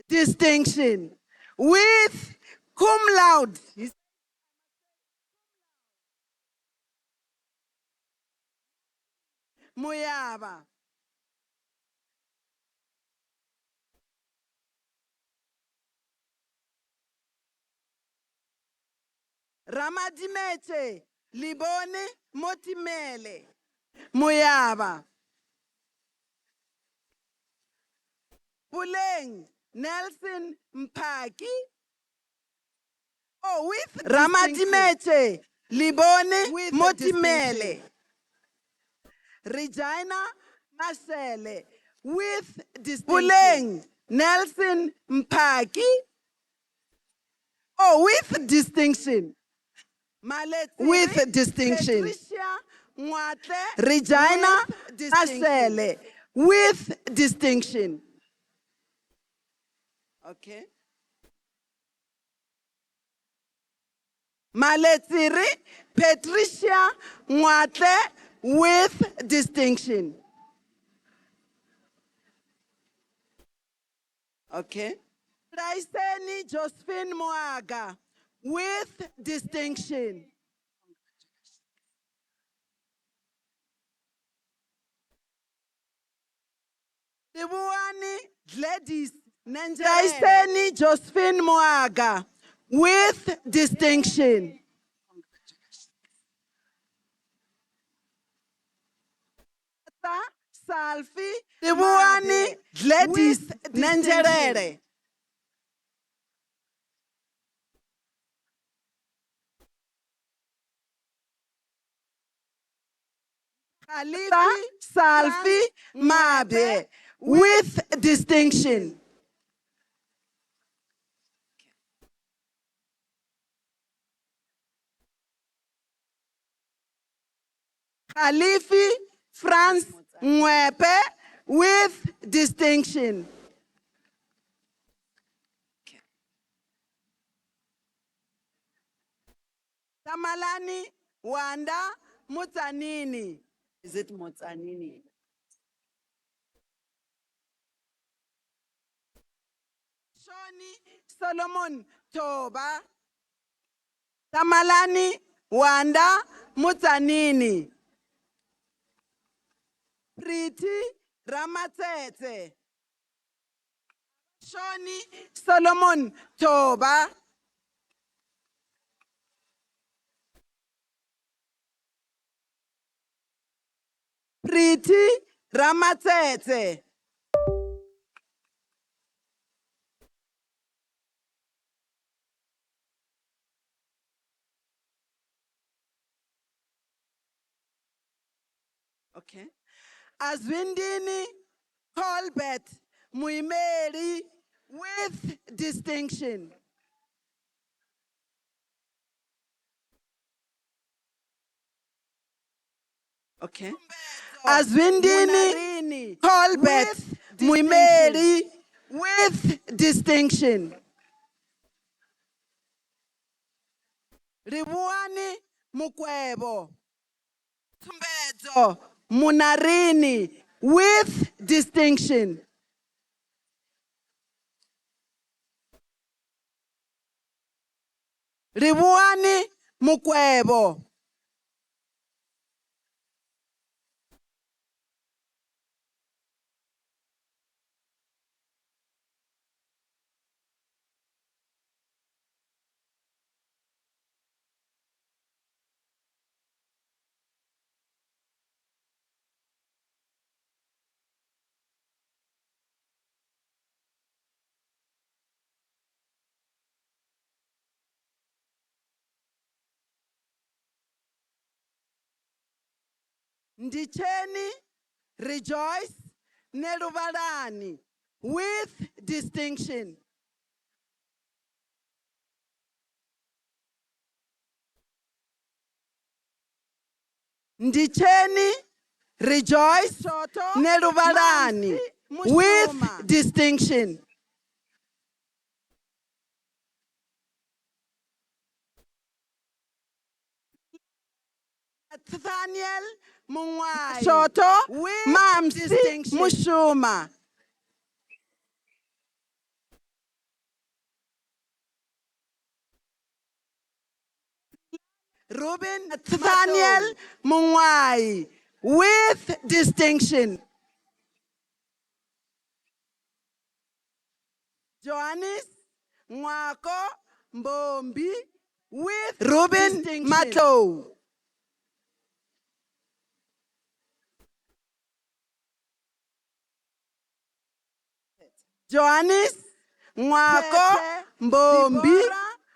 Distinction with cum laude. Muyaba. Ramadimeche Libone Motimele. Muyaba. Puleng Nelson Mpaki. Oh, with Ramadimeche Libone with Motimele. Regina Masele with distinction. Puleng Nelson Mpaki. Oh, with distinction. With distinction. Regina Masele with distinction. Okay. Maletsiri Patricia Mwatle with distinction. Okay. Daiseni Josephine Moaga with distinction. Dibuani Gladys Daiseni Josephine Moaga with distinction. Salfi Dibuani Gladys Nanjerere. Khalifi Salfi Mabe with distinction. Khalifi France Mwepe with distinction. Tamalani Wanda Mutanini. Is it Mutanini? Shoni Solomon Toba. Tamalani Wanda Mutanini. Priti Ramatete. Shoni Solomon Toba. Priti Ramatete. Okay. Azwindini Colbert Muimeri with distinction. Okay. Azwindini Colbert Muimeri with distinction. Ribuani Mukwebo Tumbedzo Munarini with distinction. Ribuani Mukwebo. Ndicheni rejoice nelubalani with distinction. Ndicheni rejoice nelubalani with distinction. Nathaniel Mungwai Shoto with Mamsi Mushuma. Ruben Nathaniel Mungwai with distinction. Johannes Mwako Mbombi with Ruben Matlow. Johannes Mwako Mbombi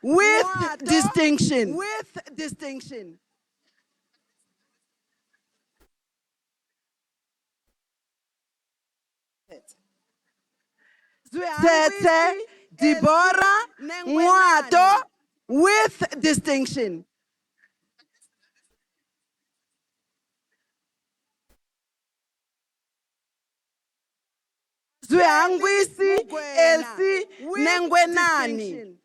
with distinction. With distinction. Tete Deborah Mwato with distinction. Zwangwisi Elsie Nengwenani.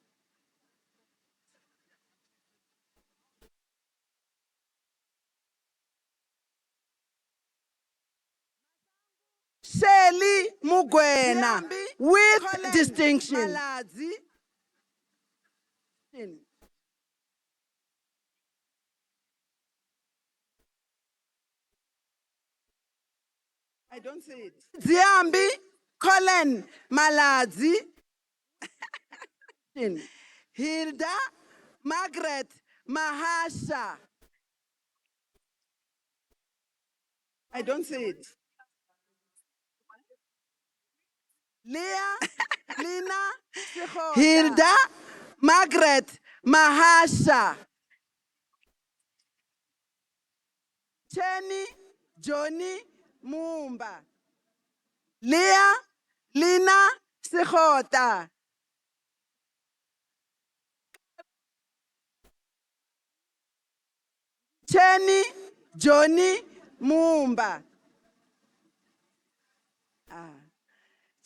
Shelly Mugwena with distinction. I don't see it. Ziambi Colin Maladzi. Hilda Margaret Mahasha. I don't see it. Leah Lina Sikhota. Hilda Margaret Mahasha. Chenny Johnny Mumba. Leah Lina Sikhota. Chenny Johnny Mumba.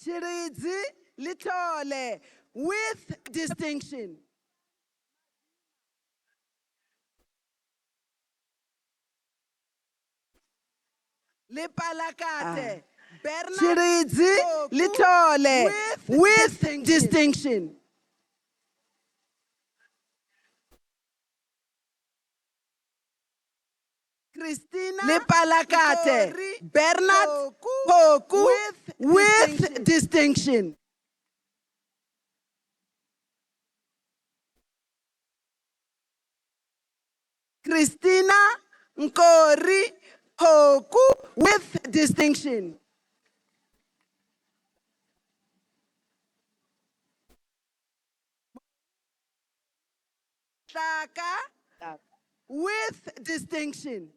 Chiridzi Litole with distinction. Lipalakate Bernard Chiridzi Litole with distinction. Christina Lipalakate Bernard Poku with distinction. Christina Nkori Poku with distinction. Shaka with distinction.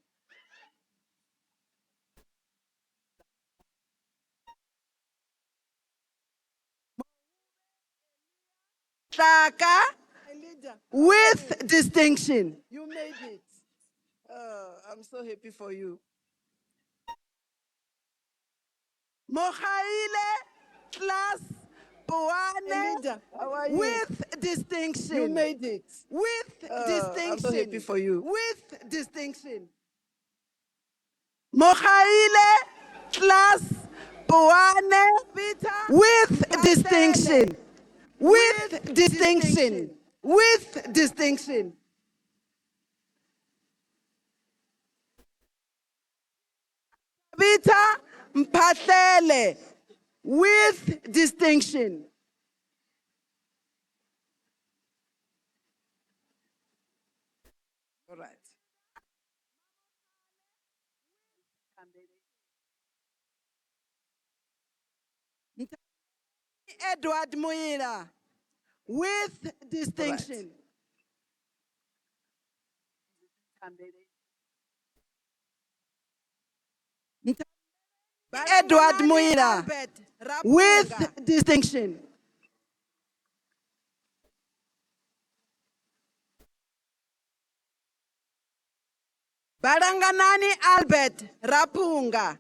Shaka with distinction. You made it. I'm so happy for you. Mohaile class Poane how are you? with distinction. You made it. With distinction. I'm so happy for you. With distinction. Mohaile class Poane with distinction. With distinction. With distinction. Vita Mpatlele with distinction. All right. Edward Muira with distinction. Edward Muira with distinction. Baranganani Albert Rapunga.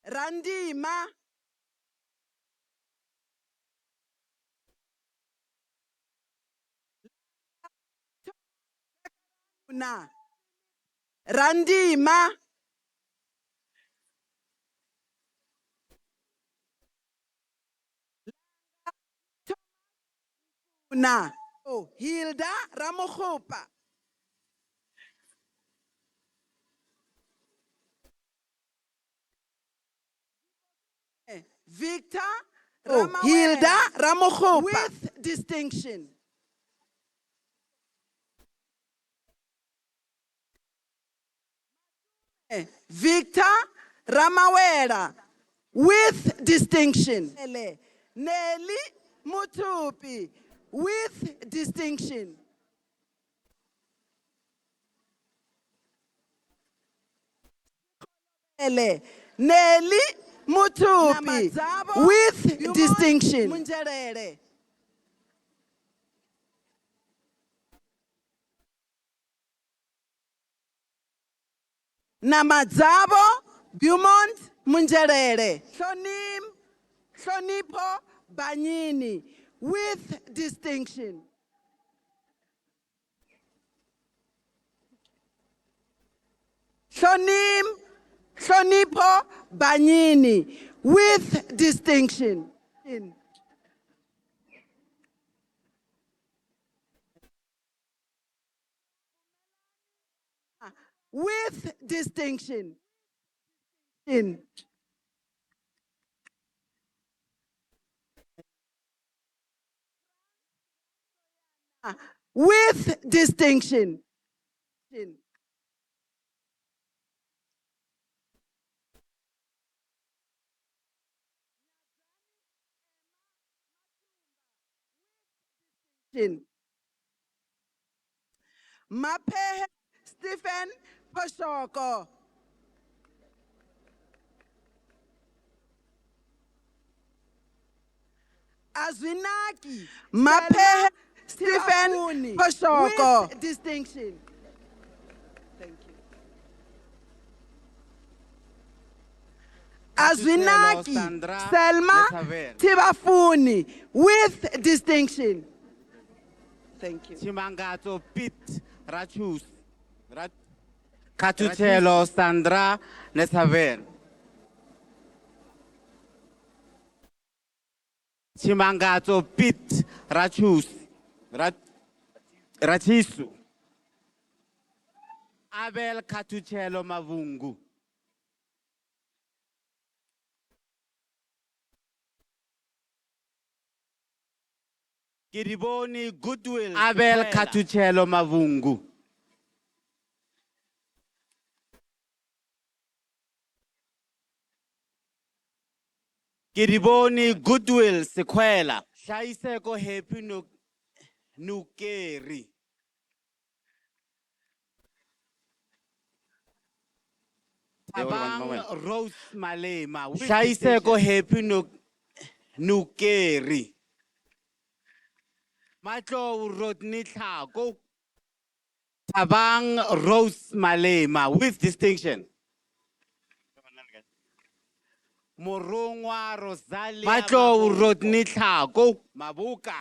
Randima. Na. Randima. Na. Oh, Hilda Ramohopa. Victor Hilda Ramohopa with distinction. Victor Ramawera with distinction. Nelly Mutupi with distinction. Nelly Mutupi with distinction. Namadzabo Beaumont Munjerere. Sonipo Banyini with distinction. Sonipo Banyini with distinction. With distinction. With distinction. Mapehe Stephen Poshoko. Azwinaki Mapehe Stephen Poshoko with distinction. Thank you. Azwinaki Selma Tibafuni with distinction. Thank you. Chimangato Pit Rachus. Katuchelo Sandra Nesaver. Chimangato Pit Rachus. Rachisu. Abel Katuchelo Mavungu. Kiriboni Goodwill. Abel Katuchelo Mavungu. Kiriboni Goodwill Sequela. Shaiseko Happy Nukeri. Tabang Rose Malema. Shaiseko Happy Nukeri. Matlo Rodney Tlhako. Tabang Rose Malema with distinction. Morongwa Rosalia Matlo Rodney Tlhako. Mabuka.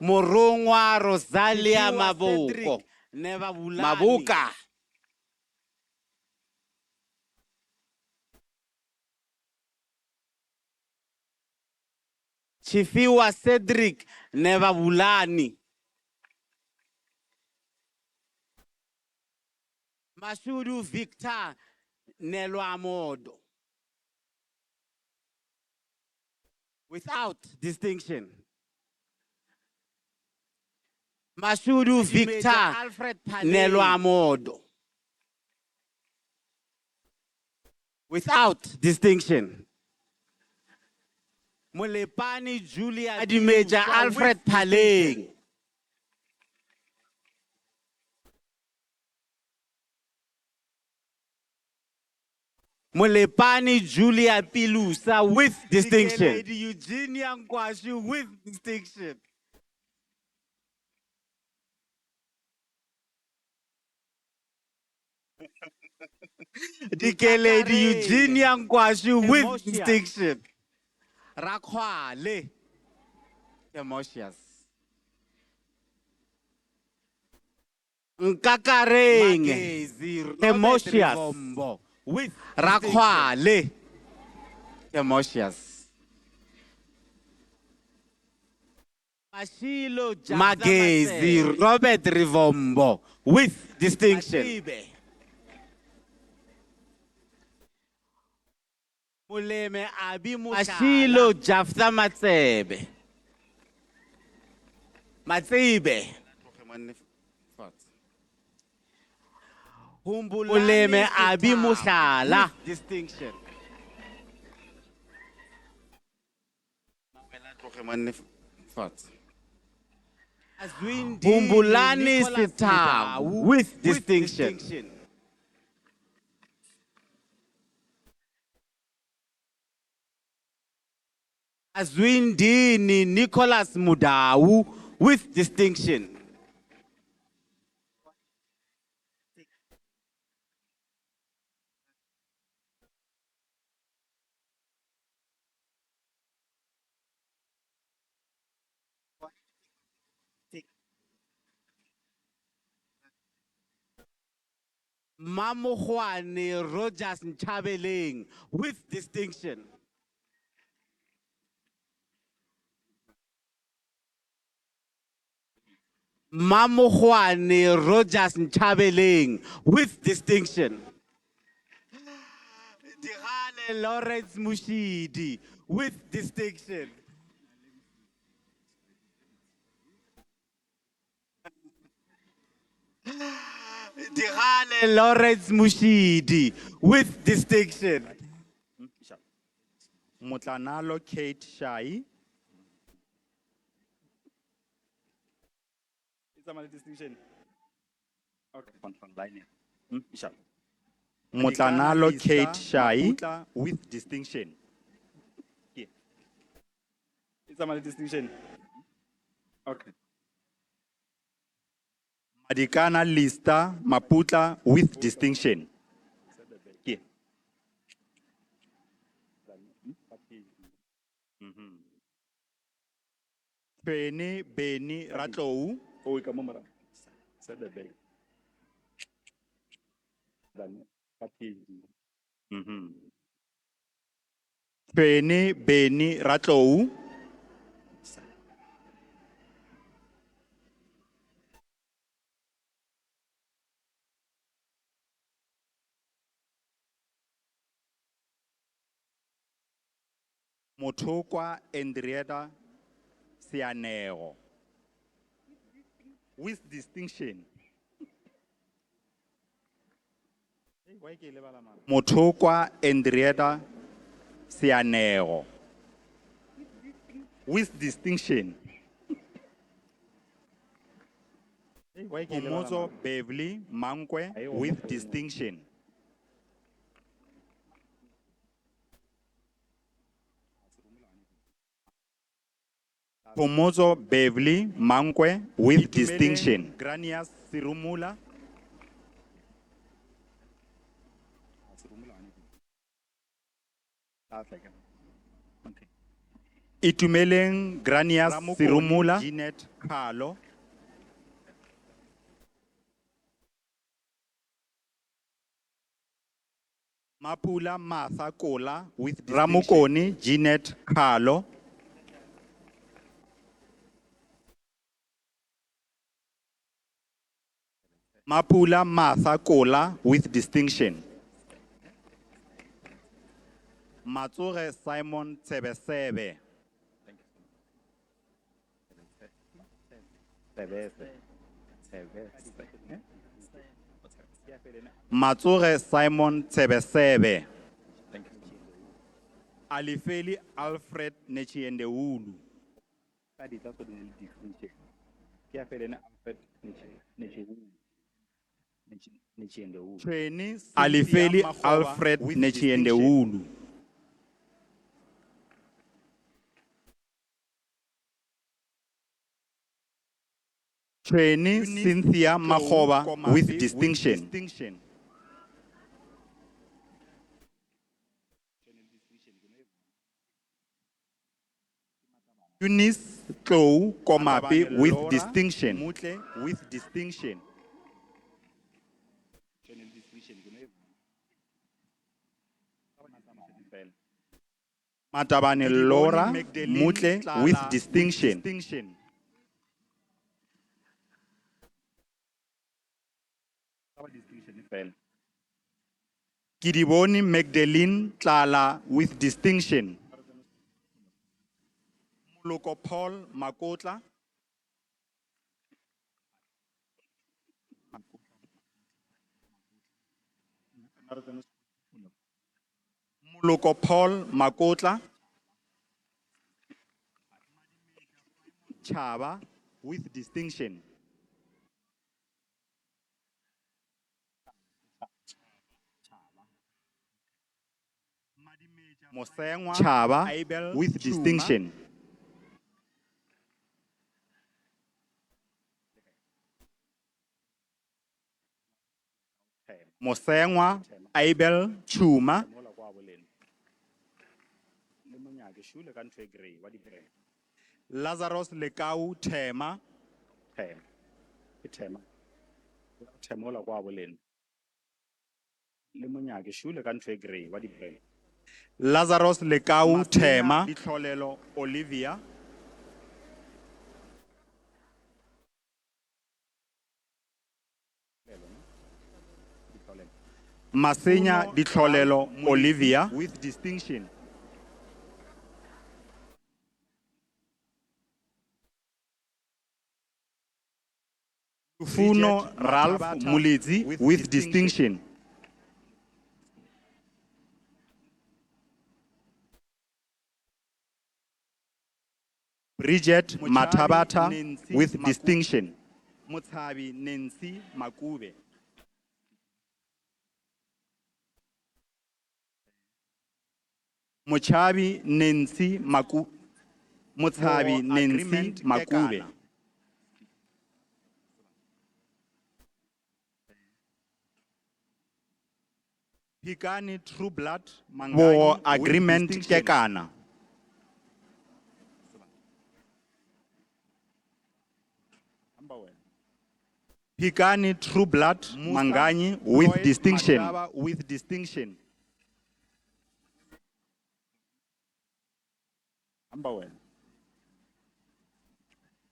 Morongwa Rosalia Mabuko. Mabuka. Chifiwa Cedric Nevabulani. Mashudu Victor Nelwamodo. Without distinction. Mashudu Victor Alfred Nelwamodo. Without distinction. Mulepani Julia Major Alfred Paleng. Mulepani Julia Pilusa with distinction. Lady Eugenia Nkwashu with distinction. Lady Eugenia Nkwashu with distinction. Rakwale. Emosias. Nkakareng. Emosias. With Rakwale. Emosias. Magezi Robert Rivombo with distinction. Ashilo Jafta Matsebe. Matsebe. Uleme Abi Mushala. Distinction. Humbulani Sita with distinction. Azwindini Nicholas Mudau with distinction. Mamohwane Rogers Nchabeleng with distinction. Mamohwane Rogers Nchabeleng with distinction. Dihane Lawrence Mushidi with distinction. Dihane Lawrence Mushidi with distinction. Mutlanalo Kate Shai. Is that my distinction? Okay. Online. Mutlanalo Kate Shai with distinction. Yeah. Is that my distinction? Okay. Madikana Lista Maputla with distinction. Yeah. Beni Beni Ratlou. Oh, come on, said the bag. Beni Beni Ratlou. Motokwa Andrieta Sianero. With distinction. Motokwa Andrieta Sianero. With distinction. Omozo Beverly Mankwe with distinction. Pomozo Beverly Mankwe with distinction. Granias Sirumula. Itumeleng Granias Sirumula. Jeanette Carlo. Mapula Martha Kola with distinction. Ramukoni Jeanette Carlo. Mapula Martha Kola with distinction. Matsure Simon Tsebesebe. Matsure Simon Tsebesebe. Alifeli Alfred Nechiendeulu. Alifeli Alfred Nechiendeulu. Trainee Cynthia Makhoba with distinction. Eunice Tlou Komapi with distinction. Mutle with distinction. Matabane Laura Mutle with distinction. Kidiboni Magdalene Tlala with distinction. Muloko Paul Makotla. Muloko Paul Makotla. Chaba with distinction. Mosengwa Chaba with distinction. Mosengwa Abel Chuma. Lazarus Lekau Tema. Lazarus Lekau Tema. Ditlolelo Olivia. Masenya Ditlolelo Olivia with distinction. Funo Ralph Mulidzi with distinction. Bridget Matabata with distinction. Mutsabi Nancy Makube. Muchabi Nancy Maku. Mutsabi Nancy Makube. Pikani True Blood War Agreement Kekana. Pikani True Blood Mangani with distinction. With distinction.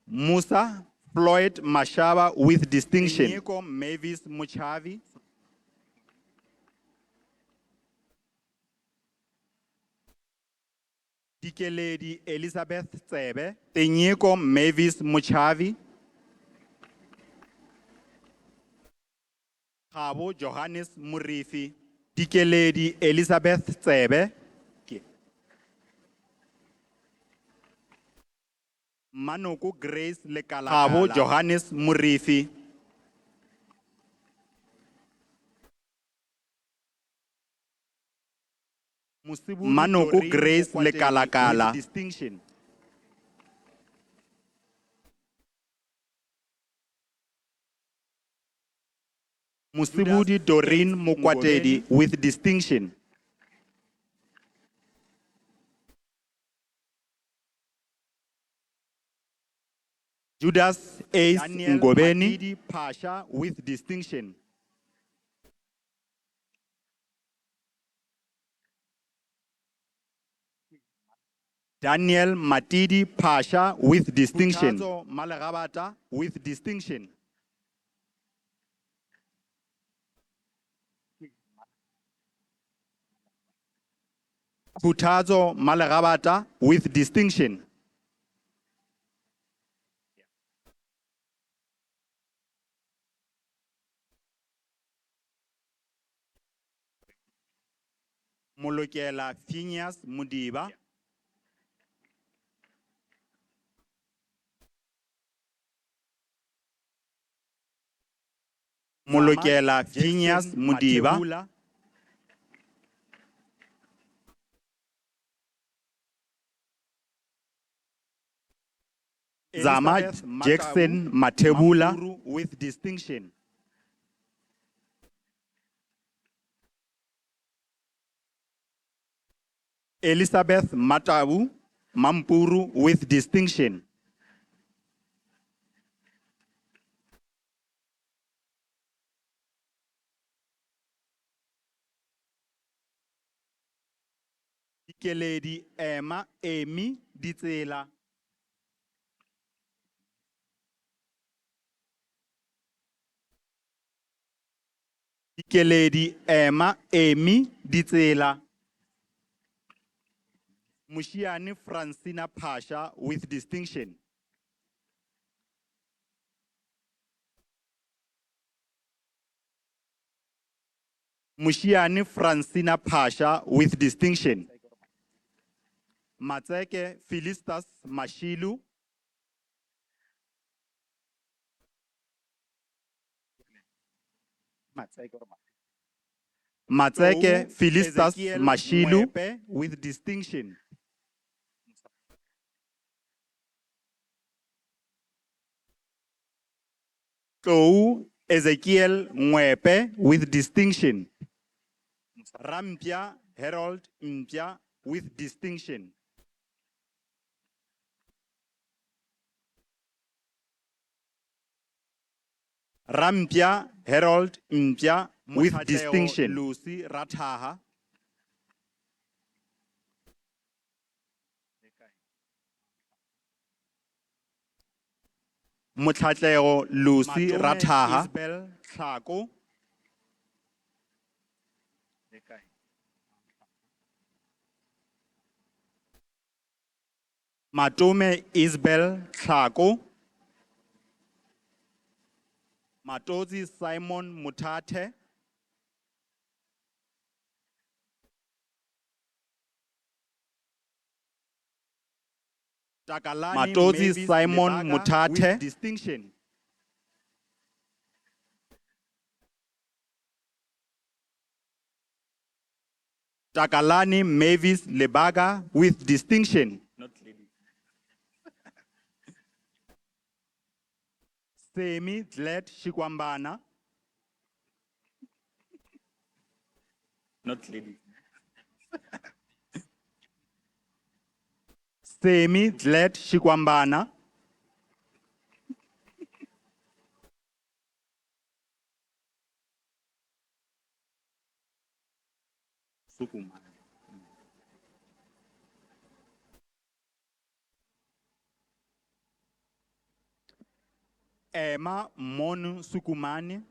Musa Floyd Mashaba with distinction. Inyeko Mavis Muchavi. Lady Elizabeth Tsebe. Inyeko Mavis Muchavi. Khabo Johannes Murifi. Lady Elizabeth Tsebe. Manoko Grace Lekala. Khabo Johannes Murifi. Manoko Grace Lekalakala. Distinction. Musibudi Doreen Mukwatedi with distinction. Judas Ace Daniel Ngobeni Matidi Pasha with distinction. Daniel Matidi Pasha with distinction. Khuthazo Malagabata with distinction. Khuthazo Malagabata with distinction. Molokela Phineas Mudiba. Molokela Jackson Phineas Mudiba. Matebula. Zama Elizabeth Jackson Matawu Matebula. Mampuru with distinction. Elizabeth Matawu Mampuru with distinction. Ikeledi Emma Amy Ditsela. Ikeledi Emma Amy Ditsela. Mushiani Francina Pasha with distinction. Mushiani Francina Pasha with distinction. Matseke Philistus Mashilu. Matseke Tou Philistus Ezekiel Mashilu. Mwepe with distinction. Tou Ezekiel Mwepe with distinction. Rampia Harold Mpia with distinction. Rampia Harold Mpia with Mothatlego distinction. Lucy Rataha. Motlatlego Lucy Matume Rataha. Isabel Tlhako. Matume Isabel Tlhako. Matozi Simon Mutate. Takalani Matozi Mavis Simon Lebaga Mutate. with distinction. Takalani Mavis Lebaga with distinction. Not lady. Semi Glad Shikwambana. Not lady. Semi Glad Shikwambana. Sukuma. Emma Monu Sukumani.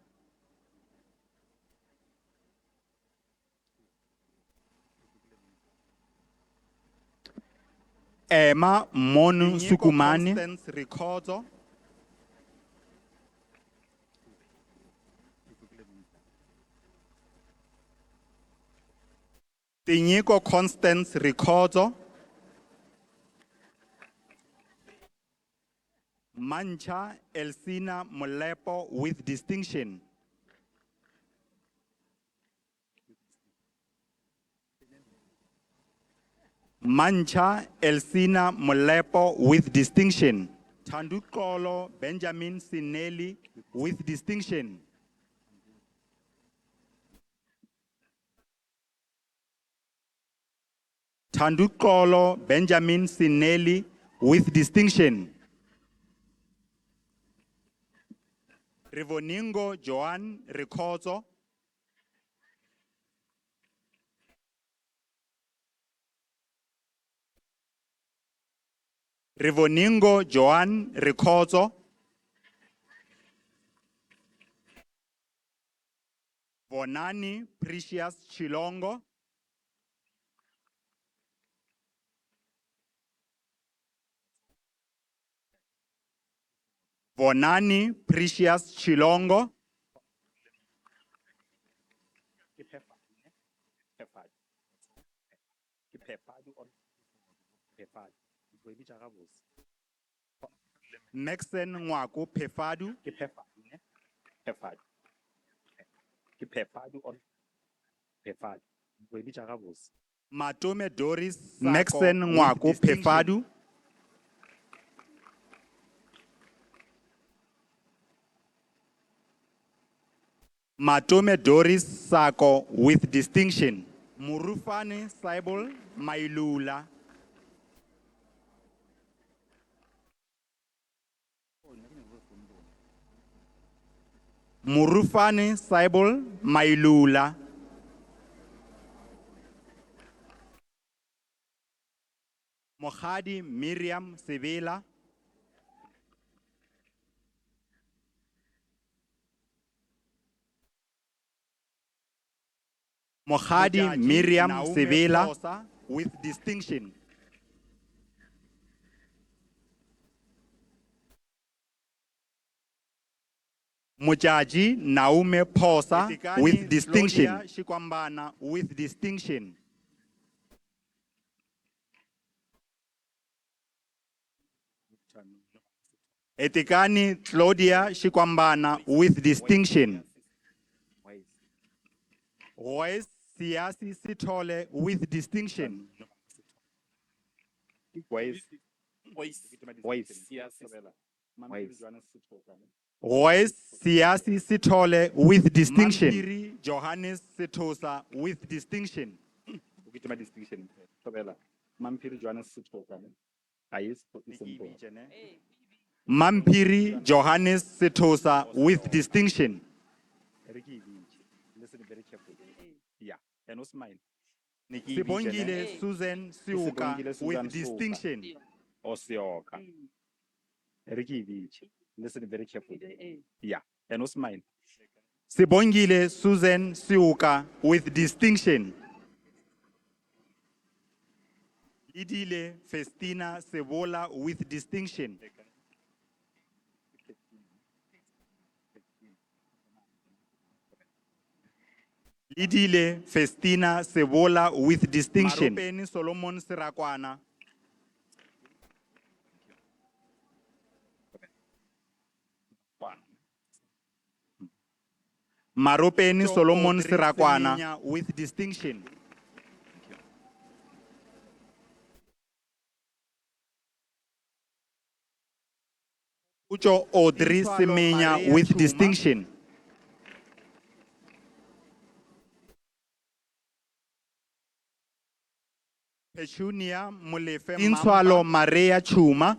Emma Monu Tinyiko Sukumani. Constance Ricordo. Tinyiko Constance Ricordo. Mancha Elsina Molepo with distinction. Mancha Elsina Molepo with distinction. Tandukolo Benjamin Sinelli with distinction. Tandukolo Benjamin Sinelli with distinction. Rivoningo Joan Ricordo. Rivoningo Joan Ricordo. Vonani Precious Chilongo. Vonani Precious Chilongo. Maxen Ngwaku Pefadu. Matome Doris Maxen Ngwaku Pefadu. Matome Doris Sako with distinction. Murufane Saibol Mailula. Murufane Saibol Mailula. Mohadi Miriam Sevilla. Mohadi Miriam Sevilla with distinction. Mujaji Naume Posa with distinction. Claudia Shikwambana with distinction. Etikani Claudia Shikwambana with distinction. Royce Siasi Sitole with distinction. Royce Siasi Sitole with distinction. Mampiri Johannes Sitosa with distinction. Mampiri Johannes Sitosa. Mampiri Johannes Sitosa with distinction. Listen very carefully. Yeah, and no smile. Sibongile Susan Siuka with distinction. Osioka. Listen very carefully. Yeah, and no smile. Sibongile Susan Siuka with distinction. Idile Festina Sebola with distinction. Idile Festina Sebola with distinction. Marupeni Solomon Sirakwana. Marupeni Solomon Sirakwana with distinction. Ucho Audrey Semenya with distinction. Petunia Mulefe Inswalo Maria Chuma.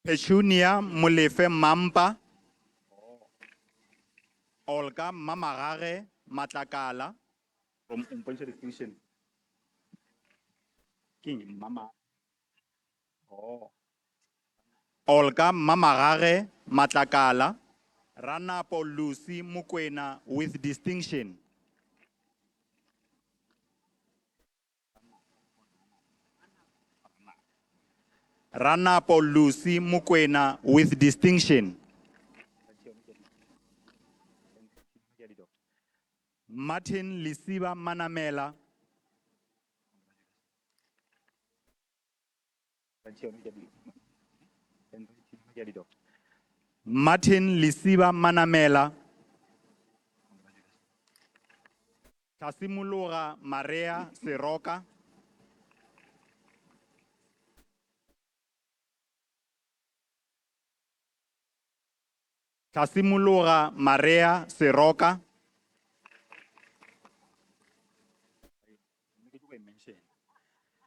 Petunia Mulefe Mampa. Olga Mamagare Matakala. From Umponcha distinction. King Mama. Oh. Olga Mamagare Matakala. Ranapo Lucy Mukwena with distinction. Ranapo Lucy Mukwena with distinction. Martin Lisiba Manamela. Martin Lisiba Manamela. Tasimulura Maria Seroka. Tasimologa Maria Seroka.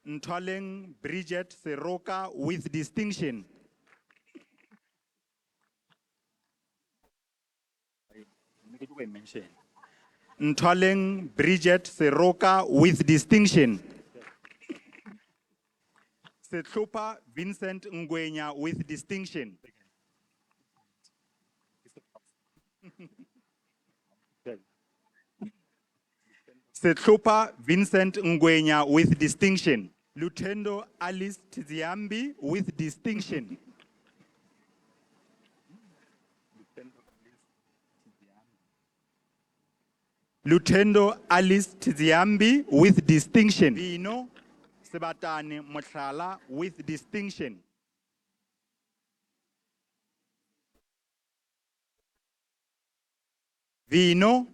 Ntwaleng Bridget Seroka with distinction. Ntwaleng Bridget Seroka with distinction. Setlopa Vincent Ngwenya with distinction. Setlopa Vincent Ngwenya with distinction. Lutendo Alice Tiziambi with distinction. Lutendo Alice Tiziambi with distinction. Vino Sebatane Motlhala with distinction. Vino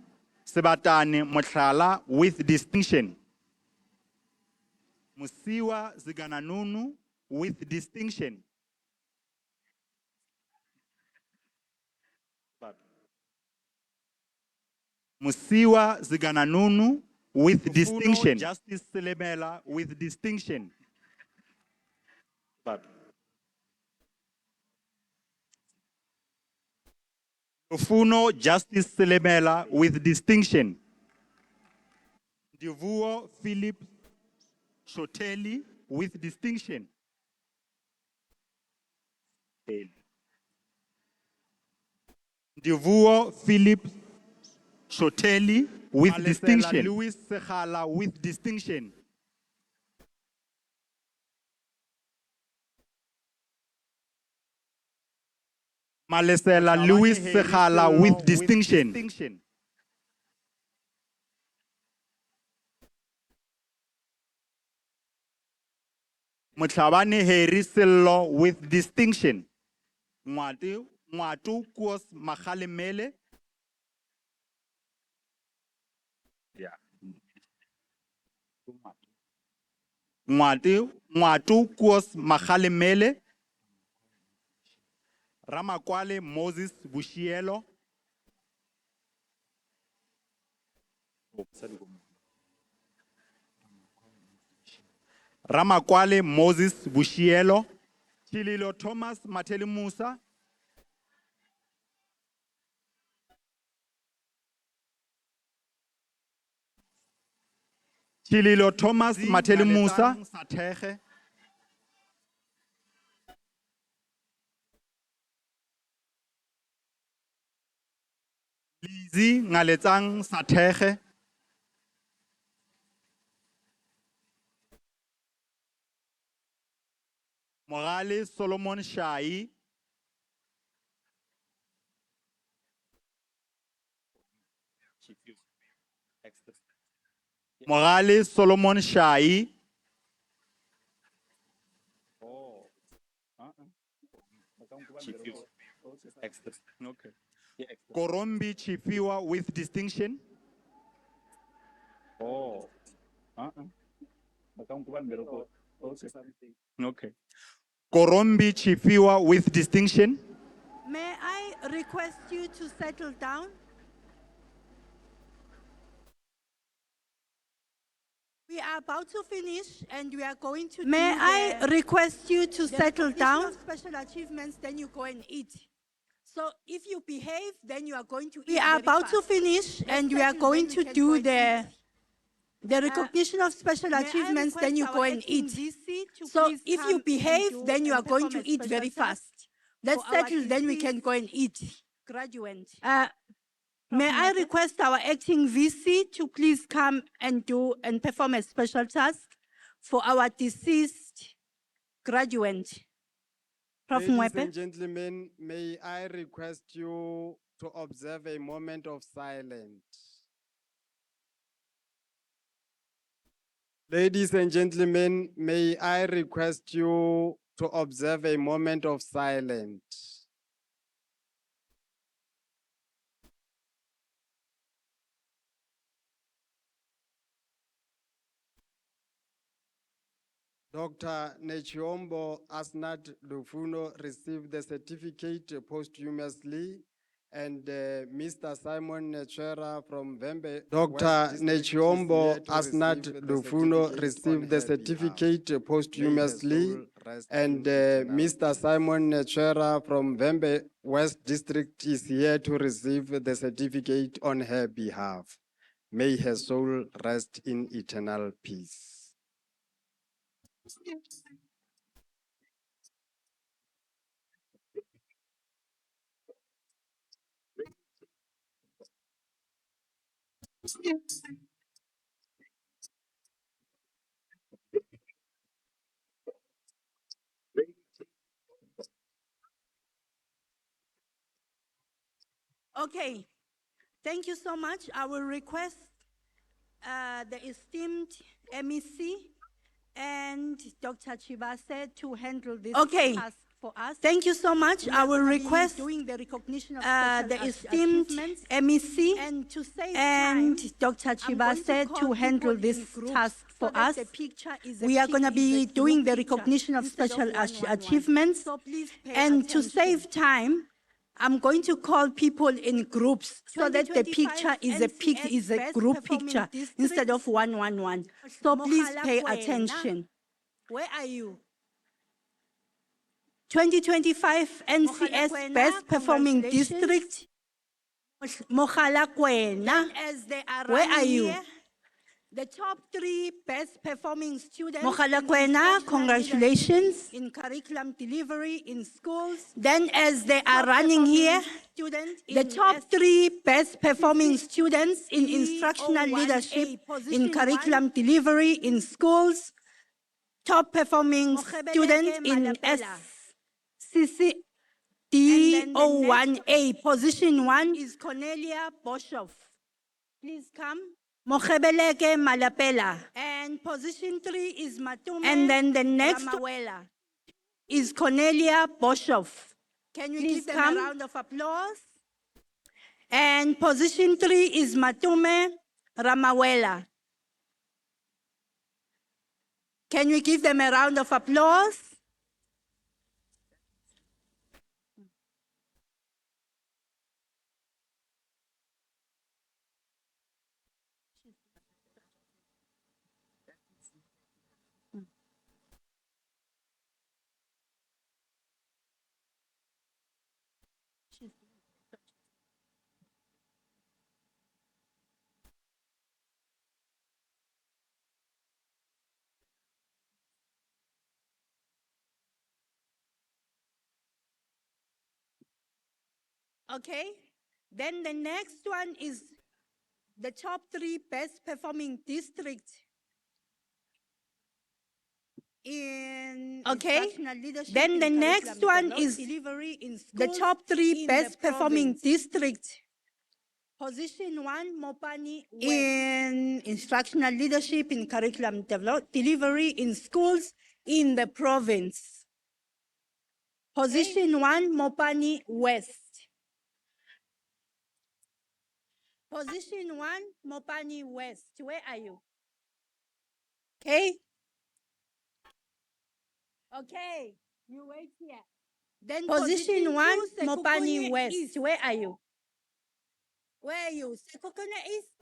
Sebatane Motlhala with distinction. Musiwa Zigananunu with distinction. Musiwa Zigananunu with distinction. Justice Selemela with distinction. Ofuno Justice Selemela with distinction. Divuo Philip Shoteli with distinction. Divuo Philip Shoteli with distinction. Louis Sekhala with distinction. Malesela Louis Sekhala with distinction. Motlhabane Harry Sello with distinction. Mwatu Kuos Makhalemele. Yeah. Mwatu Kuos Makhalemele. Ramakwale Moses Bushielo. Ramakwale Moses Bushielo. Chililo Thomas Mateli Musa. Chililo Thomas Mateli Musa. Sateche. Lizi Ngaletsang Sateche. Morale Solomon Shai. Morale Solomon Shai. Okay. Korombi Chifiwa with distinction. Oh. Okay. Korombi Chifiwa with distinction. May I request you to settle down? We are about to finish and we are going to May I request you to settle down? Special achievements, then you go and eat. So if you behave, then you are going to eat. We are about to finish and we are going to do the recognition of special achievements, then you go and eat. So if you behave, then you are going to eat very fast. Let's settle, then we can go and eat. Graduate. May I request our acting VC to please come and do and perform a special task for our deceased graduate. Prof. Ladies Mwepe. and gentlemen, may I request you to observe a moment of silence. Ladies and gentlemen, may I request you to observe a moment of silence. Dr. Nechiombo Asnat Lufuno received the certificate posthumously and Mr. Simon Nechera from Vembe. Dr. West District is Nechiombo here to Asnat receive the Dufuno certificate received on the her certificate behalf. posthumously, May her soul rest and in eternal Mr. Simon Nechera from Vembe West District is here to receive the certificate on her behalf. May her soul rest in eternal peace. Okay, thank you so much. I will request the esteemed MEC and Dr. Chibase to handle this task for us. Thank you so much. I will request doing the recognition of the esteemed MEC and to save time, Dr. Chibase to handle this task for us. We are going to be doing the recognition of special achievements, and to save time, I'm going to call people in groups so that the picture is a group picture instead of 111. So please pay attention. Where are you? 2025 NCS Best Performing District, Mogalakwena. Where are you? The top 3 best performing students. Mogalakwena, congratulations. In curriculum delivery in schools. Then as they are running here, the top 3 best performing students in instructional leadership in curriculum delivery in schools. Top performing student in SCC D01A, position 1 is Cornelia Boshoff. Please come. Mogebeleke Malapela. And position 3 is Matume. And then the next Ramawela is Cornelia Boshoff. Can we give them a round of applause? And position 3 is Matume Ramawela. Can we give them a round of applause? Okay, then the next one is the top 3 best performing districts in instructional leadership. Then the next one is the top 3 best performing districts. Position 1, Mopani West. In instructional leadership in curriculum delivery in schools in the province. Position 1, Mopani West. Position 1, Mopani West. Where are you? Okay. Okay, you wait here. Then position 1, Mopani West. East. Where are you? Where are you? Sekokone East.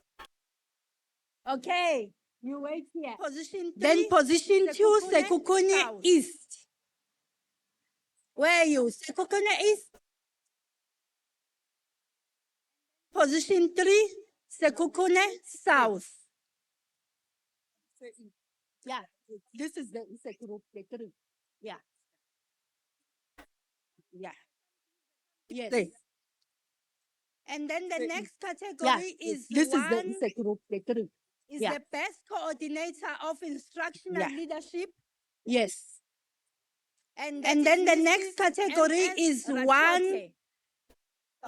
Okay, you wait here. Position 3. Then position 2, Sekokone East. Where are you? Sekokone East. Position 3, Sekokone South. Yeah, this is the group, the 3. Yeah. Yeah. Yes. And then the next category is this is the group, the 3. Is the best coordinator of instructional leadership. Yes. And then the next category is one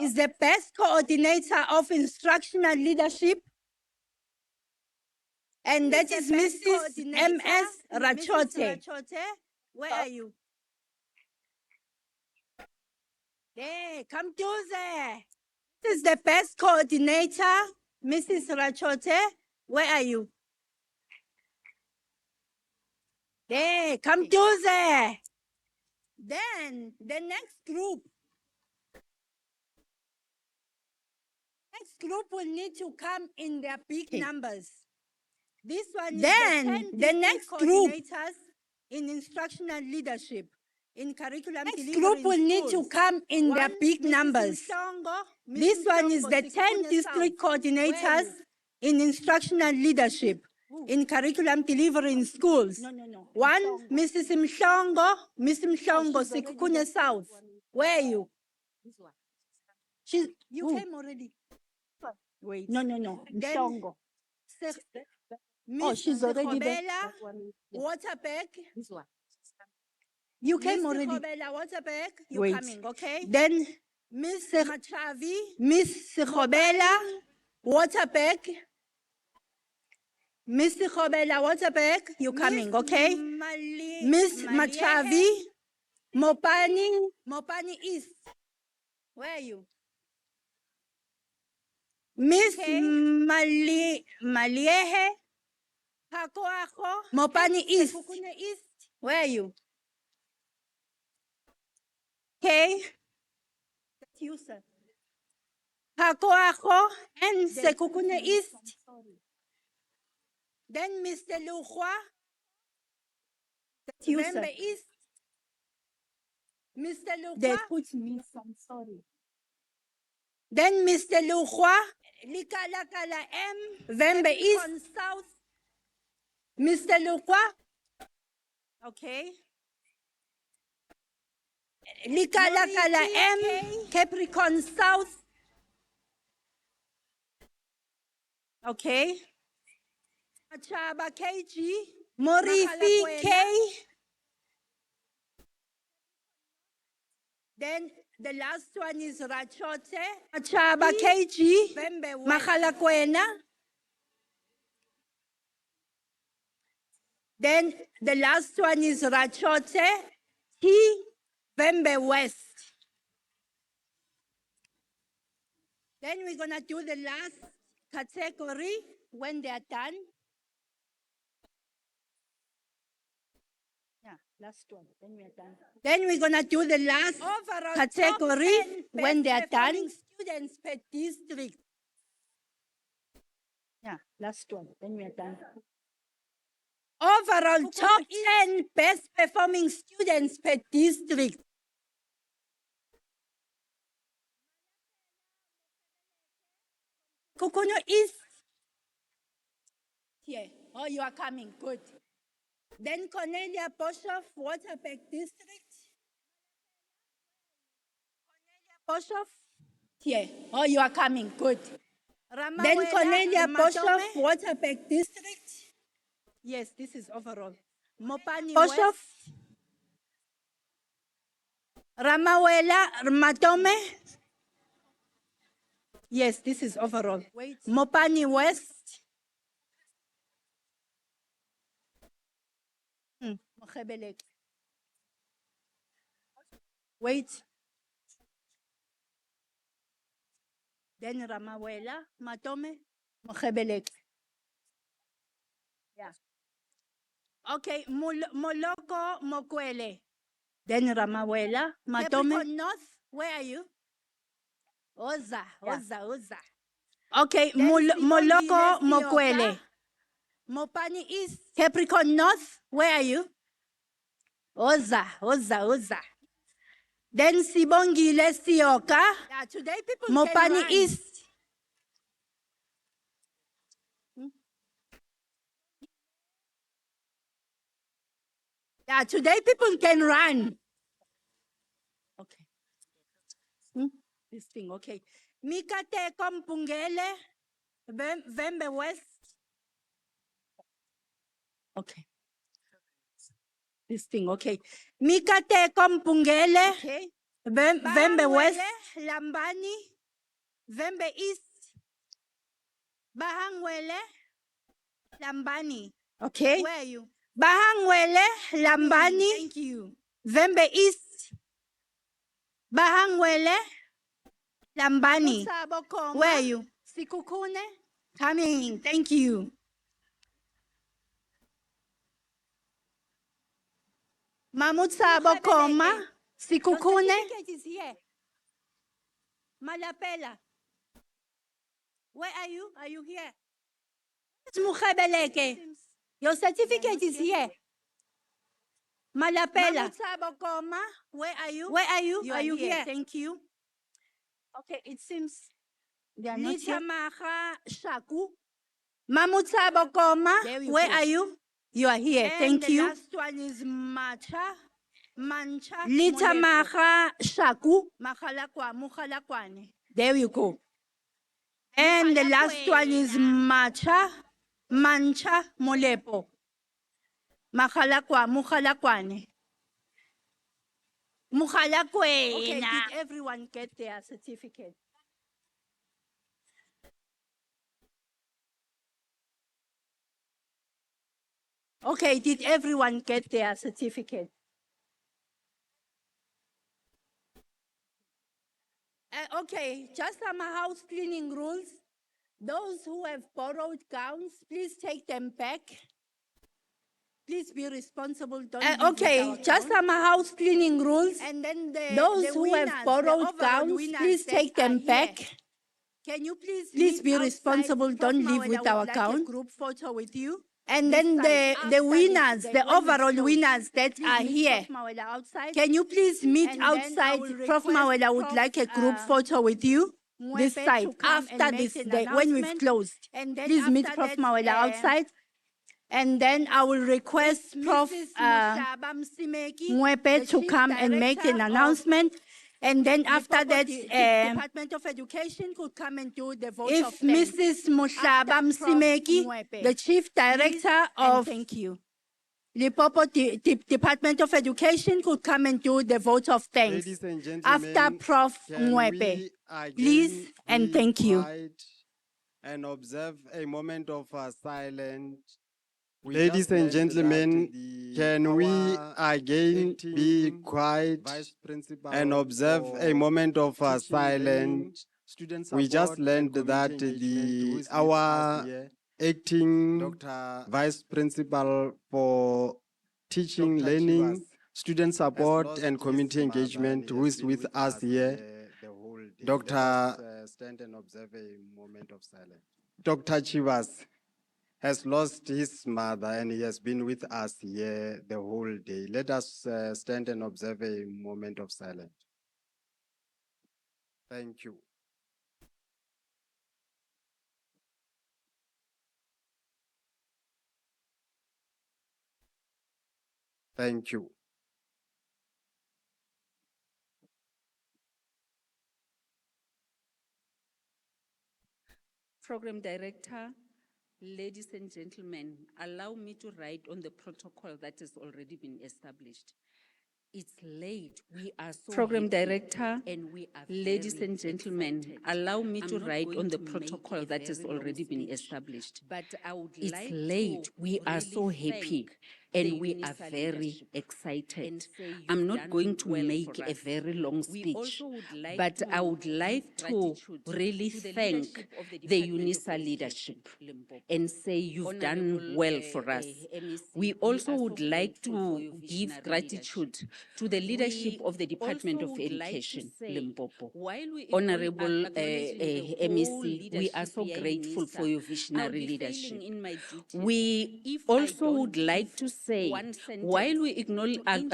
is the best coordinator of instructional leadership. And that is Mrs. M.S. Rachote. Where are you? Hey, come closer. This is the best coordinator, Mrs. Rachote. Where are you? Hey, come closer. Then the next group group will need to come in their big numbers. This one then is the next group in instructional leadership, in curriculum delivery group will need to come in their big numbers. This one is the 10 district coordinators in instructional leadership, in curriculum delivery in schools. One, Mrs. Mhlongo, Sekhukhune South. Where are you? You came already. Wait. No. Mhlongo. She's already there. Waterberg. This one. You came already. Waterberg, you're coming, okay? Then Miss Machavi. Miss Khobela, Waterberg. Miss Khobela, Waterberg, you're coming, okay? Miss Machavi, Mopani East. Where are you? Miss Maliehe, Mopani East. Where are you? Okay. That's you, sir. Hakoaho and Sekhukhune East. Then Mr. Luhua. That's you, sir. East. Mr. Luhua. They put me some, sorry. Then Mr. Luhua. Likalakala M. Vembe East. South. Mr. Luhua. Okay. Likalakala M. Capricorn South. Okay. Achaba KG. Morifi K. Then the last one is Rachote. Achaba KG. Mahalakwena. Then the last one is Rachote. T. Vembe West. Then we're going to do the last category when they are done. Yeah, last one. Then we are done. Then we're going to do the last category when they are done. Students per district. Yeah, last one. Then we are done. Overall, top 10 best performing students per district. Kukuno East. Here. Oh, you are coming. Good. Then Cornelia Boshoff, Waterberg District. Cornelia Boshoff. Here. Oh, you are coming. Good. Then Cornelia Boshoff, Waterberg District. Yes, this is overall. Mopani Boshoff. Ramawela Matome. Yes, this is overall. Wait. Mopani West. Wait. Then Ramawela Matome. Mokhebelek. Yeah. Okay, Moloko Mokwele. Then Ramawela Matome. North, where are you? Oza. Okay, Moloko Mokwele. Mopani East. Capricorn North, where are you? Oza. Then Sibongile Sioka. Yeah, today people Mopani East. Yeah, today people can run. Okay. This thing, okay. Mikate Kompungele, Vembe West. Okay. This thing, okay. Mikate Kompungele, okay. Vembe West. Lambani, Vembe East. Bahangwele, Lambani. Okay. Where are you? Bahangwele, Lambani. Thank you. Vembe East. Bahangwele, Lambani. Where are you? Sekhukhune. Coming. Thank you. Mamutsabo Koma. Sekhukhune. Certificate is here. Malapela. Where are you? Are you here? It's Mukhabeleke. Your certificate is here. Malapela. Mamutsabo Koma, where are you? Where are you? Are you here? Thank you. Okay, it seems they are not here. Litamaha Shaku. Mamutsabo Koma, where are you? You are here. Thank you. The last one is Mancha. Litamaha Shaku. Mukhalakwane. There you go. And the last one is Mancha Molepo. Mukhalakwane. Okay, did everyone get their certificate? Okay, did everyone get their certificate? Okay, just some house cleaning rules. Those who have borrowed gowns, please take them back. Please be responsible. Don't okay, just some house cleaning rules. And then those who have borrowed gowns, please take them back. Can you please be responsible? Don't leave with our account. Group photo with you. And then the winners, the overall winners that are here. Can you please meet outside? Prof. Mawela would like a group photo with you. This side, after this, when we've closed. Please meet Prof. Mawela outside. And then I will request Prof. Mwepe to come and make an announcement. And then after that, Department of Education could come and do the vote of thanks. Mrs. Mushlaba Msimeki, the Chief Director of Limpopo Department of Education could come and do the vote of thanks. Ladies and gentlemen, After Prof. Mwepe. Please and thank you. And observe a moment of silence. Ladies and gentlemen, can we again be quiet and observe a moment of silence? We just learned that our acting vice principal for teaching, learning, student support and community engagement, who is with us here, stand and observe a moment of silence. Dr. Chivas has lost his mother and he has been with us here the whole day. Let us stand and observe a moment of silence. Thank you. Thank you. Program Director, ladies and gentlemen, allow me to write on the protocol that has already been established. It's late. We are so Program happy, Director, and we are ladies very and gentlemen, excited. allow me I'm to not write going on the to make protocol a that has very long already been speech, established. But I would It's like late. to We are really so happy thank and the we are UNISA very leadership excited. and say I'm you've not done going to well make for a us. very long We speech, also would like but to I would give like to gratitude really to the thank leadership of the the Department of UNISA Education, leadership Limpopo. and say you've done Honorable, well for us. MEC, We we also are so would like grateful for to your give visionary gratitude leadership. to the leadership We of the Department also of would like to Education, say, Limpopo. while we Honorable acknowledging the whole MEC, we are leadership so via grateful for UNISA, your I'll visionary be leadership. failing in my duties We if also I don't would like give to say, one sentence while we to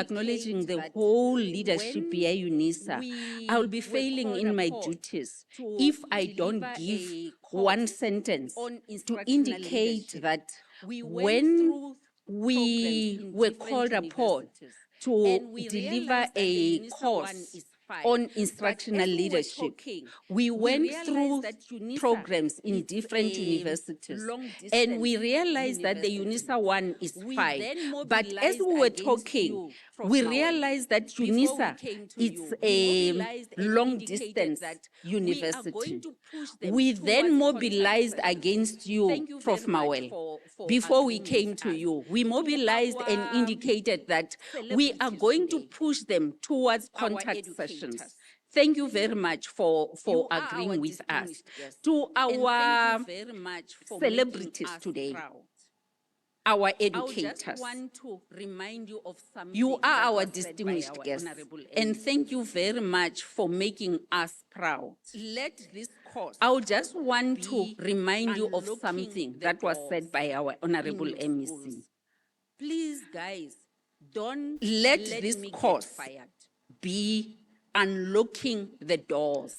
acknowledging indicate the that whole leadership when via UNISA, I will be we were failing called in my upon duties to if I don't deliver give a one course sentence on to instructional indicate leadership. that We went when through programs we in were different called upon universities, to and we deliver realized that the a UNISA one course is fine. on But instructional as we were leadership, talking, we went realized through that UNISA, programs in it's different a universities, long and we distance realized that the university. UNISA one is We fine. then But as mobilized we were against talking, you, Prof. we Mawela. realized that Before we UNISA came to it's you, we a mobilized and long indicated distance that university. we are going to push them We towards then contact mobilized sessions. against you, Thank you Prof. very much Mawel. for Before we agreeing came with to us. you, we To mobilized and our indicated that we are celebrities going to today, push them towards our contact sessions. educators. Thank you very much for You are agreeing our with us. distinguished guests. To And our thank you very much for making celebrities us today, proud. our I educators. just want to remind you of something. You are that our was said by distinguished our guests, Honorable and MP. thank you very much for making us proud. Let this course I would just want to be remind you of unlocking something the that was doors said by our Honorable in your MEC. schools. Please, guys, don't Let let this me course get fired. be unlocking the doors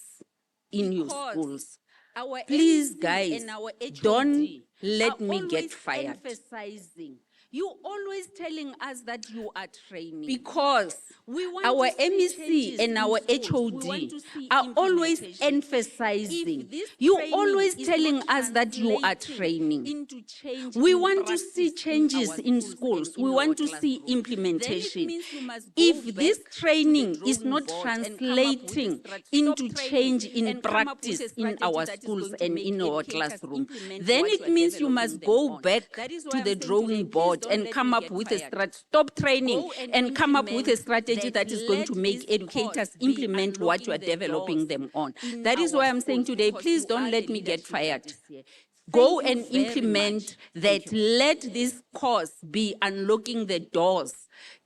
in your Because schools. our Please, MEC guys, and our HOD don't let are me get always fired. emphasizing. You always telling us that you are training. Because we want our to see MEC changes and in our schools. We HOD want to see are always implementation. emphasizing. If this You training always is telling not us that you are translating training. into change We in want to see practice changes our in schools schools. and in We our want to see classroom, then it implementation. means you must go If back this to the training is drawing not board and come up with a translating stop into training change in and come up with practice a in strategy our that is schools going to and make in our educators classroom, implement then what it you are means you developing must them go on. back That is why to I'm the saying drawing today, board please don't and let come me up get with a fired. stop training Go and come up with a implement strategy that is going to let make this educators course be implement what you are unlocking the developing doors them on. in That is our why I'm saying schools, today, because please you don't are let the me get leadership that fired. is here. Go Thank you and very implement much. that. Let this course be unlocking the doors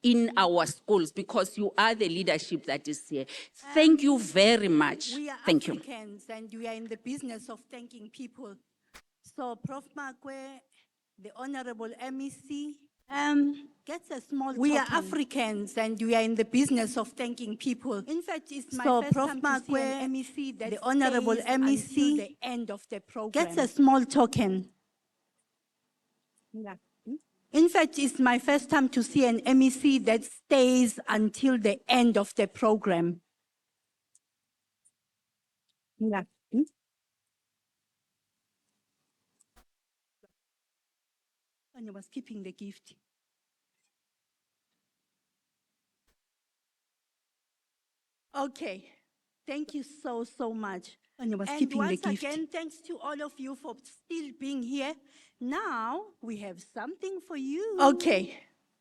in our schools, because you are the leadership that is here. Thank you very much. We are Thank you. Africans and we are in the business of thanking people. So Prof. Makwe, the Honorable MEC, gets a small We are Africans and we are in the business of thanking people. In fact, it's my first time to see an MEC that the Honorable stays MEC until the end of the program. gets a small token. Yeah. In fact, it's my first time to see an MEC that stays until the end of the program. Yeah. And I was keeping the gift. Okay. Thank you so, so much. And I was And keeping the once gift. again, thanks to all of you for still being here. Now we have something for you. Okay.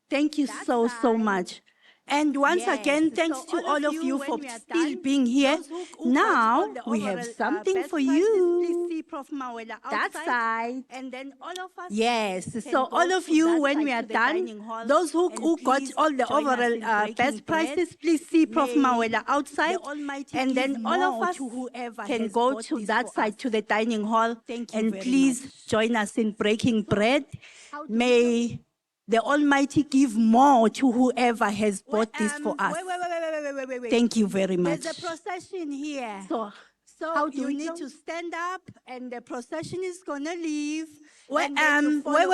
Thank you so, so much. And once Yes, again, so thanks to all of you when for we are still done, being here. those who got Now all the we have overall, something best for practice, you. please see Prof. Mawela That outside. side. And then all of us Yes, can so go all of to you, that when side, we are to the done, dining hall, those who and got please all the join us overall in breaking best bread. prices, please see Prof. May Mawela outside. the Almighty And then give all of more us to whoever can has go bought to this that for side us. to the dining hall. Thank you And very please much. join us in breaking bread. how do we May the Almighty give more to whoever has bought this for us. Wait. Thank you very much. There's a procession here. So, So how do you we need close? to stand up and the procession is gonna leave. Wait, and then you follow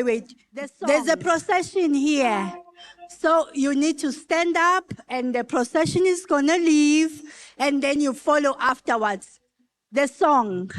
wait. afterwards. The There's a song. procession here. So you need to stand up and the procession is gonna leave and then you follow afterwards. The song.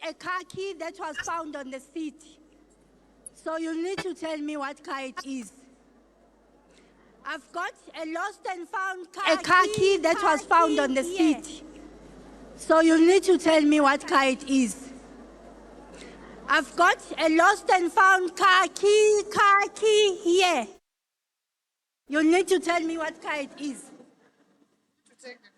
A car key that was found on the seat. So you need to tell me what car it is. I've got a lost and found car A car key that was found on the here. seat. So you need to tell me what car it is. I've got a lost and found car key here. You need to tell me what car it is. To take the